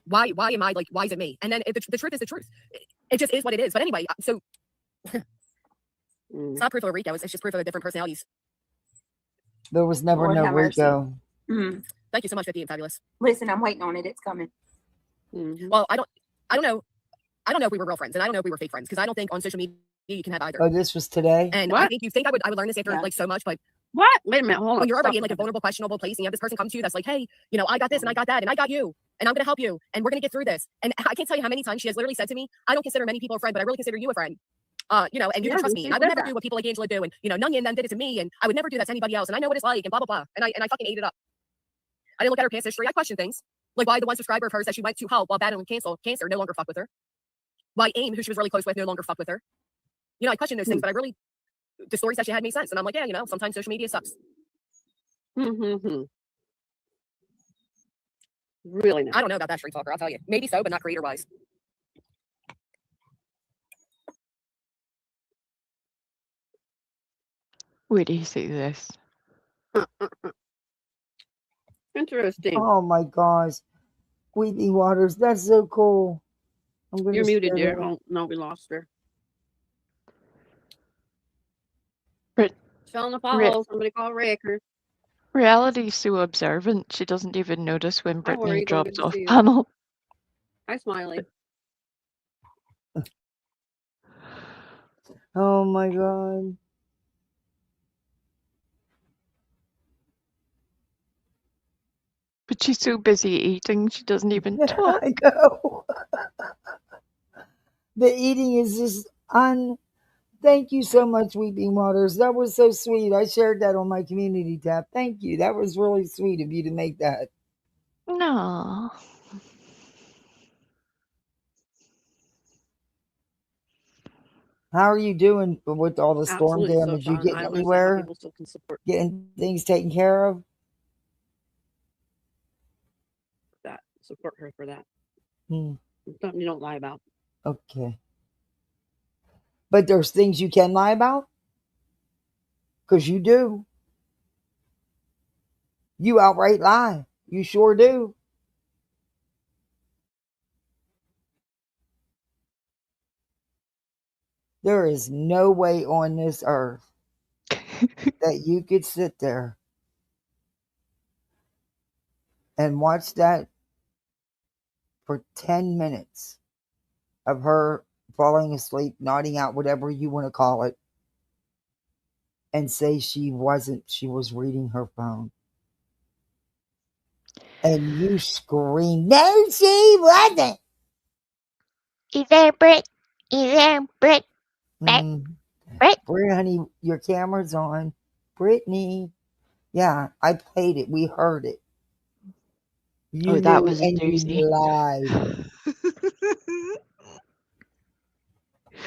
why am I like, why is it me? And then the truth is the truth. It just is what it is. But anyway, so it's not proof of a Rico. It's just proof of the different personalities. There was never Lord no have mercy. Rico. Thank you so much, 50 and Fabulous. Listen, I'm waiting on it. It's coming. Well, I don't know if we were real friends, and I don't know if we were fake friends, because I don't think on social media you can have either. Oh, this was today? And What? I think you think I would learn this after like so much, but What? Wait a minute, hold on. when you're already in like a vulnerable, questionable place, and you have this person come to you that's like, hey, I got this and I got that and I got you, and I'm gonna help you, and we're gonna get through this. And I can't tell you how many times she has literally said to me, I don't consider many people a friend, but I really consider you a friend. And you can trust me, and I would never do what people like Angela do, and Nungy and them did it to me, and I would never do that to anybody else, and I know what it's like, and blah blah blah. And I fucking ate it up. I didn't look at her past history. I questioned things. Like why the one subscriber of hers that she went to help while battling cancer no longer fuck with her. Why AIM, who she was really close with, no longer fuck with her. I questioned those things, but the stories that she had made sense. And I'm like, yeah, sometimes social media sucks. Really not. I don't know about that, Street Talker, I'll tell you. Maybe so, but not creator-wise. Where do you see this? Interesting. Oh my gosh. Weepy Waters, that's so cool. You're muted, dear. Oh, no, we lost her. Fell in the follow. Somebody call Raker. Reality's so observant, she doesn't even notice when How are Brittany you? drops Good to off see you. panel. Hi, Smiley. Oh my god. But she's so busy eating, she doesn't even talk. I know. The eating is just Thank you so much, Weeping Waters. That was so sweet. I shared that on my community tab. Thank you. That was really sweet of you to make that. No. How are you doing with all the storm Absolutely so damage? You fun. getting I don't understand how anywhere? people still can support Getting things taken care of? that. Support her for that. Hmm. Something you don't lie about. Okay. But there's things you can lie about? Because you do. You outright lie. You sure do. There is no way on this earth that you could sit there and watch that for 10 minutes of her falling asleep, nodding out, whatever you want to call it, and say she wasn't. She was reading her phone. And you scream, no, she wasn't. Is there Brit? Is there Brit? Mm. Brit? Britt, honey, your camera's on. Brittany. Yeah, I played it. We heard it. You Oh, that knew was a and doozy. you lied.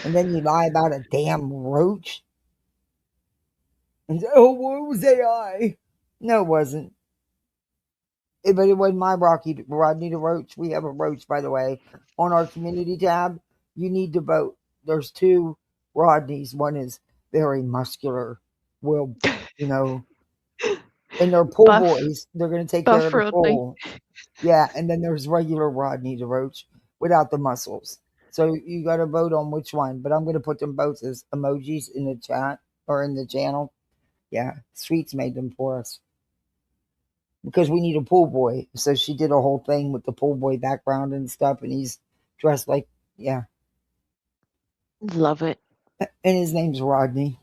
And then you lie about a damn roach. And say, oh, what was AI? No, it wasn't. But it wasn't my Rodney the Roach. We have a roach, by the way, on our community tab. You need to vote. There's 2 Rodneys. One is very muscular. Will, you know, and they're pool Buff. boys. They're going to take care of the Rodney. pool. Yeah, and then there's regular Rodney the Roach without the muscles. So you got to vote on which one. But I'm going to put them both as emojis in the chat or in the channel. Yeah, Sweets made them for us because we need a pool boy. So she did a whole thing with the pool boy background and stuff, and he's dressed like, yeah. Love it. And his name's Rodney.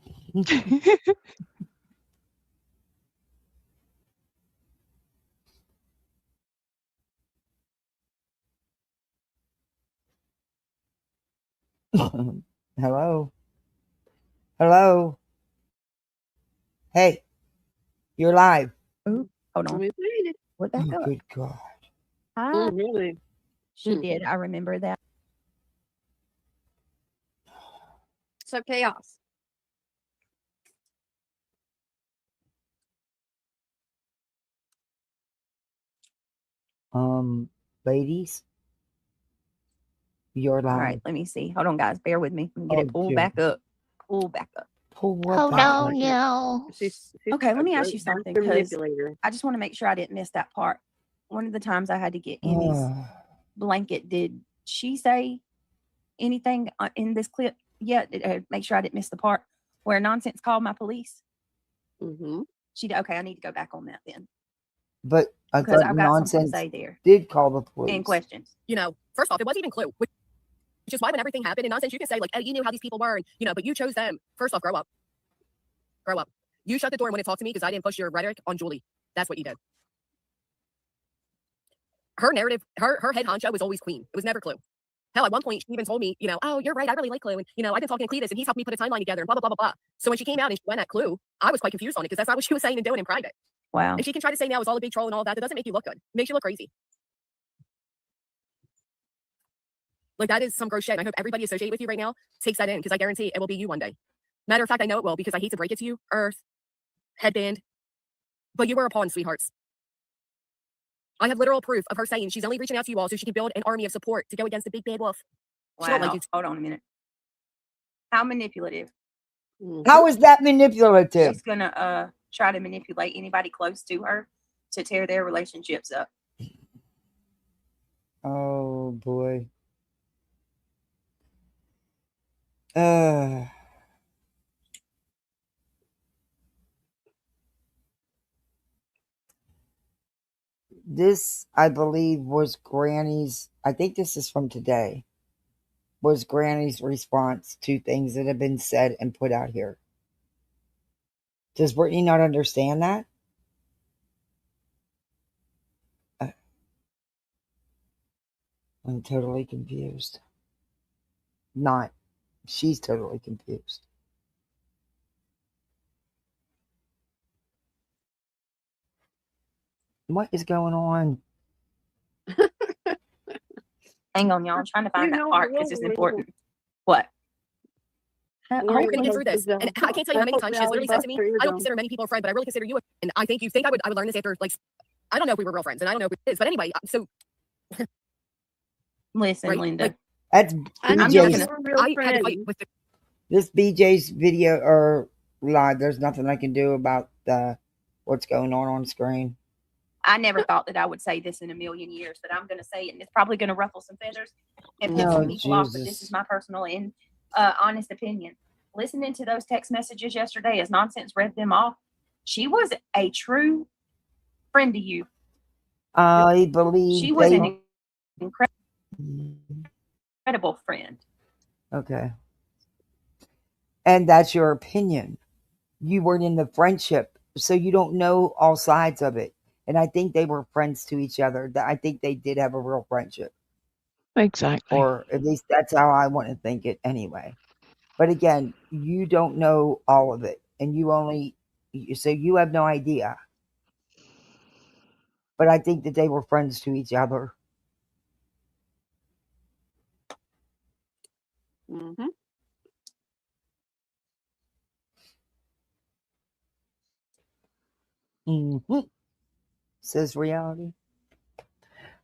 Hello? Hello? Hey, you're live. Ooh, hold on. We made it. What back Oh, up? good God. Hi. Oh, really? She did. I remember that. So chaos. Ladies, you're live. All right, let me see. Hold on, guys. Bear with me. Let me get it pulled back up. Pull back up. Pull what Oh, back no, up? no. She's Okay, let a me ask great you something, master 'cause manipulator. I just want to make sure I didn't miss that part. One of the times I had to get Emmy's blanket, did she say anything in this clip yet? Make sure I didn't miss the part where Nonsense called my police. Mm-hmm. She did. Okay, I need to go back on that then, But I because thought I've got something to Nonsense say there did call the police. and questions. You know, first off, it wasn't even Clue, which is why when everything happened, in Nonsense, you can say, like, oh, you knew how these people were, and, you know, but you chose them. First off, grow up. Grow up. You shut the door and wouldn't talk to me because I didn't push your rhetoric on Julie. That's what you did. Her narrative, her head honcho was always Queen. It was never Clue. Hell, at one point, she even told me, you know, oh, you're right, I really like Clue. And, you know, I've been talking to Cletus, and he's helped me put a timeline together, and blah, blah, blah, blah, blah. So when she came out and she went at Clue, I was quite confused on it because that's not what she was saying and doing in private. Wow. And she can try to say now it's all a big troll and all that. That doesn't make you look good. It makes you look crazy. Like, that is some gross shit. And I hope everybody associated with you right now takes that in, because I guarantee it will be you one day. Matter of fact, I know it will, because I hate to break it to you, Earth, Headband, but you were a pawn, sweethearts. I have literal proof of her saying she's only reaching out to you all so she can build an army of support to go against the big bad wolf. She don't like you. Hold on a minute. How manipulative? How is that manipulative? She's gonna try to manipulate anybody close to her to tear their relationships up. Oh boy. This, I believe, was Granny's. I think this is from today. Was Granny's response to things that have been said and put out here. Does Brittany not understand that? I'm totally confused. Not. She's totally confused. What is going on? Hang on, y'all. I'm trying to find that part because it's important. What? We're going to get through this. And I can't tell you how many times she's literally said to me, I don't consider many people a friend, but I really consider you a friend. And I think you think I would learn this after, like, I don't know if we were real friends, and I don't know if it is. But anyway, so. Listen, right, Linda. like, That's BJ's. This BJ's video or live. There's nothing I can do about what's going on screen. I never thought that I would say this in a million years, but I'm going to say it, and it's probably going to ruffle some feathers and piss some people off. But this is my personal honest opinion. Listening to those text messages yesterday as Nonsense read them off, she was a true friend to you. I believe She was they. an incredible friend. Okay. And that's your opinion. You weren't in the friendship, so you don't know all sides of it. And I think they were friends to each other. I think they did have a real friendship. Exactly. Or at least that's how I want to think it anyway. But again, you don't know all of it. And so you have no idea. But I think that they were friends to each other. Mm-hmm. Mm-hmm. Says reality.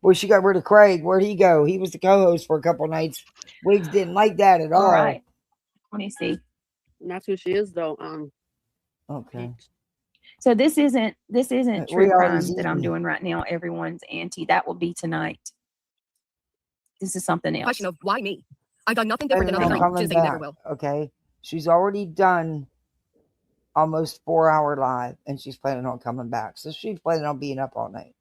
Well, she got rid of Craig. Where'd he go? He was the co-host for a couple nights. Wigs didn't like that at all. All right. Let me see. And that's who she is, though. Okay. So this isn't true Reality's crimes that I'm easy. doing right now. Everyone's anti. That will be tonight. This is something else. Question of why me? I've done nothing different than Planning other on three. She coming didn't say you never back. will. Okay. She's already done almost 4-hour live, and she's planning on coming back. So she's planning on being up all night.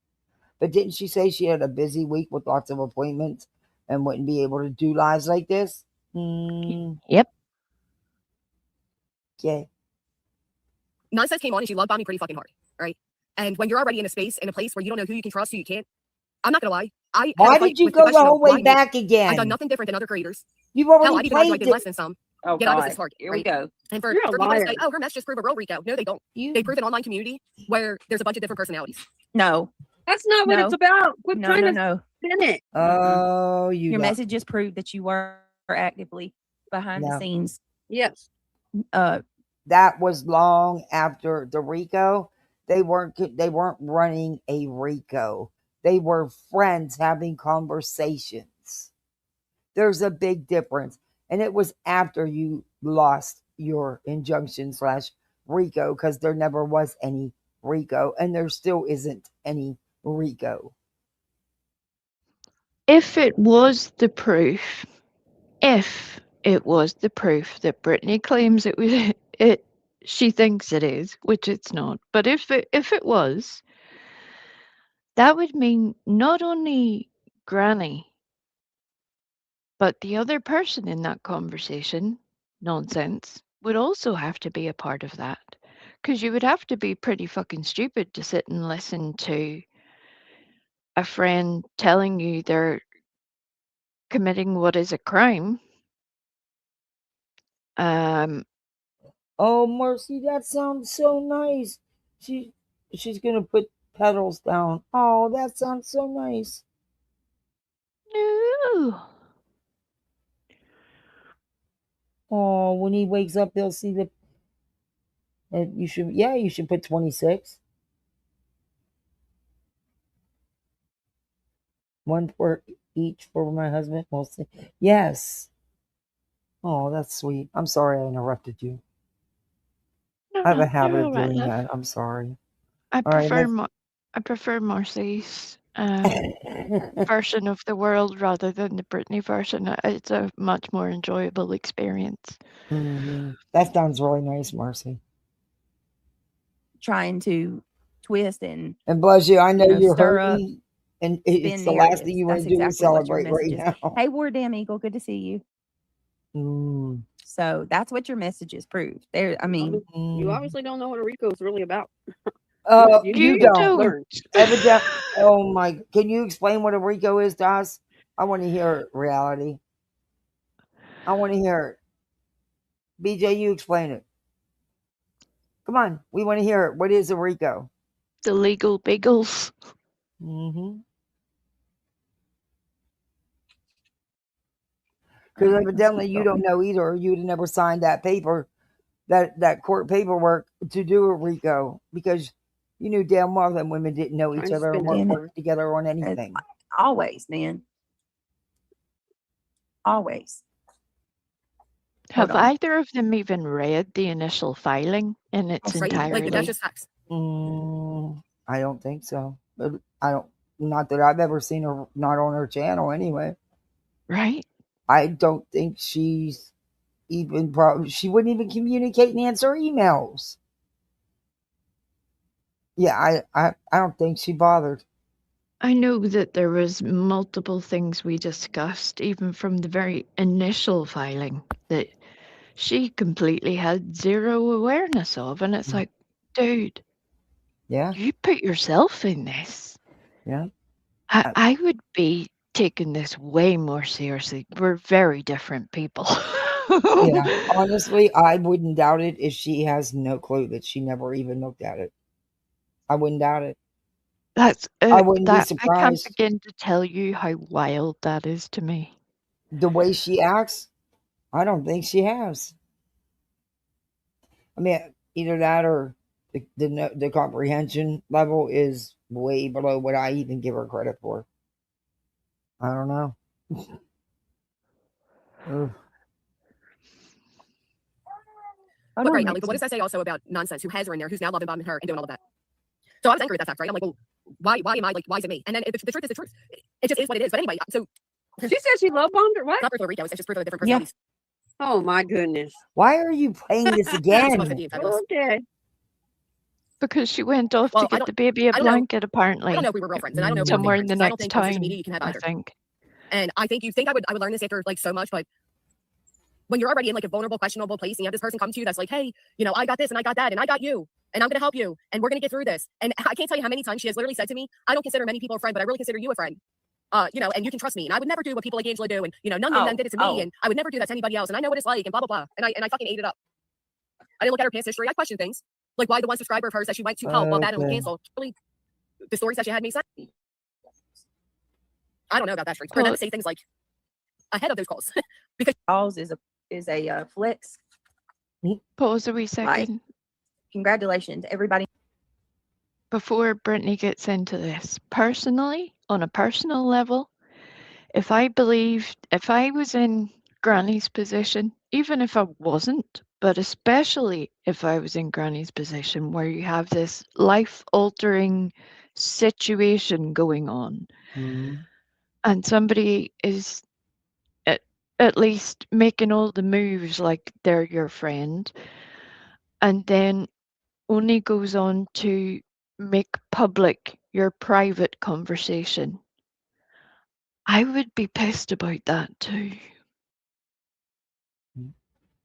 But didn't she say she had a busy week with lots of appointments and wouldn't be able to do lives like this? Yep. Okay. Nonsense came on and she love bombed me pretty fucking hard, right? And when you're already in a space, in a place where you don't know who you can trust, who you can't, I'm not gonna lie. Why did you go the whole way back I've again? done nothing different than other creators. You've Hell, I'd already even argue I played did less than some. Oh, Yet I was God. this target, Here right? we go. And for You're a people to say, liar. oh, her mess just prove a real Rico. No, they don't. They prove an online community where there's a bunch of different personalities. No. That's not what it's No. about. Quit No, trying no, to no. spin it. Oh, you Your got messages prove that you were actively behind the No. scenes. Yes. that was long after the Rico. They weren't running a Rico. They were friends having conversations. There's a big difference. And it was after you lost your injunction / Rico, because there never was any Rico, and there still isn't any Rico. If it was the proof that Brittany claims it was, she thinks it is, which it's not. But if it was, that would mean not only Granny, but the other person in that conversation, Nonsense, would also have to be a part of that. Because you would have to be pretty fucking stupid to sit and listen to a friend telling you they're committing what is a crime. Oh, Mercy, that sounds so nice. She's gonna put petals down. Oh, that sounds so nice. No. Oh, when he wakes up, he'll see the. You should put 26. One for each for my husband. We'll see. Yes. Oh, that's sweet. I'm sorry I interrupted you. No, I have no, a habit you're of all right, doing love. that. I'm sorry. I All right, prefer Marcy's version of the world rather than the Britney version. It's a much more enjoyable experience. That sounds really nice, Marcy. Trying to twist and bless you, I know you're stir up, hurting, and it's spin the last thing narratives. you want That's to do is exactly what your celebrate right message is. now. Hey, War Damn Eagle, good to see you. So that's what your messages prove. There, I mean, You obviously don't know what a Rico is really about. You don't. Learn. Evidently. Oh my! Can you explain what a Rico is to us? I want to hear it, reality. I want to hear it. BJ, you explain it. Come on, we want to hear it. What is a Rico? The legal bagels. Because evidently you don't know either, or you'd have never signed that paper, that court paperwork to do a Rico, because you knew damn well that women didn't know each other and weren't working together on anything. Always, man. Always. Have either of them even read the initial filing in its entirety? Like, that's just facts. I don't think so. But not that I've ever seen her, not on her channel anyway. Right. I don't think she's even she wouldn't even communicate and answer emails. Yeah, I don't think she bothered. I know that there was multiple things we discussed, even from the very initial filing, that she completely had zero awareness of. And it's like, dude, Yeah, you put yourself in this. yeah. I would be taking this way more seriously. We're very different people. Yeah, honestly, I wouldn't doubt it if she has no clue that she never even looked at it. I wouldn't doubt it. That's I wouldn't be that I can't surprised. begin to tell you how wild that is to me. The way she acts, I don't think she has. I mean, either that or the comprehension level is way below what I even give her credit for. I don't know. Ugh. I But don't right, know. Allie, but what does that say also about nonsense? Who has her in there? Who's now loving bombing her and doing all of that? So I was angry at that fact, right? I'm like, well, why am I like, why is it me? And then the truth is the truth. It just is what it is. But anyway, so She said she love bombed her. What? not Puerto Rico. It's just proof of the different Yeah. personalities. Oh my goodness. Why are you playing this So much again? 50 and fabulous. Okay. Because she went off Well, to I get the baby a I don't know. blanket, I apparently. don't know if we were girlfriends, and I don't know if we were Somewhere fake in the friends, 'cause I don't next think on social town, media you can have I either. think. And I think you think I would learn this after like so much, but when you're already in like a vulnerable, questionable place, and you have this person come to you that's like, hey, you know, I got this and I got that and I got you, and I'm gonna help you, and we're gonna get through this. And I can't tell you how many times she has literally said to me, I don't consider many people a friend, but I really consider you a friend. You know, and you can trust me, and I would never do what people like Angela do, and you know, none of them did it to me, and I would never do that to anybody else, and I know what it's like, and blah blah blah, and I fucking ate it up. I didn't look at her past history. I questioned things like why the one subscriber of hers that she went to help while that and canceled. Really, the stories that she had me say. I don't know about that streak. Or not to say things like ahead of those calls because Calls is a flex. Pause a wee second. Congratulations, everybody. Before Brittany gets into this, personally, on a personal level, if I was in Granny's position, even if I wasn't, but especially if I was in Granny's position where you have this life-altering situation going on, and somebody is at least making all the moves like they're your friend, and then only goes on to make public your private conversation, I would be pissed about that too.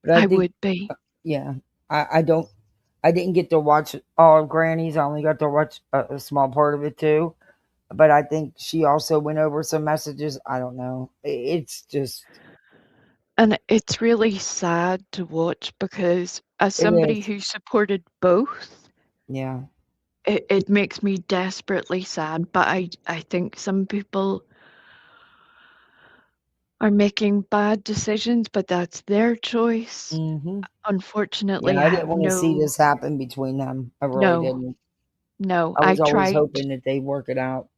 But I think, would be. yeah, I didn't get to watch all of Granny's. I only got to watch a small part of it too. But I think she also went over some messages. I don't know. It's just. And it's really sad to watch because as somebody who supported both, yeah, it makes me desperately sad. But I think some people are making bad decisions, but that's their choice. Mm-hmm. Unfortunately, Yeah, I didn't want to see no, this happen between them. I really no, didn't. no. I I was always tried. hoping that they'd work it out.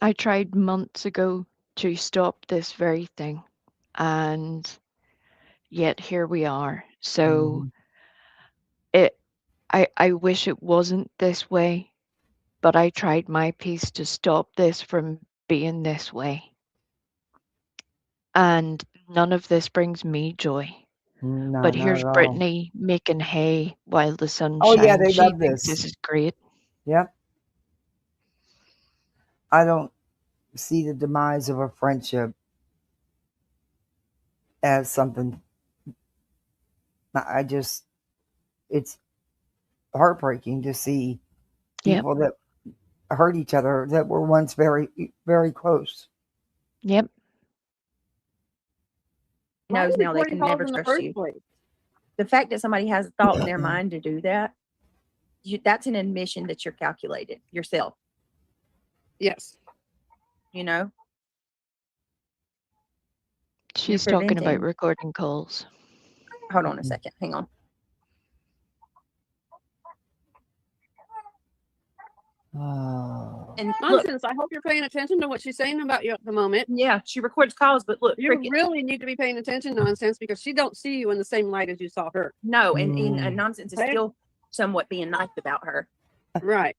I tried months ago to stop this very thing, and yet here we are. So I wish it wasn't this way, but I tried my piece to stop this from being this way. And none of this brings me joy. No, But not here's at all. Brittany making hay while the sun Oh shines. yeah, they She love thinks this. this is great. Yep. I don't see the demise of a friendship as something. It's heartbreaking to see people that hurt each other that were once very, very close. Yep. Knows now they can never trust you. The fact that somebody has a thought in their mind to do that, that's an admission that you're calculated yourself. Yes. You know? She's talking about recording calls. Hold on a second. Hang on. And nonsense. I hope you're paying attention to what she's saying about you at the moment. Yeah, she records calls, but look, you really need to be paying attention, nonsense, because she don't see you in the same light as you saw her. No, and nonsense is still somewhat being nice about her. Right.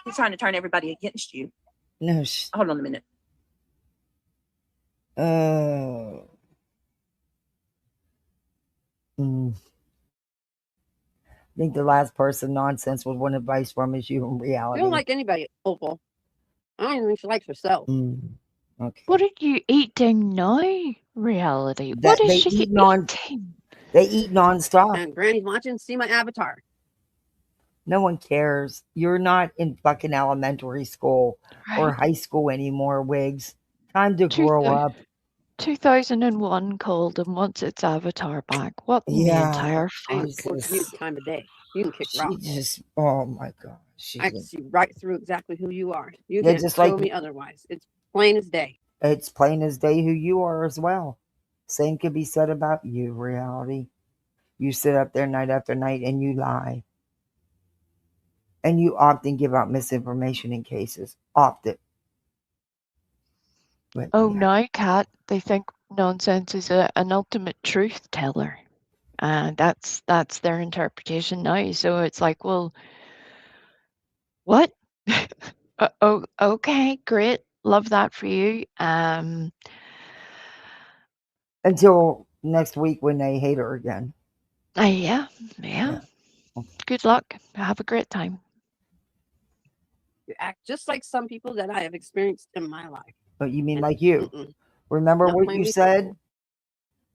He's trying to turn everybody against you. No. Hold on a minute. I think the last person Nonsense would want advice from is you in She reality. don't like anybody, Opal. I don't even think she likes herself. Okay. What are you eating now, Reality? That What is they she eat eating? They eat nonstop. And Granny's watching. See my avatar. No one cares. You're not in fucking elementary school or Right. high school anymore, Wigs. Time to Two grow thou- up. 2001 called and wants its avatar back. What in the Yeah. entire Hey, fuck? works for you the time of day. You can kick She rocks. just, oh my God. I can see right through exactly who you are. You Yeah, can't just show like- me otherwise. It's plain as day. It's plain as day who you are as well. Same could be said about you, Reality. You sit up there night after night and you lie. And you often give out misinformation in cases. Often. But, Oh, yeah. now, Kat, they think Nonsense is an ultimate truth teller. And that's their interpretation now. So it's like, well, what? Oh, okay, great. Love that for you. Until next week when they hate her again. Yeah. Good luck. Have a great time. You act just like some people that I have experienced in my life. But you mean And- like you? Mm-mm. Remember Not what plainly you said? truthful.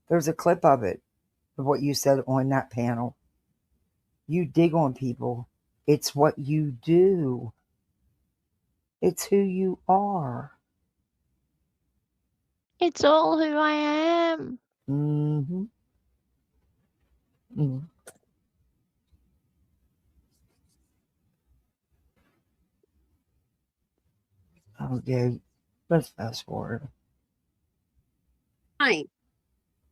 There's a clip of it, of what you said on that panel. You dig on people. It's what you do. It's who you are. It's all who I am. Mm-hmm. Mm-hmm. Okay, let's fast forward. Fine.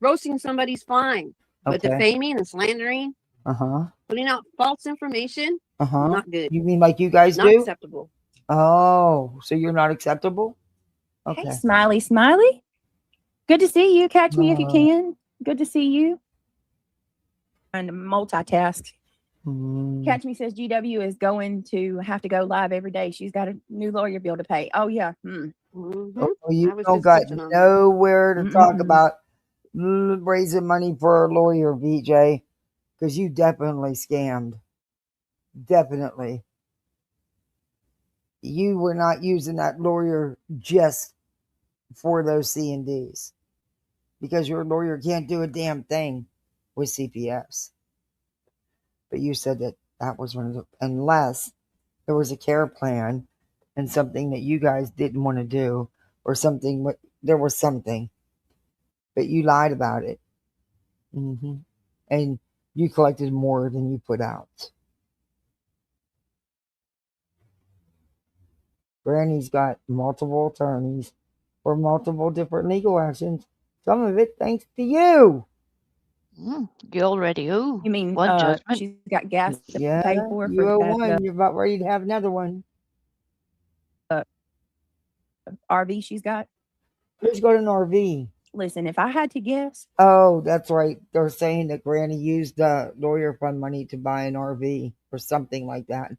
Roasting somebody's fine. But Okay. defaming and slandering, Uh-huh. putting out false information, Uh-huh. not good. You mean like you guys Not do? acceptable. Oh, so you're not acceptable? Hey, Okay. Smiley, Smiley. Good to see you. Catch me if you can. Good to see you. Trying to multitask. Catch Me says GW is going to have to go live every day. She's got a new lawyer bill to pay. Oh, yeah. Mm-hmm. Oh, I you was don't just got touching on that. nowhere to talk Mm-mm. about raising money for a lawyer, BJ, because you definitely scammed. Definitely. You were not using that lawyer just for those C&Ds because your lawyer can't do a damn thing with CPS. But you said that that was one of the, unless there was a care plan and something that you guys didn't want to do or something, there was something, but you lied about it. Mm-hmm. And you collected more than you put out. Granny's got multiple attorneys for multiple different legal actions. Some of it thanks to you. You already owe. You mean one judgment? she's got gas to Yeah, pay for you owe that one. You're about ready to have another one. RV she's got? Who's got an RV? Listen, if I had to guess, Oh, that's right. They're saying that Granny used the lawyer fund money to buy an RV or something like that.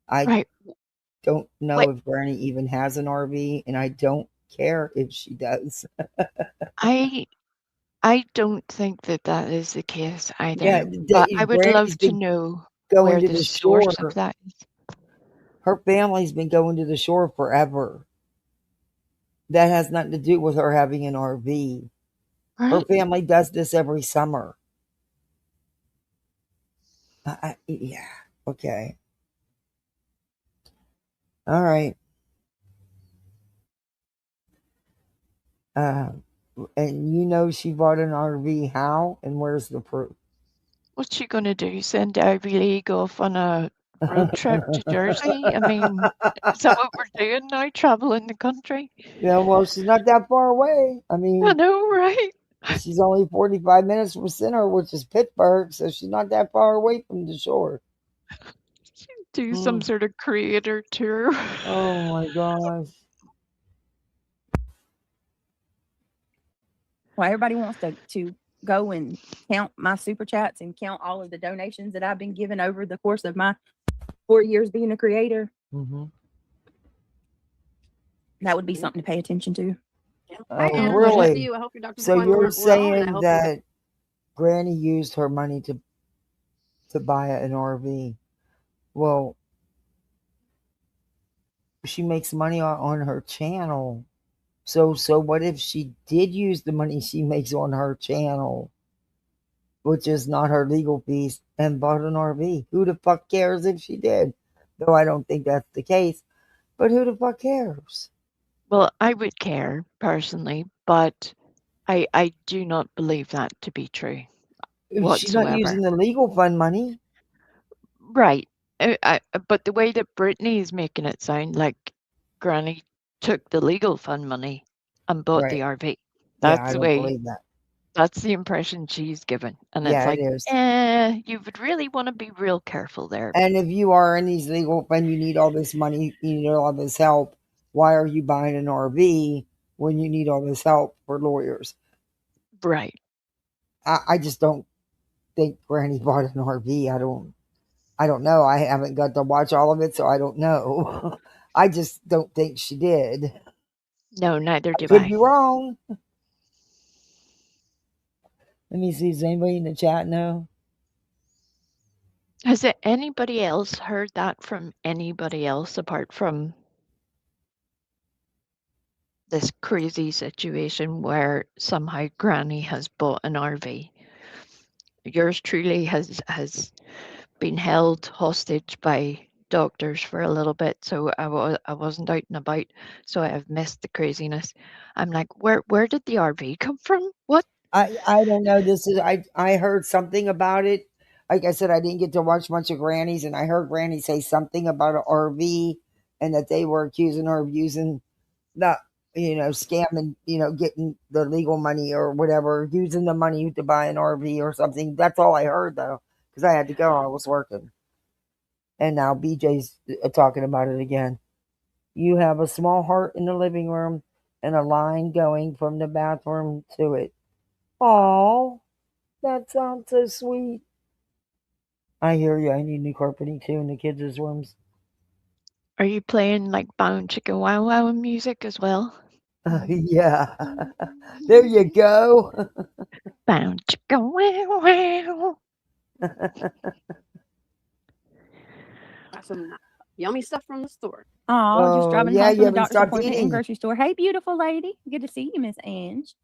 I Right. don't know Wait. if Granny even has an RV, and I don't care if she does. I don't think that is the case either. Yeah, but I would Granny's love to been know going where to the the source shore. of that is. Her family's been going to the shore forever. That has nothing to do with her having an RV. Her Right. family does this every summer. Yeah. Okay. All right. And you know she bought an RV. How and where's the proof? What's she gonna do? Send Ivy League off on a road trip to Jersey? I mean, is that what we're doing now? Traveling the country? Yeah, well, she's not that far away. I mean, I know, right? she's only 45 minutes from center, which is Pittsburgh, so she's not that far away from the shore. Do some sort of creator tour. Oh my gosh. well, everybody wants to go and count my super chats and count all of the donations that I've been given over the course of my 4 years being a creator. Mm-hmm. That would be something to pay attention to. Oh, really? I hope your doctor's So appointment you're went well, and I saying hope that Granny used her money to to buy an RV. Well, she makes money on her channel. So what if she did use the money she makes on her channel, which is not her legal fees, and bought an RV? Who the fuck cares if she did? Though I don't think that's the case. But who the fuck cares? Well, I would care personally, but I do not believe that to be true She's not whatsoever. using the legal fund money. Right. But the way that Brittany is making it sound like Granny took the legal fund money and bought the Right. RV. Yeah, I That's the don't way, believe that. that's the impression she's given. And it's Yeah, it like, is. you would really want to be real careful there. And if you are in these legal fund, you need all this money, you need all this help. Why are you buying an RV when you need all this help for lawyers? Right. I just don't think Granny bought an RV. I don't know. I haven't got to watch all of it, so I don't know. I just don't think she did. No, neither do Could I. be wrong. Let me see. Does anybody in the chat know? Has anybody else heard that from anybody else apart from this crazy situation where somehow Granny has bought an RV? Yours truly has been held hostage by doctors for a little bit, so I wasn't out and about, so I've missed the craziness. I'm like, where did the RV come from? What? I don't know. I heard something about it. Like I said, I didn't get to watch much of Granny's, and I heard Granny say something about an RV and that they were accusing her of using the scamming, getting the legal money or whatever, using the money to buy an RV or something. That's all I heard though, because I had to go. I was working, and now BJ's talking about it again. You have a small heart in the living room and a line going from the bathroom to it. Oh, that sounds so sweet. I hear you. I need new carpeting too in the kids' rooms. Are you playing like Bound Chicken Wow Wow music as well? Yeah. There you go. Bound Chicken Wow Wow. Got some yummy stuff from the store. Oh, just Oh, driving yeah, home you from the haven't doctor's stopped appointment and eating. grocery store. Hey, beautiful lady. Good to see you, Miss Ange.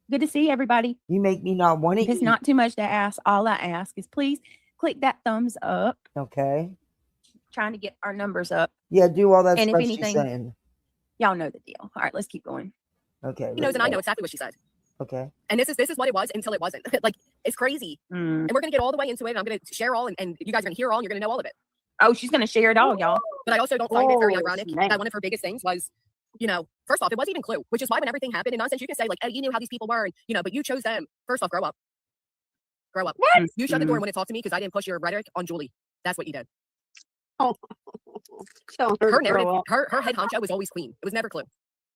Good to see everybody. You make me not want to If it's eat. not too much to ask, all I ask is please click that thumbs up. Okay. Trying to get our numbers up. Yeah, do all that And if stuff she's anything, saying. y'all know the deal. All right, let's keep going. Okay. He knows and I know exactly what she said. Okay. And this is what it was until it wasn't. Like, it's crazy. And we're going to get all the way into it. And I'm going to share all, and you guys are going to hear all, and you're going to know all of it. Oh, she's going to share it all, y'all. But I also don't find it very Oh, ironic snap. that one of her biggest things was, first off, it wasn't even Clue, which is why when everything happened in nonsense, you can say, like, oh, you knew how these people were, and, but you chose them. First off, grow up. Grow up. What? You shut the door and wouldn't talk to me because I didn't push your rhetoric on Julie. That's what you did. Oh, tell her Her to narrative, grow up. her head honcho was always Queen. It was never Clue.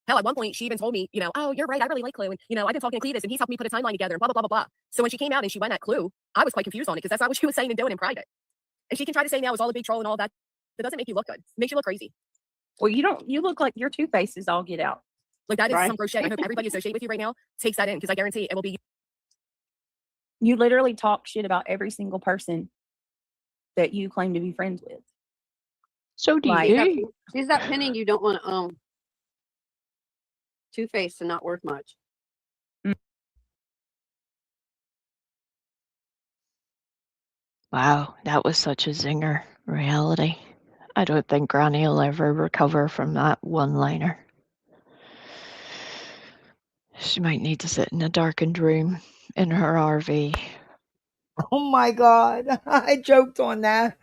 Hell, at one point, she even told me, oh, you're right, I really like Clue. And, I've been talking to Cletus, and he's helped me put a timeline together, and blah, blah, blah, blah, blah. So when she came out and she went at Clue, I was quite confused on it, because that's not what she was saying and doing in private. And she can try to say now it's all a big troll and all that. That doesn't make you look good. It makes you look crazy. Well, you look like your two faces all get out. Like, that is Right. some gross shit. I hope everybody associated with you right now takes that in, because I guarantee it will be. You literally talk shit about every single person that you claim to be friends with. So do Like- you. She's that penny you don't want to Two-faced and not worth much. Wow, that was such a zinger, reality. I don't think Granny will ever recover from that one-liner. She might need to sit in a darkened room in her RV. Oh my God. I joked on that.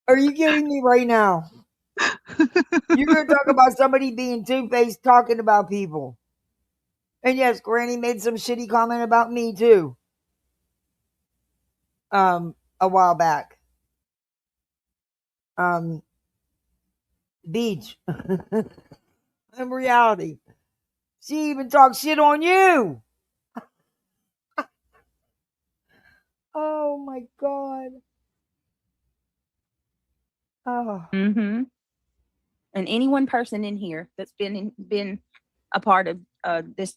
Are you kidding me right now? You're going to talk about somebody being two-faced talking about people. And yes, Granny made some shitty comment about me too. A while back. Beach. In reality. She even talked shit on you. Oh my God. Oh. Mm-hmm. And any one person in here that's been a part of this,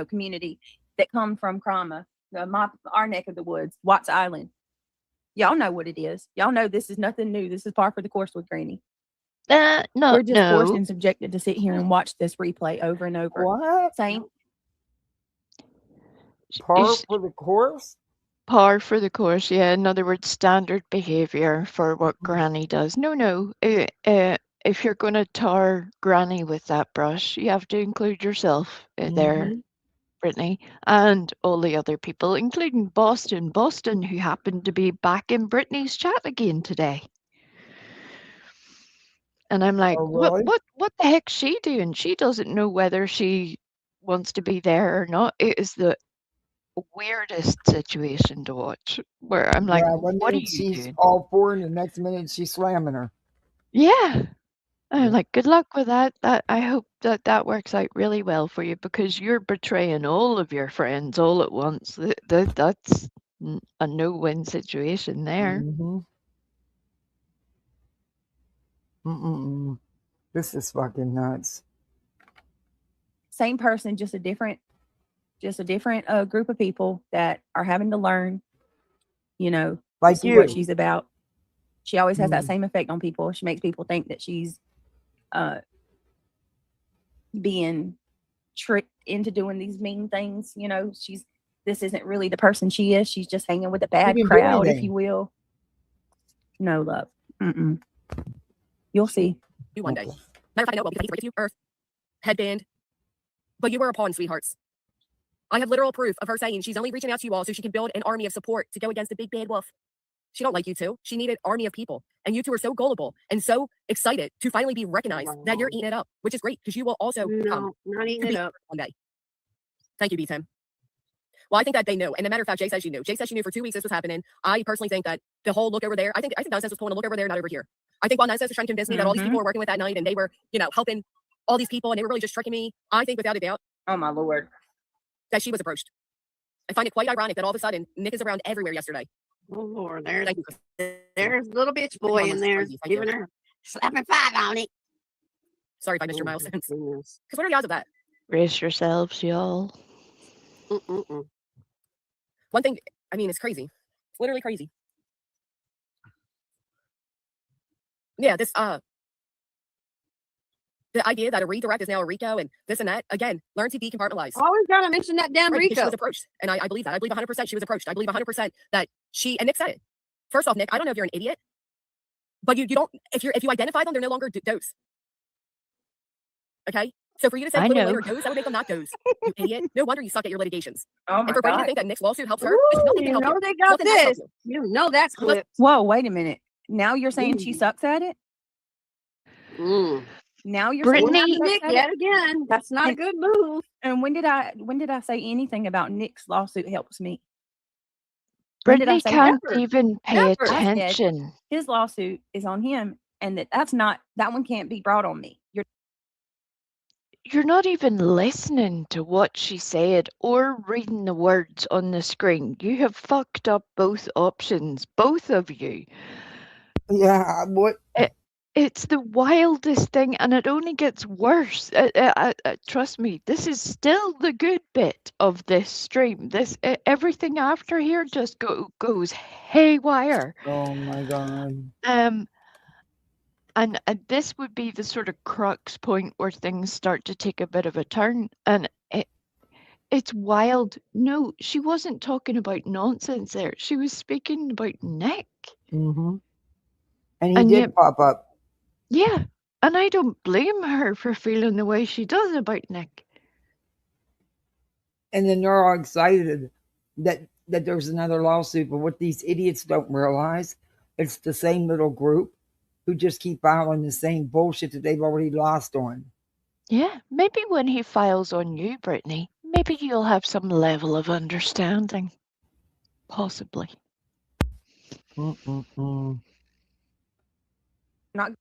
community that come from Krama our neck of the woods, Watts Island. Y'all know what it is. Y'all know this is nothing new. This is par for the course with Granny. No, We're just forced no. and subjected to sit here and watch this replay over and over. What? Same. Par for the course? Par for the course, yeah. In other words, standard behavior for what Granny does. No. If you're going to tar Granny with that brush, you have to include yourself there, Brittany, and all the other people, including Boston, who happened to be back in Brittany's chat again today. And I'm like, Oh, really? what the heck's she doing? She doesn't know whether she wants to be there or not. It is the weirdest situation to watch where I'm like, Yeah, one what are minute you she's doing? all for, and the next minute she's slamming her. Yeah. I'm Yeah. like, good luck with that. I hope that works out really well for you, because you're betraying all of your friends all at once. That's a no-win situation there. This is fucking nuts. Same person, just a different group of people that are having to learn, Like to see you. what she's about. She always has that same effect on people. She makes people think that she's being tricked into doing these mean things. This isn't really the person she is. She's just hanging with a bad crowd, if you will. No, love. You'll see. You one day. Matter of fact, I know what, because I need to break it to you. Earth, headband. But you were a pawn, sweethearts. I have literal proof of her saying she's only reaching out to you all so she can build an army of support to go against the big bad wolf. She don't like you two. She needed an army of people. And you two are so gullible and so excited to finally be recognized that you're eating it up, which is great, because you will also No, not eating it up one day. Thank you, B-Tim. Well, I think that they knew. And a matter of fact, Jay says you knew. Jay says you knew for 2 weeks this was happening. I personally think that the whole look over there, I think Nonsense was pulling a look over there, not over here. I think while Nonsense was trying to convince me that all these people were working with that night and they were, helping all these people and they were really just tricking me, I think without a doubt, oh my Lord, that she was approached. I find it quite ironic that all of a sudden Nick is around everywhere yesterday. Oh Lord, there's little bitch boy in there giving her slapping 5 on it. Sorry if I missed your milestones. Because what are the odds of that? Brace yourselves, y'all. One thing, I mean, it's crazy. It's literally crazy. Yeah, this the idea that a redirect is now a Rico and this and that, again, learn to decompartmentalize. Always gotta mention that damn Right, Rico. she was approached, and I believe that. I believe 100% she was approached. I believe 100% that she, and Nick said it. First off, Nick, I don't know if you're an idiot, but you don't, if you identify them, they're no longer does. Okay? So for you to say little later does, that would make them not does. You idiot. No wonder you suck at your litigations. Oh my and for Brady God. to think that Nick's lawsuit helps her, nothing can You help know you. they got Nothing else helps this. you. You know that's clipped. Whoa, wait a minute. Now you're saying she sucks at it? Now you're saying Brittany- she sucks Nick at yet it? again. That's not a good move. And when did I say anything about Nick's lawsuit helps me? When did I Brittany say can't that? even pay Never. I said attention. his lawsuit is on him, and that one can't be brought on me. You're not even listening to what she said or reading the words on the screen. You have fucked up both options, both of you. Yeah, what? It's the wildest thing, and it only gets worse. Trust me, this is still the good bit of this stream. Everything after here just goes haywire. Oh my God. And this would be the sort of crux point where things start to take a bit of a turn, and it's wild. No, she wasn't talking about nonsense there. She was speaking about Nick. And he did pop up. Yeah, and I don't blame her for feeling the way she does about Nick. And then they're all excited that there's another lawsuit. But what these idiots don't realize, it's the same little group who just keep filing the same bullshit that they've already lost on. Yeah, maybe when he files on you, Brittany, maybe you'll have some level of understanding. Possibly. Not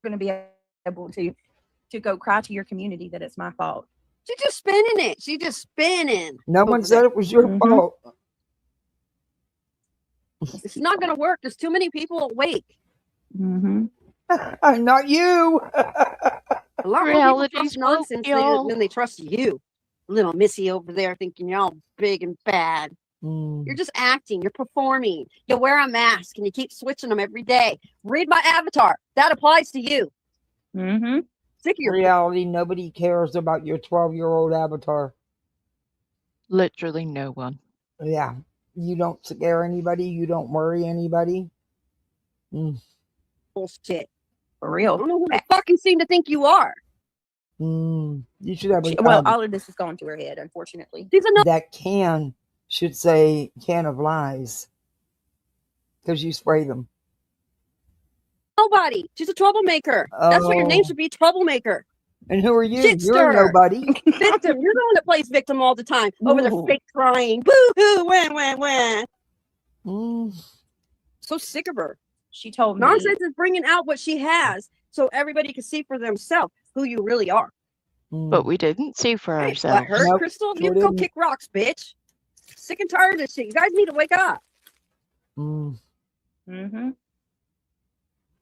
going to be able to go cry to your community that it's my fault. She's just spinning it. She's just spinning. No one said it was your fault. It's not going to work. There's too many people awake. Not you. A lot more people trust nonsense when they trust you. Little Missy over there thinking you're all big and bad. Mm. You're just acting. You're performing. You wear a mask and you keep switching them every day. Read my avatar. That applies to you. Mm-hmm. Sick of your Reality, nobody cares about your 12-year-old avatar. Literally no one. Yeah. You don't scare anybody. You don't worry anybody. bullshit. For I real. don't know who the fuck you seem to think you are. You should have Well, all of this is going to her head, unfortunately. She's a that should say can of lies because you spray them. nobody. She's a troublemaker. That's what your name Oh. should be, troublemaker. And who are you? Shit You're stirrer. nobody. Victim. You're the one that plays victim all the time. Over there Ooh. fake crying. Boo-hoo, wah. So sick of her. She told me. Nonsense is bringing out what she has so everybody can see for themselves who you really are. But we didn't see for Hey, ourselves. what hurt, Nope, Crystal? sure You go didn't. kick rocks, bitch. Sick and tired of this shit. You guys need to wake up. Mm-hmm.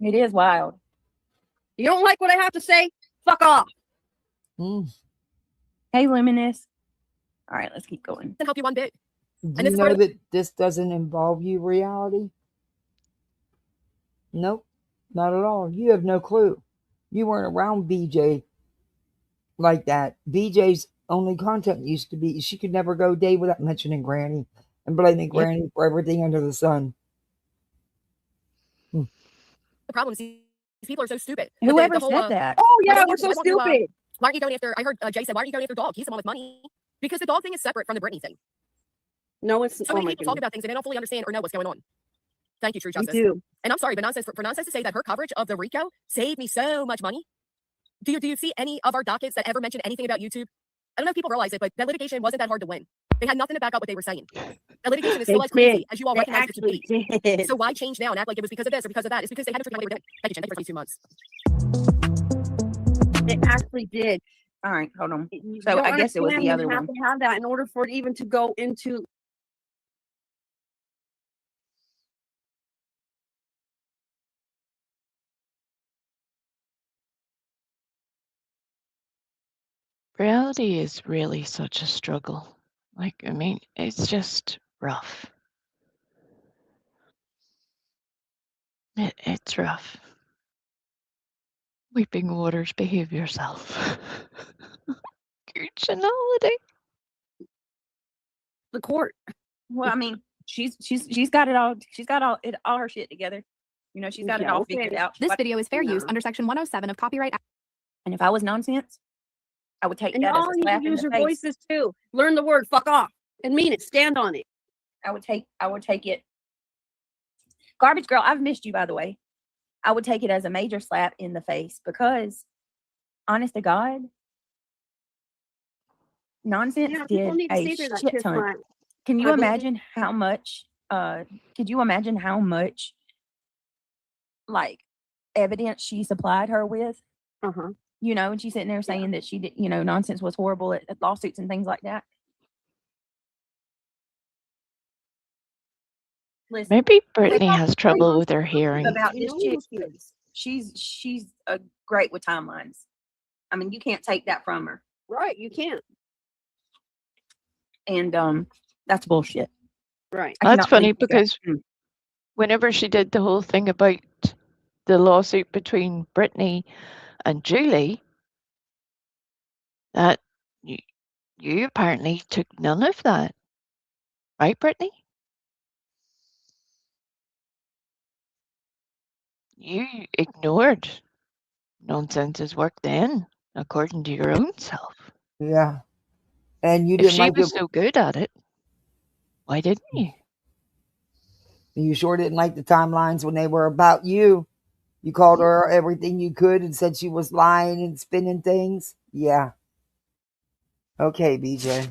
It is wild. You don't like what I have to say? Fuck off. Hey, Luminous. All right, let's keep going. Doesn't help you one bit. Do this you is know where- that this doesn't involve you, Reality? Nope, not at all. You have no clue. You weren't around BJ like that. BJ's only content used to be she could never go a day without mentioning Granny and blaming Granny for everything under the sun. The problem is these people are so stupid. Whoever the whole, said that? Oh, yeah, why we're don't so you- why don't you, stupid. Why aren't you going after? I heard Jay said, "Why aren't you going after dog? He's the one with money." Because the dog thing is separate from the Britney thing. No, it's So many people talk about things and they don't fully understand or know what's going on. Thank you, True You Justice. do. And I'm sorry, but for nonsense to say that her coverage of the RICO saved me so much money. Do you see any of our dockets that ever mentioned anything about YouTube? I don't know if people realize it, but that litigation wasn't that hard to win. They had nothing to back up what they were saying. That litigation is still as crazy as you all They recognize it to actually be. did. So why change now and act like it was because of this or because of that? It's because they had to treat money they were doing. Thank you, Jen. Thank you for 22 months. They actually did. All right, hold on. You So don't I guess it was understand the you other have one. to have that in order for it even to go into. Reality is really such a struggle. Like, I mean, it's just rough. It's rough. Weeping Waters, behave yourself. Gooch and Holiday. The court. Well, I mean, she's got it all. She's got all her shit together. You know, she's got it Yeah, all okay. figured out. This But- video is fair use No. under Section 107 of Copyright. and if I was nonsense, I would take And that as y'all a need slap to in use the your face. voices too. Learn the word fuck off and mean it. Stand on it. I would take it. Garbage girl, I've missed you, by the way. I would take it as a major slap in the face because, honest to God, nonsense Yeah, people did need to a see through that shit shit ton. slap. Can you I believe- imagine how much? Could you imagine how much, like, evidence she supplied her with? Uh-huh. You know, and she's sitting there saying that she did, you know, nonsense was horrible at lawsuits and things like that. Listen, Maybe Brittany Well, has trouble with her hearing. about You this know chick, those kids. she's great with timelines. I mean, you can't take that from her, Right, you can't. and that's bullshit. Right. I That's cannot funny believe that. because whenever she did the whole thing about the lawsuit between Brittany and Julie, that you apparently took none of that. Right, Brittany? You ignored Nonsense's work then, according to your own self. Yeah. And you If didn't she like was it. so good at it, why didn't you? You sure didn't like the timelines when they were about you. You called her everything you could and said she was lying and spinning things. Yeah. Okay, BJ.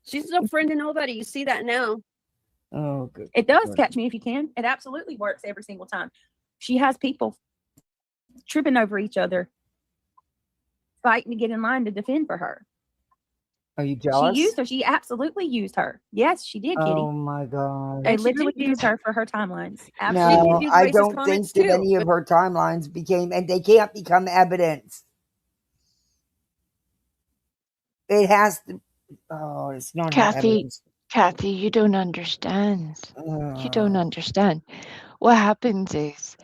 She's no friend to nobody. You see that now. Oh, good. It does Good. catch me if you can. It absolutely works every single time. She has people tripping over each other, fighting to get in line to defend for her. Are you jealous? She used her. She absolutely used her. Yes, she did, Kitty. Oh my God. They And she literally did used use- her for her timelines. did Absolutely. No, use I racist don't think comments that too, any of her timelines became, and they can't become evidence. it has to. Oh, it's not Kathy, evidence. Kathy, you don't understand. You don't understand. What happens is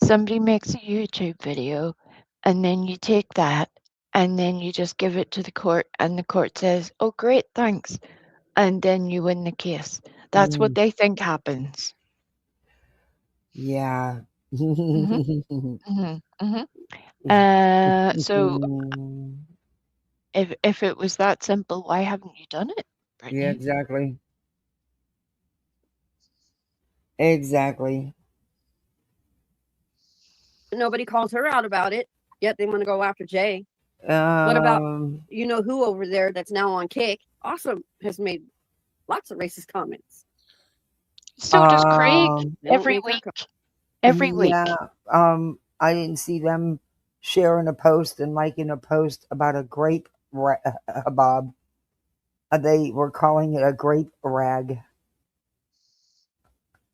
somebody makes a YouTube video, and then you take that, and then you just give it to the court, and the court says, "Oh, great, thanks," and then you win the case. That's what they think happens. Yeah. So if it was that simple, why haven't you done it, Brittany? Yeah, exactly. Exactly. Nobody calls her out about it, yet they want to go after Jay. What about you know who over there that's now on Kick? Also has made lots of racist comments. So does Craig every week. Every week. Yeah. I didn't see them sharing a post and liking a post about a grape bob. They were calling it a grape rag.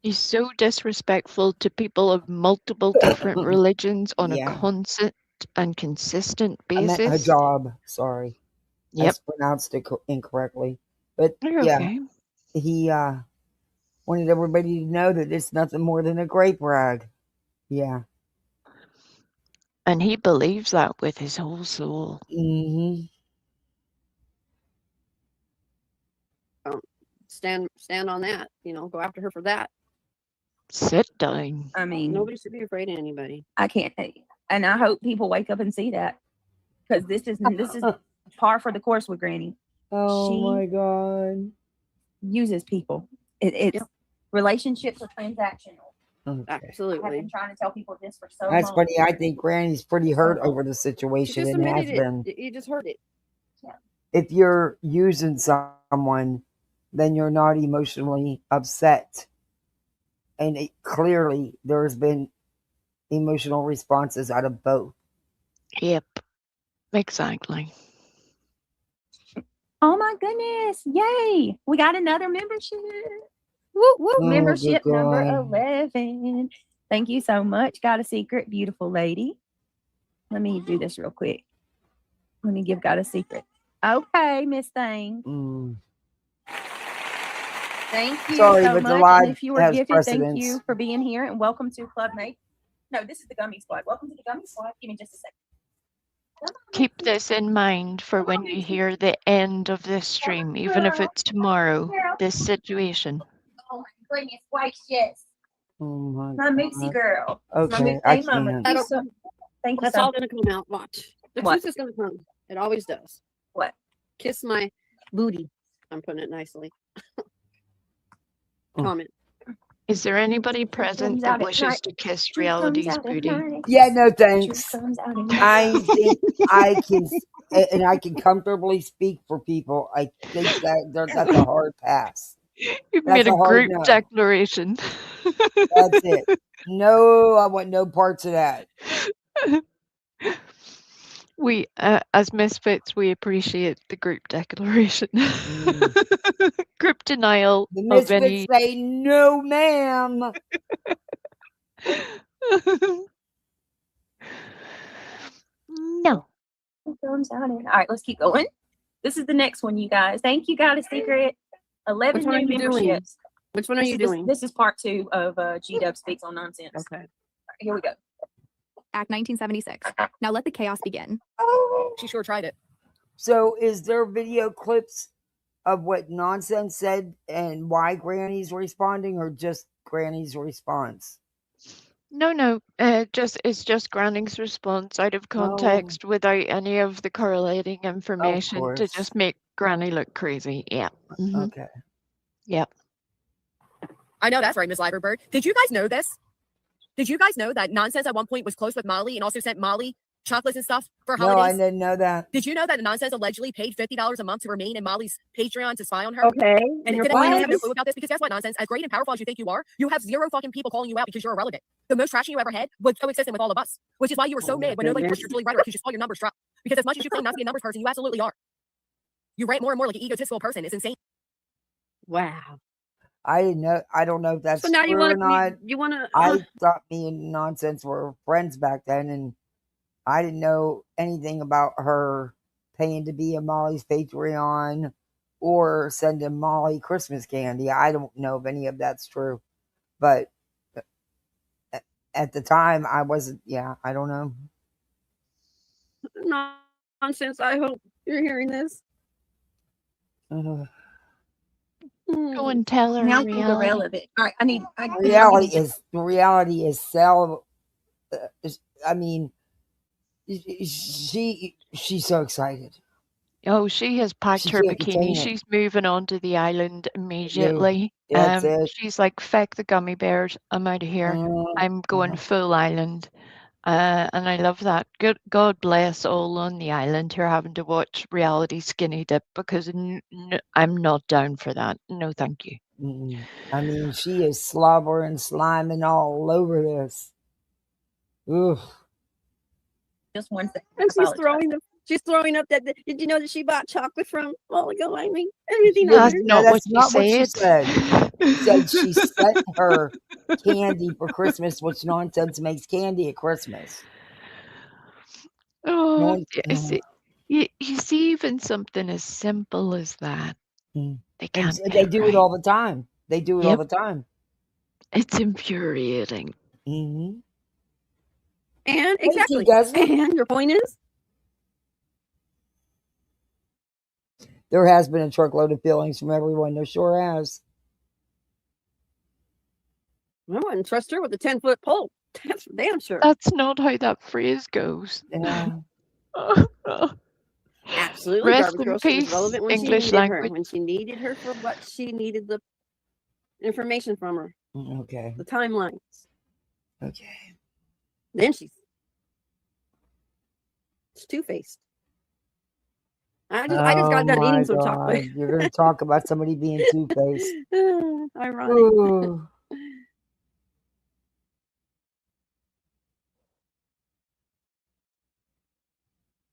He's so disrespectful to people of multiple different religions on a constant and consistent basis. I meant hijab. Sorry. Yep. I pronounced it incorrectly. But You're yeah, okay. he wanted everybody to know that it's nothing more than a grape rag. Yeah. And he believes that with his whole soul. Mm-hmm. Stand on that. You know, go after her for that. Sit down. I mean, nobody should be afraid of anybody. I can't, and I hope people wake up and see that, because this is par for the course with Granny. Oh my God. Uses people. It's relationships are transactional. Okay. Absolutely. I've been trying to tell people this for so long. That's funny. I think Granny's pretty hurt over the situation and has been. You just heard it. Yeah. If you're using someone, then you're not emotionally upset. And clearly there's been emotional responses out of both. Yep. Exactly. Oh my goodness. Yay. We got another membership. Woo, woo. Oh, membership good number God. 11. Thank you so much. Got a secret, beautiful lady. Let me do this real quick. Let me give God a secret. Okay, Miss Thing. Thank you Sorry, so but the much. live And if you were has gifted, precedence. thank you for being here and welcome to Club Mate. No, this is the Gummy Squad. Welcome to the Gummy Squad. Give me just a second. Keep this in mind for when you hear the end of this stream, even if it's tomorrow, this situation. Oh my goodness, white shits. Oh My Mixie girl. Okay, Hey, Mama. Thank you. That's all going to come out. Watch. The truth is going to come. It always does. What? Kiss my booty. I'm putting it nicely. Comment. Is there anybody present that wishes to kiss Reality's booty? Yeah, no thanks. I think I can, and I can comfortably speak for people. I think that's a hard pass. You've made a group declaration. That's it. No, I want no parts of that. We, as misfits, we appreciate the group declaration. Group denial The of misfits any. say no, ma'am. No. All right, let's keep going. This is the next one, you guys. Thank you, Got a Secret. 11 new memberships. Which one are you doing? This is part 2 of G-Dub Speaks on Nonsense. Okay. Right, here we go. Act 1976. Now let the chaos begin. She sure tried it. So is there video clips of what Nonsense said and why Granny's responding, or just Granny's response? No. It's just Granny's response out of context without any of the correlating information to just make Granny look crazy. Yeah. Mm-hmm. Okay. Yep. I know that's right, Miss Liverbird. Did you guys know this? Did you guys know that Nonsense at one point was close with Molly and also sent Molly chocolates and stuff for holidays? No, I didn't know that. Did you know that Nonsense allegedly paid $50 a month to remain in Molly's Patreon to spy on her? Okay. And did anyone else have no clue about this? Because guess what, Nonsense? As great and powerful as you think you are, you have 0 fucking people calling you out because you're irrelevant. The most trashing you ever had was coexistent with all of us, which is why you were so mad when nobody pushed your Julie rhetoric because you saw your numbers drop. Because as much as you claim not to be a numbers person, you absolutely are. You rant more and more like an egotistical person. It's insane. Wow. I didn't know. I don't know if that's So now true or not. you want to? I thought me and Nonsense were friends back then, and I didn't know anything about her paying to be a Molly's Patreon or sending Molly Christmas candy. I don't know if any of that's true. But at the time, I wasn't, I don't know. Nonsense. I hope you're hearing this. Go and tell her Now reality. the relevant. All right, Reality is I mean, she's so excited. Oh, she has packed her bikini. She's moving on to the island immediately. That's it. She's like, feck the gummy bears. I'm out of here. I'm going full island. And I love that. God bless all on the island who are having to watch reality skinny dip, because I'm not down for that. No, thank you. I mean, she is slobbering, sliming all over this. Oof. Just one second. And she's throwing up that. Did you know that she bought chocolate from Lolcow? I mean, everything. That's not what she said. She said she sent her candy for Christmas, which nonsense makes candy at Christmas. Oh, you see, even something as simple as that, they can't. They do it all the time. They do it all the time. It's infuriating. Mm-hmm. And exactly. And your point is? There has been a truckload of feelings from everyone. There sure has. I wouldn't trust her with a 10-foot pole. That's for damn sure. That's not how that phrase goes. Yeah. Absolutely. Rest Garbage in Girl, peace, she was relevant when English she needed language. her. When she needed her for what she needed the information from her. Okay. The timelines. Okay. Then she's two-faced. I just got done eating some chocolate. You're going to talk about somebody being two-faced. Ironic. Ooh.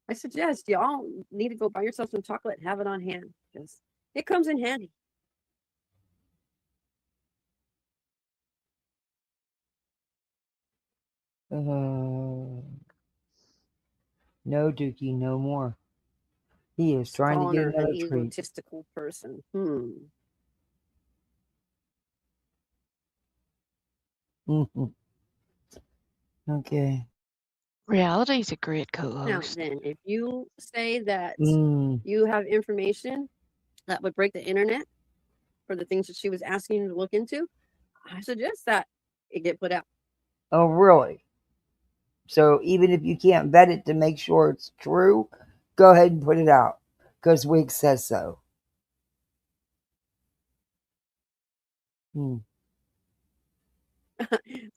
I suggest y'all need to go buy yourself some chocolate and have it on hand, because it comes in handy. No, Dookie, no more. He is trying to get another treat. Egotistical person. Okay. Reality is a great co-host. Now then, if you say that you have information that would break the internet for the things that she was asking you to look into, I suggest that it get put out. Oh, really? So even if you can't vet it to make sure it's true, go ahead and put it out, because Wigs says so.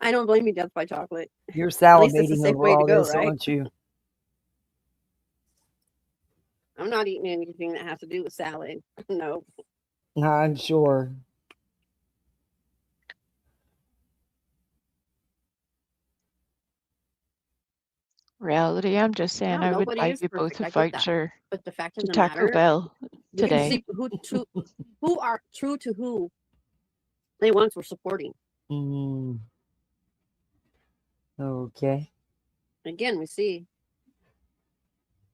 I don't blame you, Death by Chocolate. You're salivating over all this, aren't you? I'm not eating anything that has to do with salad. No. I'm sure. Reality, I'm just saying, I would buy you both a voucher but the fact to Taco Bell today. Who are true to who they once were supporting. Okay. Again, we see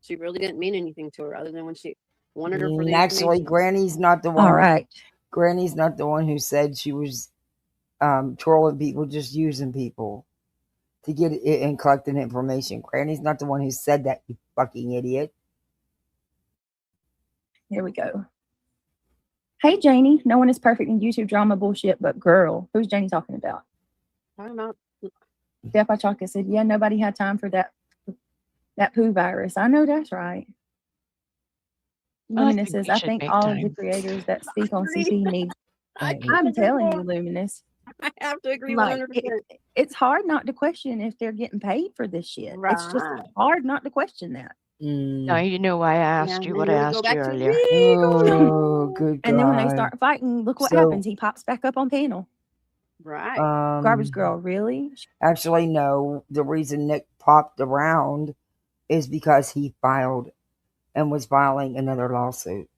she really didn't mean anything to her other than when she wanted her for the Actually, Granny's not the one. All right. Granny's not the one who said she was trolling people, just using people to get it and collecting information. Granny's not the one who said that, you fucking idiot. Here we go. Hey, Janie. No one is perfect in YouTube drama bullshit, but girl. Who's Janie talking about? Talking about Death by Chocolate said, yeah, nobody had time for that poo virus. I know that's right. Luminous says, I think all of the creators that speak on CP need. I'm telling you, Luminous. I have to agree 100%. It's hard not to question if they're getting paid for this shit. Right. It's just hard not to question that. Now you know why I asked you what I asked you earlier. Oh, good God. And then when they start fighting, look what happens. He pops back up on panel. Right. Garbage Girl, really? Actually, no. The reason Nick popped around is because he filed and was filing another lawsuit.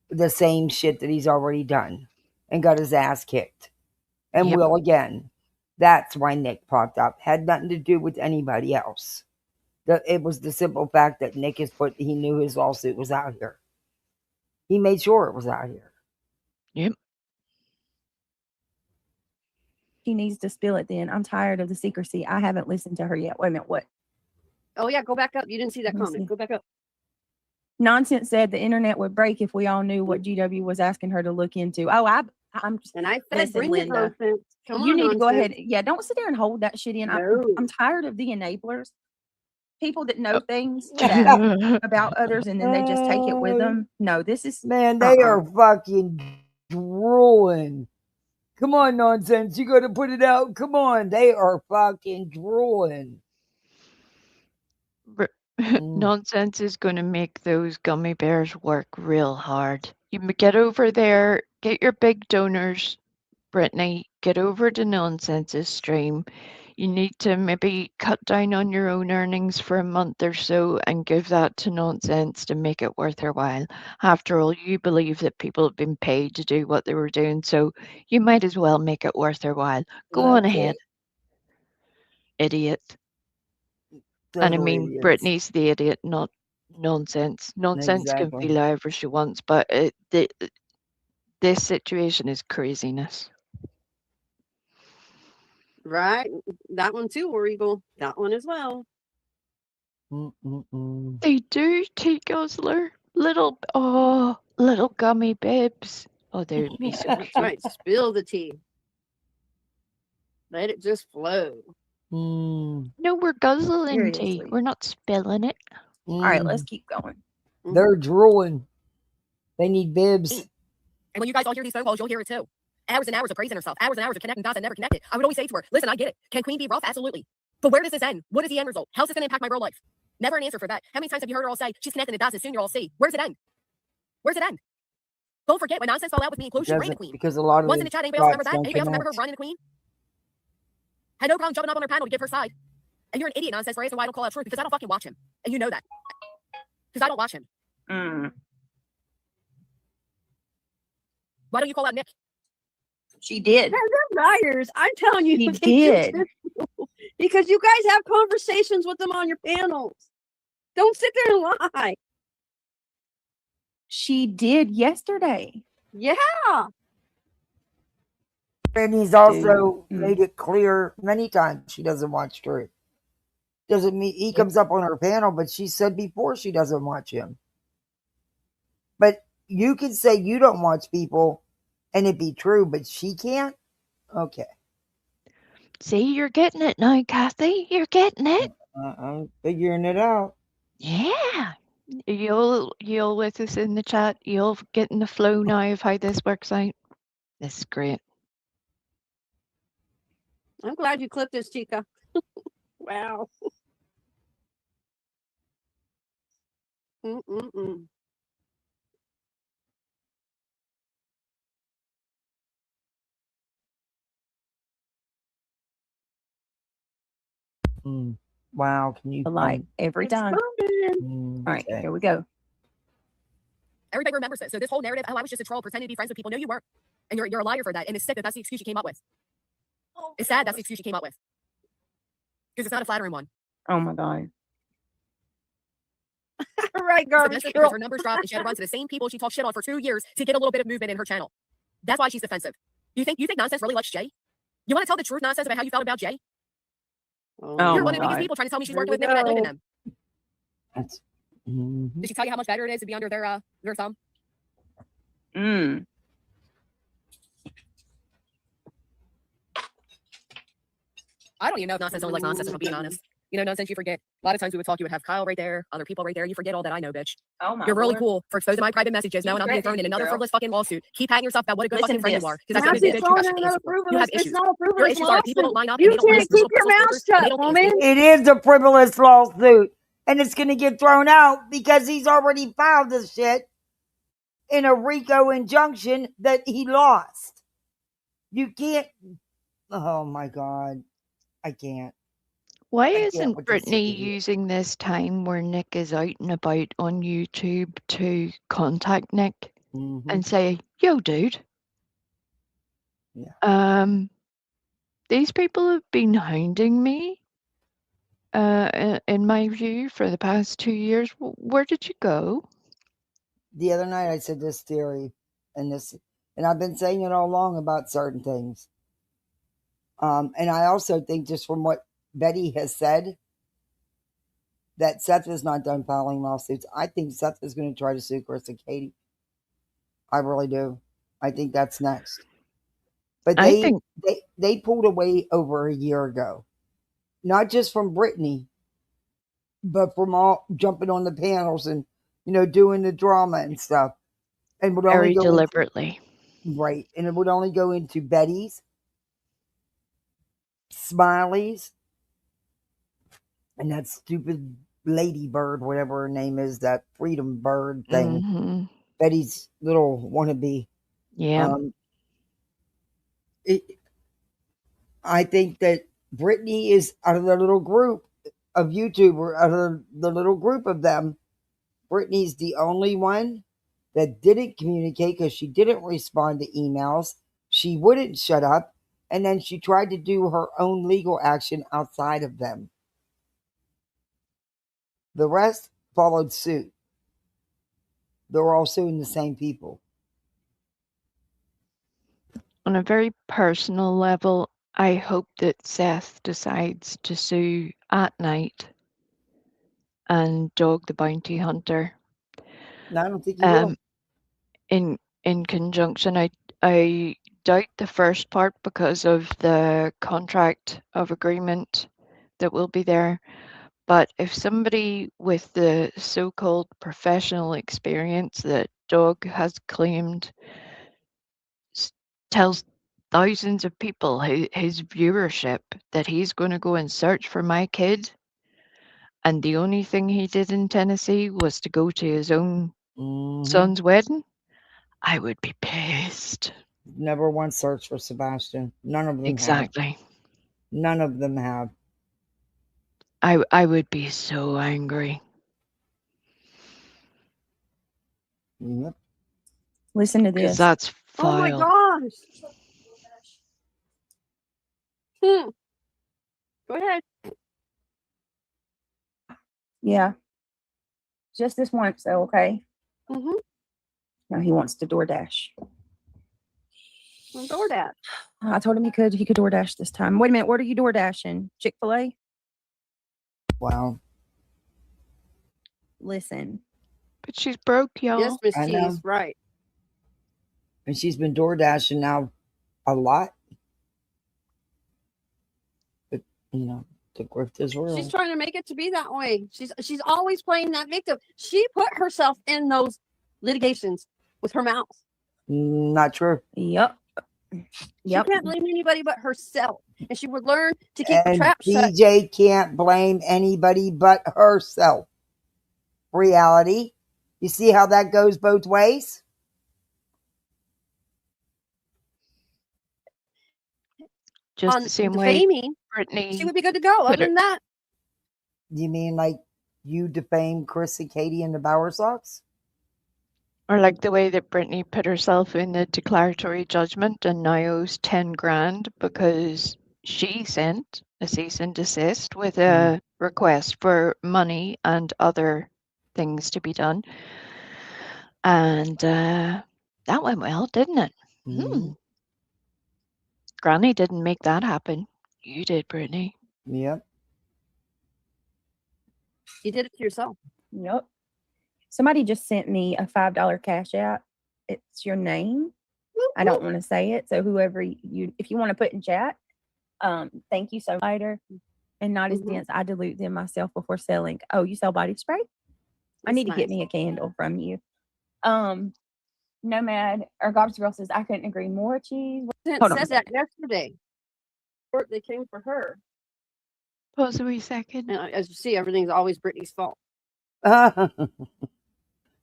The same shit that he's already done and got his ass kicked. And will again. That's why Nick popped up. Had nothing to do with anybody else. It was the simple fact that Nick he knew his lawsuit was out here. He made sure it was out here. Yep. She needs to spill it then. I'm tired of the secrecy. I haven't listened to her yet. Wait a minute. What? Oh, yeah. Go back up. You didn't see that Let me comment. see. Go back up. Nonsense said the internet would break if we all knew what GW was asking her to look into. Oh, I'm And I said, listen, bring it, Linda. nonsense. Come You on, need to go nonsense. ahead. Yeah, don't sit there and hold that shit in. No. I'm tired of the enablers. People that know things that, about others and then they just take it with them. No, this is Man, they are fucking drooling. Come on, nonsense. You gotta put it out. Come on. They are fucking drooling. Nonsense is going to make those gummy bears work real hard. You get over there, get your big donors, Brittany, get over to Nonsense's stream. You need to maybe cut down on your own earnings for a month or so and give that to Nonsense to make it worth their while. After all, you believe that people have been paid to do what they were doing, so you might as well make it worth their while. Go on ahead, idiot. And I mean, idiots. Brittany's the idiot, not Nonsense. Nonsense can feel however she wants, but this situation is craziness. Right. That one too, War Eagle. That one as well. They do, tea guzzler. Little gummy bibs. Oh, they would be so That's cute. right. Spill the tea. Let it just flow. No, we're guzzling tea. Seriously. We're not spilling it. All right, let's keep going. They're drooling. They need bibs. And when you guys all hear these phone calls, you'll hear it too. Hours and hours of praising herself. Hours and hours of connecting dots that never connected. I would always say to her, listen, I get it. Can Queen be rough? Absolutely. But where does this end? What is the end result? How's this going to impact my real life? Never an answer for that. How many times have you heard her all say, she's connecting the dots and soon you'll all see? Where's it end? Where's it end? Don't forget, when Nonsense fell out with me and Clue, she ran the Queen. Because a lot of once in the chat, anybody else remember that? Anybody else remember her running the Queen? Had no problem jumping up on her panel to give her side. And you're an idiot, Nonsense, for asking why I don't call out truth, because I don't fucking watch him. And you know that. Because I don't watch him. Why don't you call out Nick? She did. They're liars. I'm telling you. He did. Because you guys have conversations with them on your panels. Don't sit there and lie. She did yesterday. Yeah. And he's also made it clear many times she doesn't watch Truth. Doesn't mean he comes up on her panel, but she said before she doesn't watch him. But you can say you don't watch people and it be true, but she can't? Okay. See, you're getting it now, Kathy. You're getting it. I'm figuring it out. Yeah. You'll with us in the chat. You'll get in the flow now of how this works out. This is great. I'm glad you clipped this, Chica. Wow. Wow, can you like every time? All right, here we go. Everybody remembers this. So this whole narrative, oh, I was just a troll, pretending to be friends with people. No, you weren't. And you're a liar for that. And it's sick that that's the excuse you came up with. It's sad that's the excuse you came up with. Because it's not a flattering one. Oh my God. Right, garbage girl. Her numbers dropped and she had to run to the same people she talked shit on for 2 years to get a little bit of movement in her channel. That's why she's defensive. You think Nonsense really likes Jay? You want to tell the truth, Nonsense, about how you felt about Jay? You're one of the biggest people trying to tell me she's working with Nick and not leaving them. Did she tell you how much better it is to be under their thumb? I don't even know if Nonsense only likes Nonsense, if I'm being honest. You know, Nonsense, you forget. A lot of times we would talk, you would have Kyle right there, other people right there. You forget all that I know, bitch. Oh my You're really Lord. cool for exposing my private messages. Now, and I'm being thrown in another frivolous fucking lawsuit. Keep patting yourself about what a good fucking friend you are. Because that's you have issues. Your issues are people don't line up. You can't keep your mouth shut, woman. It is a frivolous lawsuit. And it's going to get thrown out because he's already filed this shit in a RICO injunction that he lost. You can't. Oh my God. I can't. Why isn't Brittany using this time where Nick is out and about on YouTube to contact Nick and say, yo, dude, these people have been hounding me in my view, for the past 2 years. Where did you go? The other night I said this theory, and I've been saying it all along about certain things. And I also think, just from what Betty has said, that Seth is not done filing lawsuits. I think Seth is going to try to sue Chris and Katie. I really do. I think that's next. But they pulled away over a year ago, not just from Brittany, but from all jumping on the panels and doing the drama and stuff, and would Very only go deliberately. Right, and it would only go into Betty's, Smiley's, and that stupid ladybird, whatever her name is, that freedom bird thing. Mm-hmm. Betty's little wannabe. Yeah. I think that Brittany is out of the little group of YouTuber, out of the little group of them. Brittany's the only one that didn't communicate because she didn't respond to emails. She wouldn't shut up. And then she tried to do her own legal action outside of them. The rest followed suit. They were all suing the same people. On a very personal level, I hope that Seth decides to sue at night and Dog the Bounty Hunter. No, I don't think he will. In conjunction, I doubt the first part because of the contract of agreement that will be there. But if somebody with the so-called professional experience that Dog has claimed tells thousands of people his viewership that he's going to go and search for my kid, and the only thing he did in Tennessee was to go to his own son's wedding, I would be pissed. Never once searched for Sebastian. None of them exactly. have. None of them have. I would be so angry. Yep. Listen to Because this. that's Oh vile. my gosh. Go ahead. Yeah. Just this once, though, okay? Mm-hmm. Now he wants to DoorDash. DoorDash. I told him he could DoorDash this time. Wait a minute, what are you DoorDashing? Chick-fil-A? Wow. Listen. But she's broke, y'all. Yes, Miss Cheese, right. And she's been DoorDashing now a lot. But, the grift is real. She's trying to make it to be that way. She's always playing that victim. She put herself in those litigations with her mouth. Not true. Yep. She can't blame anybody but herself. And she would learn to keep the trap shut. BJ can't blame anybody but herself. Reality. You see how that goes both ways? Just on the same defaming, way Brittany, she would be good to go. Other than that, you mean like you defame Chris and Katie in the Bower Sox? Or like the way that Brittany put herself in the declaratory judgment and now owes 10 grand because she sent a cease and desist with a request for money and other things to be done. And that went well, didn't it? Granny didn't make that happen. You did, Brittany. Yep. You did it to yourself. Yep. Somebody just sent me a $5 cash out. It's your name. I don't want to say it. So whoever if you want to put in chat, thank you so much. Later. And not as dense. I dilute them myself before selling. Oh, you sell body spray? I need to get me a candle from you. Nomad or Gobs Girl says, I couldn't agree more. Cheese. It says that yesterday. They came for her. Pause a wee second. And as you see, everything's always Brittany's fault.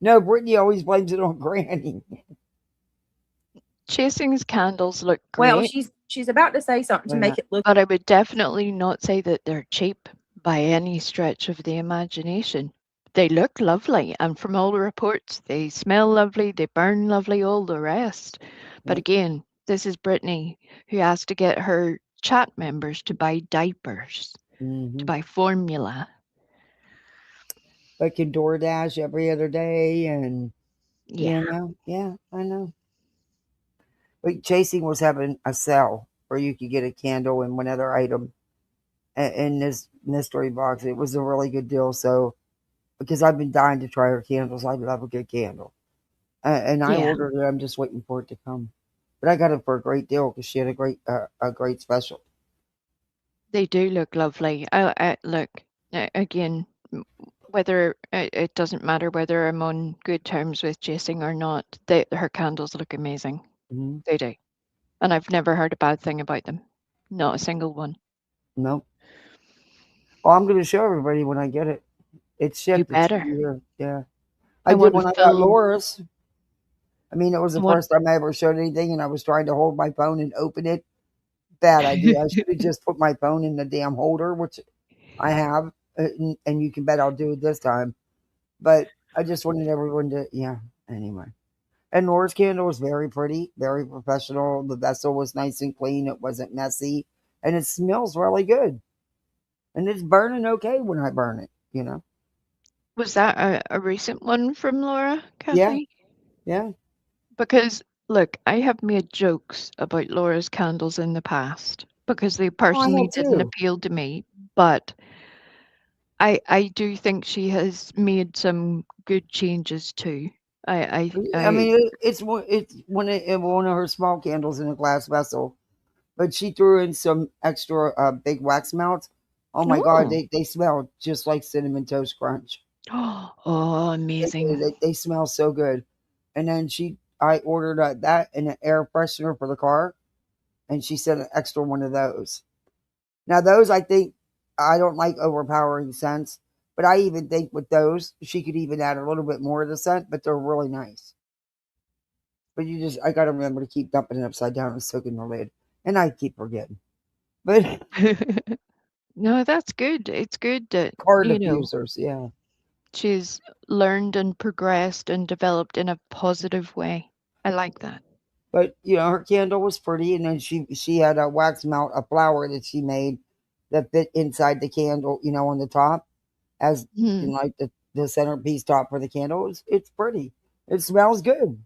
No, Brittany always blames it on Granny. Chasing's candles look great. Well, she's about to say something to make it look. But I would definitely not say that they're cheap by any stretch of the imagination. They look lovely, and from all the reports, they smell lovely, they burn lovely, all the rest. But again, this is Brittany who has to get her chat members to buy diapers. to buy formula. But can DoorDash every other day, and Yeah. yeah, I know. But Chasing was having a sale where you could get a candle and one other item in this mystery box. It was a really good deal. So because I've been dying to try her candles, I love a good candle, and I Yeah. ordered it. I'm just waiting for it to come. But I got it for a great deal because she had a great special. They do look lovely. Look, again, whether it doesn't matter whether I'm on good terms with Chasing or not, her candles look amazing. Mm-hmm. They do. And I've never heard a bad thing about them. Not a single one. Nope. Well, I'm going to show everybody when I get it. It's You shipped. It should better. be here. Yeah. I I did want a when I got full. Laura's. I mean, it was I the want. first time I ever showed anything, and I was trying to hold my phone and open it. Bad idea. I should have just put my phone in the damn holder, which I have, and you can bet I'll do it this time. But I just wanted everyone to, yeah. Anyway, and Laura's candle was very pretty, very professional. The vessel was nice and clean. It wasn't messy, and it smells really good. And it's burning okay when I burn it. Was that a recent one from Laura, Yeah, Kathy? yeah. Because, look, I have made jokes about Laura's candles in the past because they Oh, I personally have didn't too. appeal to me. But I do think she has made some good changes too. I mean, it's one of her small candles in a glass vessel, but she threw in some extra big wax melts. Oh my god, Oh. they smell just like cinnamon toast crunch. Oh, amazing. They smell so good. And then I ordered that and an air freshener for the car, and she sent an extra one of those. Now those I think I don't like overpowering scents, but I even think with those she could even add a little bit more of the scent, but they're really nice. But I gotta remember to keep dumping it upside down and soaking the lid, and I keep forgetting. But No, that's good. It's good that, car diffusers, yeah. she's learned and progressed and developed in a positive way. I like that. But her candle was pretty, and then she had a wax melt, a flower that she made that fit inside the candle, on the top, as Hmm. like the centerpiece top for the candle. It's pretty. It smells good.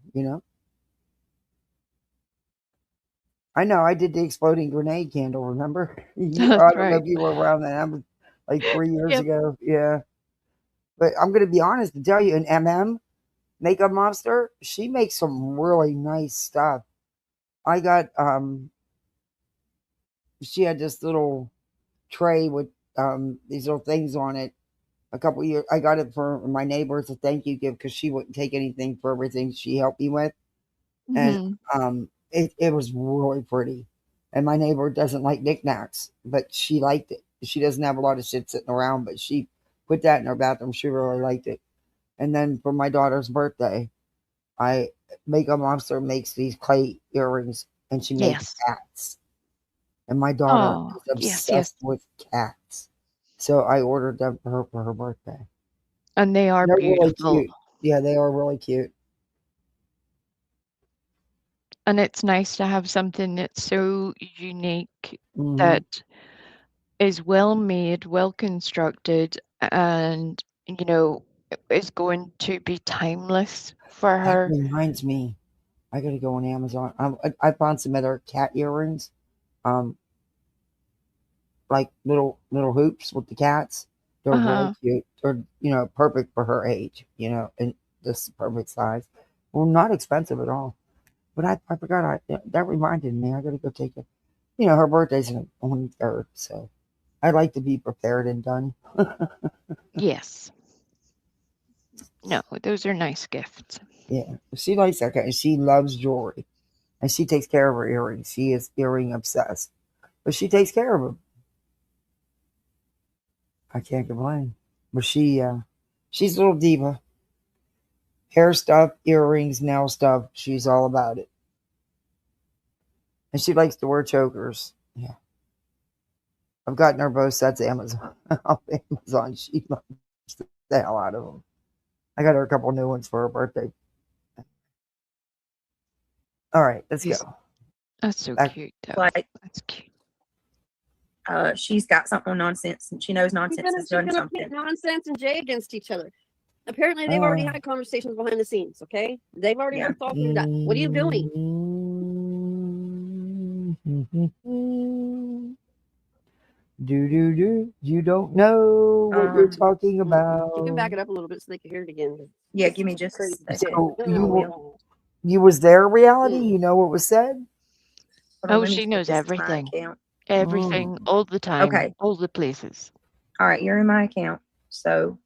I know. I did the exploding grenade candle. Remember? I That's don't know right. if you were around then. That was like 3 years Yep. ago. Yeah. But I'm gonna be honest and tell you, an Makeup Monster, she makes some really nice stuff. I got she had this little tray with these little things on it a couple years. I got it for my neighbor as a thank you gift because she wouldn't take anything for everything she helped me with, and Hmm. it was really pretty. And my neighbor doesn't like knickknacks, but she liked it. She doesn't have a lot of shit sitting around, but she put that in her bathroom. She really liked it. And then for my daughter's birthday, I Makeup Monster makes these clay earrings, and she makes Yes. cats. And my daughter Oh, is yes, yes. obsessed with cats. So I ordered them for her birthday. And they are They're really beautiful. cute. Yeah, they are really cute. And it's nice to have something that's so unique Hmm. that is well made, well constructed, and, is going to be timeless for That her. reminds me, I gotta go on Amazon. I found some other cat earrings, um, like little hoops with the cats. They're really Uh-huh. cute. They're perfect for her age. And this perfect size. Well, not expensive at all. But I forgot. That reminded me. I gotta go take it. Her birthday's on the 3rd, so I like to be prepared and done. Yes. No, those are nice gifts. Yeah, she likes that kind. She loves jewelry, and she takes care of her earrings. She is earring obsessed, but she takes care of them. I can't complain. But she's a little diva. Hair stuff, earrings, nail stuff. She's all about it, and she likes to wear chokers. Yeah, I've gotten her both sets Amazon off Amazon. She loves the hell out of them. I got her a couple new ones for her birthday. All right, let's Yes. go. That's so Back cute, though. Like That's cute. She's got something on nonsense, and she knows nonsense has done something. Pit nonsense and Jay against each other. Apparently, they've already had conversations behind the scenes. Okay, they've already worked all through that. What are you doing? Do. You don't know what you're talking about. You can back it up a little bit so they can hear it again. Yeah, give me just a second. So you was there, reality? You know what was said? Oh, she knows everything. Everything, all the time. Okay. All the places. All right, you're in my account. So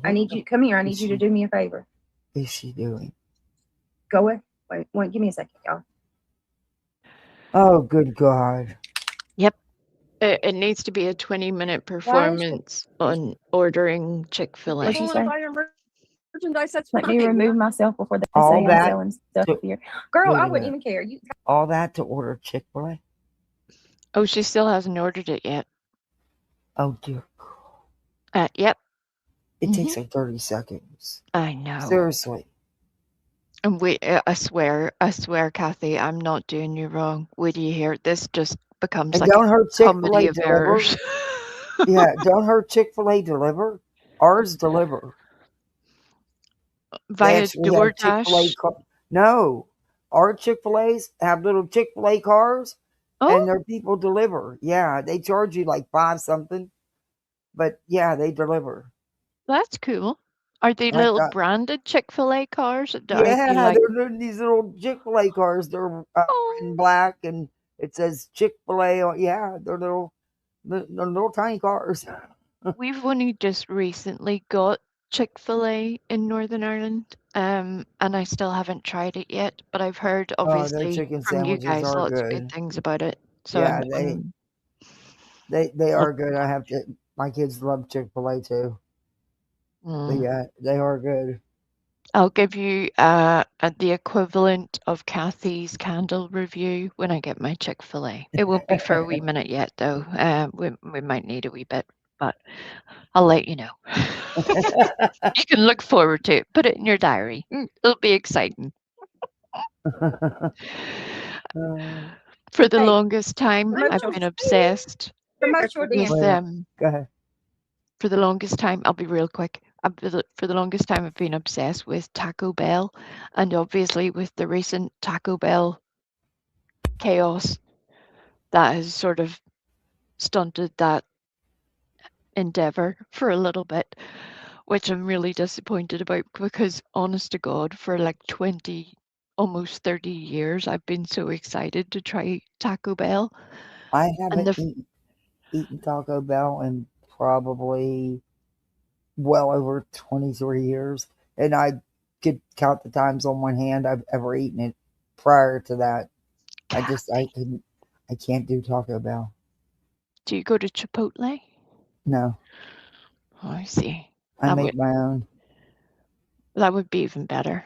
I need you. Come here. I need you to do me a favor. What is she doing? Go away. Wait. Give me a second, y'all. Oh, good God. Yep. It needs to be a 20-minute performance on ordering Chick-fil-A. What'd she say? Merchandise, that's Let me remove myself before they All say I'm that selling stuff here. Girl, I wouldn't even care. You all that to order Chick-fil-A? Oh, she still hasn't ordered it yet. Oh, dear. Yep. It takes like 30 seconds. I know. Seriously. And wait, I swear, Kathy, I'm not doing you wrong. Wait till you hear it. This just becomes And like don't a her comedy Chick-fil-A of deliver? errors. Yeah, don't her Chick-fil-A deliver? Ours deliver. Via DoorDash? No. Our Chick-fil-A's have little Chick-fil-A cars, and Oh, their people deliver. Yeah, they charge you like $5 something. But yeah, they deliver. that's cool. Are they Like little branded Chick-fil-A cars? Are they Yeah, like, they're these little Chick-fil-A cars. They're red and black, and it says Chick-fil-A. Yeah, they're little tiny cars. we've only just recently got Chick-fil-A in Northern Ireland, and I still haven't tried it yet, but I've heard Their obviously chicken from you sandwiches guys are lots of good good. things about it. So Yeah, they are good. I have to. My kids love Chick-fil-A too. But yeah, they are good. I'll give you the equivalent of Kathy's candle review when I get my Chick-fil-A. It won't be for a wee minute yet, though. We might need a wee bit, but I'll let you know. You can look forward to it. Put it in your diary. It'll be exciting. For the longest time, I've been obsessed with them. Go ahead. For the longest time, I'll be real quick. For the longest time, I've been obsessed with Taco Bell, and obviously with the recent Taco Bell chaos, that has sort of stunted that endeavor for a little bit, which I'm really disappointed about because, honest to God, for like 20, almost 30 years, I've been so excited to try Taco Bell. I haven't eaten Taco Bell in probably well over 23 years, and I could count the times on one hand I've ever eaten it. Prior to that, I can't do Taco Bell. Do you go to Chipotle? No. Oh, I see. I make my own. That would be even better.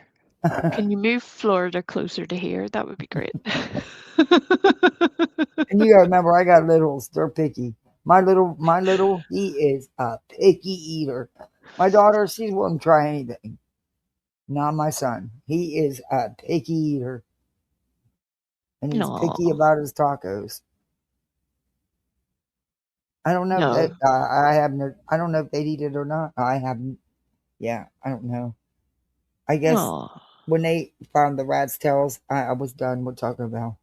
Can you move Florida closer to here? That would be great. And you gotta remember, I got littles. They're picky. My little, he is a picky eater. My daughter, she won't try anything. Not my son. He is a picky eater. And he's picky about his tacos. I don't know if I don't know if they'd eat it or not. I haven't. Yeah, I don't know. I guess when they found the rat's tails, I was done with Taco Bell.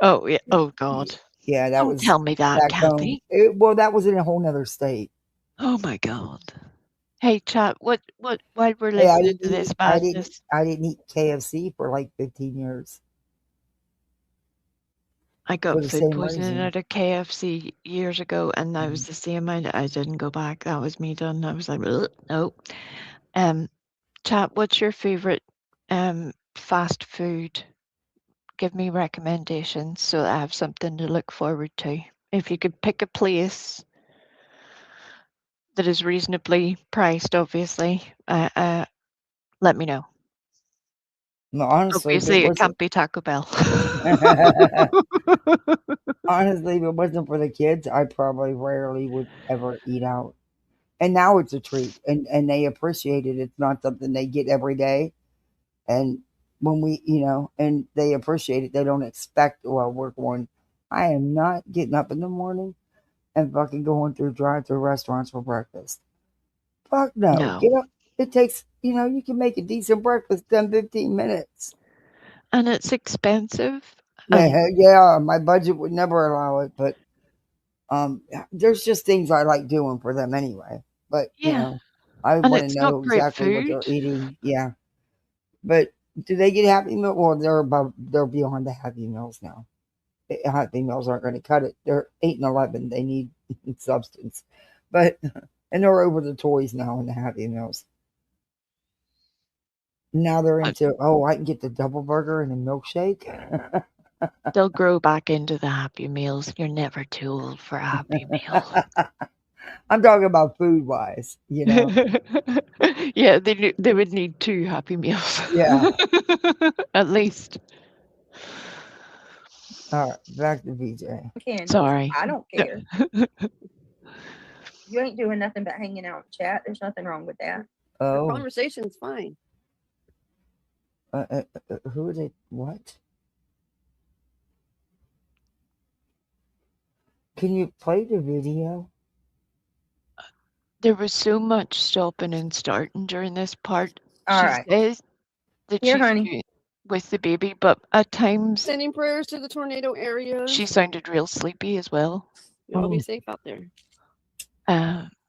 Oh yeah. Oh God. Yeah, that Don't was. tell me that, Kathy. Well, that was in a whole nother state. Oh my God. Hey, chat. While we're listening to this madness, I didn't eat KFC for like 15 years. I got food poisoning at a KFC years ago, and that was the same. I didn't go back. That was me done. I was like, no. Chat. What's your favorite fast food? Give me recommendations so that I have something to look forward to. If you could pick a place that is reasonably priced, obviously, let me know. No, honestly, obviously it can't be Taco Bell. Honestly, if it wasn't for the kids, I probably rarely would ever eat out. And now it's a treat, and they appreciate it. It's not something they get every day. And when we, and they appreciate it, they don't expect, well, we're going I am not getting up in the morning and fucking going through drive-through restaurants for breakfast. Fuck no. No. Get up. It takes, you can make a decent breakfast 10, 15 minutes. And it's expensive. Yeah, my budget would never allow it, but there's just things I like doing for them anyway. But Yeah. I And want to it's not know great exactly what they're food. eating. Yeah, but do they get Happy Meal? Well, they're beyond the Happy Meals now. Happy Meals aren't going to cut it. They're 8 and 11. They need substance, but and they're over the toys now in the Happy Meals. Now they're Uh, into I can get the double burger and a milkshake. They'll grow back into the Happy Meals. You're never too old for a Happy Meal. I'm talking about food wise, Yeah, they would need 2 Happy Meals. Yeah. At least. All right, back to BJ. Candace, Sorry. I don't care. You ain't doing nothing but hanging out in chat. There's nothing wrong with that. The Oh, conversation's fine. who are they? What? Can you play the video? There was so much stopping and starting during this part. All She right. says that Here, she's honey. good with the baby, but at times Sending prayers to the tornado area. she sounded real sleepy as well. Y'all be safe out there.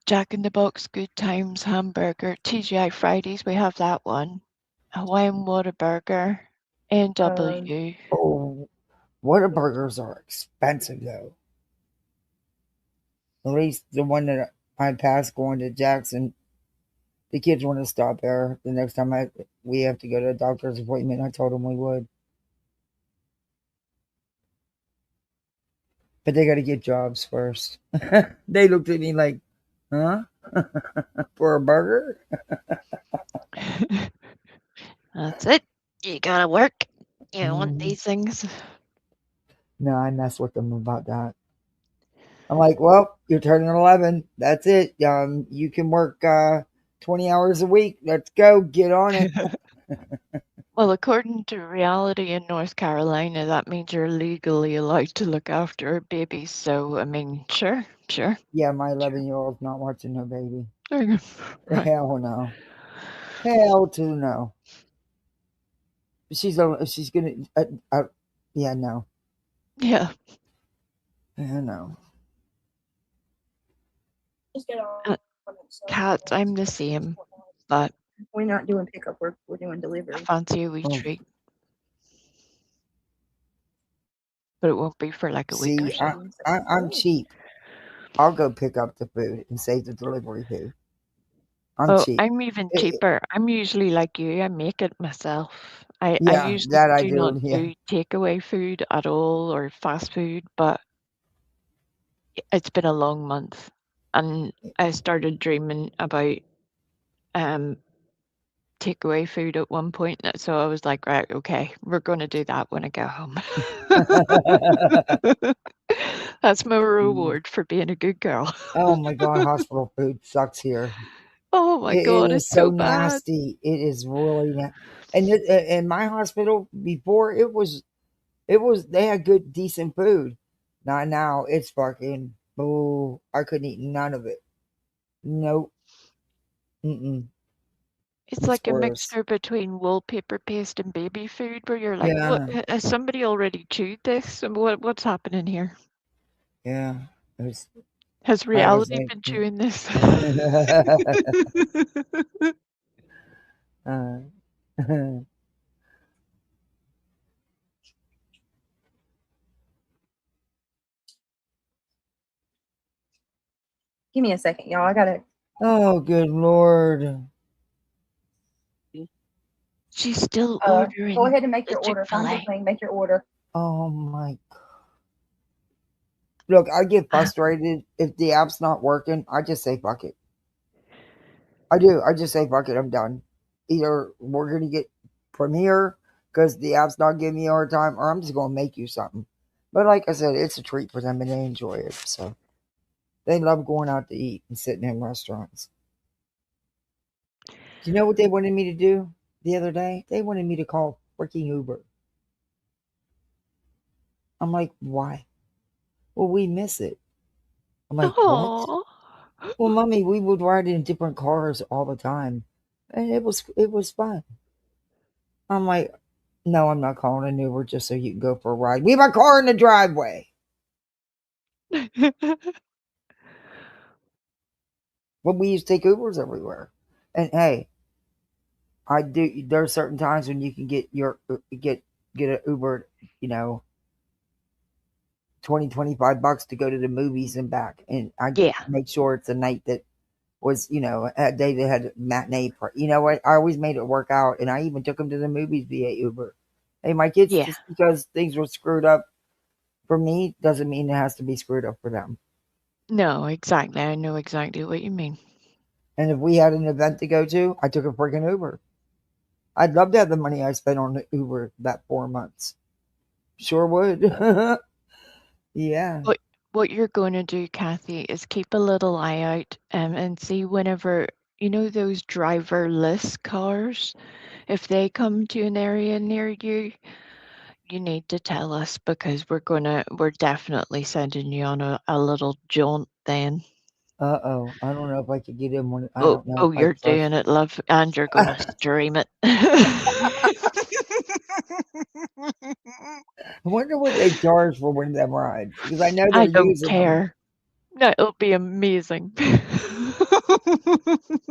Jack in the Box, Good Times, Hamburger, TGI Fridays, we have that one. Hawaiian Whataburger, NW. Oh, Whataburgers are expensive though. At least the one that I passed going to Jackson, the kids want to stop there. The next time we have to go to a doctor's appointment, I told them we would. But they got to get jobs first. They looked at me like, huh? For a burger? That's it. You gotta work. You want these things. No, I mess with them about that. I'm like, well, you're turning 11. That's it. You can work 20 hours a week. Let's go. Get on it. Well, according to reality in North Carolina, that means you're legally allowed to look after babies. So, I mean, sure. Yeah, my 11-year-old's not watching her baby. Right. Hell no. Hell to no. She's gonna. Yeah, no. Yeah. No. Cats, I'm the same, but We're not doing pickup. We're doing delivery. I fancy a wee treat. But it won't be for like a week or so. I'm cheap. I'll go pick up the food and save the delivery fee. I'm cheap. I'm even cheaper. I'm usually like you. I make it myself. I usually do not do takeaway food at all or fast food, but it's been a long month, and I started dreaming about takeaway food at one point. So I was like, right, okay, we're going to do that when I get home. That's my reward for being a good girl. Oh my God, hospital food sucks here. Oh my God, it's so nasty. It is really nasty. And in my hospital before, it was they had good, decent food. Not now. It's fucking I couldn't eat none of it. Nope. It's like a mixture between wallpaper paste and baby food, where you're like, what? Has somebody already chewed this? What's happening here? Yeah. Has reality been chewing this? Give me a second, y'all. I gotta. Oh, good Lord. She's still ordering. Go ahead and make your order. Make your order. Oh my God. Look, I get frustrated if the app's not working. I just say fuck it. I do. I just say fuck it. I'm done. Either we're gonna get Premiere because the app's not giving me a hard time, or I'm just gonna make you something. But like I said, it's a treat for them and they enjoy it. So they love going out to eat and sitting in restaurants. Do you know what they wanted me to do the other day? They wanted me to call freaking Uber. I'm like, why? Well, we miss it. I'm like, what? Oh, Well, Mommy, we would ride in different cars all the time, and it was fun. I'm like, no, I'm not calling an Uber just so you can go for a ride. We have a car in the driveway. But we used to take Ubers everywhere. And hey, I do. There are certain times when you can get an Uber, you know, 25 bucks to go to the movies and back. And I yeah, make sure it's a night that was, a day that had matinee. You know what? I always made it work out. And I even took them to the movies via Uber. Hey, my kids, yeah. just because things were screwed up for me doesn't mean it has to be screwed up for them. No, exactly. I know exactly what you mean. And if we had an event to go to, I took a freaking Uber. I'd love to have the money I spent on the Uber that 4 months. Sure would. Yeah. What you're going to do, Kathy, is keep a little eye out and see whenever, those driverless cars, if they come to an area near you, you need to tell us because we're definitely sending you on a little jaunt then. Uh-oh. I don't know if I could get in one. I Oh, don't know oh, if I you're trust. doing it, love, and you're gonna stream it. I wonder what they charge for one of them rides because I know they're I don't using them. care. That'll be amazing. They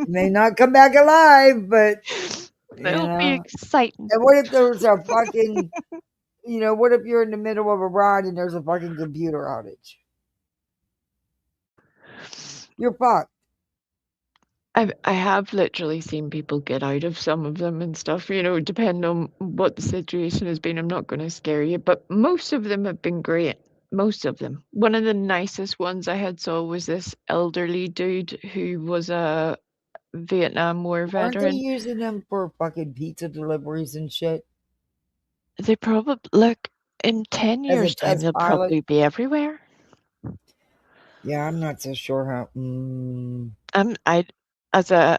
may not come back alive, but It'll be exciting. And what if there's a fucking, what if you're in the middle of a ride and there's a fucking computer outage? You're fucked. I have literally seen people get out of some of them and stuff, depending on what the situation has been. I'm not going to scare you, but most of them have been great. Most of them. One of the nicest ones I had saw was this elderly dude who was a Vietnam War Aren't they veteran. using them for fucking pizza deliveries and shit They probably look in 10 as a years' time, test they'll pilot? probably be everywhere. Yeah, I'm not so sure how. I as an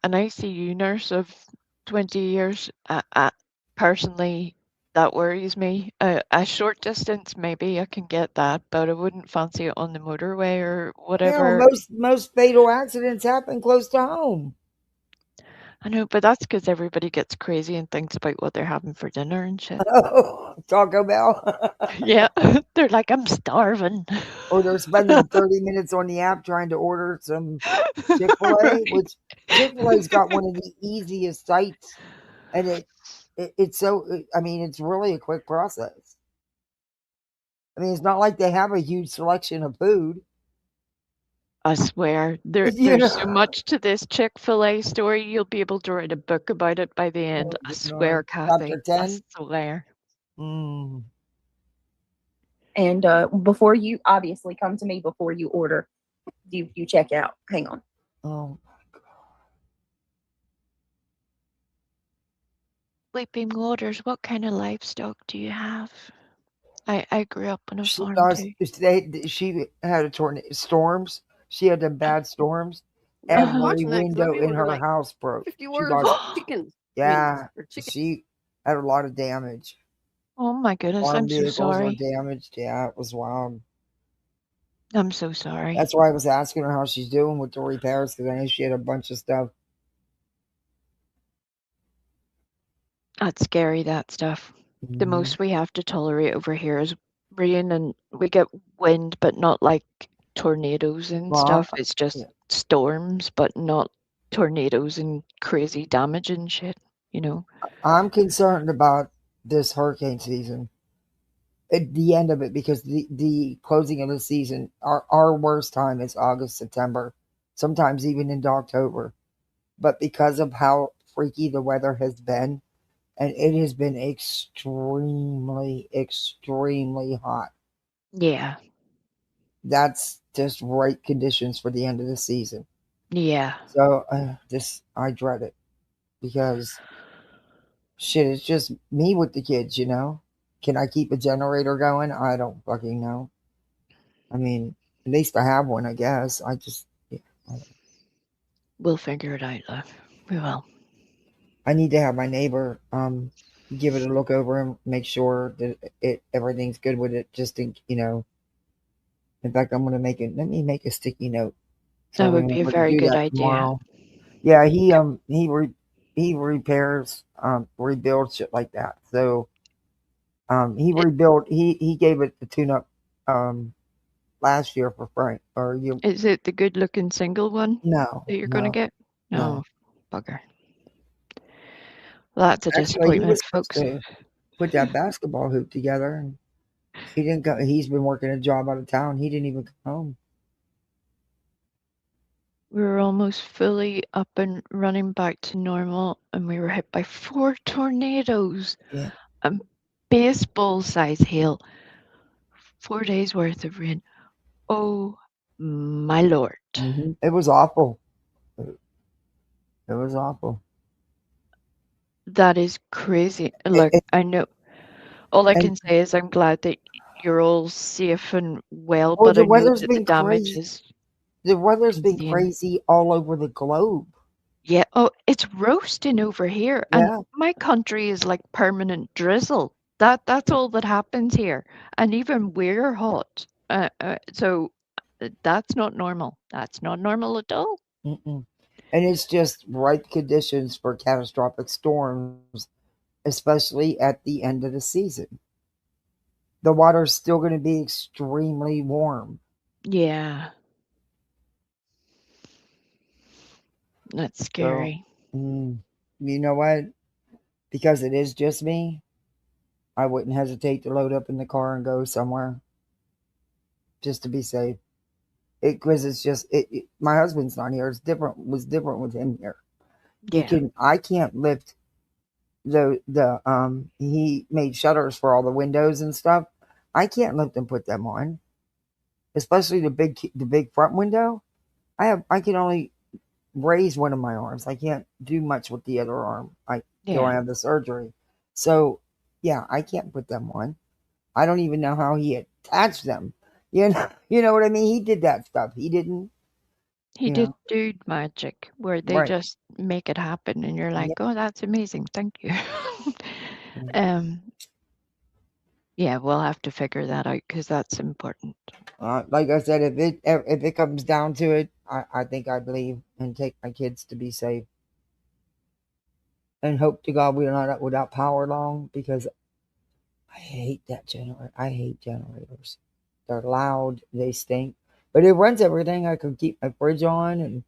ICU nurse of 20 years, personally, that worries me. A short distance, maybe I can get that, but I wouldn't fancy it on the motorway or Yeah, whatever. most fatal accidents happen close to home. I know, but that's because everybody gets crazy and thinks about what they're having for dinner and shit. Oh, Taco Bell. Yeah, they're like, I'm starving. Or they're spending 30 minutes on the app trying to order some Chick-fil-A, Right. which Chick-fil-A's got one of the easiest sites, and it's so. I mean, it's really a quick process. I mean, it's not like they have a huge selection of food. I swear, there's so much to this Chick-fil-A story. You'll be able to write a book about it by the end. Oh, I good swear, Lord. Chapter Kathy. I 10. swear. Mm. And before you obviously come to me before you order, you check out. Hang on. Oh, Sleeping Waters, what kind of livestock do you have? I grew up on a she farm does. too. She had a tornado storms. She had them bad storms. I was Uh-huh. Every watching that because window we in ordered her like house broke. 50 She orders lost. of chicken Yeah, wings or chicken. she had a lot of damage. Oh my goodness, Farm I'm so vehicles were sorry. damaged. Yeah, it was wild. I'm so sorry. That's why I was asking her how she's doing with the repairs because I know she had a bunch of stuff. That's scary, that stuff. The Mm-hmm. most we have to tolerate over here is rain, and we get wind, but not like tornadoes and Well, stuff. It's just yeah. storms, but not tornadoes and crazy damage and shit, I'm concerned about this hurricane season at the end of it because the closing of the season, our worst time is August, September, sometimes even into October. But because of how freaky the weather has been, and it has been extremely, extremely hot. Yeah. That's just right conditions for the end of the season. Yeah. So I dread it because shit, it's just me with the kids, Can I keep a generator going? I don't fucking know. I mean, at least I have one, I guess. Yeah, We'll figure it out, love. We will. I need to have my neighbor give it a look over and make sure that everything's good with it. Just in, In fact, I'm gonna make it. Let me make a sticky note. So That would be a we're gonna very do good that idea. tomorrow. Yeah, he repairs, rebuilds shit like that. So he rebuilt. He gave it the tune up last year for Frank. Or you? Is it the good looking single one No, that you're going to no, get? no. No, bugger. Well, that's a Actually, he disappointment, was supposed folks. to put that basketball hoop together, and he didn't go. He's been working a job out of town. He didn't even come home. We were almost fully up and running back to normal, and we were hit by 4 tornadoes. Yeah. A baseball-sized hail. 4 days worth of rain. Oh my lord. It was awful. It was awful. That is crazy. It, Look, it, I know. All I and can say is I'm glad that you're all safe and well, well, but I the know weather's that the been damage crazy. is The weather's been insane. crazy all over the globe. Yeah. Oh, it's roasting over here, and Yeah. my country is like permanent drizzle. That's all that happens here, and even we're hot. So that's not normal. That's not normal at all. Mm-mm. And it's just right conditions for catastrophic storms, especially at the end of the season. The water's still going to be extremely warm. Yeah, that's So, scary. you know what? Because it is just me, I wouldn't hesitate to load up in the car and go somewhere just to be safe. Because it's just my husband's not here. It's different. Was different with him here. Yeah. I can't lift he made shutters for all the windows and stuff. I can't lift and put them on, especially the big front window. I can only raise one of my arms. I can't do much with the other arm. I till I Yeah. have the surgery. So yeah, I can't put them on. I don't even know how he attached them. You know what I mean? He did that stuff. He didn't, He you did know. dude magic where they Right. just make it happen and you're Yeah. like, "Oh, that's amazing. Thank you." Mm. um yeah, we'll have to figure that out because that's important. Like I said, if it comes down to it, I think I'd leave and take my kids to be safe, and hope to God we're not without power long, because I hate that generator. I hate generators. They're loud. They stink. But it runs everything. I can keep my fridge on, and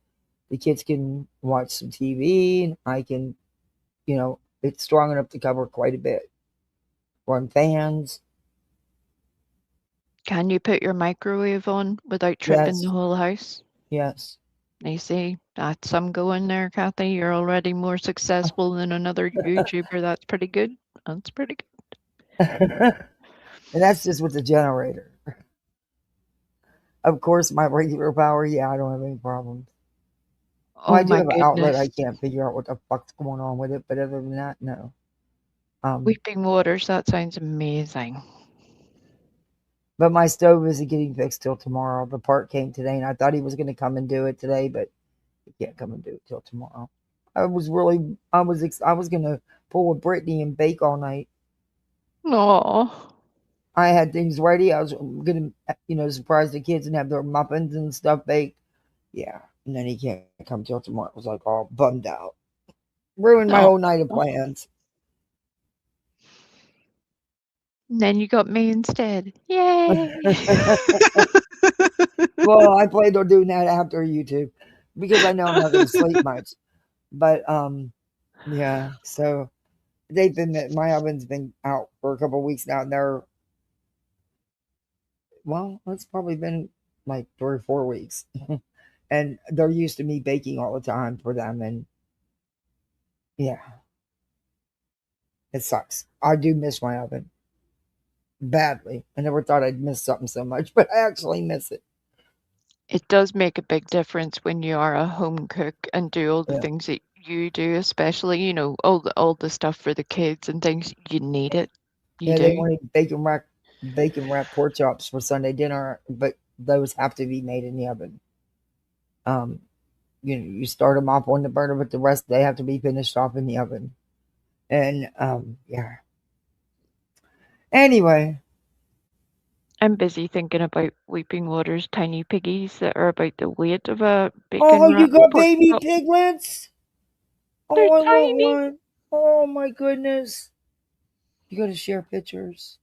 the kids can watch some TV, and I can, it's strong enough to cover quite a bit. Run fans. Can you put your microwave on without tripping the Yes. whole house? Yes. You see, that's some going there, Kathy. You're already more successful than another YouTuber. That's pretty good. That's pretty good. And that's just with the generator. Of course, my regular power, yeah, I don't have any problems. Well, Oh I do my have an outlet. goodness. I can't figure out what the fuck's going on with it, but other than that, no. Weeping Waters, that sounds amazing. But my stove isn't getting fixed till tomorrow. The part came today, and I thought he was going to come and do it today, but he can't come and do it till tomorrow. I was going to pull with Brittany and bake all night. No. I had things ready. I was going to, surprise the kids and have their muffins and stuff baked. Yeah. And then he can't come till tomorrow. I was like all bummed out. Ruined my No. whole night of plans. And then you got me instead. Yay. Well, I planned on doing that after YouTube because I know I'm not going to sleep much. But yeah. So my oven's been out for a couple of weeks now, and it's probably been like 3 or 4 weeks, and they're used to me baking all the time for them, and yeah, it sucks. I do miss my oven badly. I never thought I'd miss something so much, but I actually miss it. It does make a big difference when you are a home cook and do all the Yeah. things that you do, especially, all the stuff for the kids and things. You need it. You Yeah, they do. wanted bacon wrap pork chops for Sunday dinner, but those have to be made in the oven. Um, you start them off on the burner, but the rest they have to be finished off in the oven. And yeah. Anyway, I'm busy thinking about Weeping Water's tiny piggies that are about the weight of a Oh, bacon you wrapped got pork baby chop. piglets? They're Oh, I want tiny. one. Oh my goodness. You gotta share pictures.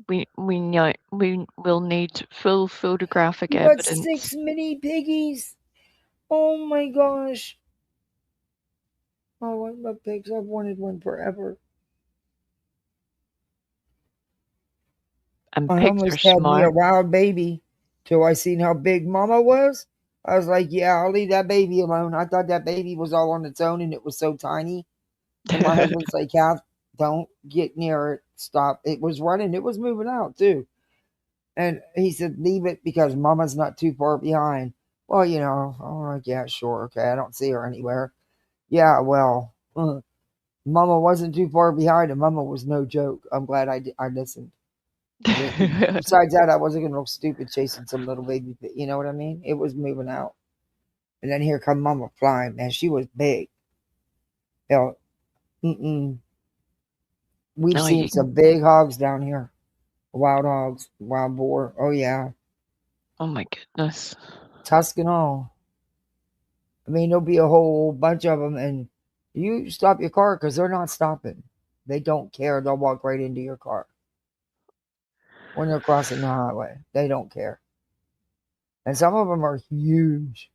We will need full photographic You got evidence. 6 mini piggies. Oh my gosh. Oh, I love pigs. I've wanted one forever. And I pigs are almost had me a smart. wild baby till I seen how big Mama was. I was like, yeah, I'll leave that baby alone. I thought that baby was all on its own and it was so tiny. And my husband's like, Kath, don't get near it. Stop. It was running. It was moving out too. And he said, leave it because Mama's not too far behind. Well, oh, yeah, sure. Okay. I don't see her anywhere. Yeah, well, Mama wasn't too far behind and Mama was no joke. I'm glad I listened. Besides that, I wasn't gonna look stupid chasing some little baby. You know what I mean? It was moving out, and then here come Mama flying. Man, she was big. Hell, we've No, seen some big hogs down here. Wild hogs, wild boar. Oh yeah, oh my goodness. tusk and all. I mean, there'll be a whole bunch of them, and you stop your car because they're not stopping. They don't care. They'll walk right into your car when they're crossing the highway. They don't care, and some of them are huge.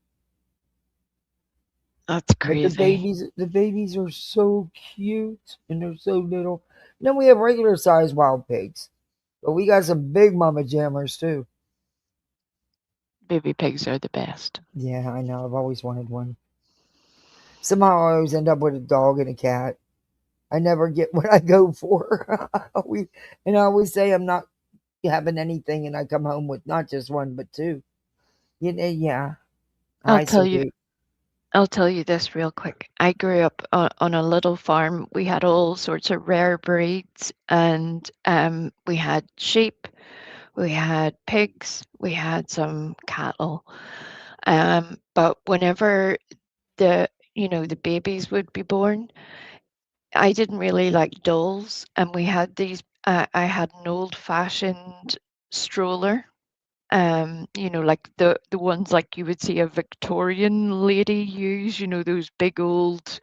That's But crazy. the babies are so cute and they're so little. Then we have regular sized wild pigs, but we got some big mama jammers too. Baby pigs are the best. Yeah, I know. I've always wanted one. Somehow I always end up with a dog and a cat. I never get what I go for. I always say I'm not having anything, and I come home with not just one but two. Yeah. I'll Hi, tell Sir you. Duke. I'll tell you this real quick. I grew up on a little farm. We had all sorts of rare breeds, and we had sheep, we had pigs, we had some cattle. But whenever the babies would be born, I didn't really like dolls, and we had these. I had an old-fashioned stroller. Like the ones like you would see a Victorian lady use. Those big old,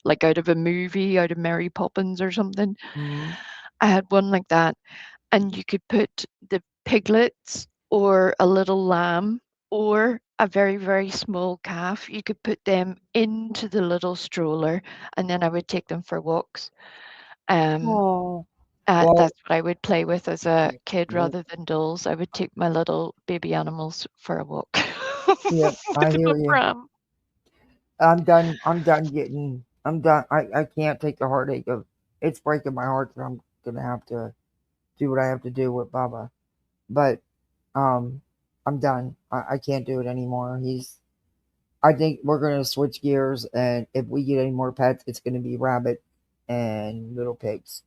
like out of a movie, out of Mary Poppins or something. Mhm. I had one like that, and you could put the piglets or a little lamb or a very, very small calf. You could put them into the little stroller, and then I would take them for walks. Um, Oh, well, that's what I would play with as a kid yep, rather than dolls. I would take my little baby animals for a walk yep, I with a hear you. pram. I'm done. I'm done getting. I'm done. I can't take the heartache of. It's breaking my heart that I'm gonna have to do what I have to do with Baba. But um, I'm done. I can't do it anymore. I think we're gonna switch gears, and if we get any more pets, it's gonna be rabbit and little pigs.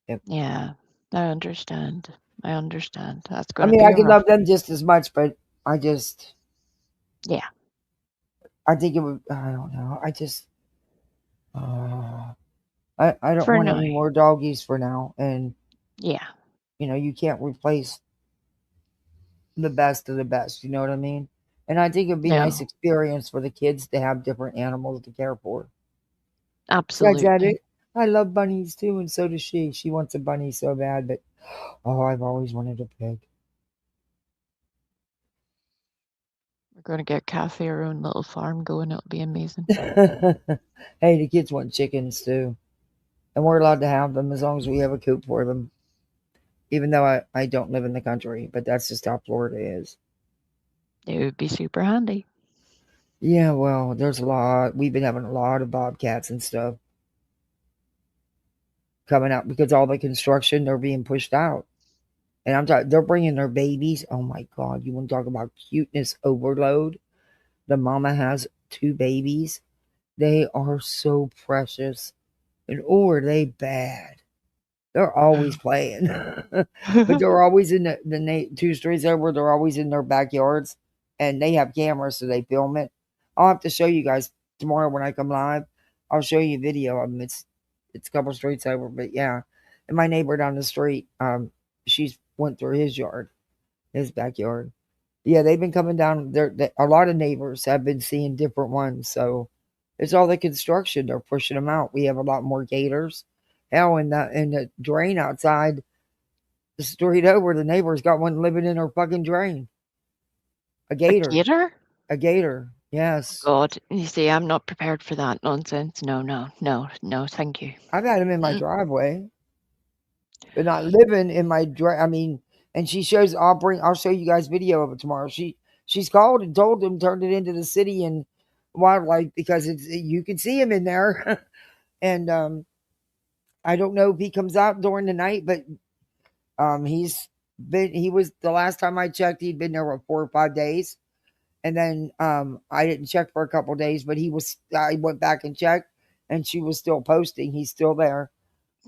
Yep. Yeah, I understand. I understand. That's I going to mean, be I can rough. love them just as much, but I just. Yeah, I think it would. I don't know. I just. Uh, I don't for want now. any more doggies for now, and Yeah, you can't replace the best of the best. You know what I mean? And I think it'd be a nice no, experience for the kids to have different animals to care for. Besides that, absolutely. I love bunnies too, and so does she. She wants a bunny so bad, but oh, I've always wanted a pig. We're going to get Kathy our own little farm going. It'll be amazing. Hey, the kids want chickens too, and we're allowed to have them as long as we have a coop for them. Even though I don't live in the country, but that's just how Florida is. It would be super handy. Yeah, well, there's a lot. We've been having a lot of bobcats and stuff coming out because all the construction they're being pushed out. And I'm talking, they're bringing their babies. Oh my God, you want to talk about cuteness overload? The mama has two babies. They are so precious. And oh, are they bad? They're always playing, but they're always in the 2 streets over. They're always in their backyards, and they have cameras, so they film it. I'll have to show you guys tomorrow when I come live. I'll show you a video of them. It's a couple streets over, but yeah, And my neighbor down the street, she's went through his yard, his backyard. Yeah, they've been coming down there. A lot of neighbors have been seeing different ones. So it's all the construction. They're pushing them out. We have a lot more gators. Hell, in the drain outside the street over, the neighbor's got one living in her fucking drain. A gator. A gator? A gator. Yes. God, you see, I'm not prepared for that nonsense. No, thank you. I've had him in my driveway, but not living in my I mean, and she shows. I'll show you guys video of it tomorrow. She's called and told them, turned it into the city and wildlife because you can see him in there, and I don't know if he comes out during the night, but he was the last time I checked, he'd been there for 4 or 5 days. And then I didn't check for a couple of days, but I went back and checked and she was still posting. He's still there.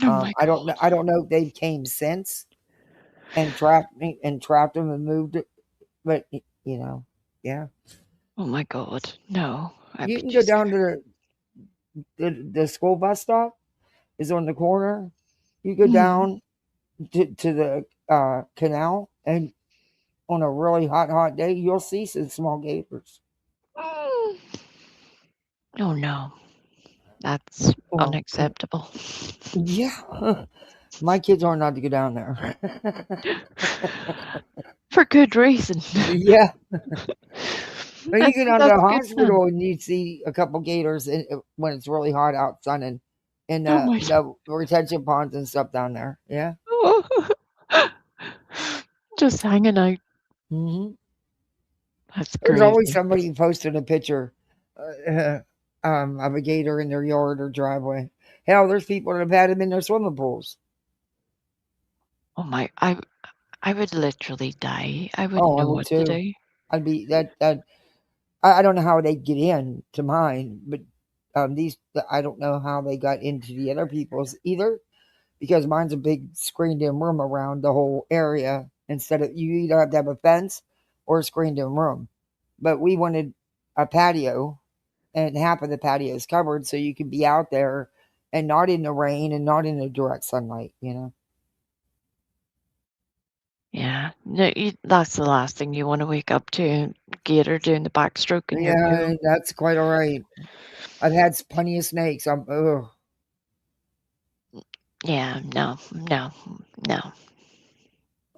I don't know if they came since and trapped him and moved it, but yeah. Oh my God, no. You can go down to the school bus stop is on the corner. You go down to the canal, and on a really hot day, you'll see some small gators. Oh no, that's unacceptable. Yeah, my kids aren't allowed to go down there. For good reason. Yeah. When you go down to the hospital and you see a couple gators when it's really hot out sunning in the retention ponds and stuff down there. Yeah. Just hanging out. Mm-hmm. That's There's crazy. always somebody posting a picture of a gator in their yard or driveway. Hell, there's people that have had them in their swimming pools. Oh my! I would literally die. I wouldn't know what to do. I'd be that. I don't know how they'd get in to mine, but I don't know how they got into the other people's either, because mine's a big screened-in room around the whole area. Instead of, you either have to have a fence or a screened-in room, but we wanted a patio, and half of the patio is covered, so you can be out there and not in the rain and not in the direct sunlight. Yeah, no, that's the last thing you want to wake up to, a gator doing the backstroke in your pool. That's quite all right. I've had plenty of snakes. Yeah, no.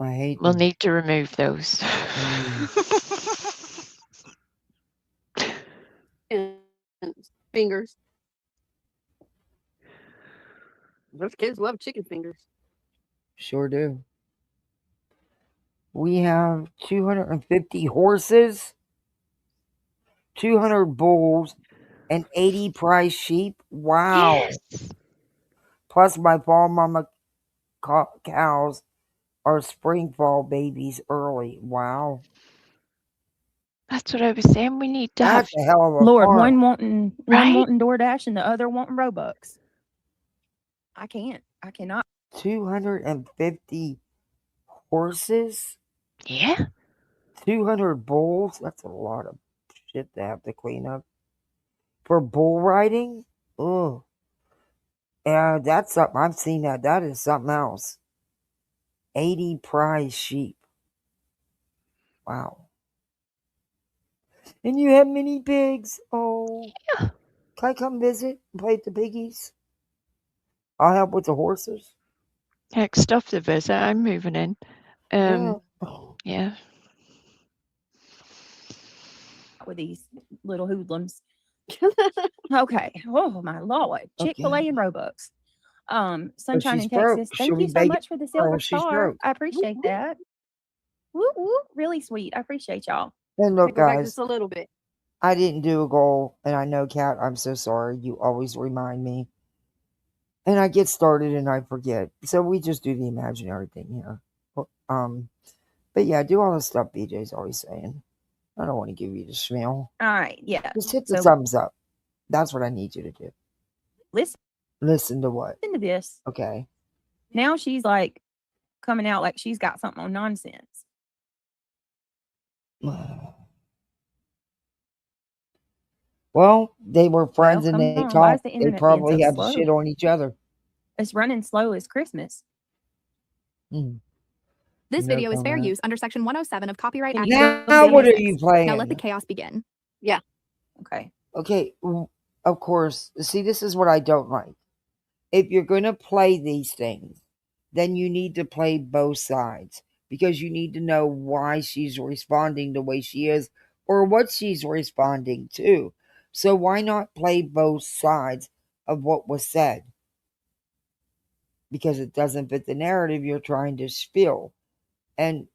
I hate We'll them. need to remove those. And fingers. Those kids love chicken fingers. Sure do. We have 250 horses, 200 bulls, and 80 prize sheep. Wow. Yes. Plus my fall mama cows are spring fall babies early. Wow. That's what I was saying. We need to have. That's a hell of a Lord, farm. one wanting DoorDash and the other wanting Robux. I cannot. 250 horses? Yeah. 200 bulls? That's a lot of shit to have to clean up. For bull riding? Ugh. Yeah, that's something. I've seen that. That is something else. 80 prize sheep. Wow. And you have mini pigs. Oh. Yeah. Can I come visit and play with the piggies? I'll help with the horses. Heck, stuff to visit. I'm moving in. Yeah. With these little hoodlums. Okay. Oh my Lord. Chick-fil-A and Robux. Sunshine in Texas. Thank you so much for the silver star. I appreciate that. Woo woo. Really sweet. I appreciate y'all. And look, guys, just a little bit. I didn't do a goal, and I know, Kat, I'm so sorry. You always remind me. And I get started and I forget. So we just do the imaginary thing here. But yeah, do all the stuff BJ's always saying. I don't want to give you the schmeal. All right, yeah. Just hit the thumbs up. That's what I need you to do. Listen to what? Listen to this. Okay. Now she's like coming out like she's got something on nonsense. Well, they were friends and they talked. They probably have slow? shit on each other. It's running slow as Christmas. This No video is fair comment. use under Section 107 of Copyright Act Now, 1996. what are you playing? Now let the chaos begin. Yeah. Okay. Okay, of course. See, this is what I don't like. If you're going to play these things, then you need to play both sides, because you need to know why she's responding the way she is or what she's responding to. So why not play both sides of what was said? Because it doesn't fit the narrative you're trying to spill. And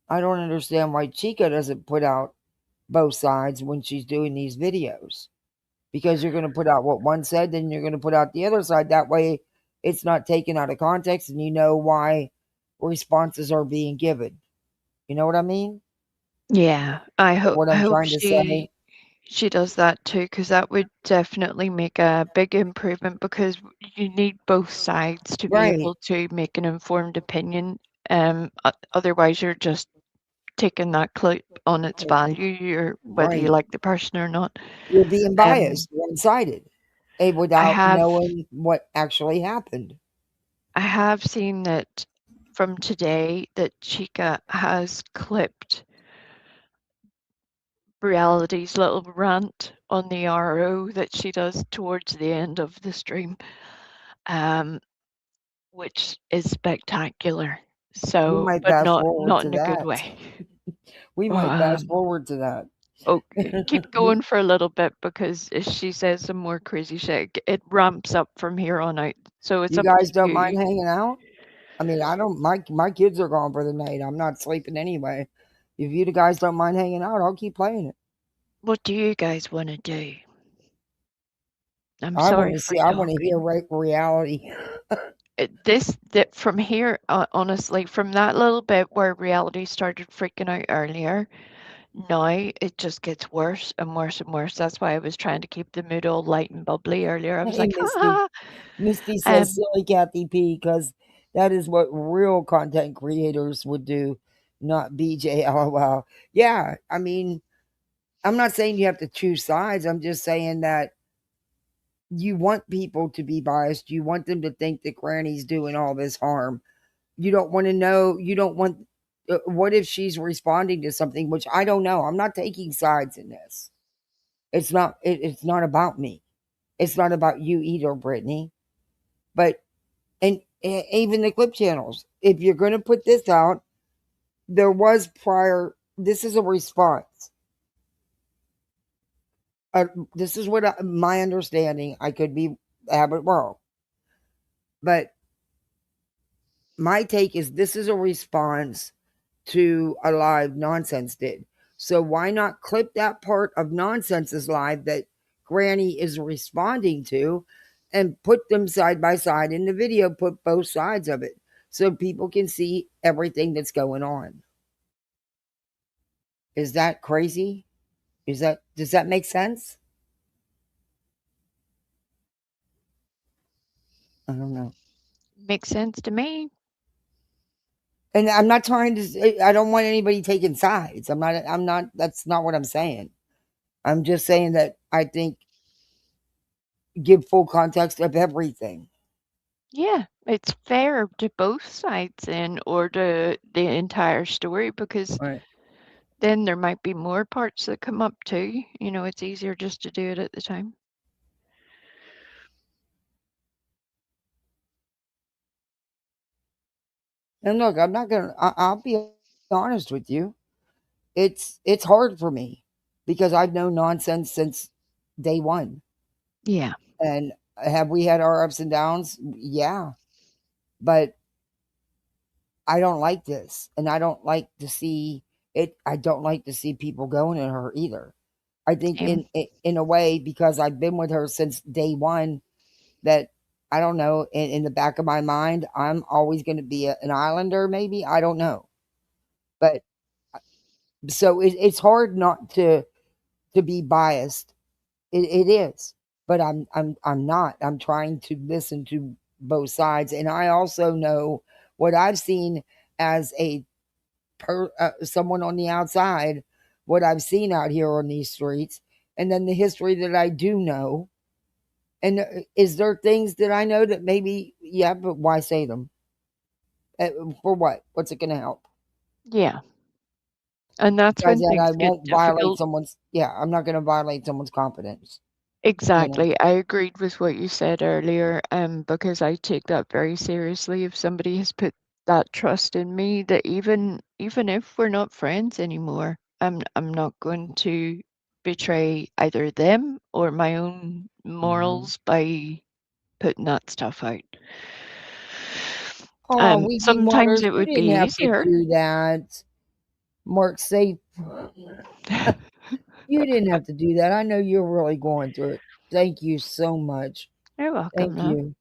I don't understand why Chica doesn't put out both sides when she's doing these videos. Because you're going to put out what one said, then you're going to put out the other side. That way it's not taken out of context and you know why responses are being given. You know what I mean? Yeah, I hope What I'm trying to say? she does that too, because that would definitely make a big improvement, because you need both sides to be Right. able to make an informed opinion. Otherwise you're just taking that clip on its value, or whether you Right. like the person or not. You're being biased, one-sided, without have knowing what actually happened. I have seen that from today that Chica has clipped Reality's little rant on the RO that she does towards the end of the stream, which is spectacular. We So, might but fast not forward not to in a good that. way. We might fast Um, forward to that. keep going for a little bit, because if she says some more crazy shit, it ramps up from here on out. So it's You up guys to don't mind you. hanging out? I mean, I don't. My kids are gone for the night. I'm not sleeping anyway. If you guys don't mind hanging out, I'll keep playing it. What do you guys want to do? I'm I want sorry to for see. I want to hear talking. reality. That from here, honestly, from that little bit where Reality started freaking out earlier, now it just gets worse and worse and worse. That's why I was trying to keep the mood all light and bubbly earlier. I was Hey, like, Misty. ah. Misty says, Um, "Silly Kathy P," because that is what real content creators would do, not BJ. LOL. Yeah, I mean, I'm not saying you have to choose sides. I'm just saying that you want people to be biased. You want them to think that Granny's doing all this harm. You don't want to know. You don't want. What if she's responding to something, which I don't know? I'm not taking sides in this. It's not. It's not about me. It's not about you either, Brittany. But and even the clip channels. If you're going to put this out, there was prior. This is a response. This is what my understanding. I could be have it wrong, but my take is this is a response to a live Nonsense did. So why not clip that part of Nonsense's live that Granny is responding to and put them side by side in the video, put both sides of it so people can see everything that's going on. Is that crazy? Does that make sense? I don't know. makes sense to me. And I'm not trying to I don't want anybody taking sides. I'm not that's not what I'm saying. I'm just saying that I think give full context of everything. Yeah, it's fair to both sides in, or to the entire story, because Right. then there might be more parts that come up too. It's easier just to do it at the time. And look, I'm not gonna. I'll be honest with you. It's hard for me because I've known Nonsense since day one. Yeah. And have we had our ups and downs? Yeah, but I don't like this, and I don't like to see it. I don't like to see people going at her either. I think Same. in a way, because I've been with her since day one, that I don't know, in the back of my mind, I'm always going to be an islander. Maybe I don't know, but so it's hard not to be biased. It is, but I'm not. I'm trying to listen to both sides, and I also know what I've seen as someone on the outside, what I've seen out here on these streets, and then the history that I do know. And is there things that I know that maybe, yeah, but why say them? For what? What's it going to help? Yeah. And that's Besides when that, things I get won't violate difficult. someone's. Yeah, I'm not going to violate someone's confidence. Exactly. I agreed with what you said earlier, because I take that very seriously. If somebody has put that trust in me, that even if we're not friends anymore, I'm not going to betray either them or my own morals by putting that stuff out. Oh, Weeping Sometimes Waters, it you would be didn't have to easier. do that. Mark, safe. You didn't have to do that. I know you're really going through it. Thank you so much. You're welcome, Thank love.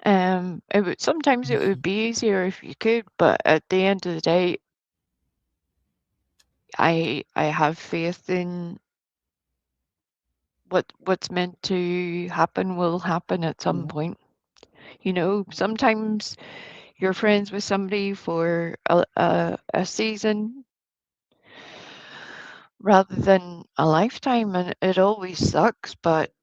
you. Sometimes it would be easier if you could, but at the end of the day, I have faith in what's meant to happen will happen at some point. You know, sometimes you're friends with somebody for a season rather than a lifetime, and it always sucks, but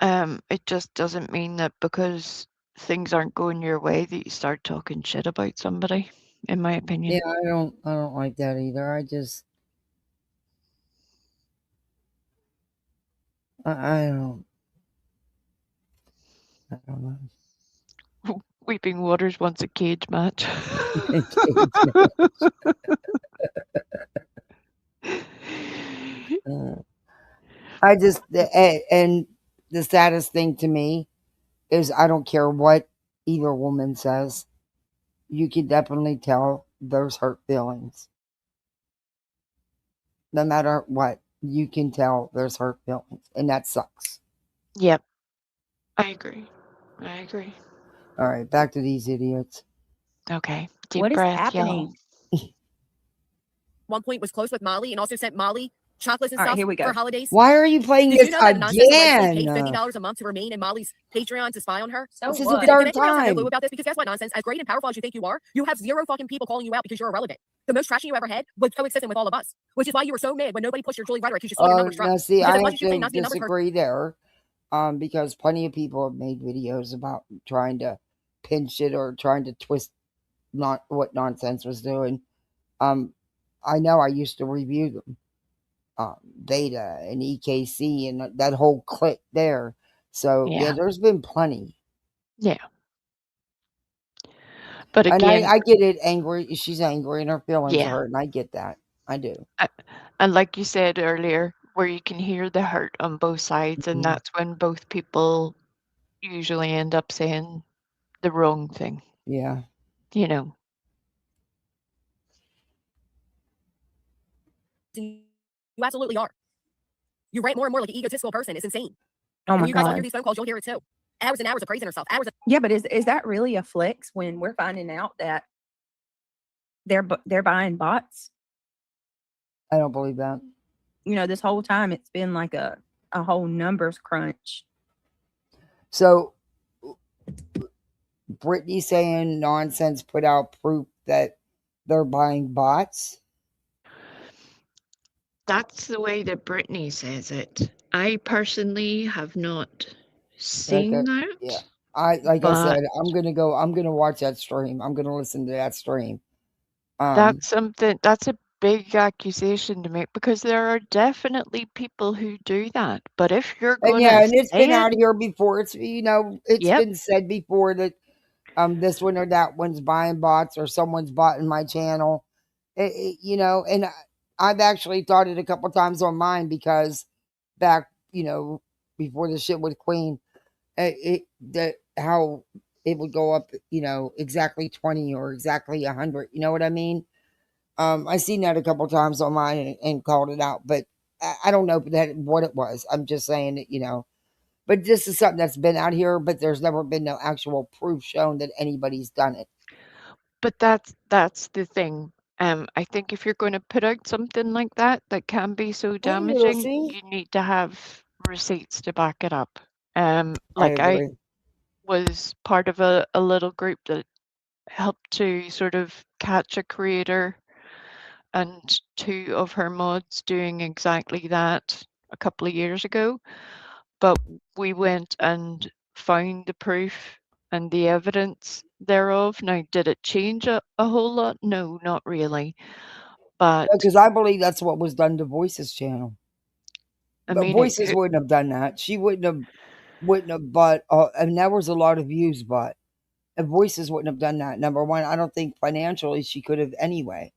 it just doesn't mean that because things aren't going your way that you start talking shit about somebody, in my opinion. Yeah, I don't like that either. I don't know. Weeping Waters wants a cage match. Cage match. I just and the saddest thing to me is I don't care what either woman says. You can definitely tell there's hurt feelings. No matter what, you can tell there's hurt feelings, and that sucks. Yep, I agree. I agree. All right, back to these idiots. Okay, deep What is breath, y'all. happening? One point was close with Molly and also sent Molly chocolates and All right, stuff here we go. for holidays. Why are you playing Did this you know that nonsense allegedly paid again? $50 a month to remain in Molly's Patreon to spy on her? So This is the what? Did third anybody else have no clue time. about this? Because guess what, nonsense? As great and powerful as you think you are, you have zero fucking people calling you out because you're irrelevant. The most trashing you ever had was coexistent with all of us, which is why you were so mad when nobody pushed your Julie rhetoric because you saw your numbers drop. Now see, Because I as much have as you say to nasty numbers, disagree there, because plenty of people have made videos about trying to pinch it or trying to twist not what nonsense was doing. I know I used to review them, Data and EKC and that whole clique there. So yeah, there's been plenty. Yeah. But And again, I get it. Angry, she's angry, and her feelings yeah. are hurt, and I get that. I do. And like you said earlier, where you can hear the hurt on both sides, and that's when both people usually end up saying the wrong thing. Yeah. You know. you absolutely are. You rant more and more like an egotistical person. It's insane. Oh And my when you guys all God. hear these phone calls, you'll hear it too. Hours and hours of praising herself. Yeah, but is that really a flex when we're finding out that they're buying bots? I don't believe that. You know, this whole time it's been like a whole numbers crunch. So Brittany saying nonsense put out proof that they're buying bots. That's the way that Brittany says it. I personally have not seen that. Yeah. I said, I'm gonna watch that stream. I'm gonna listen to that stream. That's a big accusation to make because there are definitely people who do that. But if you're and gonna and it's say been out here before. It's been said before that this one or that one's buying bots or someone's bought in my channel. And I've actually thought it a couple times on mine because back, before the shit with Queen, how it would go up, exactly 20 or exactly 100. You know what I mean? I seen that a couple times on mine and called it out, but I don't know what it was. I'm just saying that, but this is something that's been out here, but there's never been no actual proof shown that anybody's done it. But that's the thing. I think if you're going to put out something like that can be so damaging, you need to have receipts to back it up. Like I was part of a little group that helped to sort of catch a creator and two of her mods doing exactly that a couple of years ago. But we went and found the proof and the evidence thereof. Now, did it change a whole lot? No, not really. But Because I believe that's what was done to Voice's channel. I But mean, Voices wouldn't have done that. She wouldn't have. But and that was a lot of views. But and Voices wouldn't have done that. Number one, I don't think financially she could have anyway.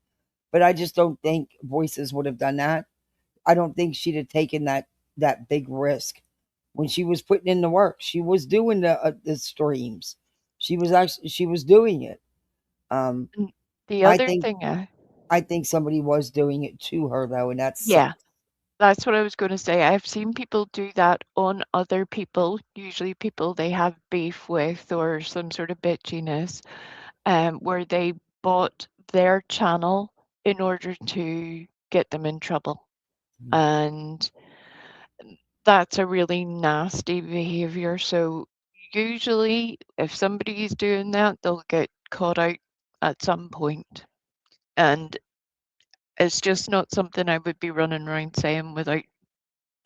But I just don't think Voices would have done that. I don't think she'd have taken that big risk when she was putting in the work. She was doing the streams. She was doing it. The I other think thing, I think somebody was doing it to her though, and that's yeah, that's what I was going to say. I've seen people do that on other people, usually people they have beef with or some sort of bitchiness, where they bought their channel in order to get them in trouble. And that's a really nasty behavior. So usually if somebody's doing that, they'll get caught out at some point. And it's just not something I would be running around saying without.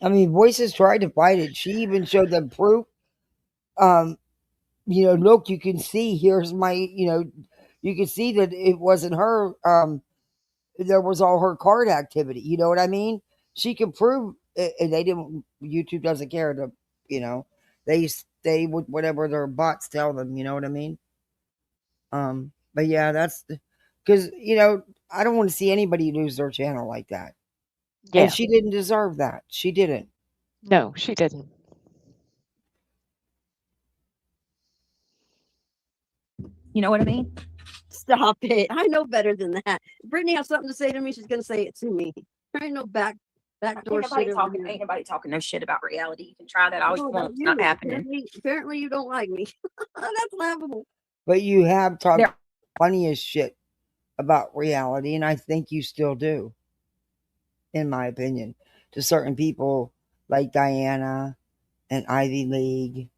I mean, Voices tried to fight it. She even showed them proof. Look, you can see. Here's my. You can see that it wasn't her. There was all her card activity. You know what I mean? She can prove, and they didn't. YouTube doesn't care to. They stay with whatever their bots tell them. You know what I mean? But yeah, that's because I don't want to see anybody lose their channel like that. Yeah. And she didn't deserve that. She didn't. No, she didn't. You know what I mean? Stop it. I know better than that. Brittany has something to say to me, she's gonna say it to me. There ain't no backdoor shit. Ain't nobody talking no shit about reality. You can try that all you want. It's not happening. Apparently you don't like me. That's laughable. But you have talked plenty of shit about reality, and I think you still do, in my opinion, to certain people like Diana and Ivy League.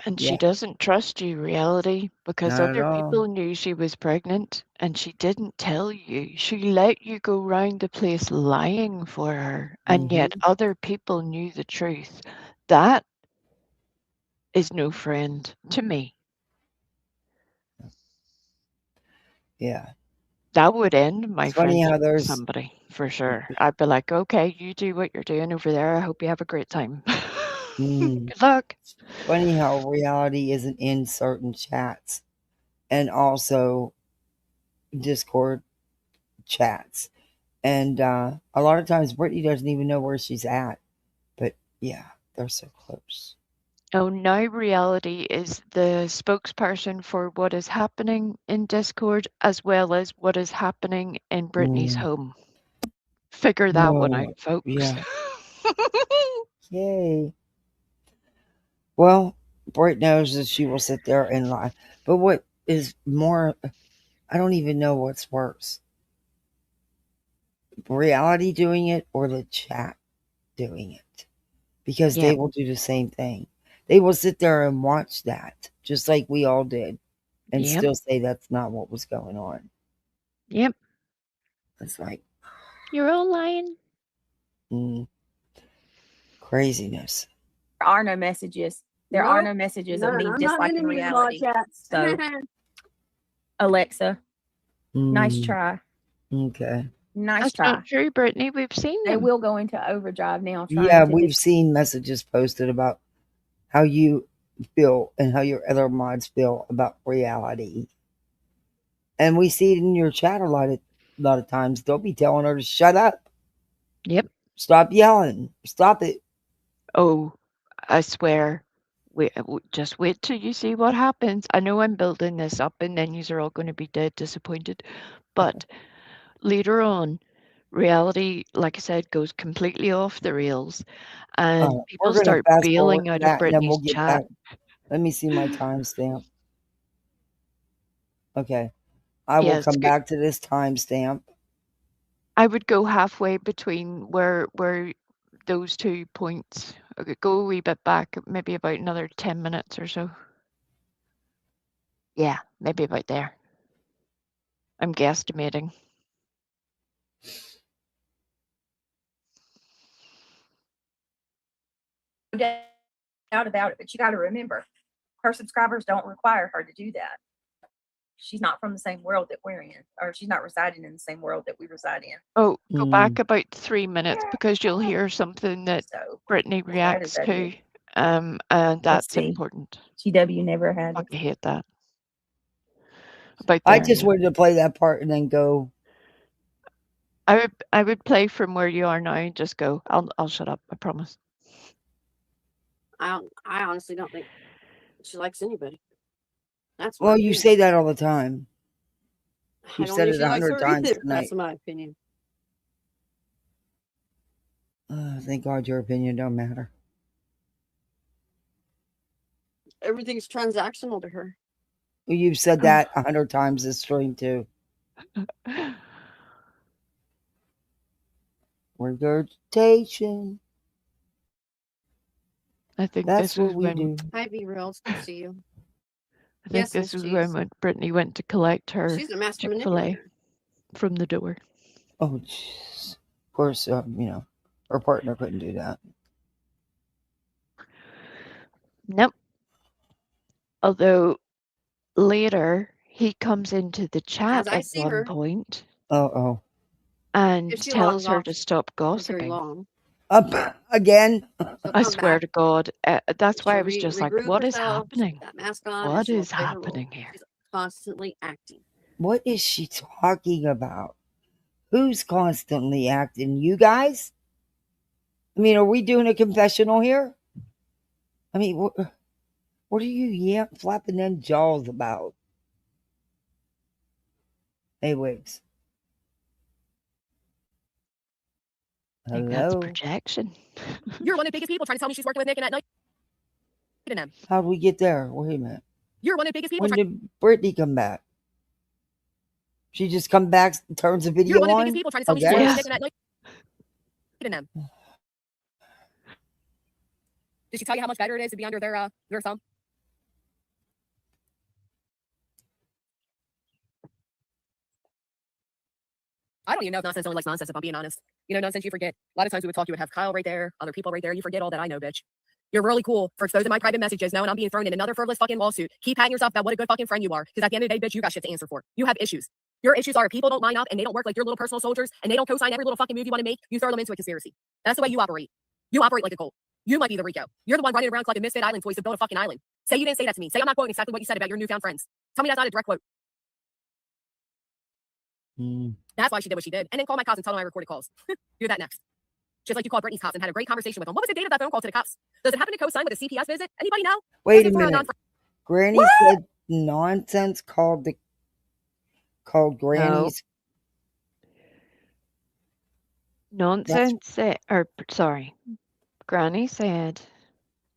And she doesn't trust you, reality, because Not at other all. people knew she was pregnant and she didn't tell you. She let you go round the place lying for her, and yet other people knew the truth. That is no friend to me. Yeah. That would end my It's funny how friendship with there's somebody, for sure. I'd be like, okay, you do what you're doing over there. I hope you have a great time. Good luck. It's funny how reality isn't in certain chats and also Discord chats. And a lot of times Brittany doesn't even know where she's at. But yeah, they're so close. Oh, now reality is the spokesperson for what is happening in Discord as well as what is happening in Brittany's home. Figure that one out, folks. Yeah. Yay. Well, Britt knows that she will sit there and lie. But what is more, I don't even know what's worse. Reality doing it or the chat doing it. Because they will do the same thing. They will sit there and watch that, just like we all did, and still say that's not what was going on. Yep. It's like, you're all lying. Craziness. There are no messages. There are no messages of me disliking reality. So, Alexa, nice try. Okay. Nice That's try. not true, Brittany. We've seen them. They will go into overdrive now. Yeah, we've seen messages posted about how you feel and how your other mods feel about reality. And we see it in your chat a lot of times. They'll be telling her to shut up. Yep. Stop yelling. Stop it. Oh, I swear. Just wait till you see what happens. I know I'm building this up and then you're all going to be dead disappointed. But later on, reality, like I said, goes completely off the rails. And people start bailing out of Brittany's chat. Let me see my timestamp. Okay. I will come back to this timestamp. I would go halfway between where those 2 points. Okay, go a wee bit back, maybe about another 10 minutes or so. Yeah, maybe about there. I'm guesstimating. doubt about it. But you got to remember, her subscribers don't require her to do that. She's not from the same world that we're in, or she's not residing in the same world that we reside in. Oh, go back about 3 minutes because you'll hear something that So Brittany that is reacts that to, is. and Let's that's see. important. GW never had Fuck, it. I hate that. About I there, just yeah. wanted to play that part and then go. I would play from where you are now and just go. I'll shut up. I promise. I honestly don't think she likes anybody. That's my Well, you opinion. say that all the time. I You've don't said think it she likes 100 her times either. tonight. That's my opinion. Thank God your opinion don't matter. Everything's transactional to her. Well, you've said that 100 times this stream too. Regurgitation. I think That's this what was we when do. Hi, Be Real. It's good to see you. I think Yes, this Miss was Cheese. when Brittany went to collect her She's a master Chick-fil-A manipulator. from the door. Oh, jeez. Of course, her partner couldn't do that. Nope. Although later he comes into the chat As I at see one her, point Oh. and if she tells logs her off to stop for very gossiping. long, Up again. she'll I come swear back. to God, that's why I She'll was just like, regroup what is herself. She'll happening? put that mask on, and What she'll is play her role. happening here? She's constantly acting. What is she talking about? Who's constantly acting? You guys? I mean, are we doing a confessional here? I mean, what are you flapping them jaws about? Hey, Wigs. I think that's Hello. projection. You're one of the biggest people trying to tell me she's working with Nick and at night. How'd we get there? Wait a minute. You're one of the biggest people. When did Brittany come back? She just come back, turns the video You're one of the on? biggest people trying to tell me she's Okay. working Yeah. with Nick and at night. Did she tell you how much better it is to be under their thumb? I don't even know if nonsense only likes nonsense, if I'm being honest. You know, nonsense you forget. A lot of times we would talk, you would have Kyle right there, other people right there. You forget all that I know, bitch. You're really cool for exposing my private messages, knowing I'm being thrown in another frivolous fucking lawsuit. Keep patting yourself about what a good fucking friend you are. Because at the end of the day, bitch, you got shit to answer for. You have issues. Your issues are people don't line up and they don't work like your little personal soldiers and they don't co-sign every little fucking move you want to make. You throw them into a conspiracy. That's the way you operate. You operate like a cult. You might be the Rico. You're the one running around collecting misfit island toys to build a fucking island. Say you didn't say that to me. Say I'm not quoting exactly what you said about your newfound friends. Tell me that's not a direct quote. That's why she did what she did. And then call my cops and tell them I recorded calls. Do that next. Just like you called Brittany's cops and had a great conversation with them. What was the date of that phone call to the cops? Does it happen to co-sign with a CPS visit? Anybody know? Wait a minute. Granny said nonsense called Granny's. Nonsense sorry. Granny said,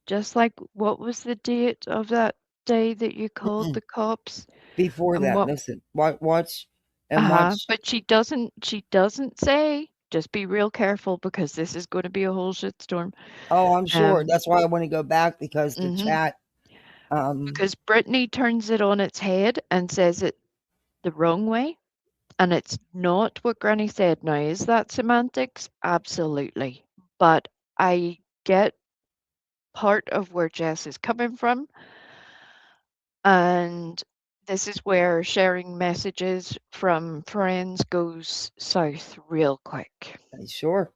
just like, what was the date of that day that you called the cops? Before that, listen, watch and watch. But she doesn't say, just be real careful because this is going to be a whole shitstorm. Oh, I'm sure. That's why I want to go back because the chat. Because Brittany turns it on its head and says it the wrong way. And it's not what Granny said. Now, is that semantics? Absolutely. But I get part of where Jess is coming from. And this is where sharing messages from friends goes south real quick. Sure.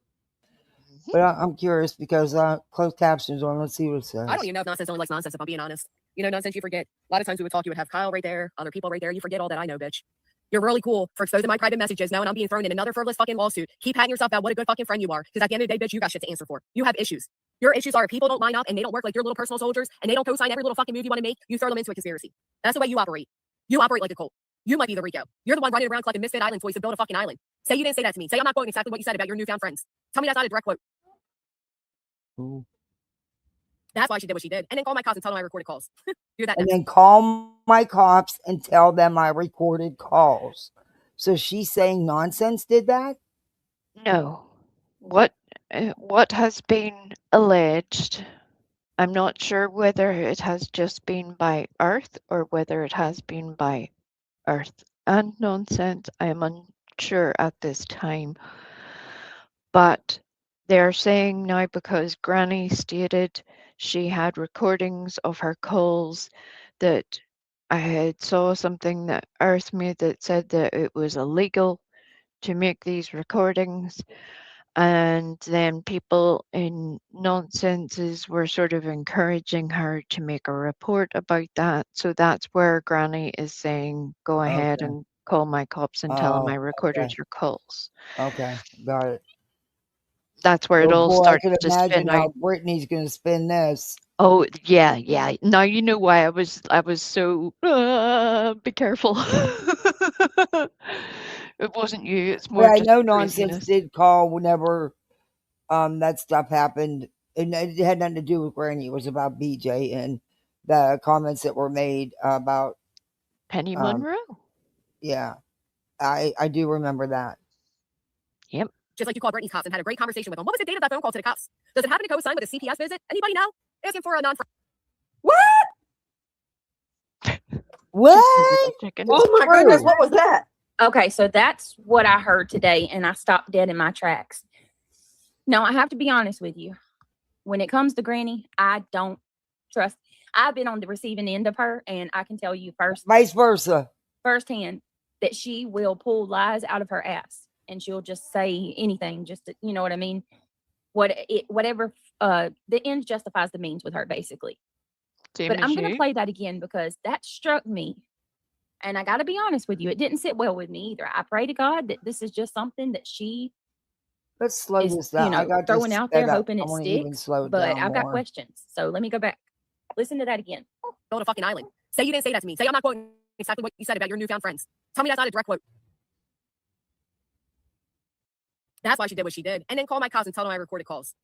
But I'm curious because closed captions on. Let's see what it says. I don't even know if nonsense only likes nonsense, if I'm being honest. You know, nonsense you forget. A lot of times we would talk, you would have Kyle right there, other people right there. You forget all that I know, bitch. You're really cool for exposing my private messages, knowing I'm being thrown in another frivolous fucking lawsuit. Keep patting yourself about what a good fucking friend you are. Because at the end of the day, bitch, you got shit to answer for. You have issues. Your issues are people don't line up and they don't work like your little personal soldiers and they don't co-sign every little fucking move you want to make. You throw them into a conspiracy. That's the way you operate. You operate like a cult. You might be the Rico. You're the one running around collecting misfit island toys to build a fucking island. Say you didn't say that to me. Say I'm not quoting exactly what you said about your newfound friends. Tell me that's not a direct quote. Ooh. That's why she did what she did. And then call my cops and tell them I recorded calls. Do that And next. then call my cops and tell them I recorded calls. So she's saying nonsense did that? No. What has been alleged, I'm not sure whether it has just been by Earth or whether it has been by Earth and nonsense. I am unsure at this time. But they're saying now because Granny stated She had recordings of her calls that I had saw something that earthed me that said that it was illegal to make these recordings. And then people in nonsenses were sort of encouraging her to make a report about that. So that's where Granny is saying, go ahead Okay. and call my cops and tell them I Oh, recorded okay. your calls. Okay. Got it. That's where it Oh all boy, I starts can to imagine spin out. how Brittany's gonna spin this. Oh yeah. Now you know why I was so be careful. It wasn't you, it's But more I just know Nonsense craziness. did call whenever that stuff happened, and it had nothing to do with Granny. It was about BJ and the comments that were made about Penny Monroe. yeah. I do remember that. Yep. Just like you called Brittany's cops and had a great conversation with them. What was the date of that phone call to the cops? Does it happen to co-sign with a CPS visit? Anybody know? Asking for a non. What? What? Chicken. Oh my goodness, True. what was that? Okay, so that's what I heard today, and I stopped dead in my tracks. Now, I have to be honest with you. When it comes to Granny, I don't trust. I've been on the receiving end of her, and I can tell you Vice versa. firsthand that she will pull lies out of her ass, and she'll just say anything, just to, you know what I mean? Whatever. The end justifies the means with her, basically. Same But as I'm going to you. play that again because that struck me. And I got to be honest with you, it didn't sit well with me either. I pray to God that this is just something that she Let's slow is, this down. I got throwing this out sped there, up. hoping I it want to even sticks. slow it But down I've got more. questions. So let me go back. Listen to that again. Go to fucking island. Say you didn't say that to me. Say I'm not quoting exactly what you said about your newfound friends. Tell me that's not a direct quote. That's why she did what she did. And then call my cops and tell them I recorded calls.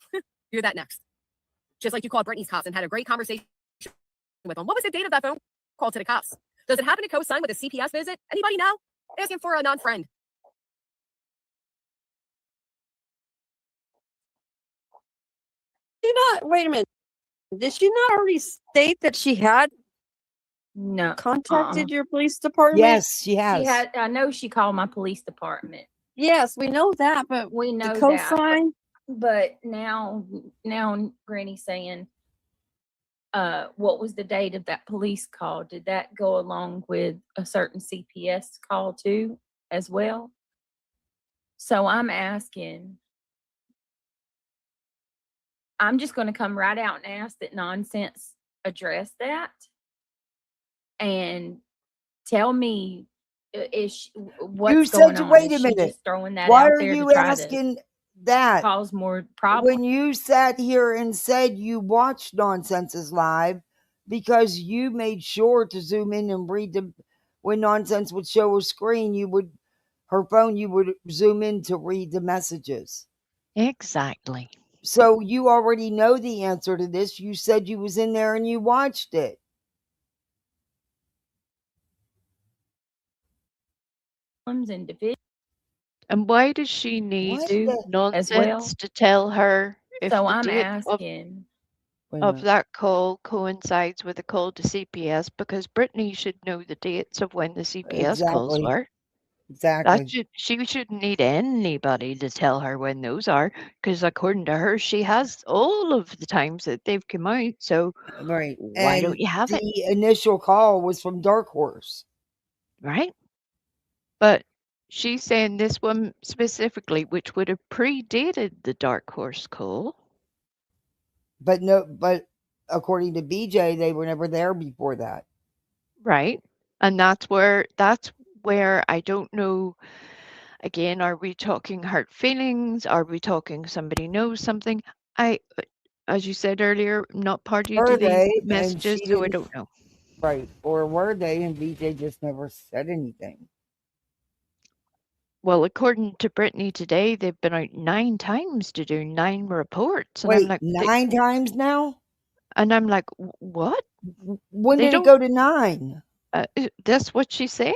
Hear that next. Just like you called Brittany's cops and had a great conversation with them. What was the date of that phone call to the cops? Does it happen to co-sign with a CPS visit? Anybody know? Asking for a non-friend. Wait a minute. Did she not already state that she had No. contacted your police department? Yes, she has. She had, I know she called my police department. Yes, we know that, but We know the that. cosign. But now Granny's saying, what was the date of that police call? Did that go along with a certain CPS call too, as well? So I'm asking, I'm just going to come right out and ask that Nonsense address that and tell me what's going on. Wait a Is she minute. just throwing that Why out are there you to try to asking that? cause more problems? When you sat here and said you watched Nonsense's live because you made sure to zoom in and read the when Nonsense would show her screen, you would zoom in to read the messages. Exactly. So you already know the answer to this. You said you was in there and you watched it. And division. And why does she need nonsense well? to tell her if So the I'm date asking of that call coincides with a call to CPS? Because Brittany should know the dates of when the CPS calls Exactly. were. Exactly. She shouldn't need anybody to tell her when those are, because according to her, she has all of the times that they've come out. So Right. why And don't you have it? the initial call was from Dark Horse. Right? But she's saying this one specifically, which would have predated the Dark Horse call. But according to BJ, they were never there before that. Right. And that's where I don't know. Again, are we talking hurt feelings? Are we talking somebody knows something? As you said earlier, not party to these messages, so I don't know. Right. Or were they? And BJ just never said anything. Well, according to Brittany today, they've been out 9 times to do 9 reports. And Wait, I'm like, 9 times now? And I'm like, what? When did it go to 9? That's what she said.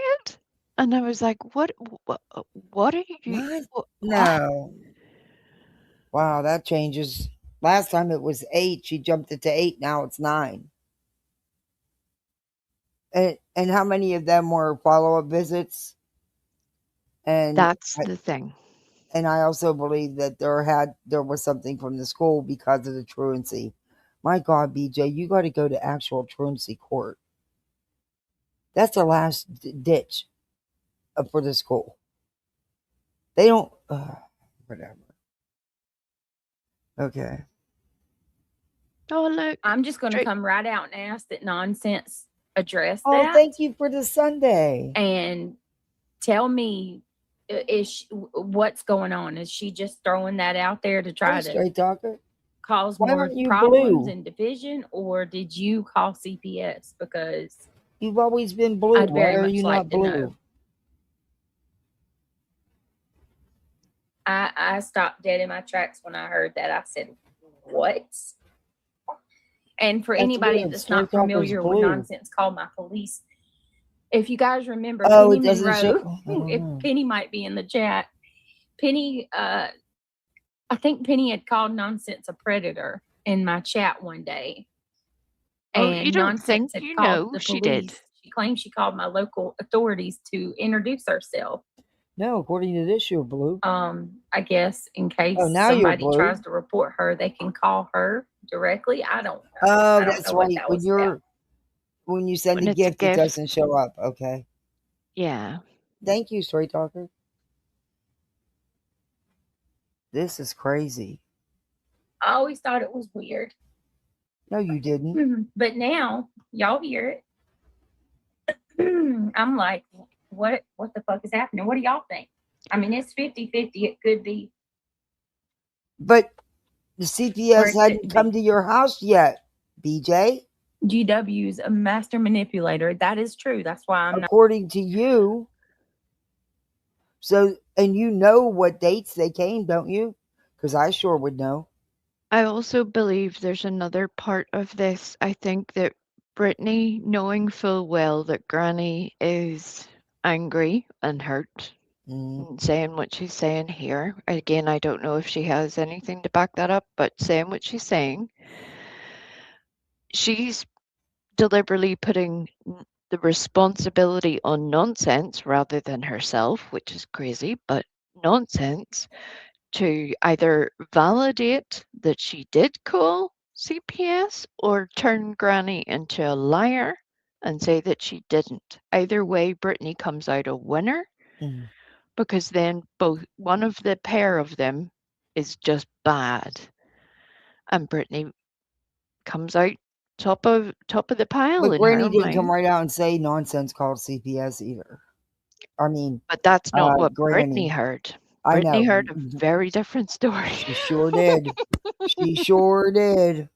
And I was like, what are you? What? No. Wow, that changes. Last time it was 8. She jumped it to 8. Now it's 9. And how many of them were follow-up visits? And that's the thing. And I also believe that there was something from the school because of the truancy. My God, BJ, you got to go to actual truancy court. That's the last ditch for the school. They don't. Whatever. Okay. Oh, look. I'm just going to come right out and ask that Nonsense address Oh, that. thank you for the Sunday. And tell me, what's going on? Is she just throwing that out there to try to straight talker? Cause Why more aren't you problems blue? and division, or did you call CPS? Because you've always been blue. I'd very Why are much you like not to blue? know. I stopped dead in my tracks when I heard that. I said, "What?" And for That's anybody weird. that's Straight not talker's familiar with blue. Nonsense, call my police. If you guys remember, Oh, Penny it doesn't Monroe, show. I don't if know. Penny might be in the chat, Penny, I think Penny had called Nonsense a predator in my chat one day. Oh, And you don't Nonsense think had you called know the she police. did? She claimed she called my local authorities to introduce herself. No, according to this, you're blue. I guess in case now you're somebody blue. tries to report her, they can call her directly. I don't know. Oh, I don't that's know what right. that When was you're about. when you send When a it's a gift, it gift. doesn't show up. Okay. Yeah. Thank you, straight talker. This is crazy. I always thought it was weird. No, you didn't. But now y'all hear it. I'm like, what the fuck is happening? What do y'all think? I mean, it's 50-50. It could be. But the CPS hadn't come to your house yet, BJ. GW's a master manipulator. That is true. That's why I'm according to you. So, and you know what dates they came, don't you? Because I sure would know. I also believe there's another part of this. I think that Brittany, knowing full well that Granny is angry and hurt, and saying what she's saying here. Again, I don't know if she has anything to back that up, but saying what she's saying, she's deliberately putting the responsibility on Nonsense rather than herself, which is crazy, but Nonsense, to either validate that she did call CPS or turn Granny into a liar and say that she didn't. Either way, Brittany comes out a winner because then one of the pair of them is just bad, and Brittany comes out top of the pile. But in Granny her didn't mind. come right out and say Nonsense called CPS either. I mean, but that's not what Granny. Brittany heard. I Brittany know. heard a very different story. She sure did. She sure did.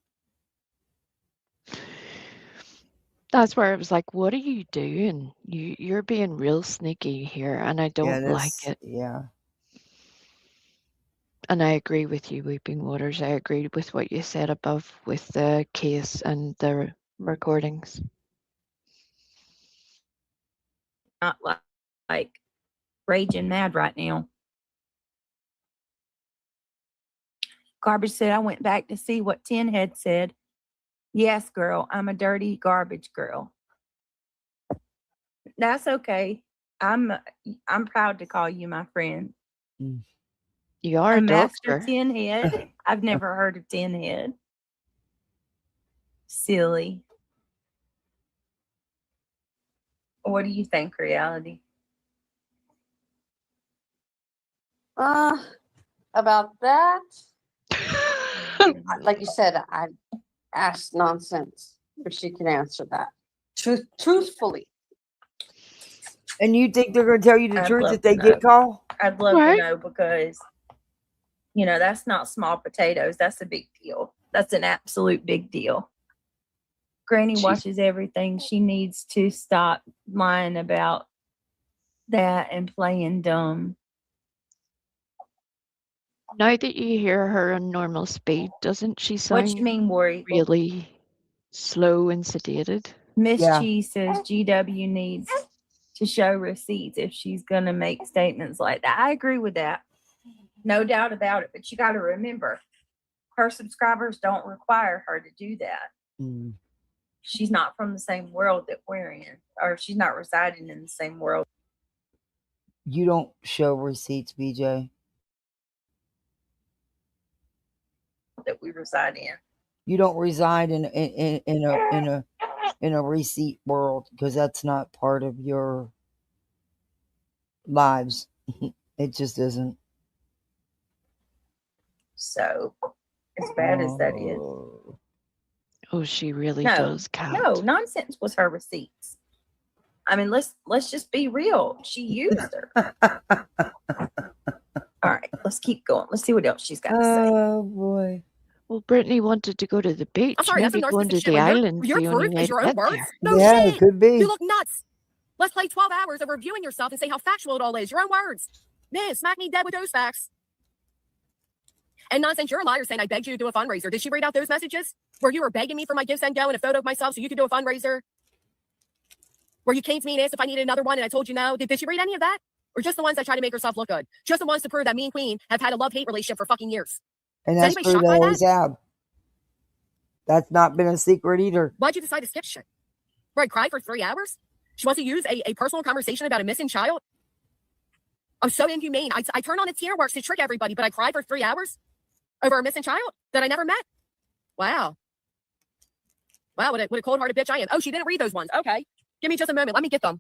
That's where I was like, what are you doing? You're being real sneaky here, and I don't like it. Yeah. And I agree with you, Weeping Waters. I agree with what you said above with the case and the recordings. not like raging mad right now. Garbage said, I went back to see what Tin had said. Yes, girl, I'm a dirty garbage girl. That's okay. I'm proud to call you my friend. You are a master doctor. tin head. I've never heard of tin head. Silly. What do you think, Reality? About that, like you said, I asked Nonsense if she can answer that truthfully. And you think they're going to tell you the truth if they did call? I'd love to know because, you know, that's not small potatoes. That's a big deal. That's an absolute big deal. Granny watches everything. She needs to stop lying about that and playing dumb. Now that you hear her on normal speed, doesn't she sound what you mean, worry? really slow and sedated? Miss Cheese says GW needs to show receipts if she's going to make statements like that. I agree with that. No doubt about it. But you got to remember, her subscribers don't require her to do that. She's not from the same world that we're in, or she's not residing in the same world. You don't show receipts, BJ. That we reside in. You don't reside in a receipt world because that's not part of your lives. It just isn't. So, as bad as that is. Oh, she really No, does count. no, nonsense was her receipts. I mean, let's just be real. She used her. All right, let's keep going. Let's see what else she's got to say. Oh boy. Well, Brittany wanted to go to the beach. I'm sorry, that's Maybe some going narcissistic to shit. the When island. your The only proof way is to your own get words? there. No Yeah, shit. it could be. You look nuts. Let's play 12 hours of reviewing yourself and say how factual it all is. Your own words. Man, smack me dead with those facts. And nonsense, you're a liar saying I begged you to do a fundraiser. Did she read out those messages? Where you were begging me for my gifts and go and a photo of myself so you could do a fundraiser? Where you came to me and asked if I needed another one and I told you no? Did she read any of that? Or just the ones that try to make herself look good? Just the ones to prove that me and Queen have had a love-hate relationship for fucking years? And Is that's anybody true, shocked they by that? always have. That's not been a secret either. Why'd you decide to skip shit? Where I cried for 3 hours? She wants to use a personal conversation about a missing child? I'm so inhumane. I turn on the tier works to trick everybody, but I cried for 3 hours over a missing child that I never met? Wow. Wow, what a cold-hearted bitch I am. Oh, she didn't read those ones. Okay. Give me just a moment. Let me get them.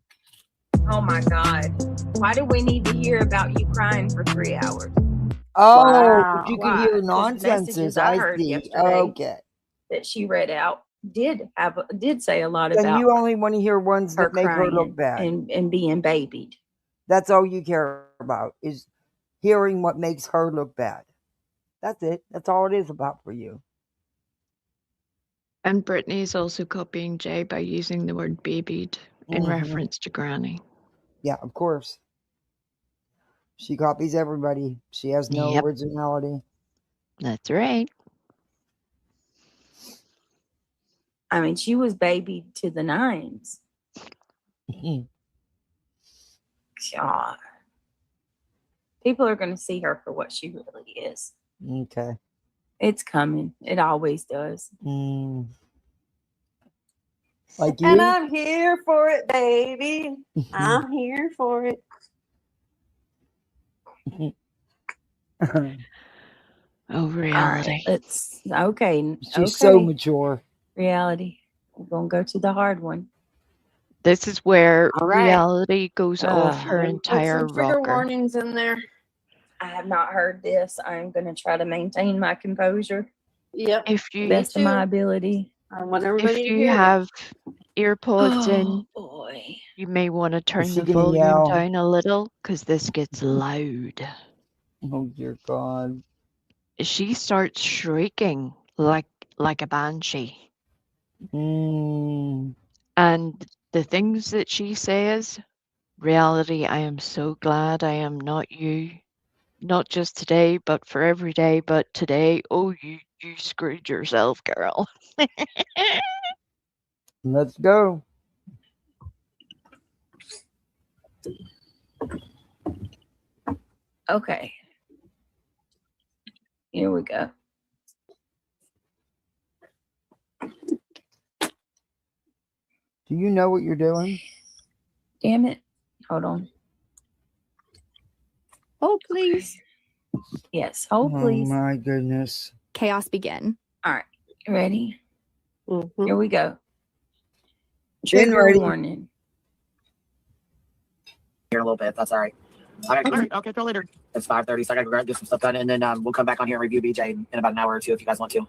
Oh my God. Why do we need to hear about you crying for 3 hours? Oh, Wow. you Why? can hear 'Cause the nonsenses. messages I heard see. yesterday Okay. that she read out did say a lot Then about you only want to hear ones her that make her look crying bad. and being babied. That's all you care about is hearing what makes her look bad. That's it. That's all it is about for you. And Brittany's also copying Jay by using the word babied in reference to Granny. Yeah, of course. She copies everybody. She has no Yep. originality. That's right. I mean, she was babied to the nines. God. People are going to see her for what she really is. Okay. It's coming. It always does. Like you? And I'm here for it, baby. I'm here for it. Oh, reality. It's okay. She's so mature. Reality. We're going to go to the hard one. This is where All right. reality goes off her Put entire some trigger rocker. warnings in there. I have not heard this. I'm going to try to maintain my composure. Yep. If you Best of my ability. I want everybody if to you hear have earpods in, Oh, boy. you may want to turn she the gonna volume yell? down a little because this gets loud. Oh dear God. She starts shrieking like a banshee. Mm. And the things that she says, reality, I am so glad I am not you. Not just today, but for every day, but today, oh, you screwed yourself, girl. Let's go. Okay. Here we go. Do you know what you're doing? Damn it. Hold on. Hold, please. Yes. Hold, please. Oh my goodness. Chaos begin. All right. You ready? Mm-hmm. Here we go. Been Trigger ready. warning. Here in a little bit, if that's all right. All right, Okay, till later. it's 5:30, so I gotta get some stuff done, and then we'll come back on here and review BJ in about an hour or two if you guys want to.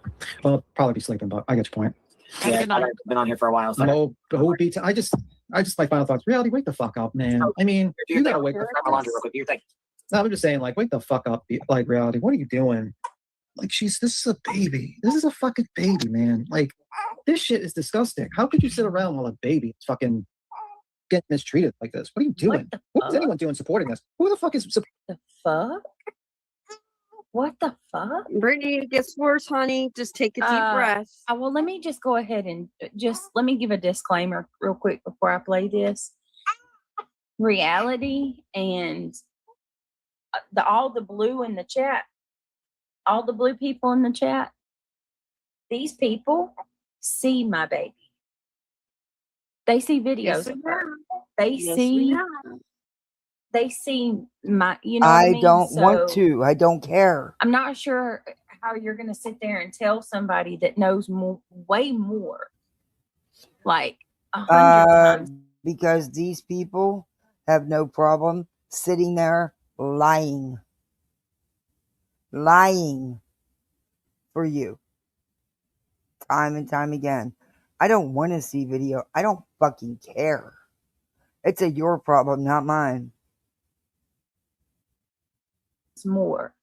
Well, I'll probably be sleeping, but I get your point. Yeah, I've been on here for a while, so The whole beat. I just my final thoughts. Reality, wake the fuck up, man. I mean, you gotta wake the grab my laundry real quick. Do your thing. No, I'm just saying, like, wake the fuck up, like, reality. What are you doing? Like, this is a baby. This is a fucking baby, man. Like, this shit is disgusting. How could you sit around while a baby is fucking getting mistreated like this? What are you doing? What is anyone doing supporting this? Who the fuck is The fuck? What the fuck? Brittany, it gets worse, honey. Just take a deep breath. Well, let me just go ahead and let me give a disclaimer real quick before I play this. Reality and all the blue in the chat, all the blue people in the chat, these people see my baby. They see videos of her. They see my, you know what I mean? don't want to. I don't care. I'm not sure how you're going to sit there and tell somebody that knows way more, like 100 times. Because these people have no problem sitting there lying for you time and time again. I don't want to see video. I don't fucking care. It's your problem, not mine. It's more.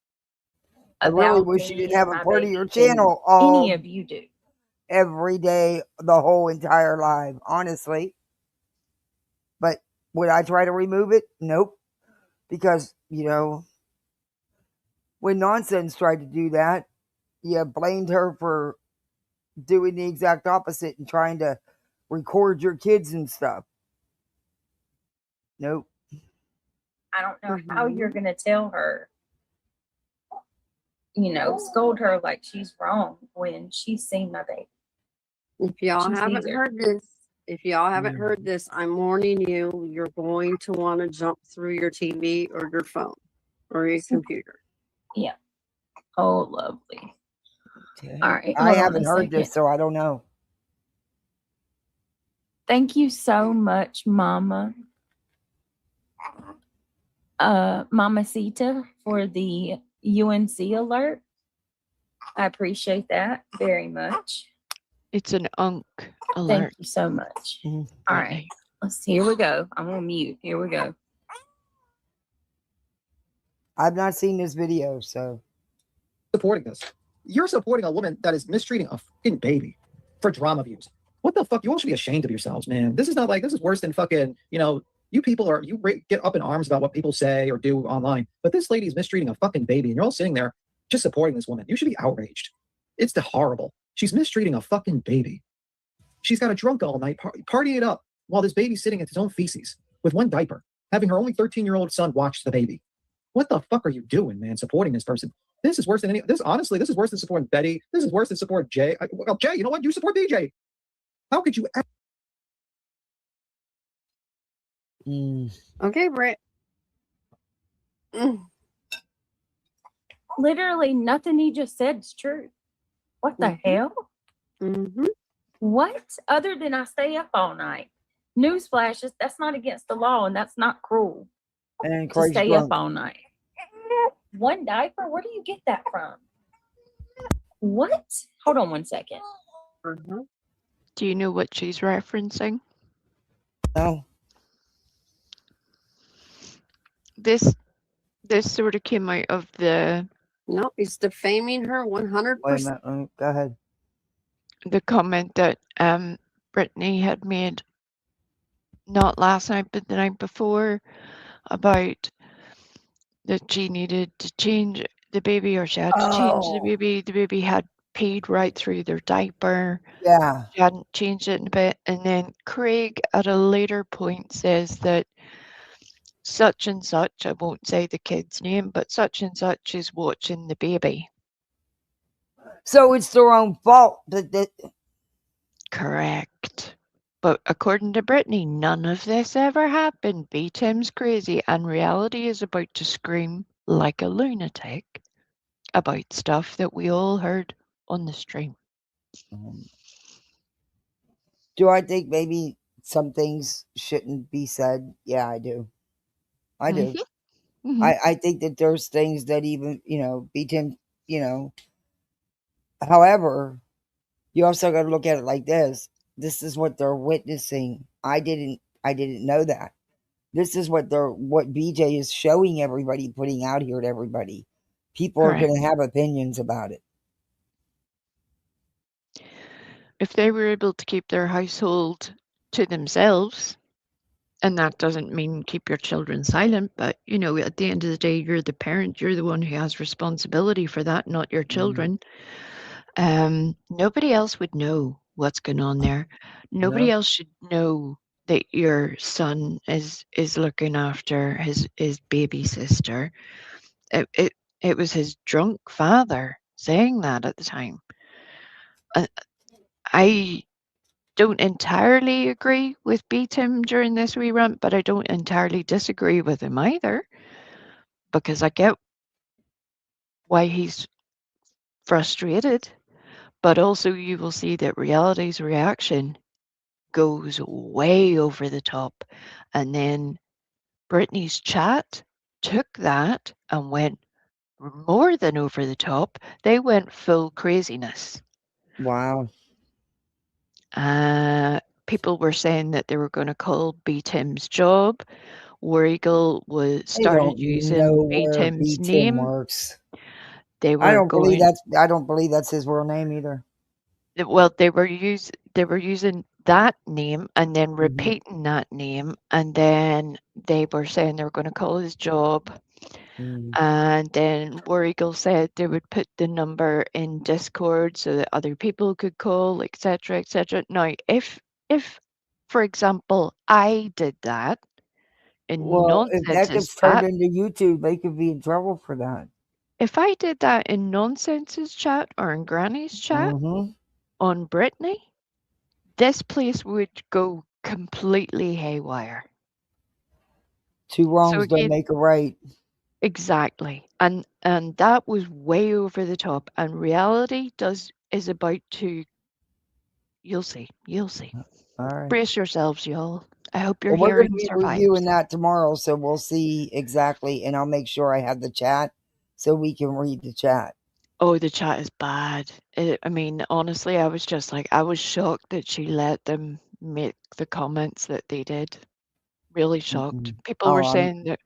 I really wish you didn't have a part of your channel any of you do every day, the whole entire live, honestly. But would I try to remove it? Nope. Because, when Nonsense tried to do that, you blamed her for doing the exact opposite and trying to record your kids and stuff. Nope. I don't know how you're going to tell her, scold her like she's wrong when she's seen my baby. If y'all haven't heard this, I'm warning you, you're going to want to jump through your TV or your phone or your computer. Yeah. Oh, lovely. Okay. All right. I haven't heard this, so I don't know. Thank you so much, Mama. Mamacita, for the UNC alert. I appreciate that very much. It's an UNC alert. Thank you so much. All right. Here we go. I'm on mute. Here we go. I've not seen this video, so. Supporting this. You're supporting a woman that is mistreating a fucking baby for drama views. What the fuck? You all should be ashamed of yourselves, man. This is not like, this is worse than fucking, you people are, get up in arms about what people say or do online. But this lady is mistreating a fucking baby and you're all sitting there just supporting this woman. You should be outraged. It's horrible. She's mistreating a fucking baby. She's got a drunk all night, partying it up while this baby's sitting at his own feces with one diaper, having her only 13-year-old son watch the baby. What the fuck are you doing, man, supporting this person? This is worse than honestly, this is worse than supporting Betty. This is worse than supporting Jay. Well, Jay, you know what? You support BJ. How could you? Okay, Britt. Literally nothing he just said is true. What the hell? What? Other than I stay up all night. Newsflashes, that's not against the law and that's not cruel. And to stay up all night. One diaper? Where do you get that from? What? Hold on 1 second. Do you know what she's referencing? No. This sort of came out of the... No, he's defaming her 100%. Wait a minute. Go ahead. The comment that Brittany had made, not last night, but the night before, about that she needed to change the baby, or she had to change the baby. The baby had peed right through their diaper. Yeah. She hadn't changed it in a bit. And then Craig at a later point says that such and such, I won't say the kid's name, but such and such is watching the baby. So it's their own fault. Correct. But according to Brittany, none of this ever happened. B-Tim's crazy, and reality is about to scream like a lunatic about stuff that we all heard on the stream. Do I think maybe some things shouldn't be said? Yeah, I do. I do. I think that there's things that even, B-Tim, however, you also got to look at it like this. This is what they're witnessing. I didn't know that. This is what BJ is showing everybody, putting out here to everybody. People are going to have opinions about it. If they were able to keep their household to themselves, and that doesn't mean keep your children silent, but, at the end of the day, you're the parent, you're the one who has responsibility for that, not your children. Nobody else would know what's going on there. Nobody else should know that your son is looking after his baby sister. It was his drunk father saying that at the time. I don't entirely agree with B-Tim during this wee rant, but I don't entirely disagree with him either, because I get why he's frustrated, but also you will see that reality's reaction goes way over the top. And then Brittany's chat took that and went more than over the top. They went full craziness. Wow. People were saying that they were going to call B Tim's job. War Eagle was They started don't know using B where Tim's B Tim name. works. They I were don't believe going. that's his real name either. Well, they were using that name and then Mm-hmm. repeating that name, and then they were saying they were going to call his job. And then War Eagle said they would put the number in Discord so that other people could call, etc., etc. Now, if, for example, I did that in Well, if that Nonsense's gets turned chat, into YouTube, they could be in trouble for that. if I did that in Nonsense's chat or in Granny's chat on Brittany, this place would go completely haywire. Two wrongs don't make a right. Exactly. And that was way over the top. And reality is about to, you'll see. All right. Brace yourselves, y'all. I hope your Well, we're going hearing to be survives. reviewing that tomorrow, so we'll see exactly, and I'll make sure I have the chat so we can read the chat. Oh, the chat is bad. I mean, honestly, I was shocked that she let them make the comments that they did. Really shocked. People were saying that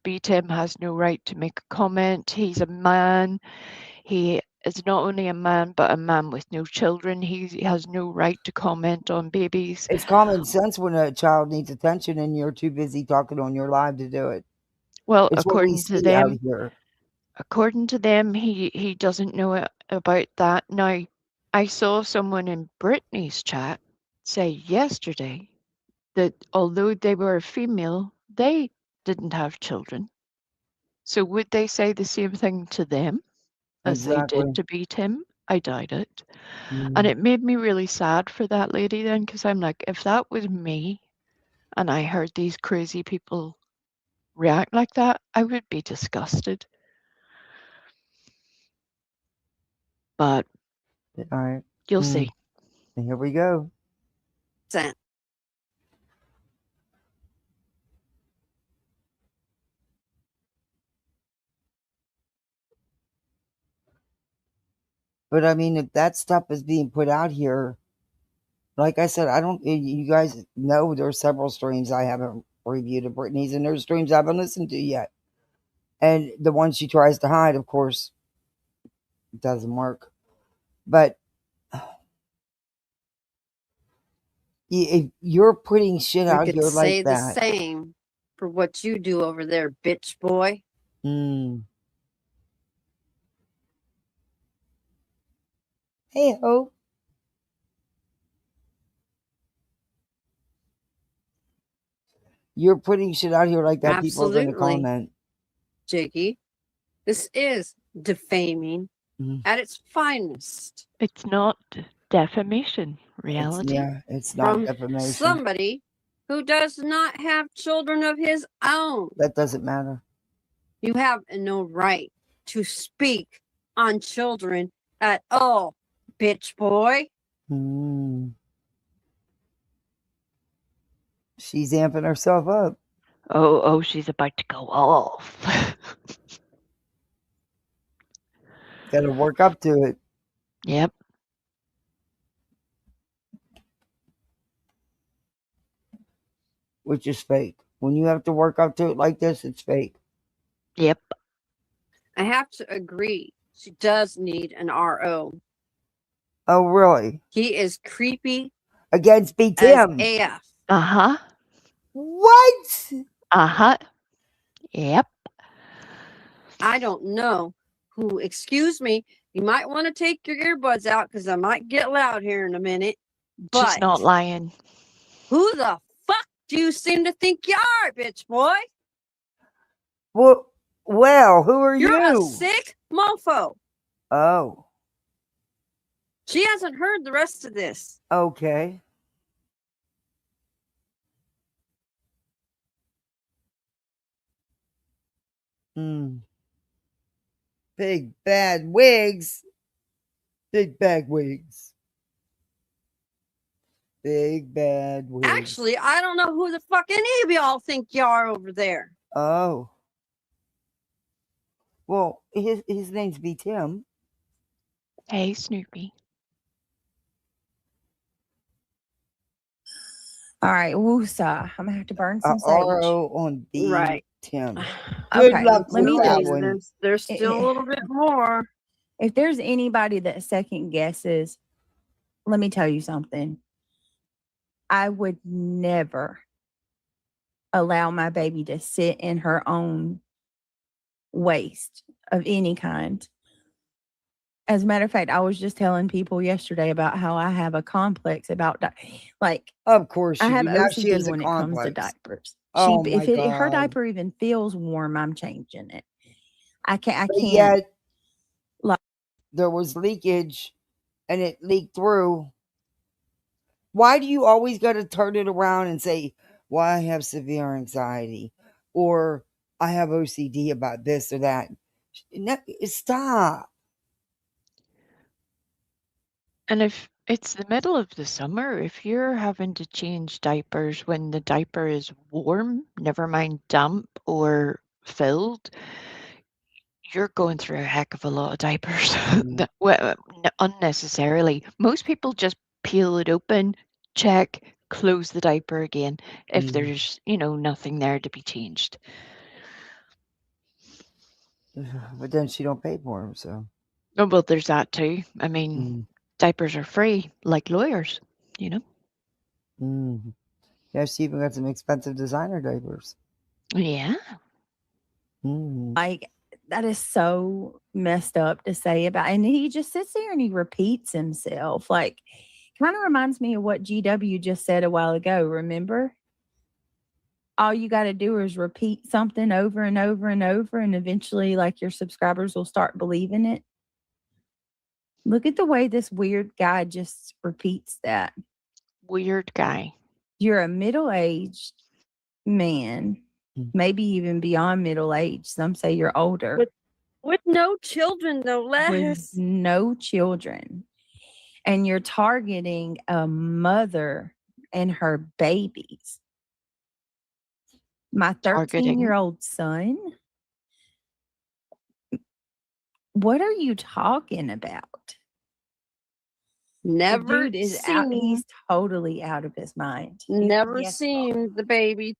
B Tim has no right to make a comment. He's a man. He is not only a man, but a man with no children. He has no right to comment on babies. It's common sense when a child needs attention and you're too busy talking on your live to do it. Well, it's according to them, he doesn't know about that. Now, I saw someone in Brittany's chat say yesterday that although they were a female, they didn't have children. So would they say the same thing to them as they did to B Tim? I doubt it. And it made me really sad for that lady then, because I'm like, if that was me and I heard these crazy people react like that, I would be disgusted. But all right, you'll see. Here we go. But I mean, if that stuff is being put out here, like I said, you guys know there's several streams I haven't reviewed of Brittany's, and there's streams I haven't listened to yet. And the one she tries to hide, of course, doesn't work. But if you're putting shit out here like that. Say the same for what you do over there, bitch boy. Hey, Hope. You're putting shit out here like that. Absolutely. People are going to comment. Jakey, this is defaming at its finest. It's not defamation, reality. It's not From defamation. Somebody who does not have children of his own. That doesn't matter. You have no right to speak on children at all, bitch boy. She's amping herself up. Oh, she's about to go off. Got to work up to it. Yep. Which is fake. When you have to work up to it like this, it's fake. Yep. I have to agree. She does need an RO. Oh, really? He is creepy. Against B Tim. AF. Uh-huh. What? Uh-huh. Yep. I don't know who, excuse me, you might want to take your earbuds out because I might get loud here in a minute. But she's not lying. Who the fuck do you seem to think you are, bitch boy? Well, who are you? You're a sick mofo. Oh. She hasn't heard the rest of this. Okay. Big bad wigs. Big bag wigs. Big bad wigs. Actually, I don't know who the fuck any of y'all think you are over there. Oh. Well, his name's B. Tim. Hey, Snoopy. All right, woosah. I'm gonna have to burn some sage. R-O on B. Right. Tim. Good Okay, luck let with me that just. one. There's still a little bit more. If there's anybody that second guesses, let me tell you something. I would never allow my baby to sit in her own waste of any kind. As a matter of fact, I was just telling people yesterday about how I have a complex about like. Of course, I you have do. Now she OCD has a when it comes to complex. diapers. Oh If my her God. diaper even feels warm, I'm changing it. I But can't. yet, Like, there was leakage, and it leaked through. Why do you always got to turn it around and say, "Well, I have severe anxiety," or "I have OCD about this or that"? No, stop. And if it's the middle of the summer, if you're having to change diapers when the diaper is warm, never mind damp or filled, you're going through a heck of a lot of diapers unnecessarily. Most people just peel it open, check, close the diaper again if there's, nothing there to be changed. But then she don't pay for them, so. Oh, well, there's that too. I mean, diapers are free, like lawyers, Yeah, she even got some expensive designer diapers. Yeah. Like, that is so messed up to say about, and he just sits there and he repeats himself. Like, kind of reminds me of what GW just said a while ago. Remember? All you got to do is repeat something over and over and over, and eventually, like, your subscribers will start believing it. Look at the way this weird guy just repeats that. Weird guy. You're a middle-aged man, maybe even beyond middle age. Some say you're older. With no children, no less. With no children. And you're targeting a mother and her babies. My 13-year-old son? What are you talking about? Never the dude is seen, out. He's totally out of his mind. Never seen the baby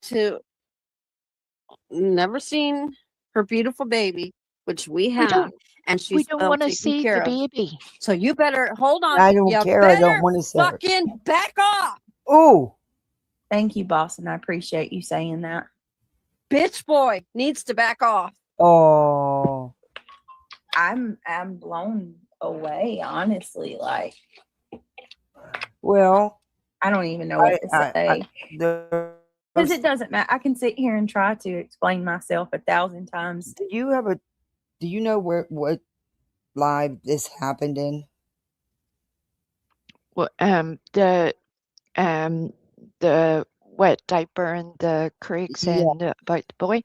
never seen her beautiful baby, which we have, and she's we don't well want to taken see care the of. baby. So you better hold on. I don't You care. I don't better want to say it. fucking back off. Oh, Thank you, Boston. I appreciate you saying that. Bitch boy needs to back off. Oh, I'm blown away, honestly. Like, well, I don't even know what to say. Because it doesn't matter. I can sit here and try to explain myself 1,000 times. Do you know what live this happened in? Well, the wet diaper and the Craig saying about the boy.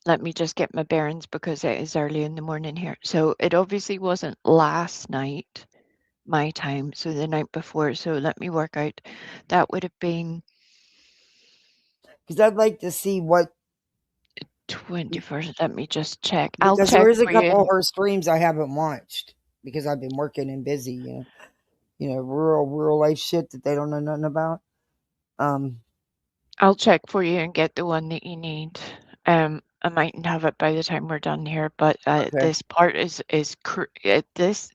Let me just get my bearings because it is early in the morning here. So it obviously wasn't last night, my time, so the night before. So let me work out. That would have been, because I'd like to see what 21st. Let me just check. because I'll check there is a for you. couple of her streams I haven't watched because I've been working and busy, rural life shit that they don't know nothing about. I'll check for you and get the one that you need. I mightn't have it by the time we're done here, but this part is this.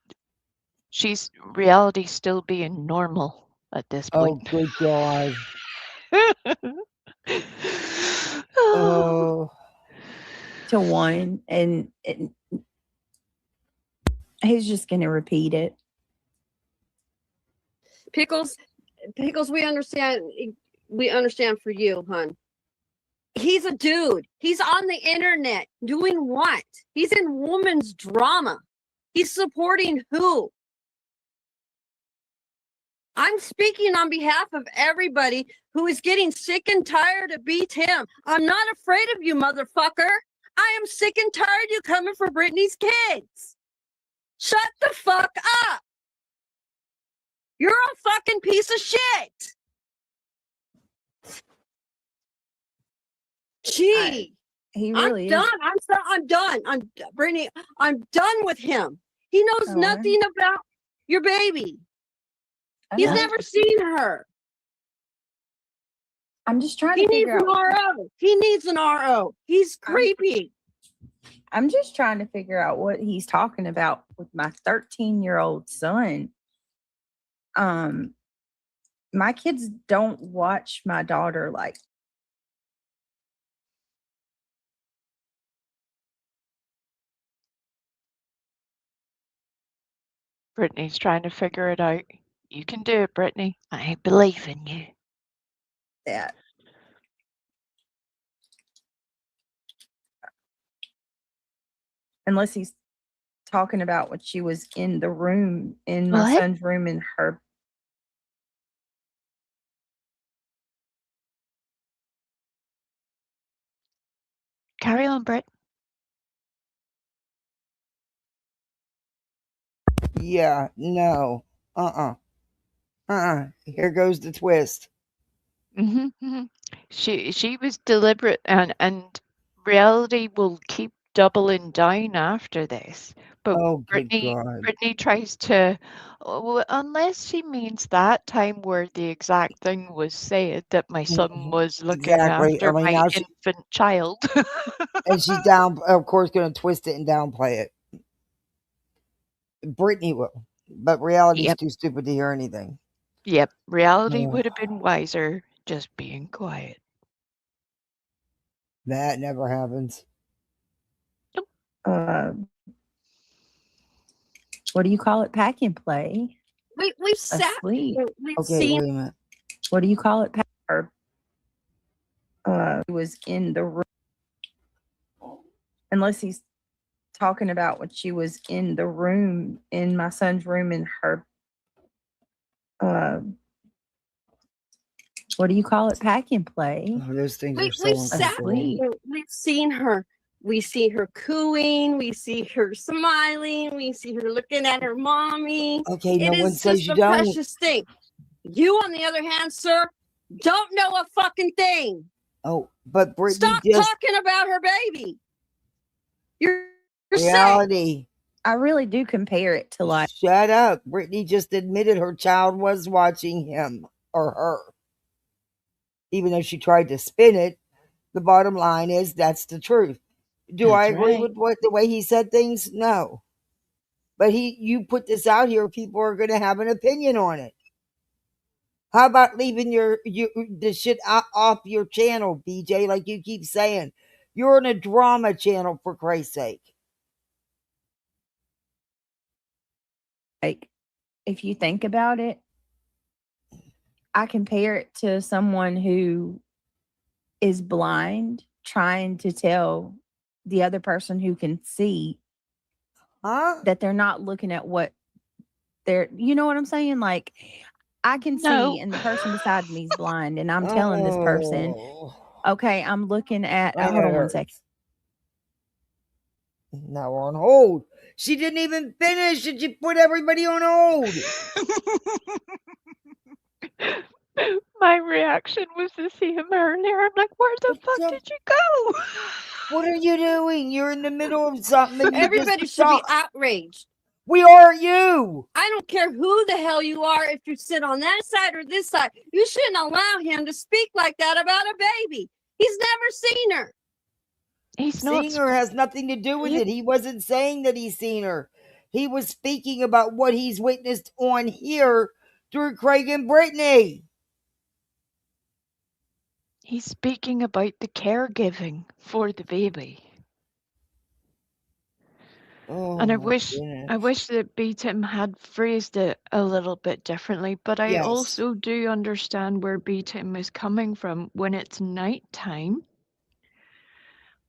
She's reality still being normal at this point. Oh, good God. Oh. To one, and he's just going to repeat it. Pickles, we understand for you, hon. He's a dude. He's on the internet doing what? He's in woman's drama. He's supporting who? I'm speaking on behalf of everybody who is getting sick and tired of beat him. I'm not afraid of you, motherfucker. I am sick and tired of you coming for Brittany's kids. Shut the fuck up. You're a fucking piece of shit. Gee, He I'm really done. is. I'm done. Brittany, I'm done with him. He knows Oh, nothing about your baby. I He's know. never seen her. I'm just trying He to needs figure an out. RO. He needs an RO. He's creepy. I'm just trying to figure out what he's talking about with my 13-year-old son. My kids don't watch my daughter like. Brittany's trying to figure it out. You can do it, Brittany. I believe in you. That. Unless he's talking about when she was in the room, in my What? son's room, in her. Carry on, Britt. Yeah, no. Here goes the twist. She was deliberate, and reality will keep doubling down after this. But Oh, good Brittany God. tries to, unless she means that time where the exact thing was said that my son was looking Exactly. I after mean, my now she, infant child. and she's of course, going to twist it and downplay it. Brittany will, but reality's Yep. too stupid to hear anything. Yep, reality Yeah. would have been wiser just being quiet. That never happens. What do you call it? Pack and play. We've sat. Asleep. We've Okay, seen. wait a minute. What do you call it? He was in the room. Unless he's talking about when she was in the room, in my son's room, in her. What do you call it? Pack and play. Oh, those things are We've so sat. uncomfortable. We've seen her. We see her cooing. We see her smiling. We see her looking at her mommy. Okay, It no one is says just you a don't. precious thing. You, on the other hand, sir, don't know a fucking thing. Oh, but Brittany Stop just talking about her baby. You're sick. reality. I really do compare it to like. Shut up. Brittany just admitted her child was watching him or her. Even though she tried to spin it, the bottom line is that's the truth. Do I That's agree right. with the way he said things? No. But you put this out here, people are going to have an opinion on it. How about leaving the shit off your channel, BJ, like you keep saying? You're on a drama channel, for Christ's sake. Like, if you think about it, I compare it to someone who is blind trying to tell the other person who can see that they're not looking at what they're, you know what I'm saying? Like, I can No. see and the person beside me is blind and I'm telling this person, okay, I'm looking at, hold on 1 second. Now we're on hold. She didn't even finish and she put everybody on hold. My reaction was to see him earlier. I'm like, where the fuck did you go? What are you doing? You're in the middle of something and you Everybody just should be stop. outraged. We are you. I don't care who the hell you are, if you sit on that side or this side. You shouldn't allow him to speak like that about a baby. He's never seen her. He's not. Seeing her has nothing to do with it. He wasn't saying that he's seen her. He was speaking about what he's witnessed on here through Craig and Brittany. He's speaking about the caregiving for the baby. Oh, and I my wish goodness. that B-Tim had phrased it a little bit differently, but I Yes. also do understand where B-Tim is coming from when it's nighttime.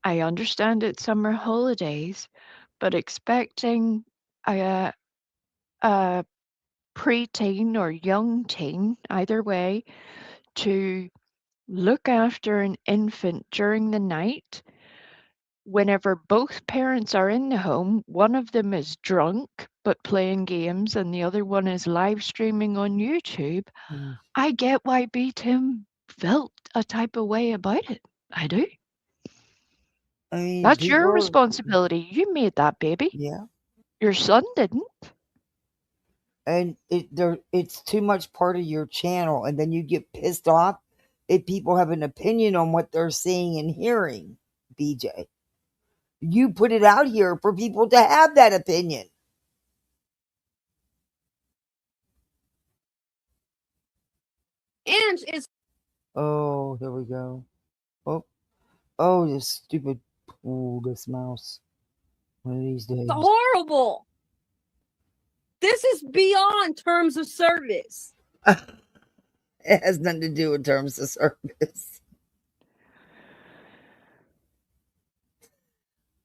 I understand it's summer holidays, but expecting a preteen or young teen, either way, to look after an infant during the night whenever both parents are in the home, one of them is drunk but playing games and the other one is live streaming on YouTube, I get why B. Tim felt a type of way about it. I do. I mean, That's your people, responsibility. You made that baby. yeah. Your son didn't. And it's too much part of your channel, and then you get pissed off if people have an opinion on what they're seeing and hearing. BJ, you put it out here for people to have that opinion. And it's Oh, here we go. Oh, this stupid. Oh, this mouse. One of these days. horrible. This is beyond terms of service. It has nothing to do with terms of service.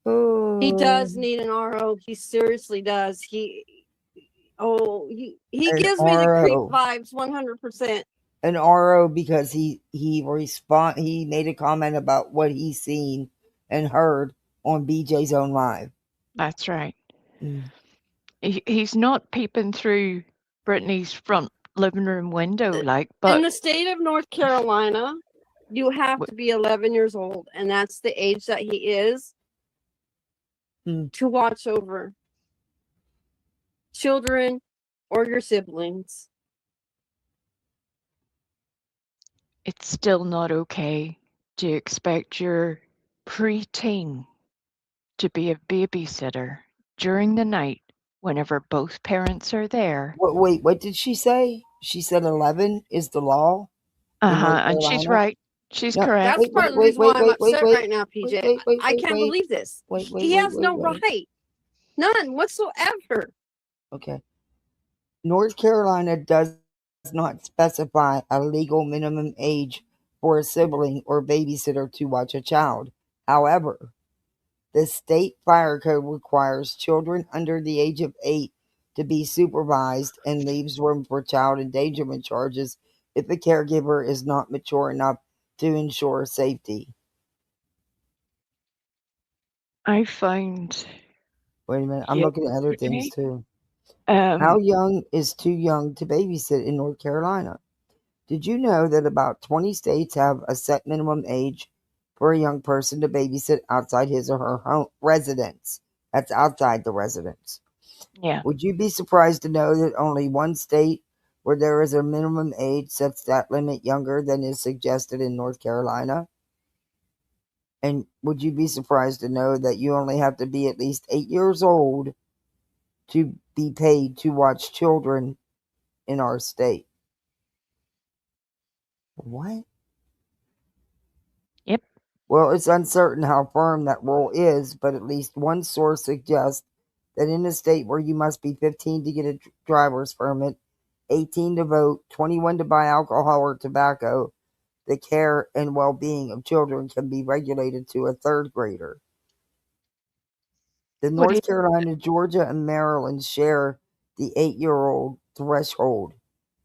Oh. He does need an RO. He seriously does. He gives me the creep vibes 100%. An RO because he made a comment about what he's seen and heard on BJ's own live. That's right. He's not peeping through Brittany's front living room window, but in the state of North Carolina, you have to be 11 years old, and that's the age that he is to watch over children or your siblings. It's still not okay to expect your preteen to be a babysitter during the night whenever both parents are there. Wait, what did she say? She said 11 is the law? And she's right. She's correct. That's part of the reason why I'm upset right now, PJ. I can't believe this. He has no right. None whatsoever. Okay. North Carolina does not specify a legal minimum age for a sibling or babysitter to watch a child. However, the state fire code requires children under the age of 8 to be supervised and leaves room for child endangerment charges if the caregiver is not mature enough to ensure safety. I find... Wait a minute. I'm looking at other things too. How young is too young to babysit in North Carolina? Did you know that about 20 states have a set minimum age for a young person to babysit outside his or her home residence? That's outside the residence. Yeah. Would you be surprised to know that only one state where there is a minimum age sets that limit younger than is suggested in North Carolina? And would you be surprised to know that you only have to be at least 8 years old to be paid to watch children in our state? What? Yep. Well, it's uncertain how firm that rule is, but at least one source suggests that in a state where you must be 15 to get a driver's permit, 18 to vote, 21 to buy alcohol or tobacco, the care and well-being of children can be regulated to a third grader. The North Carolina, Georgia, and Maryland share the 8-year-old threshold.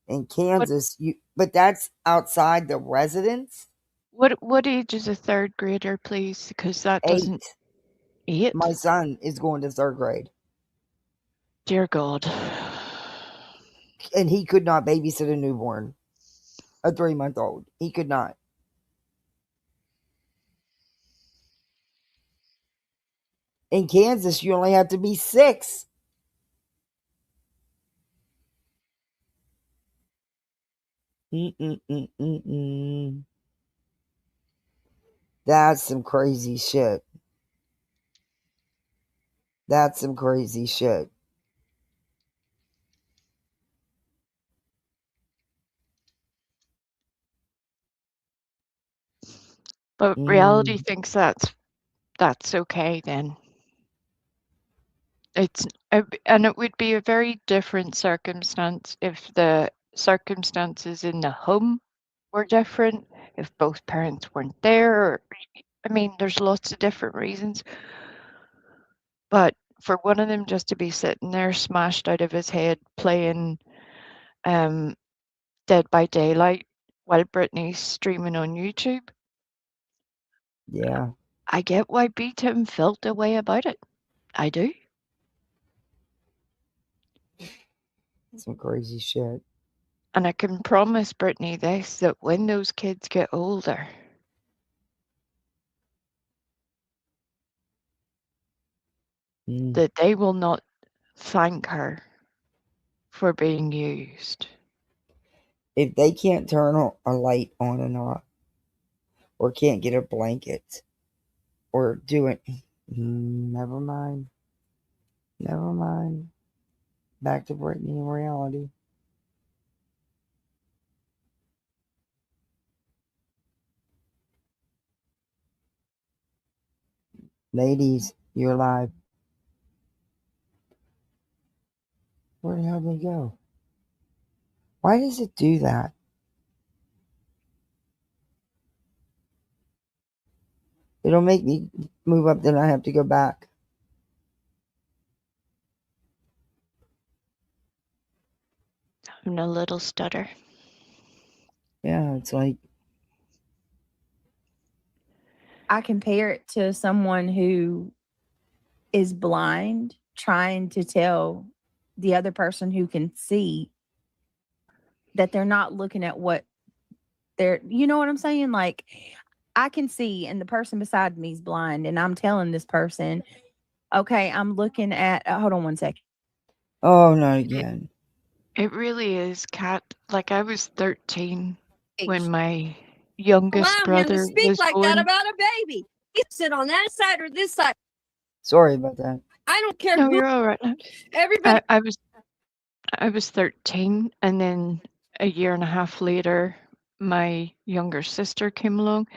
In Kansas, but that's outside the residence. What age is a third grader, please? Because that doesn't... 8? My son is going to third grade. Dear God. And he could not babysit a newborn, a 3-month-old. He could not. In Kansas, you only have to be 6. That's some crazy shit. That's some crazy shit. But reality thinks that's okay then. And it would be a very different circumstance if the circumstances in the home were different, if both parents weren't there. I mean, there's lots of different reasons. But for one of them just to be sitting there smashed out of his head playing Dead by Daylight while Brittany's streaming on YouTube. Yeah. I get why B-Tim felt a way about it. I do. Some crazy shit. And I can promise Brittany this, that when those kids get older, that they will not thank her for being used. If they can't turn a light on and off, or can't get a blanket, or do it, never mind. Never mind. Back to Brittany in reality. Ladies, you're live. Where the hell did they go? Why does it do that? It'll make me move up, then I have to go back. Having a little stutter. Yeah, it's like, I compare it to someone who is blind trying to tell the other person who can see that they're not looking at what they're, you know what I'm saying? Like, I can see, and the person beside me is blind, and I'm telling this person, okay, I'm looking at, hold on one second. oh, not again. It really is, Kat. Like, I was 13 when my youngest Allow him to brother speak was like born. that about a baby. He sit on that side or this side. Sorry about that. I don't care No, who. you're all right now. Everybody. I was 13, and then a year and a half later, my younger sister came along.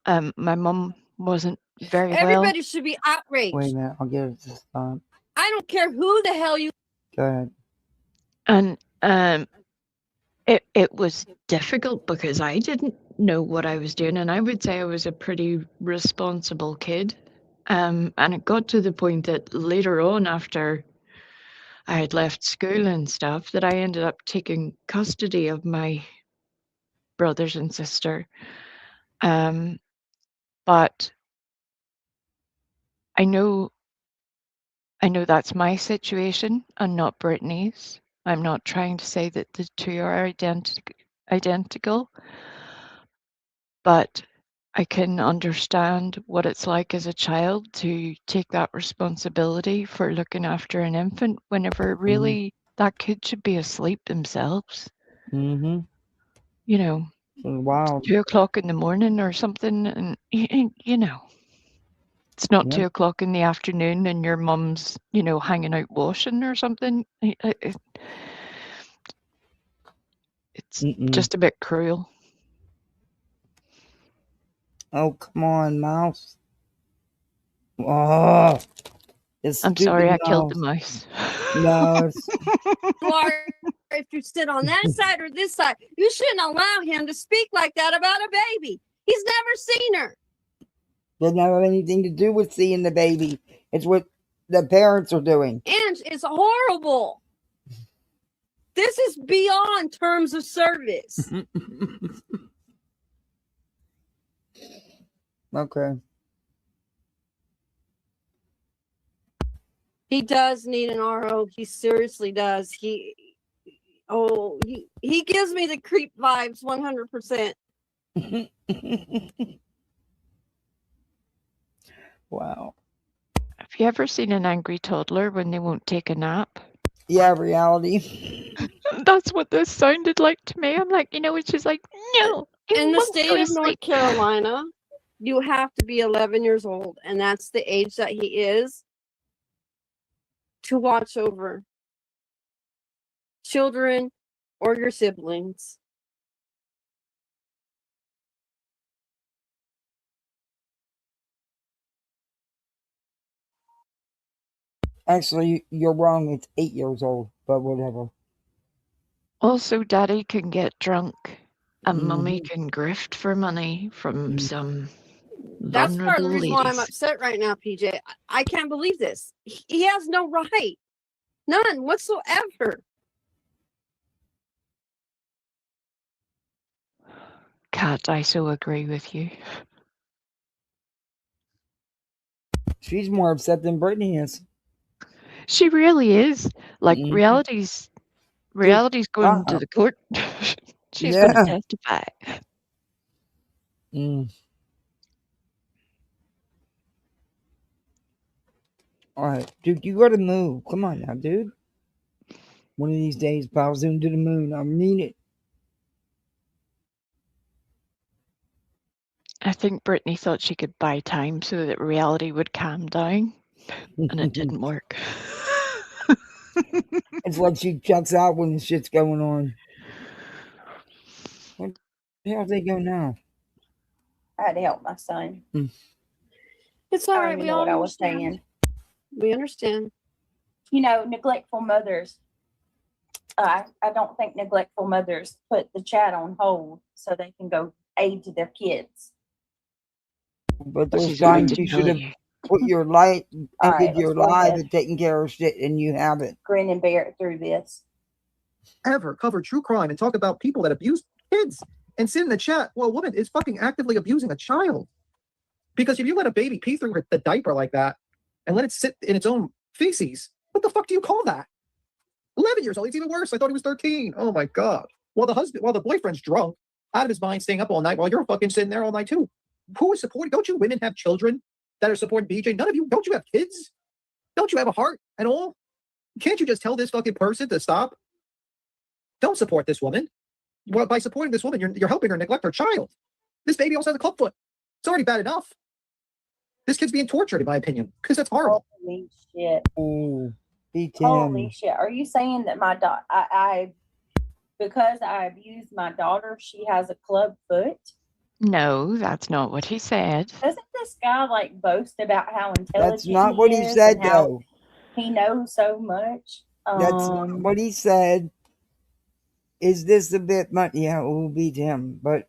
My mum wasn't very well. Everybody should be outraged. Wait a minute, I'll get it to stop. I don't care who the hell you. Go ahead. And it was difficult because I didn't know what I was doing, and I would say I was a pretty responsible kid. And it got to the point that later on, after I had left school and stuff, that I ended up taking custody of my brothers and sister. But I know that's my situation and not Brittany's. I'm not trying to say that the two are identical, but I can understand what it's like as a child to take that responsibility for looking after an infant whenever really that kid should be asleep themselves. Mm-hmm. You know, wow. 2 o'clock in the morning or something, and you know, it's not 2 o'clock in the afternoon and your mum's, you know, hanging out washing or something. It's just a bit cruel. Oh, come on, mouse. Oh, I'm sorry, I killed the mouse. No. If you sit on that side or this side, you shouldn't allow him to speak like that about a baby. He's never seen her. Doesn't have anything to do with seeing the baby. It's what the parents are doing. And it's horrible. This is beyond terms of service. Okay. He does need an RO. He seriously does. He gives me the creep vibes 100%. Wow. Have you ever seen an angry toddler when they won't take a nap? Yeah, reality. That's what this sounded like to me. I'm like, you know, it's just like, no. In the state of North Carolina, you have to be 11 years old, and that's the age that he is, to watch over children or your siblings. Actually, you're wrong. It's 8 years old, but whatever. Also, daddy can get drunk and mummy can grift for money from some That's part of the vulnerable reason why I'm ladies. upset right now, PJ. I can't believe this. He has no right. None whatsoever. Kat, I so agree with you. She's more upset than Brittany is. She really is. Like Mhm. reality's going to the court. She's going to Yeah. testify. Mm. All right, dude, you gotta move. Come on now, dude. One of these days, pal, zoom to the moon. I mean it. I think Brittany thought she could buy time so that reality would calm down, and it didn't work. It's like she checks out when the shit's going on. Where the hell they go now? I had to help my son. It's all I right. don't even We know all what I was understand. saying. We understand. You know, neglectful mothers. I don't think neglectful mothers put the chat on hold so they can go aid to their kids. But This those is going times to you tell should have you. put your light, All ended right, your let's go life ahead. and taking care of shit, and you haven't. Grin and bear it through this. Ever cover true crime and talk about people that abuse kids and sit in the chat while a woman is fucking actively abusing a child. Because if you let a baby pee through the diaper like that and let it sit in its own feces, what the fuck do you call that? 11 years old, it's even worse. I thought he was 13. Oh my God. While the boyfriend's drunk, out of his mind, staying up all night while you're fucking sitting there all night too. Who is supporting? Don't you women have children that are supporting BJ? None of you, don't you have kids? Don't you have a heart at all? Can't you just tell this fucking person to stop? Don't support this woman. Well, by supporting this woman, you're helping her neglect her child. This baby also has a clubfoot. It's already bad enough. This kid's being tortured, in my opinion, because that's horrible. Holy shit. Oh, beat Holy him. shit. Are you saying that my daughter, because I abused my daughter, she has a club foot? No, that's not what he said. Doesn't this guy like boast about how intelligent That's not he what he is said, and how though. he knows so much? That's not what he said. Is this a bit much? Yeah, it will beat him. But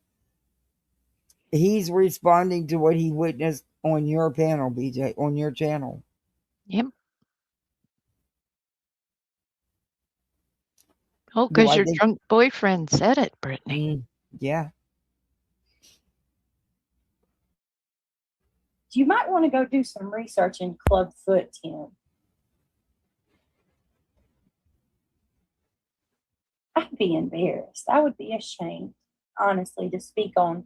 he's responding to what he witnessed on your panel, BJ, on your channel. Yep. Oh, because your drunk boyfriend said it, Brittany. Yeah. You might want to go do some research in club foot, Tim. I'd be embarrassed. I would be ashamed, honestly, to speak on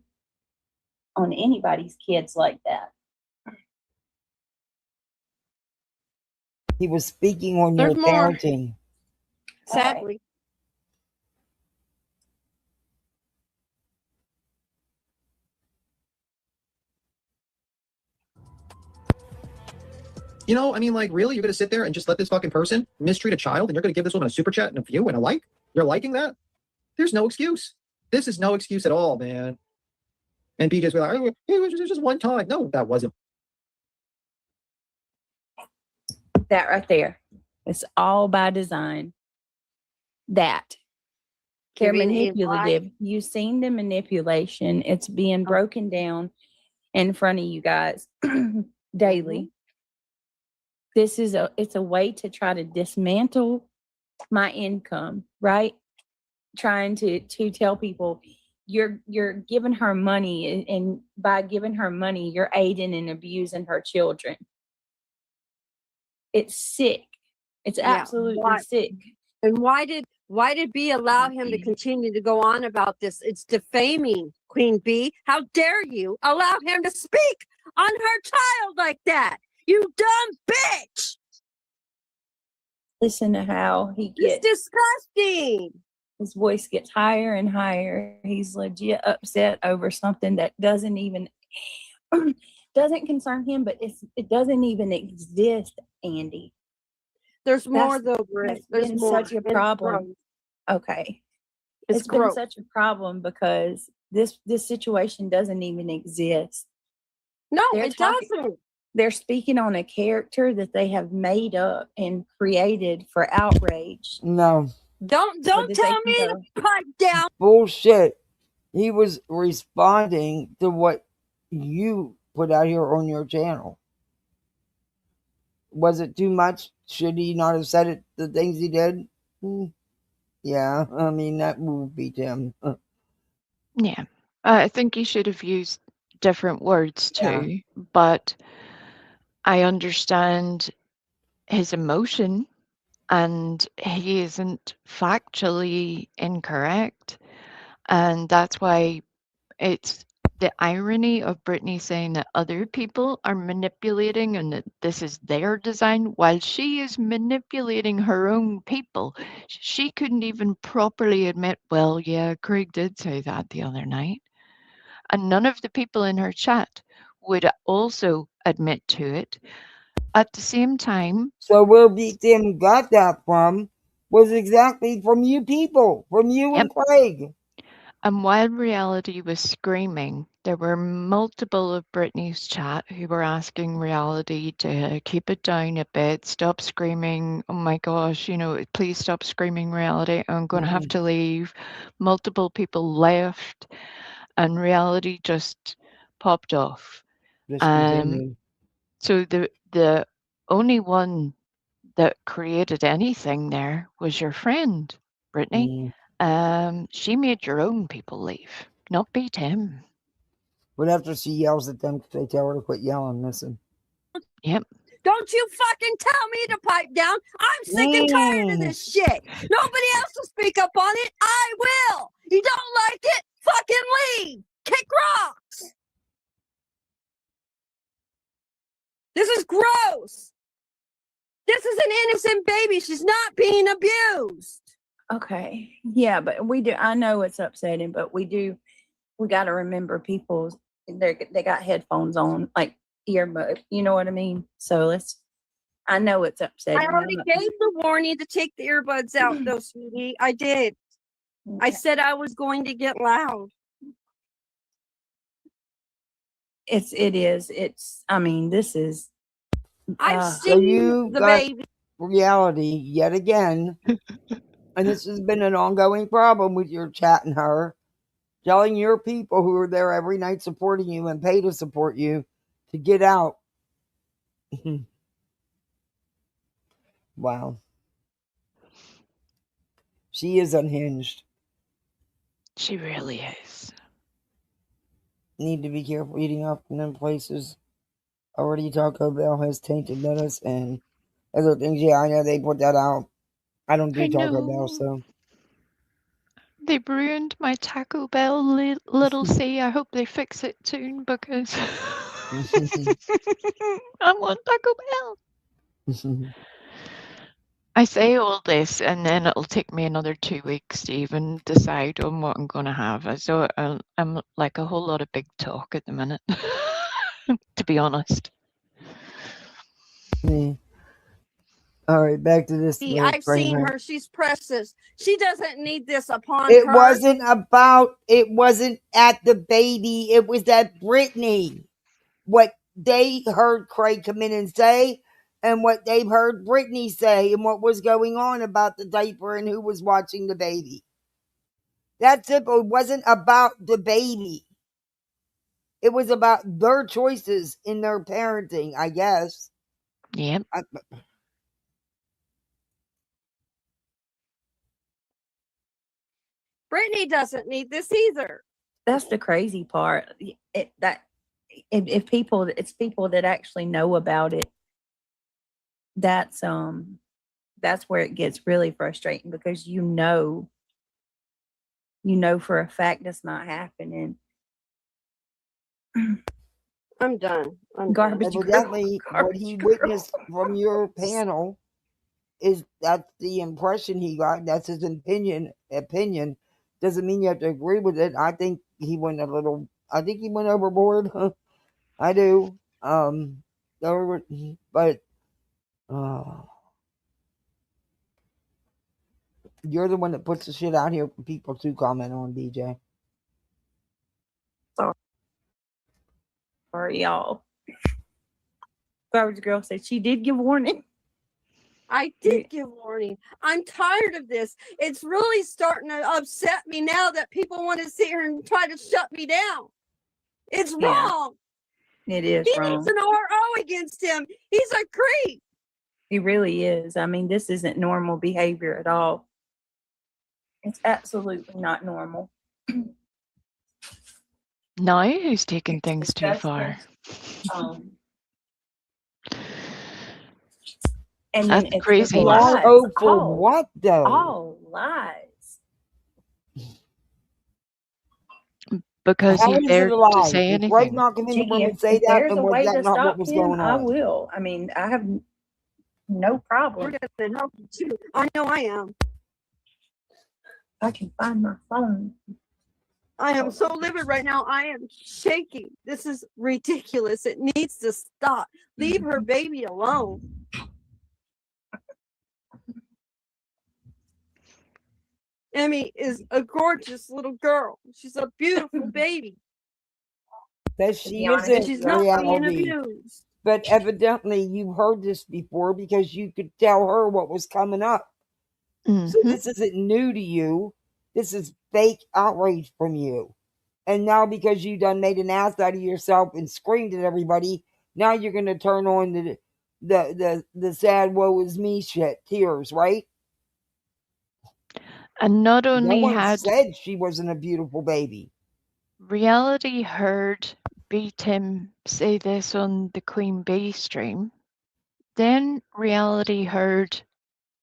anybody's kids like that. He was speaking on There's your more. parenting. Sadly. You know, I mean, like, really? You're going to sit there and just let this fucking person mistreat a child and you're going to give this woman a super chat and a view and a like? You're liking that? There's no excuse. This is no excuse at all, man. And BJ's like, oh, it was just one time. No, that wasn't. That right there. It's all by design. That. They're Giving a manipulative. You've seen the manipulation. It's being broken down in front of you guys daily. This is it's a way to try to dismantle my income, right? Trying to tell people you're giving her money, and by giving her money, you're aiding and abusing her children. It's sick. It's absolutely sick. And why did B allow him to continue to go on about this? It's defaming, Queen B. How dare you allow him to speak on her child like that? You dumb bitch. Listen to how he gets. It's disgusting. His voice gets higher and higher. He's legit upset over something that doesn't concern him, but it doesn't even exist, Andy. There's more though, Britt. There's been more. such a problem. Okay. It's been such a problem because this situation doesn't even exist. No, it doesn't. They're speaking on a character that they have made up and created for outrage. No. Don't tell me to pipe down. Bullshit. He was responding to what you put out here on your channel. Was it too much? Should he not have said it, the things he did? Yeah, I mean, that would beat him. Yeah. I think he should have used different words too, but I understand his emotion, and he isn't factually incorrect. And that's why it's the irony of Britney saying that other people are manipulating and that this is their design while she is manipulating her own people. She couldn't even properly admit, well, yeah, Craig did say that the other night. And none of the people in her chat would also admit to it. At the same time, So where Tim got that from was exactly from you people, from you and Craig. And while Reality was screaming, there were multiple of Britney's chat who were asking Reality to keep it down a bit, stop screaming. Oh my gosh, please stop screaming, Reality. I'm going to have to leave. Multiple people left, and Reality just popped off. Just continue. So the only one that created anything there was your friend, Britney. She made your own people leave, not beat him. But after she yells at them, they tell her to quit yelling. Listen. Yep. Don't you fucking tell me to pipe down. I'm sick and tired of this shit. Nobody else will speak up on it. I will. You don't like it? Fucking leave. Kick rocks. This is gross. This is an innocent baby. She's not being abused. Okay. Yeah, but I know it's upsetting, but we got to remember people, they got headphones on, like earbud, you know what I mean? So I know it's upsetting. I already gave the warning to take the earbuds out, though, sweetie. I did. Okay. I said I was going to get loud. It is. I mean, this is. I've seen the baby. Reality yet again. And this has been an ongoing problem with your chat and her. Telling your people who are there every night supporting you and pay to support you to get out. Wow. She is unhinged. She really is. Need to be careful eating up in them places. Already Taco Bell has tainted lettuce and other things. Yeah, I know they put that out. I don't do Taco Bell, so. They've ruined my Taco Bell, little C. I hope they fix it soon because I want Taco Bell. I say all this, and then it'll take me another 2 weeks to even decide on what I'm going to have. So I'm like a whole lot of big talk at the minute, to be honest. Yeah. All right, back to this. I've seen her. She's precious. She doesn't need this upon her. It wasn't at the baby. It was at Britney. What they heard Craig come in and say, and what they've heard Britney say, and what was going on about the diaper and who was watching the baby. That's it. It wasn't about the baby. It was about their choices in their parenting, I guess. Yep. Britney doesn't need this either. That's the crazy part. It's people that actually know about it. That's where it gets really frustrating because you know for a fact that's not happening. I'm done. Garbage. Evidently, what he witnessed from your panel that's the impression he got. That's his opinion. Doesn't mean you have to agree with it. I think he went overboard. I do. But you're the one that puts the shit out here for people to comment on, BJ. Sorry, y'all. Garbage Girl said she did give warning. I did give warning. I'm tired of this. It's really starting to upset me now that people want to sit here and try to shut me down. It's wrong. It is wrong. He needs an RO against him. He's a creep. He really is. I mean, this isn't normal behavior at all. It's absolutely not normal. Now who's taking things too far? And That's then it's craziness. lies. Oh, for all, what though? all lies. Because How he is it dared a to lie? say Did Greg anything. not come in the room Chicky, and say if that? there's And a was way that to not what stop was him, going I on? will. I mean, I have no We're problem. gonna help you too. I know I am. I can find my phone. I am so livid right now. I am shaking. This is ridiculous. It needs to stop. Leave her baby alone. Emmy is a gorgeous little girl. She's a beautiful baby. That To she be honest And isn't she's not being reality. abused. But evidently you've heard this before because you could tell her what was coming up. So Mhm. this isn't new to you. This is fake outrage from you. And now because you done made an ass out of yourself and screamed at everybody, now you're gonna turn on the sad woe is me shit, tears, right? And not No only one had said she wasn't a beautiful baby. reality heard beat him say this on the Queen Bee stream, then reality heard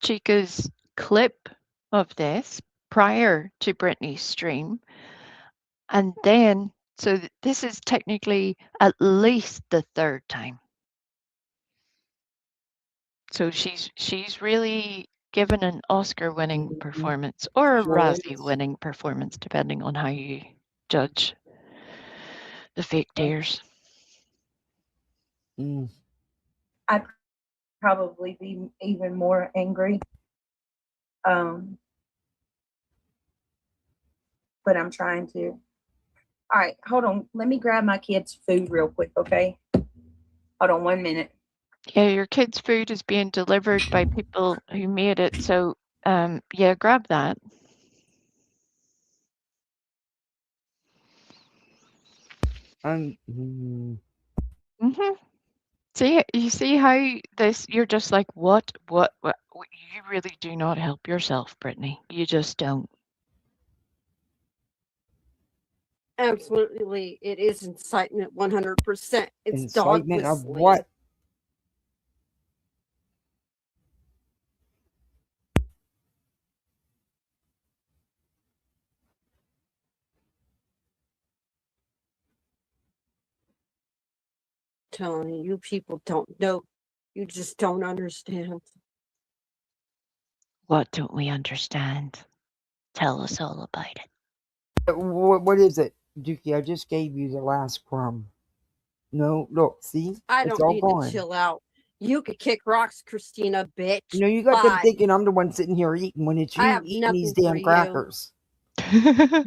Chica's clip of this prior to Britney's stream, and then this is technically at least the third time. So she's really given an Oscar-winning performance or a Sure Razzie-winning performance, depending on how you judge the fake tears. I'd probably be even more angry. But I'm trying to. All right, hold on. Let me grab my kids' food real quick, okay? Hold on 1 minute. Yeah, your kids' food is being delivered by people who made it. So, yeah, grab that. Mm-hmm. See, you see how this, you're just like, what? You really do not help yourself, Brittany. You just don't. Absolutely. It is incitement 100%. It's dog Incitement of whistling. what? Tony, you people don't know. You just don't understand. What don't we understand? Tell us all about it. What is it? Dookie, I just gave you the last crumb. No, look, see? I It's don't all need gone. to chill out. You could kick rocks, Christina, bitch. You know, you got them Bye. thinking I'm the one sitting here eating when it's I you have eating these nothing for damn you. crackers.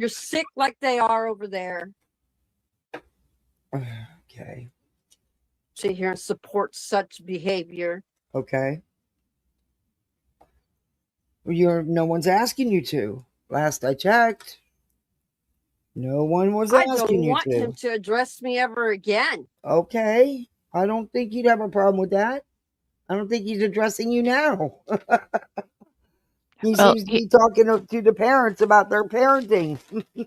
You're sick like they are over there. Okay. Sit here and support such behavior. Okay. No one's asking you to. Last I checked, no one was I asking don't you want to. him to address me ever again. Okay. I don't think you'd have a problem with that. I don't think he's addressing you now. He seems to be talking to the parents about their parenting.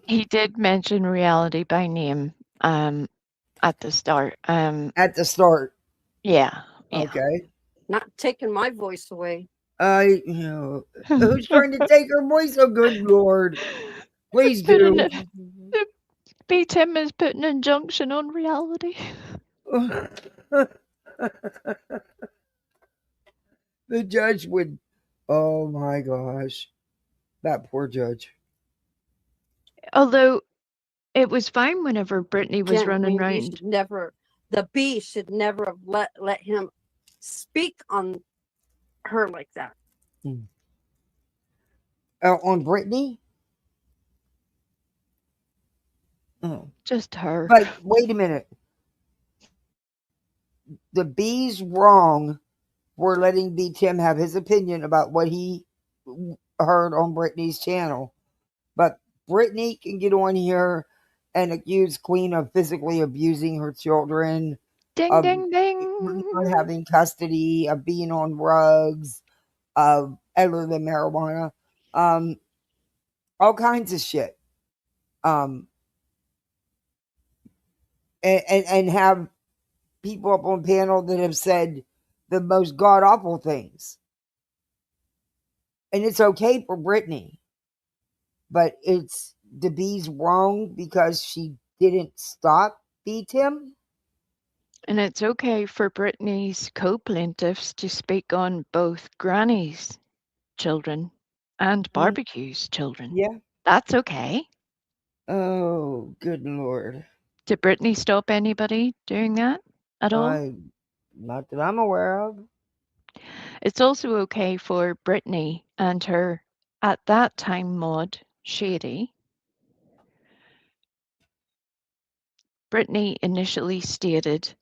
He did mention reality by name at the start. At the start. Yeah. Okay. Not taking my voice away. Who's trying to take her voice? Oh, good Lord. Please do. Beat him is putting an injunction on reality. The judge would, oh my gosh, that poor judge. Although it was fine whenever Brittany was Again, running I mean, around. The bee should never have let him speak on her like that. On Brittany? Oh. Just her. But wait a minute. The bee's wrong for letting B. Tim have his opinion about what he heard on Brittany's channel. But Brittany can get on here and accuse Queen of physically abusing her children, Ding, ding, ding. Not having custody, of being on drugs, of other than marijuana, all kinds of shit. And have people up on panel that have said the most god awful things. And it's okay for Brittany, but it's Debbie's wrong because she didn't stop beat him. And it's okay for Brittany's co-plaintiffs to speak on both Granny's children and Barbecue's children. Yeah. That's okay. Oh, good Lord. Did Brittany stop anybody doing that at all? Not that I'm aware of. It's also okay for Brittany and her, at that time, mod, Shady. Brittany initially stated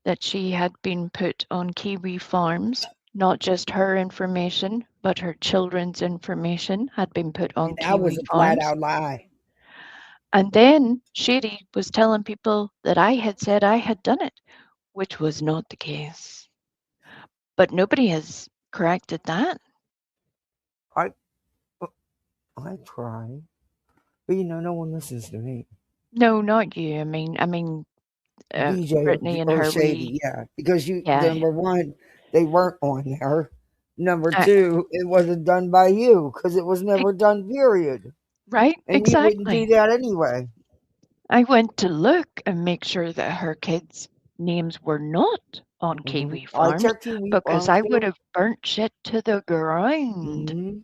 that she had been put on Kiwi Farms. Not just her information, but her children's information had been put on And that was Kiwi a flat Farms. out lie. And then Shady was telling people that I had said I had done it, which was not the case. But nobody has corrected that. I try, but no one listens to me. No, not you. I mean, BJ Brittany and or her. Shady, yeah, because Yeah. number one, they weren't on there. Number two, it wasn't done by you because it was never done. Period. Right? And Exactly. you wouldn't do that anyway. I went to look and make sure that her kids' names were not on Kiwi Farms I checked Kiwi because Farms I too. would have burnt shit to the ground.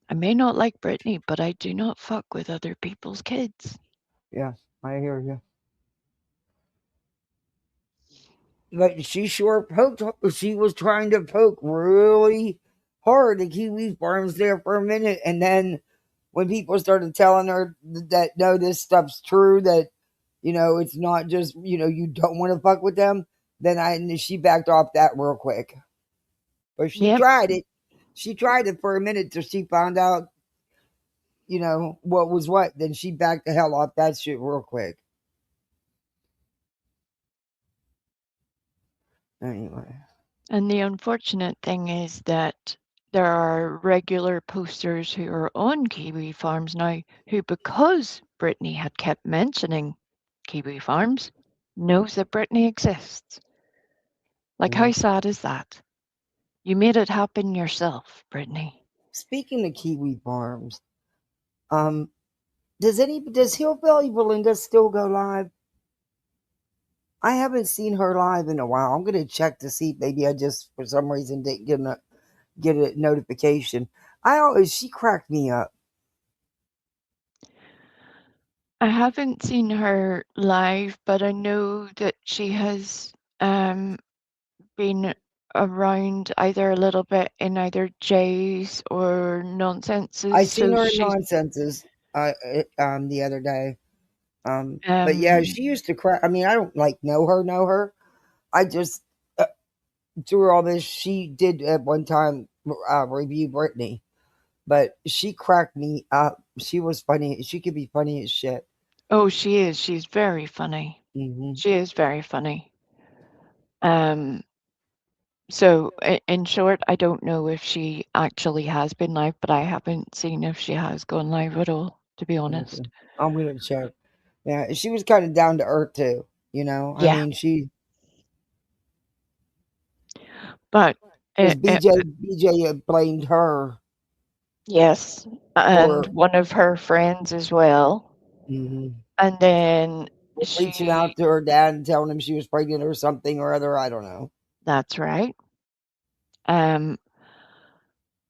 I may not like Brittany, but I do not fuck with other people's kids. Yeah, I hear you. But she sure poked. She was trying to poke really hard at Kiwi Farms there for a minute, and then when people started telling her that no, this stuff's true, that it's not just you don't want to fuck with them, then she backed off that real quick. But she tried it. She tried it for a minute till she found out, what was what. Then she backed the hell off that shit real quick. Anyway. And the unfortunate thing is that there are regular posters who are on Kiwi Farms now who, because Brittany had kept mentioning Kiwi Farms, knows that Brittany exists. Like, how sad is that? You made it happen yourself, Brittany. Speaking of Kiwi Farms, does Hillbilly Belinda still go live? I haven't seen her live in a while. I'm gonna check to see if maybe I just for some reason didn't get a notification. She cracked me up. I haven't seen her live, but I know that she has been around either a little bit in either J's or Nonsenses. I seen her in Nonsenses the other day. But yeah, she used to crack. I mean, I don't know her. I just through all this, she did at one time review Brittany, but she cracked me up. She was funny. She could be funny as shit. Oh, she is. She's very funny. She is very funny. So in short, I don't know if she actually has been live, but I haven't seen if she has gone live at all, to be honest. Okay. I'm gonna check. Yeah, she was kind of down to earth too. Yeah. I mean, she. But BJ blamed her. Yes, and one of her friends as well. And then reaching out to her dad and telling him she was pregnant or something or other. I don't know. That's right. And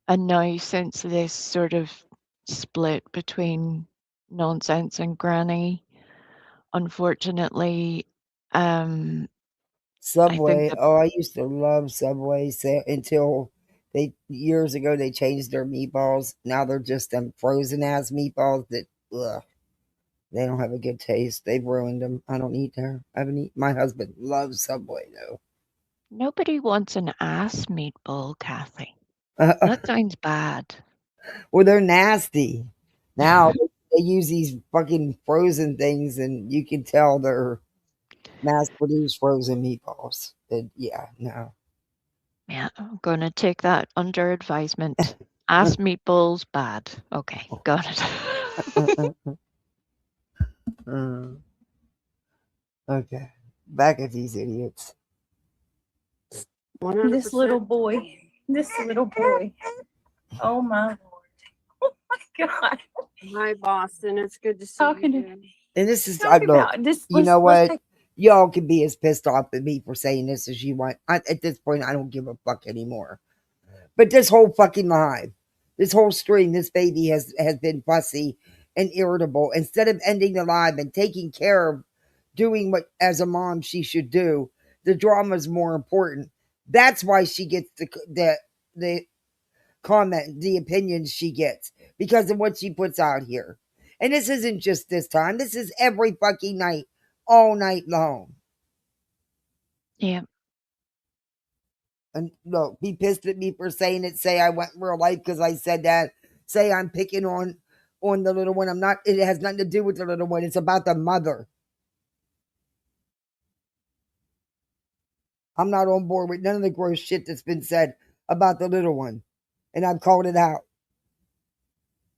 now since this sort of split between Nonsense and Granny, unfortunately, Subway. I used to love Subway until years ago they changed their meatballs. Now they're just them frozen ass meatballs that they don't have a good taste. They've ruined them. I don't eat there. I haven't eaten. My husband loves Subway though. Nobody wants an ass meatball, Kathy. That sounds bad. Well, they're nasty. Now they use these fucking frozen things, and you can tell they're mass-produced frozen meatballs. Yeah, no. Yeah, I'm going to take that under advisement. Ass meatballs, bad. Okay, got it. Okay. back at these idiots. 100%. This little boy. This little boy. Oh my lord. Oh my god. Hi, Boston. It's good to see Talking you. to- again. And this is, Talk look, about this. you know let's what? Y'all can be as pissed off at me for saying this as you want. At this point, I don't give a fuck anymore. But this whole fucking live, this whole stream, this baby has been fussy and irritable. Instead of ending the live and taking care of doing what, as a mom, she should do, the drama is more important. That's why she gets the comment, the opinions she gets, because of what she puts out here. And this isn't just this time. This is every fucking night, all night long. Yeah. And look, be pissed at me for saying it. Say I went real life because I said that. Say I'm picking on the little one. I'm not. It has nothing to do with the little one. It's about the mother. I'm not on board with none of the gross shit that's been said about the little one. And I've called it out.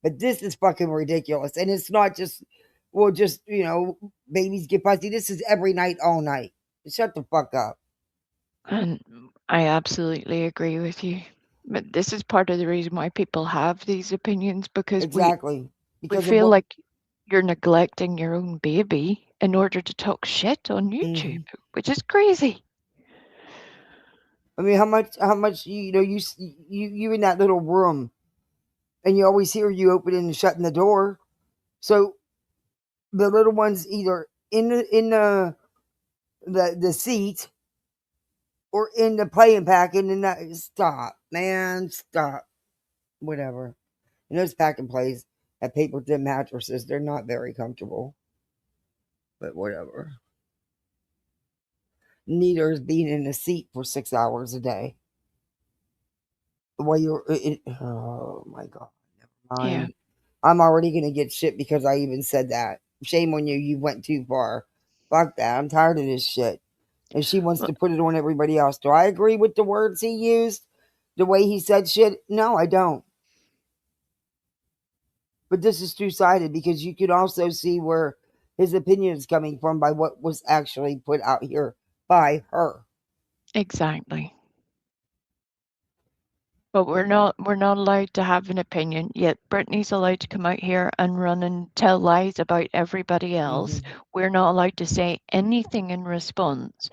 But this is fucking ridiculous. And it's not just, well, just, babies get fussy. This is every night, all night. Shut the fuck up. And I absolutely agree with you. But this is part of the reason why people have these opinions, because Exactly. we feel like you're neglecting your own baby in order to talk shit on YouTube, which is crazy. I mean, how much you in that little room, and you always hear you opening and shutting the door. So the little one's either in the seat or in the playing pack, and then that, stop, man, stop. Whatever. And those pack and plays at paper thin mattresses, they're not very comfortable. But whatever. Neither is being in a seat for 6 hours a day. While you're, oh my god, never mind. Yeah. I'm already gonna get shit because I even said that. Shame on you. You went too far. Fuck that. I'm tired of this shit. And she wants to put it on everybody else. Do I agree with the words he used? The way he said shit? No, I don't. But this is two-sided because you can also see where his opinion is coming from by what was actually put out here by her. Exactly. But we're not allowed to have an opinion, yet Brittany's allowed to come out here and run and tell lies about everybody else. We're not allowed to say anything in response,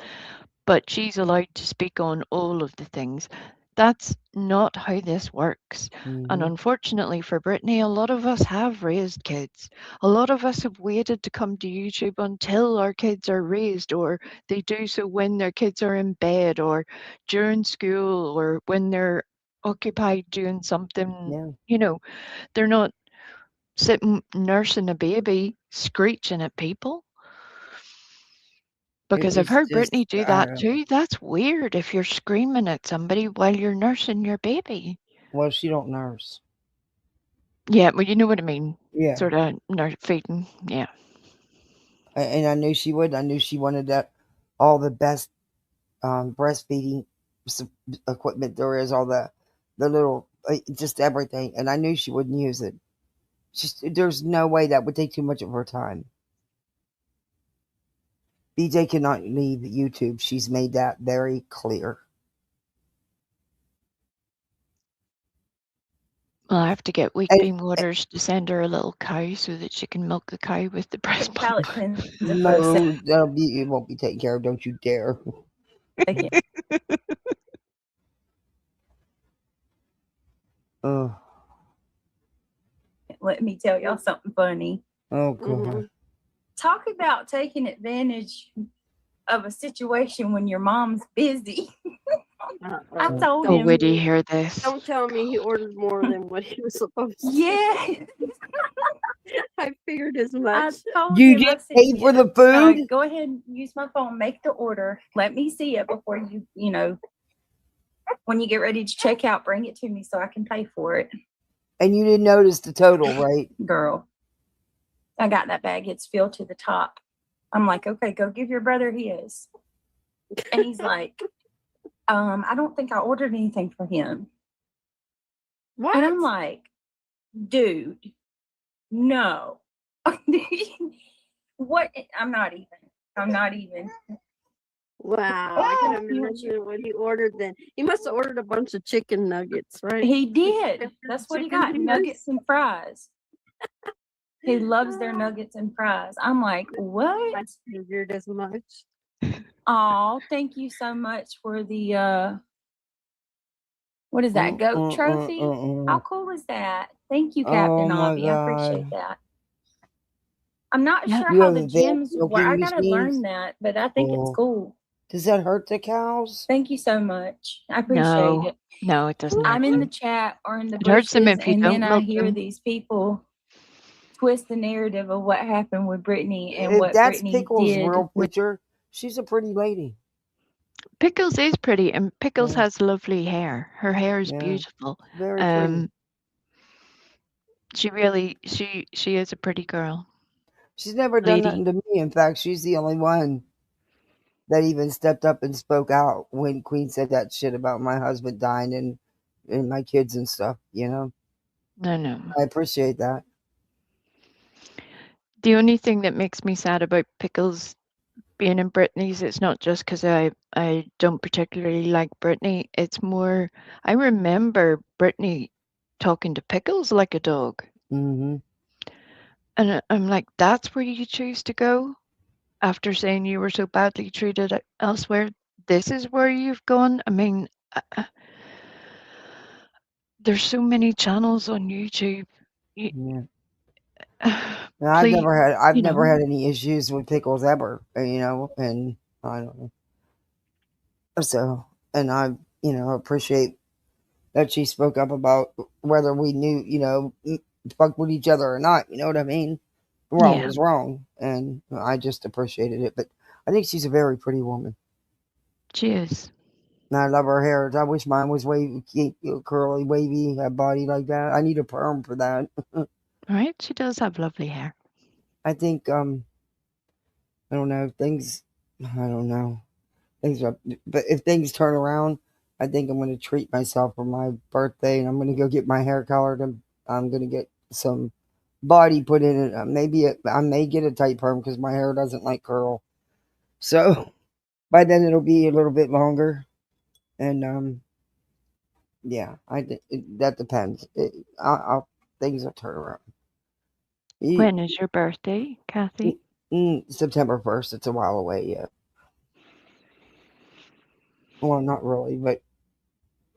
but she's allowed to speak on all of the things. That's not how this works. And unfortunately for Brittany, a lot of us have raised kids. A lot of us have waited to come to YouTube until our kids are raised, or they do so when their kids are in bed or during school or when they're occupied doing something. They're not sitting nursing a baby screeching at people. Because I've heard Brittany do that too. That's weird if you're screaming at somebody while you're nursing your baby. Well, she don't nurse. Yeah, well, you know what I mean. Yeah. Sort of feeding. Yeah. And I knew she would. I knew she wanted that, all the best breastfeeding equipment there is, all the little, just everything. And I knew she wouldn't use it. There's no way that would take too much of her time. BJ cannot leave YouTube. She's made that very clear. Well, I have to get Weak Beam Waters to send her a little cow so that she can milk the cow with the breast pump. No, it won't be taken care of. Don't you dare. Let me tell y'all something funny. Oh, God. Talk about taking advantage of a situation when your mom's busy. I told him. Would he hear this? Don't tell me he ordered more than what he was supposed to. Yeah. I figured as much. You just paid for the food? Go ahead and use my phone. Make the order. Let me see it before when you get ready to check out, bring it to me so I can pay for it. And you didn't notice the total, right? Girl, I got that bag. It's filled to the top. I'm like, okay, go give your brother his. And he's like, I don't think I ordered anything for him. What? And I'm like, dude, no. What? I'm not even. Wow, I can imagine what he ordered then. He must have ordered a bunch of chicken nuggets, right? He did. That's what he got. Nuggets and fries. He loves their nuggets and fries. I'm like, I what? figured as much. Oh, thank you so much for the what is that, goat trophy? How cool is that? Thank you, Oh Captain my Avi. I appreciate God. that. I'm not Yeah. sure You how have the a vacuum gyms work. I cleaning gotta learn machines? that, but I think it's Cool. cool. Does that hurt the cows? Thank you so much. I appreciate No, it. no, it doesn't hurt I'm in the them. chat or in the It hurts them bushes, if you and then don't I milk hear them. these people twist the narrative of what happened with Brittany and If what that's Brittany Pickle's did real with. picture, she's a pretty lady. Pickles is pretty, and Pickles Yeah. has lovely hair. Her hair is Yeah. beautiful. Very pretty. She really, she is a pretty girl. She's never done Lady. nothing to me. In fact, she's the only one that even stepped up and spoke out when Queen said that shit about my husband dying and my kids and stuff, you know? No. I appreciate that. The only thing that makes me sad about Pickles being in Brittany's, it's not just because I don't particularly like Brittany. It's more, I remember Brittany talking to Pickles like a dog. Mm-hmm. And I'm like, that's where you choose to go after saying you were so badly treated elsewhere. This is where you've gone. I mean, there's so many channels on YouTube. Yeah. I've Please, never had any issues with Pickles ever, you know, and I don't know. So, and I, appreciate that she spoke up about whether we knew, fuck with each other or not. You know what I mean? Wrong Yeah. was wrong, and I just appreciated it. But I think she's a very pretty woman. She is. And I love her hair. I wish mine was wavy, curly, wavy, a body like that. I need a perm for that. Right? She does have lovely hair. I think, I don't know, I don't know. But if things turn around, I think I'm going to treat myself for my birthday, and I'm going to go get my hair colored, and I'm going to get some body put in it. I may get a tight perm because my hair doesn't like curl. So by then it'll be a little bit longer, and yeah, that depends. Things will turn around. When is your birthday, Kathy? September 1st. It's a while away yet. Well, not really, but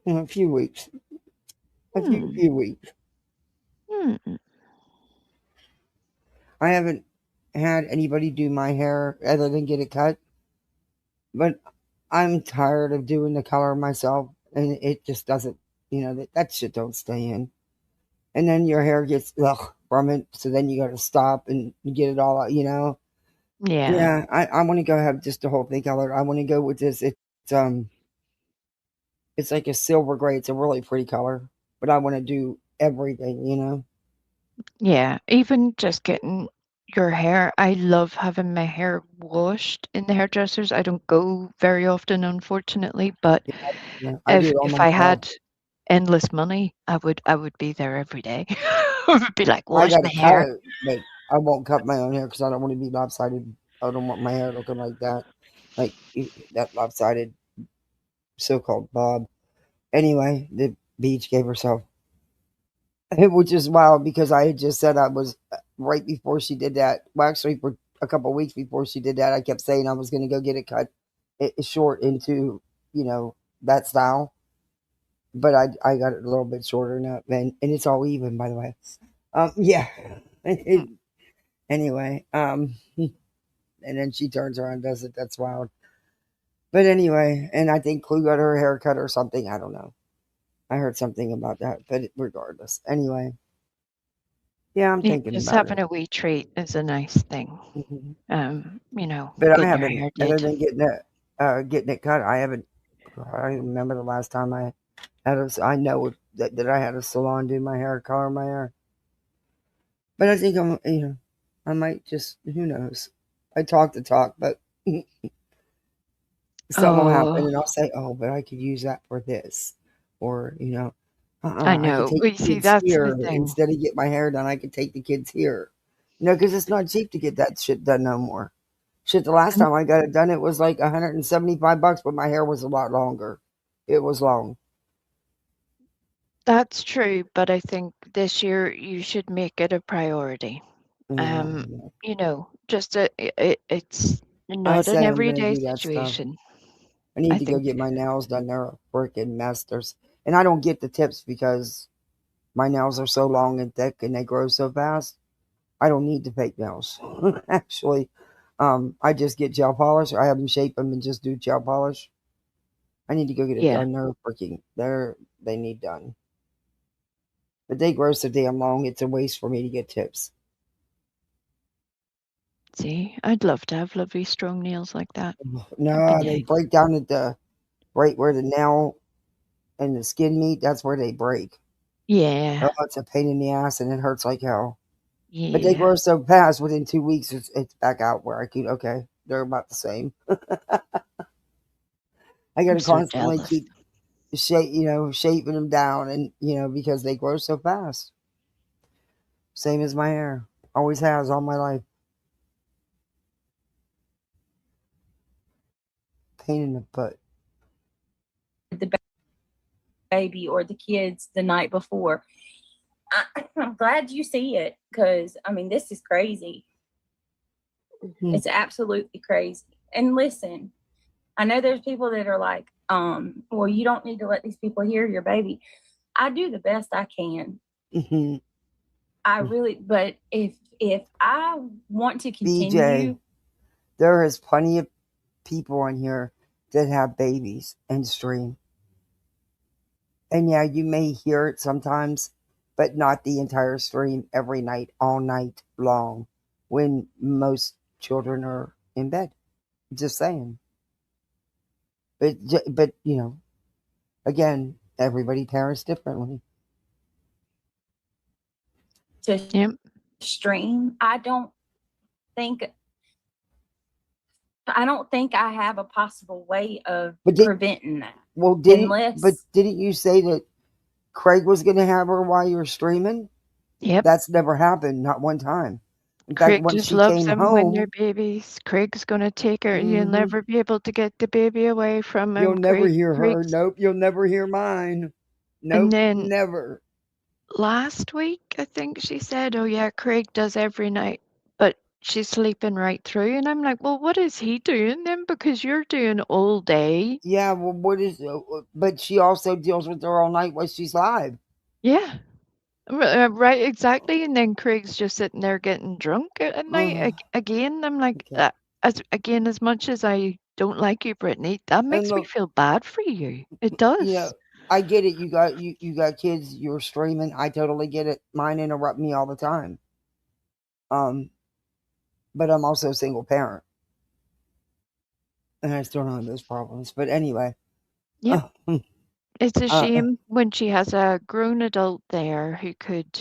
a few weeks. A few weeks. I haven't had anybody do my hair other than get it cut, but I'm tired of doing the color myself, and it just doesn't, that shit don't stay in. And then your hair gets from it, so then you got to stop and get it all out, Yeah. Yeah, I want to go have just the whole thing colored. I want to go with this. It's like a silver gray. It's a really pretty color, but I want to do everything. Yeah, even just getting your hair. I love having my hair washed in the hairdressers. I don't go very often, unfortunately, but Yeah, I do it all if I myself. had endless money, I would be there every day. I would be like, I wash got my to cut hair. it, but I won't cut my own hair because I don't want to be lopsided. I don't want my hair looking like that, like that lopsided so-called bob. Anyway, the beach gave herself, which is wild because I had just said I was right before she did that. Well, actually, for a couple of weeks before she did that, I kept saying I was going to go get it cut short into, that style. But I got it a little bit shorter now, and it's all even, by the way. Yeah. Anyway, and then she turns around and does it. That's wild. But anyway, and I think Clue got her hair cut or something. I don't know. I heard something about that, but regardless. Anyway, yeah, I'm thinking Just about having it. a wee treat is a nice thing. But I getting your haven't, hair other did. than getting it cut. I haven't. I don't remember the last time I had a. I know that I had a salon do my hair, color my hair. But I think I might just. Who knows? I talk the talk, but something will happen, and I'll say, "Oh, but I could use that for this," or I I could know. take We the see kids that's the here thing. instead of get my hair done. I could take the kids here, because it's not cheap to get that shit done no more. Shit, the last time I got it done, it was like $175, but my hair was a lot longer. It was long. That's true, but I think this year you should make it a priority. Yeah. You know, just it's I not an say I'm gonna everyday do that stuff. situation. I need I to go think, get my nails done. They're a freaking mess. And I don't get the tips because my nails are so long and thick and they grow so fast. I don't need the fake nails. Actually, I just get gel polish. I have them shape them and just do gel polish. I need to go get it yeah. done. They need done. But they grow so damn long, it's a waste for me to get tips. See, I'd love to have lovely strong nails like that. No, they break down at the right where the nail and the skin meet. That's where they break. Yeah. Oh, it's a pain in the ass and it hurts like hell. Yeah. But they grow so fast. Within 2 weeks, it's back out where I could. Okay, they're about the same. I got to so constantly jealous. keep shaping them down, and because they grow so fast. Same as my hair, always has all my life. Pain in the butt. The baby or the kids the night before. I'm glad you see it because I mean this is crazy. It's absolutely crazy. And listen, I know there's people that are like, well, you don't need to let these people hear your baby. I do the best I can. I really, but if I want to continue, BJ, there is plenty of people on here that have babies and stream. And yeah, you may hear it sometimes, but not the entire stream every night, all night long, when most children are in bed. Just saying. But again, everybody parents differently. to stream, I don't think I have a possible way of preventing that. Well, didn't you say that Craig was going to have her while you were streaming? Yep. That's never happened, not one time. In Craig fact, once just she loves came them when they're home, babies. Craig's gonna take her. Mhm. You'll never be able to get the baby away from him. you'll never hear her. Craig's... Nope, you'll never hear mine. Nope, And then never. last week, I think she said, "Oh yeah, Craig does every night," but she's sleeping right through. And I'm like, "Well, what is he doing then? Because you're doing all day." Yeah, well, but she also deals with her all night while she's live. Yeah. Right, exactly. And then Craig's just sitting there getting drunk at night again. I'm like, as much as I don't like you, Brittany, that makes me feel bad for you. It does. I get it. You got kids. You're streaming. I totally get it. Mine interrupt me all the time. But I'm also a single parent, and I still don't have those problems. But anyway, yep. It's a shame when she has a grown adult there who could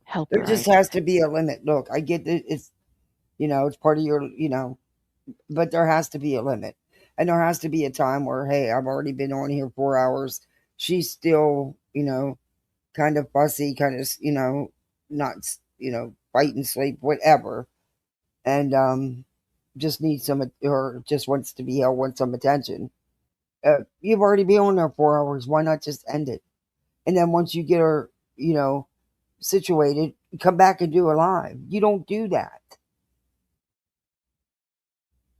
help her. There just has to be a limit. Look, I get that it's it's part of your but there has to be a limit, and there has to be a time where, hey, I've already been on here 4 hours. She's still kind of fussy, kind of not fighting sleep, whatever, and just needs some, or just wants to be held, wants some attention. You've already been on there 4 hours. Why not just end it? And then once you get her, situated, come back and do a live. You don't do that.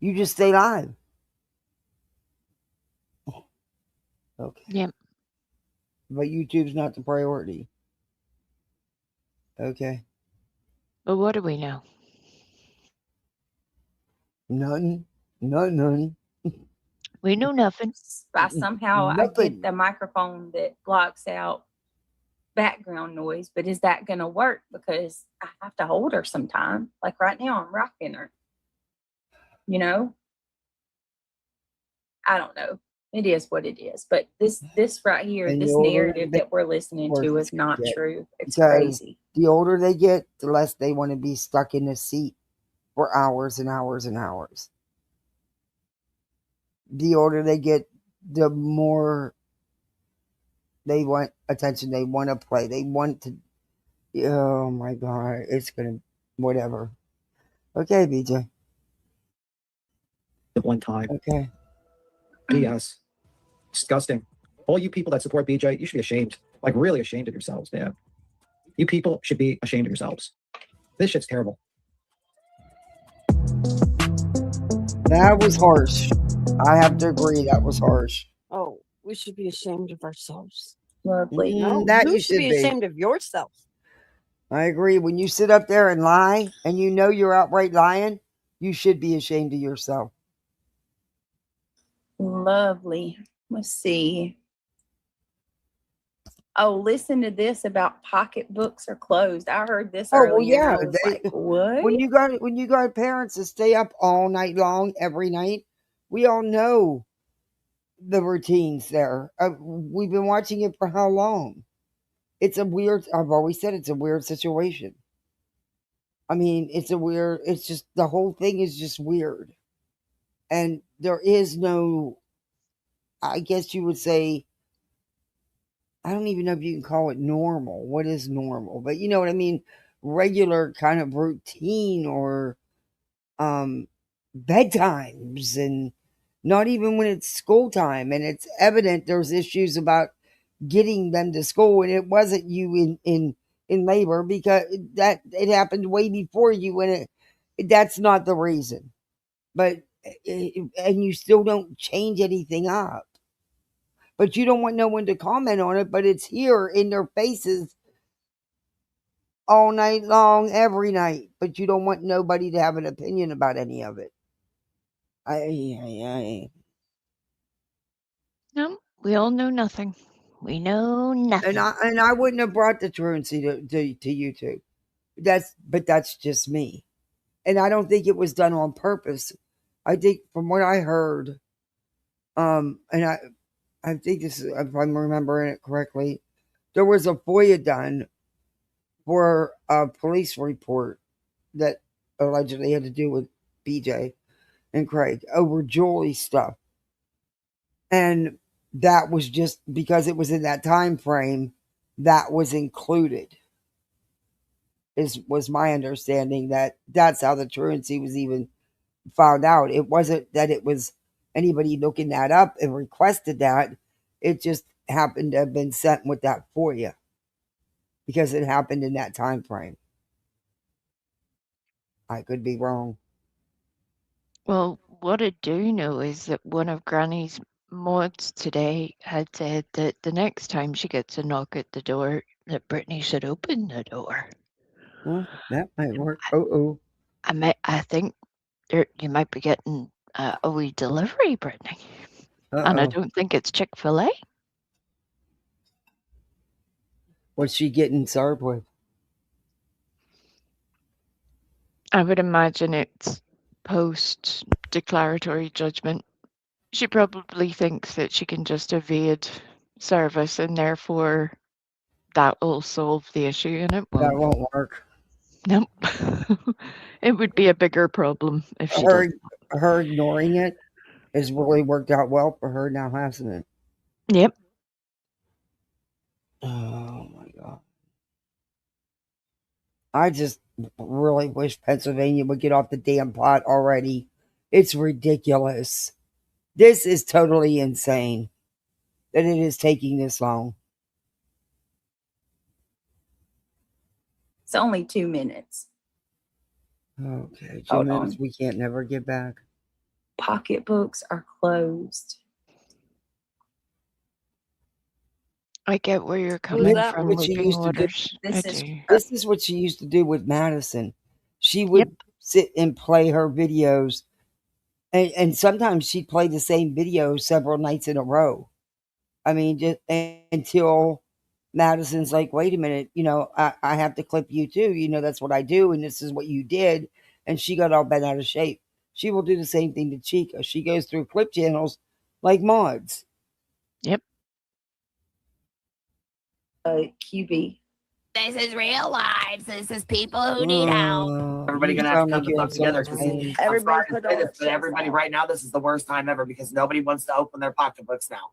You just stay live. Okay. Yep. But YouTube's not the priority. Okay. But what do we know? Nothing. Nothing. We know nothing. Somehow I get the microphone that blocks out background noise, but is that going to work? Because I have to hold her sometime. Like right now, I'm rocking her. I don't know. It is what it is. But this right here, And this narrative that we're listening to is not true. It's crazy. The older they get, the less they want to be stuck in the seat for hours and hours and hours. The older they get, the more they want attention. They want to play. They want to. Oh my God. It's going to, whatever. Okay, BJ. at one time. Okay. BS. Disgusting. All you people that support BJ, you should be ashamed. Like, really ashamed of yourselves, man. You people should be ashamed of yourselves. This shit's terrible. That was harsh. I have to agree. That was harsh. Oh, we should be ashamed of ourselves. Lovely. No, That you you should be ashamed of yourself. I agree. When you sit up there and lie and you know you're outright lying, you should be ashamed of yourself. Lovely. Let's see. Oh, listen to this about pocketbooks are closed. I heard this Oh, well, earlier. yeah. I was like, what? When you got parents that stay up all night long every night, we all know the routines there. We've been watching it for how long? It's a weird. I've always said it's a weird situation. I mean, it's just the whole thing is just weird, and there is no. I guess you would say. I don't even know if you can call it normal. What is normal? But you know what I mean? Regular kind of routine or bedtimes, and not even when it's school time, and it's evident there's issues about getting them to school, and it wasn't you in labor, because that it happened way before you, and that's not the reason. But and you still don't change anything up, but you don't want no one to comment on it, but it's here in their faces all night long, every night, but you don't want nobody to have an opinion about any of it. No, we all know nothing. We know nothing. And I wouldn't have brought the truancy to you two. But that's just me. And I don't think it was done on purpose. I think from what I heard, and I think this is, if I'm remembering it correctly, there was a FOIA done for a police report that allegedly had to do with BJ and Craig over Julie stuff. And that was just because it was in that time frame that was included. Was my understanding that's how the truancy was even found out. It wasn't that it was anybody looking that up and requested that. It just happened to have been sent with that for you because it happened in that time frame. I could be wrong. Well, what I do know is that one of Granny's mods today had said that the next time she gets a knock at the door, that Brittany should open the door. Well, that might work. I think you might be getting a wee delivery, Brittany. And I don't think it's Chick-fil-A. What's she getting served with? I would imagine it's post-declaratory judgment. She probably thinks that she can just evade service and therefore that will solve the issue, and it won't. That won't work. Nope. It would be a bigger problem if she did. Her ignoring it has really worked out well for her now, hasn't it? Yep. Oh my God. I just really wish Pennsylvania would get off the damn pot already. It's ridiculous. This is totally insane that it is taking this long. It's only 2 minutes. Okay, 2 minutes we can't never get back. Pocketbooks are closed. I get where you're coming from. This is what she used to do with Madison. She would sit and play her videos, and sometimes she'd play the same video several nights in a row. I mean, just until Madison's like, wait a minute, I have to clip you too. That's what I do, and this is what you did. And she got all bent out of shape. She will do the same thing to Chica. She goes through clip channels like mods. Yep. QB. This is real lives. This is people who need help. Everybody gonna have to come the fuck together. Everybody But everybody right now, this is the worst time ever because nobody wants to open their pocketbooks now.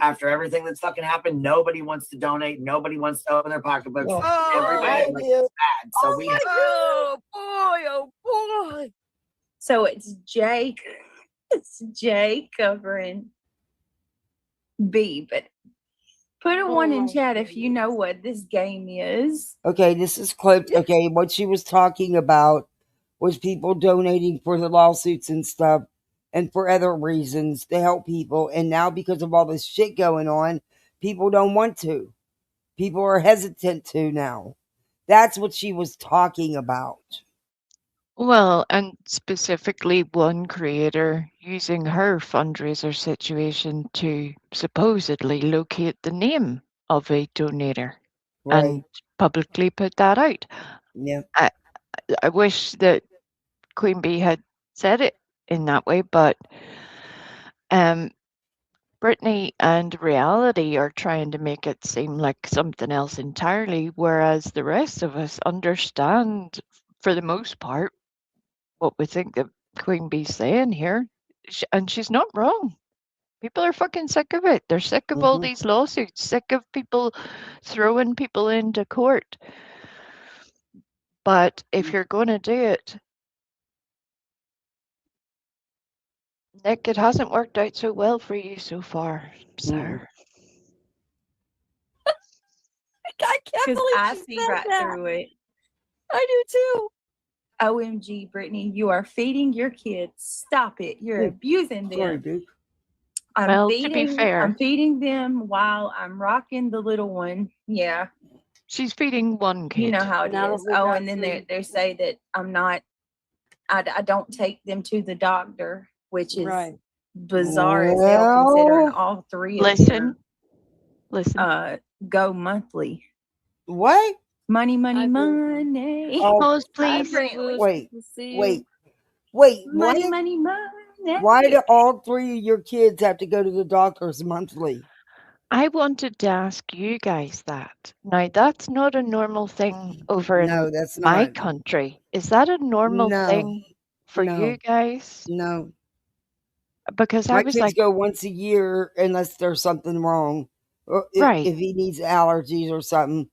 After everything that's fucking happened, nobody wants to donate. Nobody wants to open their pocketbooks. Everybody is bad. So oh boy. So it's Jake It's J covering B, but put a one in chat if you know what this game is. Okay, this is clipped. Okay, what she was talking about was people donating for the lawsuits and stuff and for other reasons to help people. And now, because of all this shit going on, people don't want to. People are hesitant to now. That's what she was talking about. Well, and specifically one creator using her fundraiser situation to supposedly locate the name of a donator Right. and publicly put that out. Yeah. I wish that Queen Bee had said it in that way, but Brittany and reality are trying to make it seem like something else entirely, whereas the rest of us understand, for the most part, what we think that Queen Bee's saying here. And she's not wrong. People are fucking sick of it. They're sick of all these lawsuits, sick of people throwing people into court. But if you're going to do it, Nick, it hasn't worked out so well for you so far, sir. I can't Because believe I she see said right that. through it. I do too. OMG, Brittany, you are feeding your kids. Stop it. You're abusing them. Sorry, dude. Well, to be fair, I'm feeding them while I'm rocking the little one. Yeah. She's feeding one kid. You know how it Now is. that we Oh, got and then three. they say that I don't take them to the doctor, which is Right. bizarre as hell considering Well, all three of them Listen. go monthly. What? Money, I agree. money. Oh, Pause, Hi, please. Brantley. wait, To see wait, you. wait. Money, What? money, money. Why do all three of your kids have to go to the doctors monthly? I wanted to ask you guys that. Now, that's not a normal thing over in No, that's my not. country. Is that a normal No, thing for you no, guys? no. Because I My was kids like, go once a year unless there's something wrong, or right, if he needs allergies or something,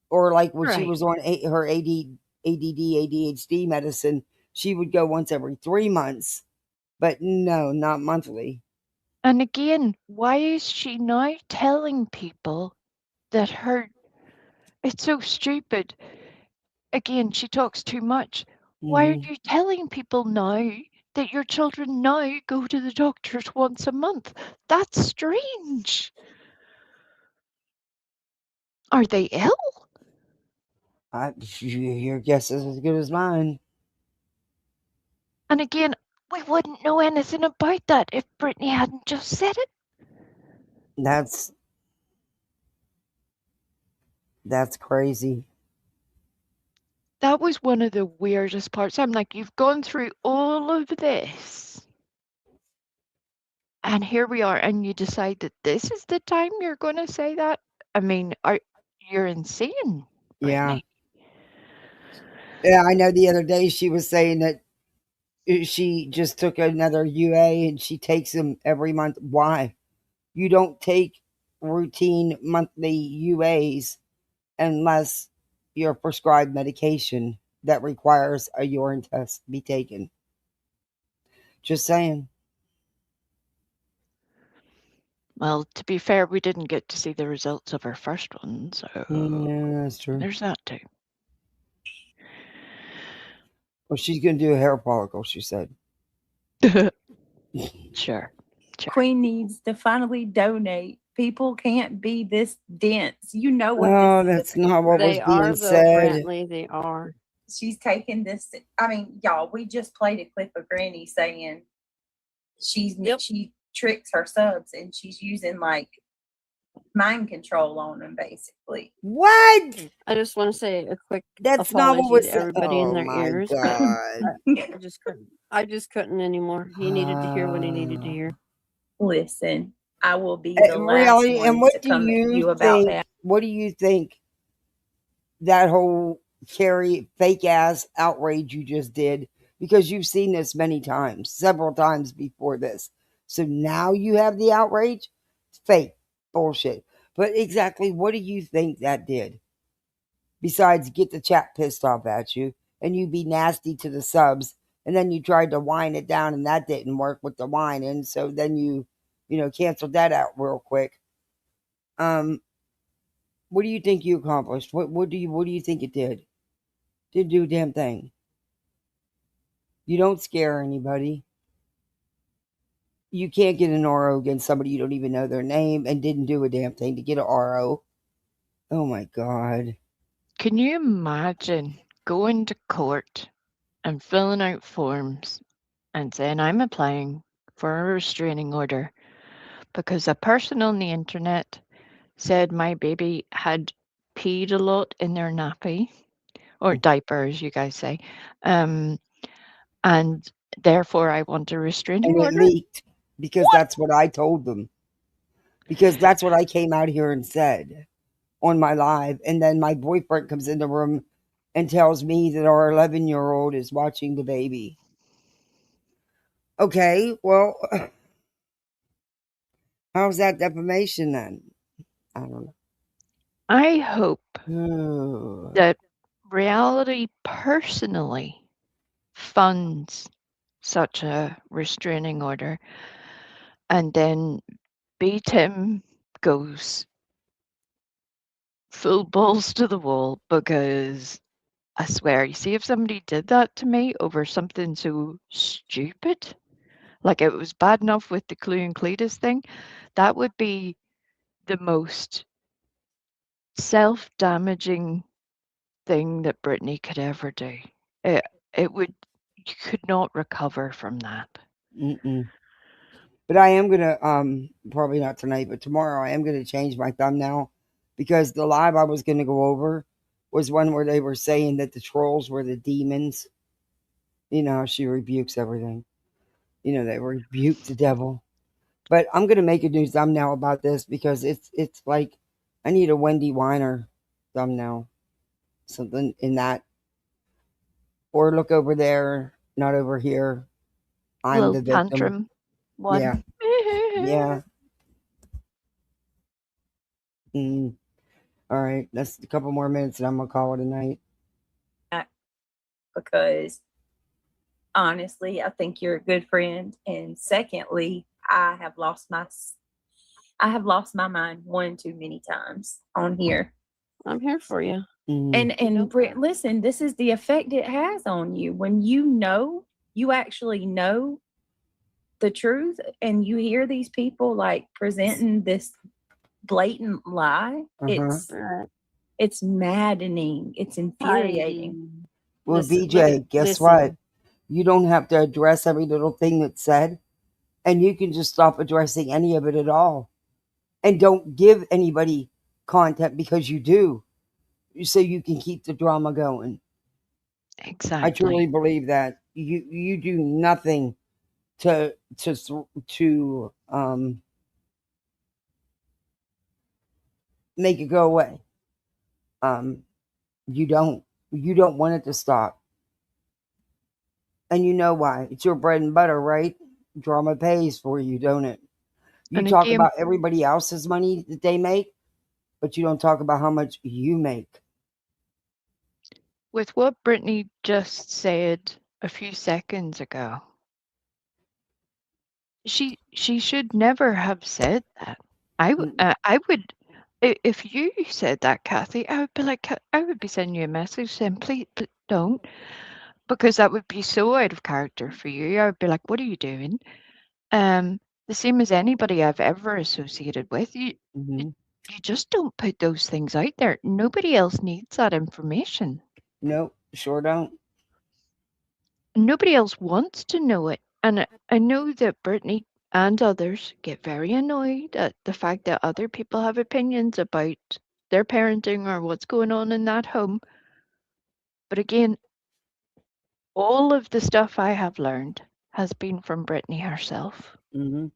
or like when she right. was on her ADD, ADHD medicine, she would go once every 3 months, but no, not monthly. And again, why is she now telling people that it's so stupid? Again, she talks too much. Why are you telling people now that your children now go to the doctors once a month? That's strange. Are they ill? Your guess is as good as mine. And again, we wouldn't know anything about that if Brittany hadn't just said it. That's crazy. That was one of the weirdest parts. I'm like, you've gone through all of this. And here we are, and you decide that this is the time you're going to say that? I mean, you're insane, Brittany. Yeah, I know the other day she was saying that she just took another UA and she takes them every month. Why? You don't take routine monthly UAs unless you're prescribed medication that requires a urine test be taken. Just saying. Well, to be fair, we didn't get to see the results of her first one, so Yeah, that's true. there's that too. Well, she's going to do a hair follicle, she said. Sure. Queen needs to finally donate. People can't be this dense. You know what Oh, this that's not what was They are being though, said. Brantley. They are. She's taking this. I mean, y'all, we just played a clip of Granny saying she tricks her subs and she's using like mind control on them, basically. What? I just want to say a quick That's not what apology was to said. everybody in their my ears. God. I just couldn't. I just couldn't anymore. He needed to hear what he needed to hear. Listen, I will be the last Reality, one and what to do come at you you about think? that. What do you think that whole Carrie fake ass outrage you just did? Because you've seen this many times, several times before this. So now you have the outrage? It's fake bullshit. But exactly what do you think that did? Besides get the chat pissed off at you and you be nasty to the subs and then you tried to wind it down, and that didn't work with the wine, and so then you canceled that out real quick. What do you think you accomplished? What do you think it did? Didn't do a damn thing. You don't scare anybody. You can't get an RO against somebody you don't even know their name and didn't do a damn thing to get an RO. Oh my God. Can you imagine going to court and filling out forms and saying, I'm applying for a restraining order because a person on the internet said my baby had peed a lot in their nappy or diaper, as you guys say, and therefore I want a restraining And it order? leaked because that's what I told them. Because that's what I came out here and said on my live. And then my boyfriend comes in the room and tells me that our 11-year-old is watching the baby. Okay, well, how's that defamation then? I don't know. I hope that reality personally funds such a restraining order, and then B-Tim goes full balls to the wall, because I swear, you see, if somebody did that to me over something so stupid, like it was bad enough with the Clue and Cletus thing, that would be the most self-damaging thing that Brittany could ever do. It would, you could not recover from that. Mm-mm. But I am gonna probably not tonight, but tomorrow I am gonna change my thumbnail, because the live I was gonna go over was one where they were saying that the trolls were the demons. You know how she rebukes everything. You know, they rebuke the devil. But I'm gonna make a new thumbnail about this, because it's like I need a Wendy Weiner thumbnail. Something in that. Or look over there, not over here. I'm Little the victim. tantrum one. Yeah. Yeah. All right. That's a couple more minutes and I'm going to call it a night. Because honestly, I think you're a good friend. And secondly, I have lost my mind one too many times on here. I'm here for you. And Britt, listen, this is the effect it has on you. When you actually know the truth, and you hear these people like presenting this blatant lie, it's maddening. It's infuriating. Well, BJ, guess what? You don't have to address every little thing that's said, and you can just stop addressing any of it at all. And don't give anybody content, because you do, so you can keep the drama going. Exactly. I truly believe that you do nothing to make it go away. You don't want it to stop, and you know why. It's your bread and butter, right? Drama pays for you, don't it? You And talk again, about everybody else's money that they make, but you don't talk about how much you make. With what Brittany just said a few seconds ago, she should never have said that. I would, if you said that, Kathy, I would be like, I would be sending you a message saying, please don't, because that would be so out of character for you. I would be like, what are you doing? The same as anybody I've ever associated with. You just don't put those things out there. Nobody else needs that information. Nope, sure don't. Nobody else wants to know it. And I know that Brittany and others get very annoyed at the fact that other people have opinions about their parenting or what's going on in that home. But again, all of the stuff I have learned has been from Brittany herself. And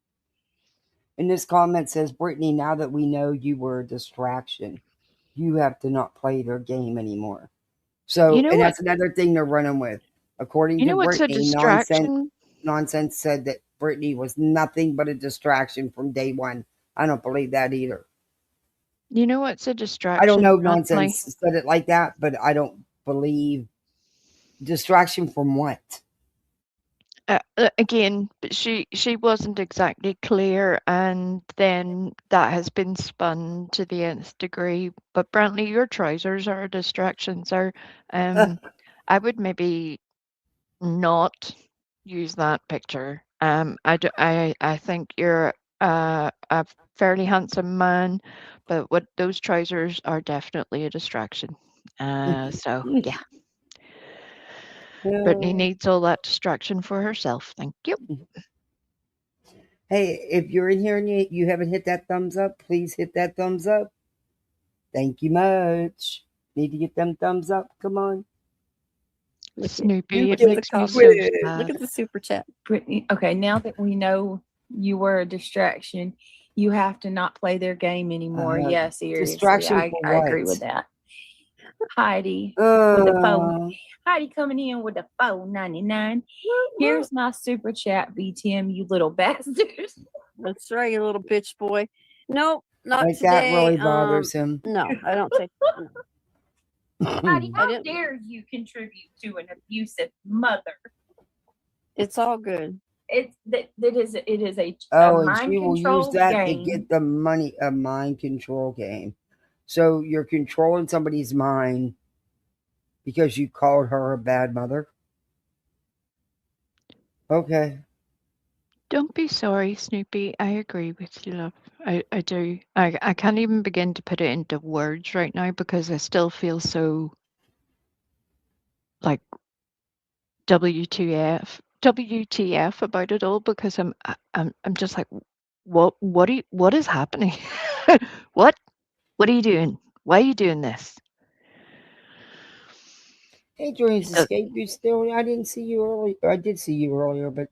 this comment says, Brittany, now that we know you were a distraction, you have to not play their game anymore. So, You know and what? that's another thing they're running with. According to what's a Brittany, distraction? Nonsense said that Brittany was nothing but a distraction from day one. I don't believe that either. You know what's a distraction? I don't know if Nonsense said it like that, but I don't believe distraction from what? Again, but she wasn't exactly clear, and then that has been spun to the nth degree. But Brantley, your trousers are a distraction, sir. I would maybe not use that picture. I think you're a fairly handsome man, but what those trousers are definitely a distraction. So yeah, Brittany needs all that distraction for herself. Thank you. Hey, if you're in here and you haven't hit that thumbs up, please hit that thumbs up. Thank you much. Need to get them thumbs up. Come on. Snoopy, it Look at makes the me comment. so Look sad. at the super chat. Brittany, okay, now that we know you were a distraction, you have to not play their game anymore. Yeah, seriously. Distraction for I agree what? with that. Heidi with the phone. Heidi coming in with the $4.99. Here's my super chat, BTM, you little bastards. That's right, you little bitch boy. Nope, not Like today. that really bothers him. No, I don't take. No. Heidi, how dare you contribute to an abusive mother? It's all good. It is a Oh, and mind she will use control that game. to get the money. A mind control game. So you're controlling somebody's mind because you called her a bad mother. Okay. Don't be sorry, Snoopy. I agree with you, love. I do. I can't even begin to put it into words right now because I still feel so like WTF about it all because I'm just like what is happening? what are you doing? Why are you doing this? Hey, Dreams Escape, you still? I didn't see you earlier. I did see you earlier, but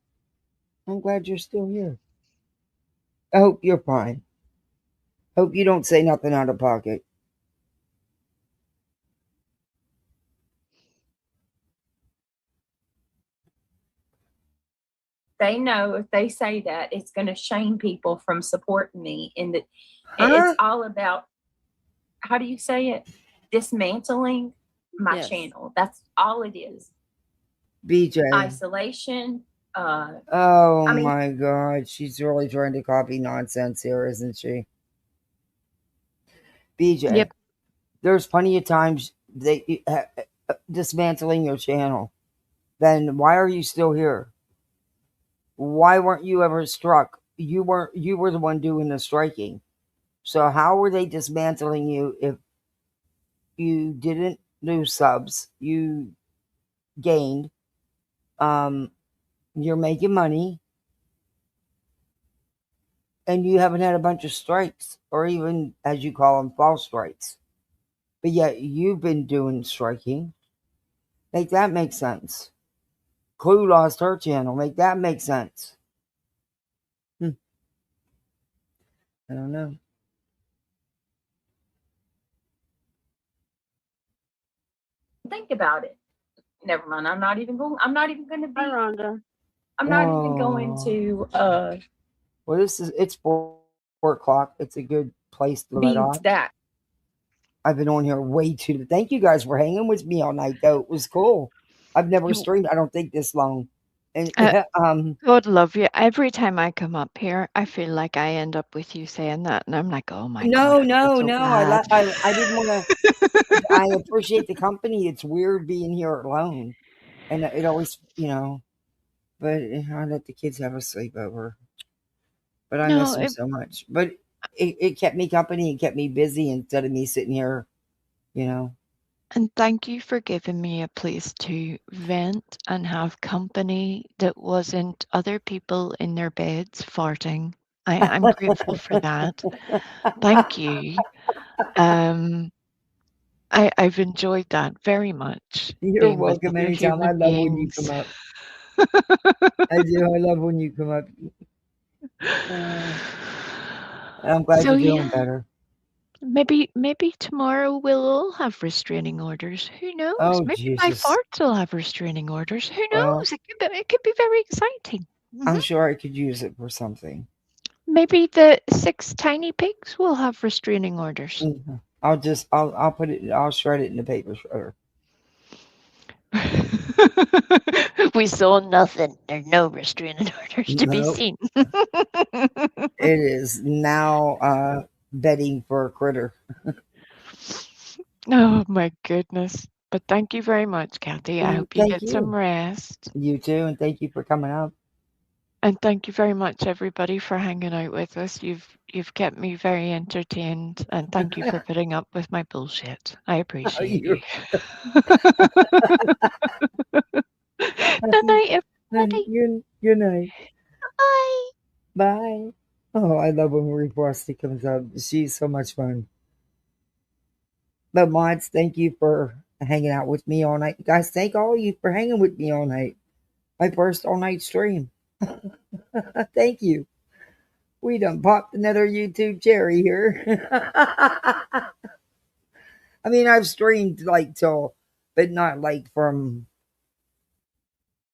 I'm glad you're still here. I hope you're fine. Hope you don't say nothing out of pocket. They know if they say that, it's going to shame people from supporting me. And it's all about, how do you say it? Dismantling my channel. That's all it is. BJ. Isolation. My God. She's really trying to copy nonsense here, isn't she? BJ. Yep. There's plenty of times they dismantling your channel. Then why are you still here? Why weren't you ever struck? You were the one doing the striking. So how were they dismantling you if you didn't lose subs? You gained. You're making money. And you haven't had a bunch of strikes, or even, as you call them, false strikes. But yet you've been doing striking. Make that make sense. Clue lost her channel. Make that make sense. I don't know. Think about it. Never mind. I'm not even going to be. Hi, Rhonda. I'm not even going to. Well, it's 4:00. It's a good place to let off. That. I've been on here way too. Thank you guys for hanging with me all night, though. It was cool. I've never streamed, I don't think, this long. And God love you. Every time I come up here, I feel like I end up with you saying that, and I'm like, oh my God. No. I didn't want to. I appreciate the company. It's weird being here alone, and it always, But I let the kids have a sleepover. But I miss them so much. But it kept me company. It kept me busy instead of me sitting here, And thank you for giving me a place to vent and have company that wasn't other people in their beds farting. I'm grateful for that. Thank you. I've enjoyed that very much. You're welcome anytime. I love when you come up. I do. I love when you come up. I'm glad you're doing better. Maybe tomorrow we'll all have restraining orders. Who knows? Oh, maybe my farts will have restraining orders. Who knows? It could be very exciting. I'm sure I could use it for something. Maybe the 6 tiny pigs will have restraining orders. I'll put it. I'll shred it in the paper shredder. We saw nothing. There are no restraining orders to be Nope. seen. It is now bedding for a critter. Oh my goodness. But thank you very much, Kathy. I hope you Thank get some you. rest. You too, and thank you for coming up. And thank you very much, everybody, for hanging out with us. You've kept me very entertained, and thank you for putting up with my bullshit. I appreciate you. Good night, everybody. Good night. Bye. Bye. Oh, I love when Marie Frosty comes up. She's so much fun. But mods, thank you for hanging out with me all night. Guys, thank all of you for hanging with me all night. My first all night stream. Thank you. We done popped another YouTube cherry here. I mean, I've streamed like till, but not like from,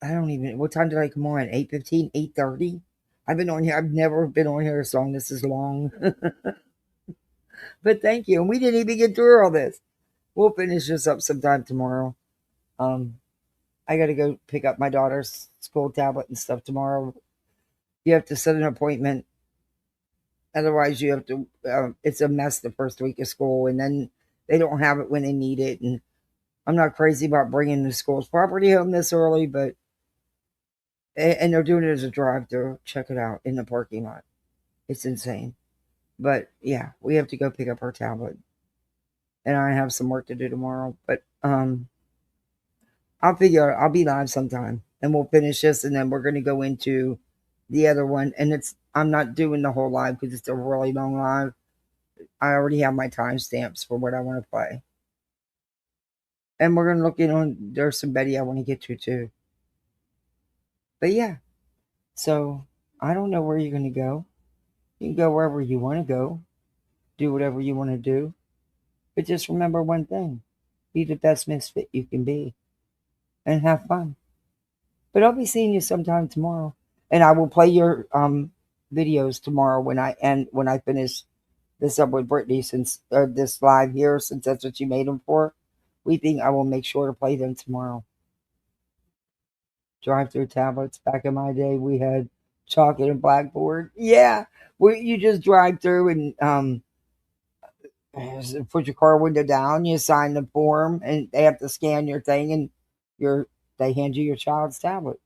I don't even, what time did I come on? 8:15, 8:30? I've been on here. I've never been on here as long. This is long. But thank you. And we didn't even get through all this. We'll finish this up sometime tomorrow. I got to go pick up my daughter's school tablet and stuff tomorrow. You have to set an appointment. Otherwise, you have to, it's a mess the first week of school, and then they don't have it when they need it. And I'm not crazy about bringing the school's property home this early, but, and they're doing it as a drive-through. Check it out in the parking lot. It's insane. But yeah, we have to go pick up her tablet. And I have some work to do tomorrow. But I'll figure I'll be live sometime and we'll finish this, and then we're gonna go into the other one. And I'm not doing the whole live because it's a really long live. I already have my timestamps for what I want to play. And we're gonna look in on there's some Betty I want to get to too. But yeah. So I don't know where you're gonna go. You can go wherever you want to go. Do whatever you want to do. But just remember one thing. Be the best misfit you can be. And have fun. But I'll be seeing you sometime tomorrow. And I will play your videos tomorrow when I finish this up with Brittany, since this live here, since that's what you made them for. I will make sure to play them tomorrow. Drive-through tablets. Back in my day, we had chocolate and blackboard. Yeah, you just drive through and put your car window down. You sign the form, and they have to scan your thing, and they hand you your child's tablet.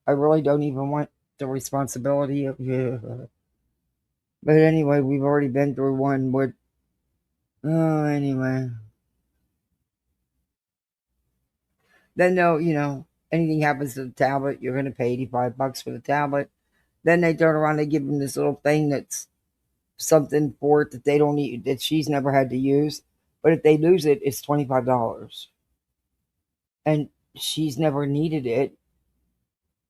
I really don't even want the responsibility of you. But anyway, we've already been through one with. Oh, anyway. Then anything happens to the tablet, you're going to pay $85 for the tablet. Then they turn around, they give them this little thing that's something for it that they don't need, that she's never had to use. But if they lose it, it's $25. And she's never needed it,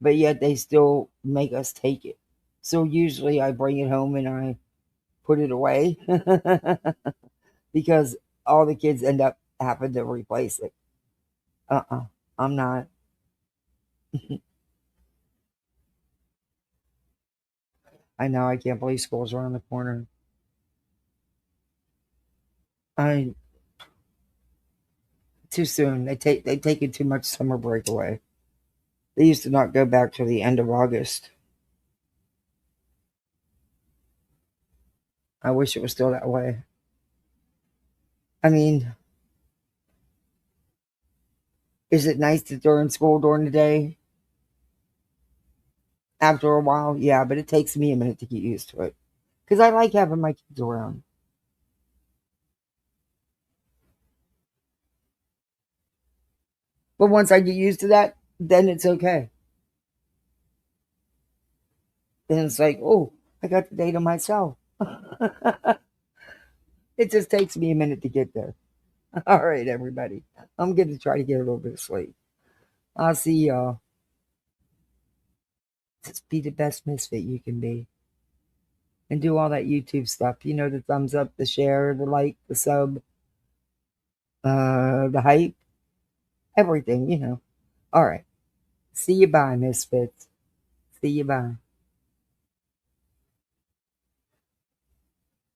but yet they still make us take it. So usually I bring it home and I put it away because all the kids end up having to replace it. I'm not. I know, I can't believe school's around the corner. Too soon. They've taken too much summer break away. They used to not go back till the end of August. I wish it was still that way. I mean, is it nice that they're in school during the day? After a while, yeah, but it takes me a minute to get used to it. Because I like having my kids around. But once I get used to that, then it's okay. Then it's like, oh, I got the day to myself. It just takes me a minute to get there. All right, everybody. I'm going to try to get a little bit of sleep. I'll see y'all. Just be the best misfit you can be. And do all that YouTube stuff. The thumbs up, the share, the like, the sub, the hype, everything, All right. See you bye, misfits. See you bye.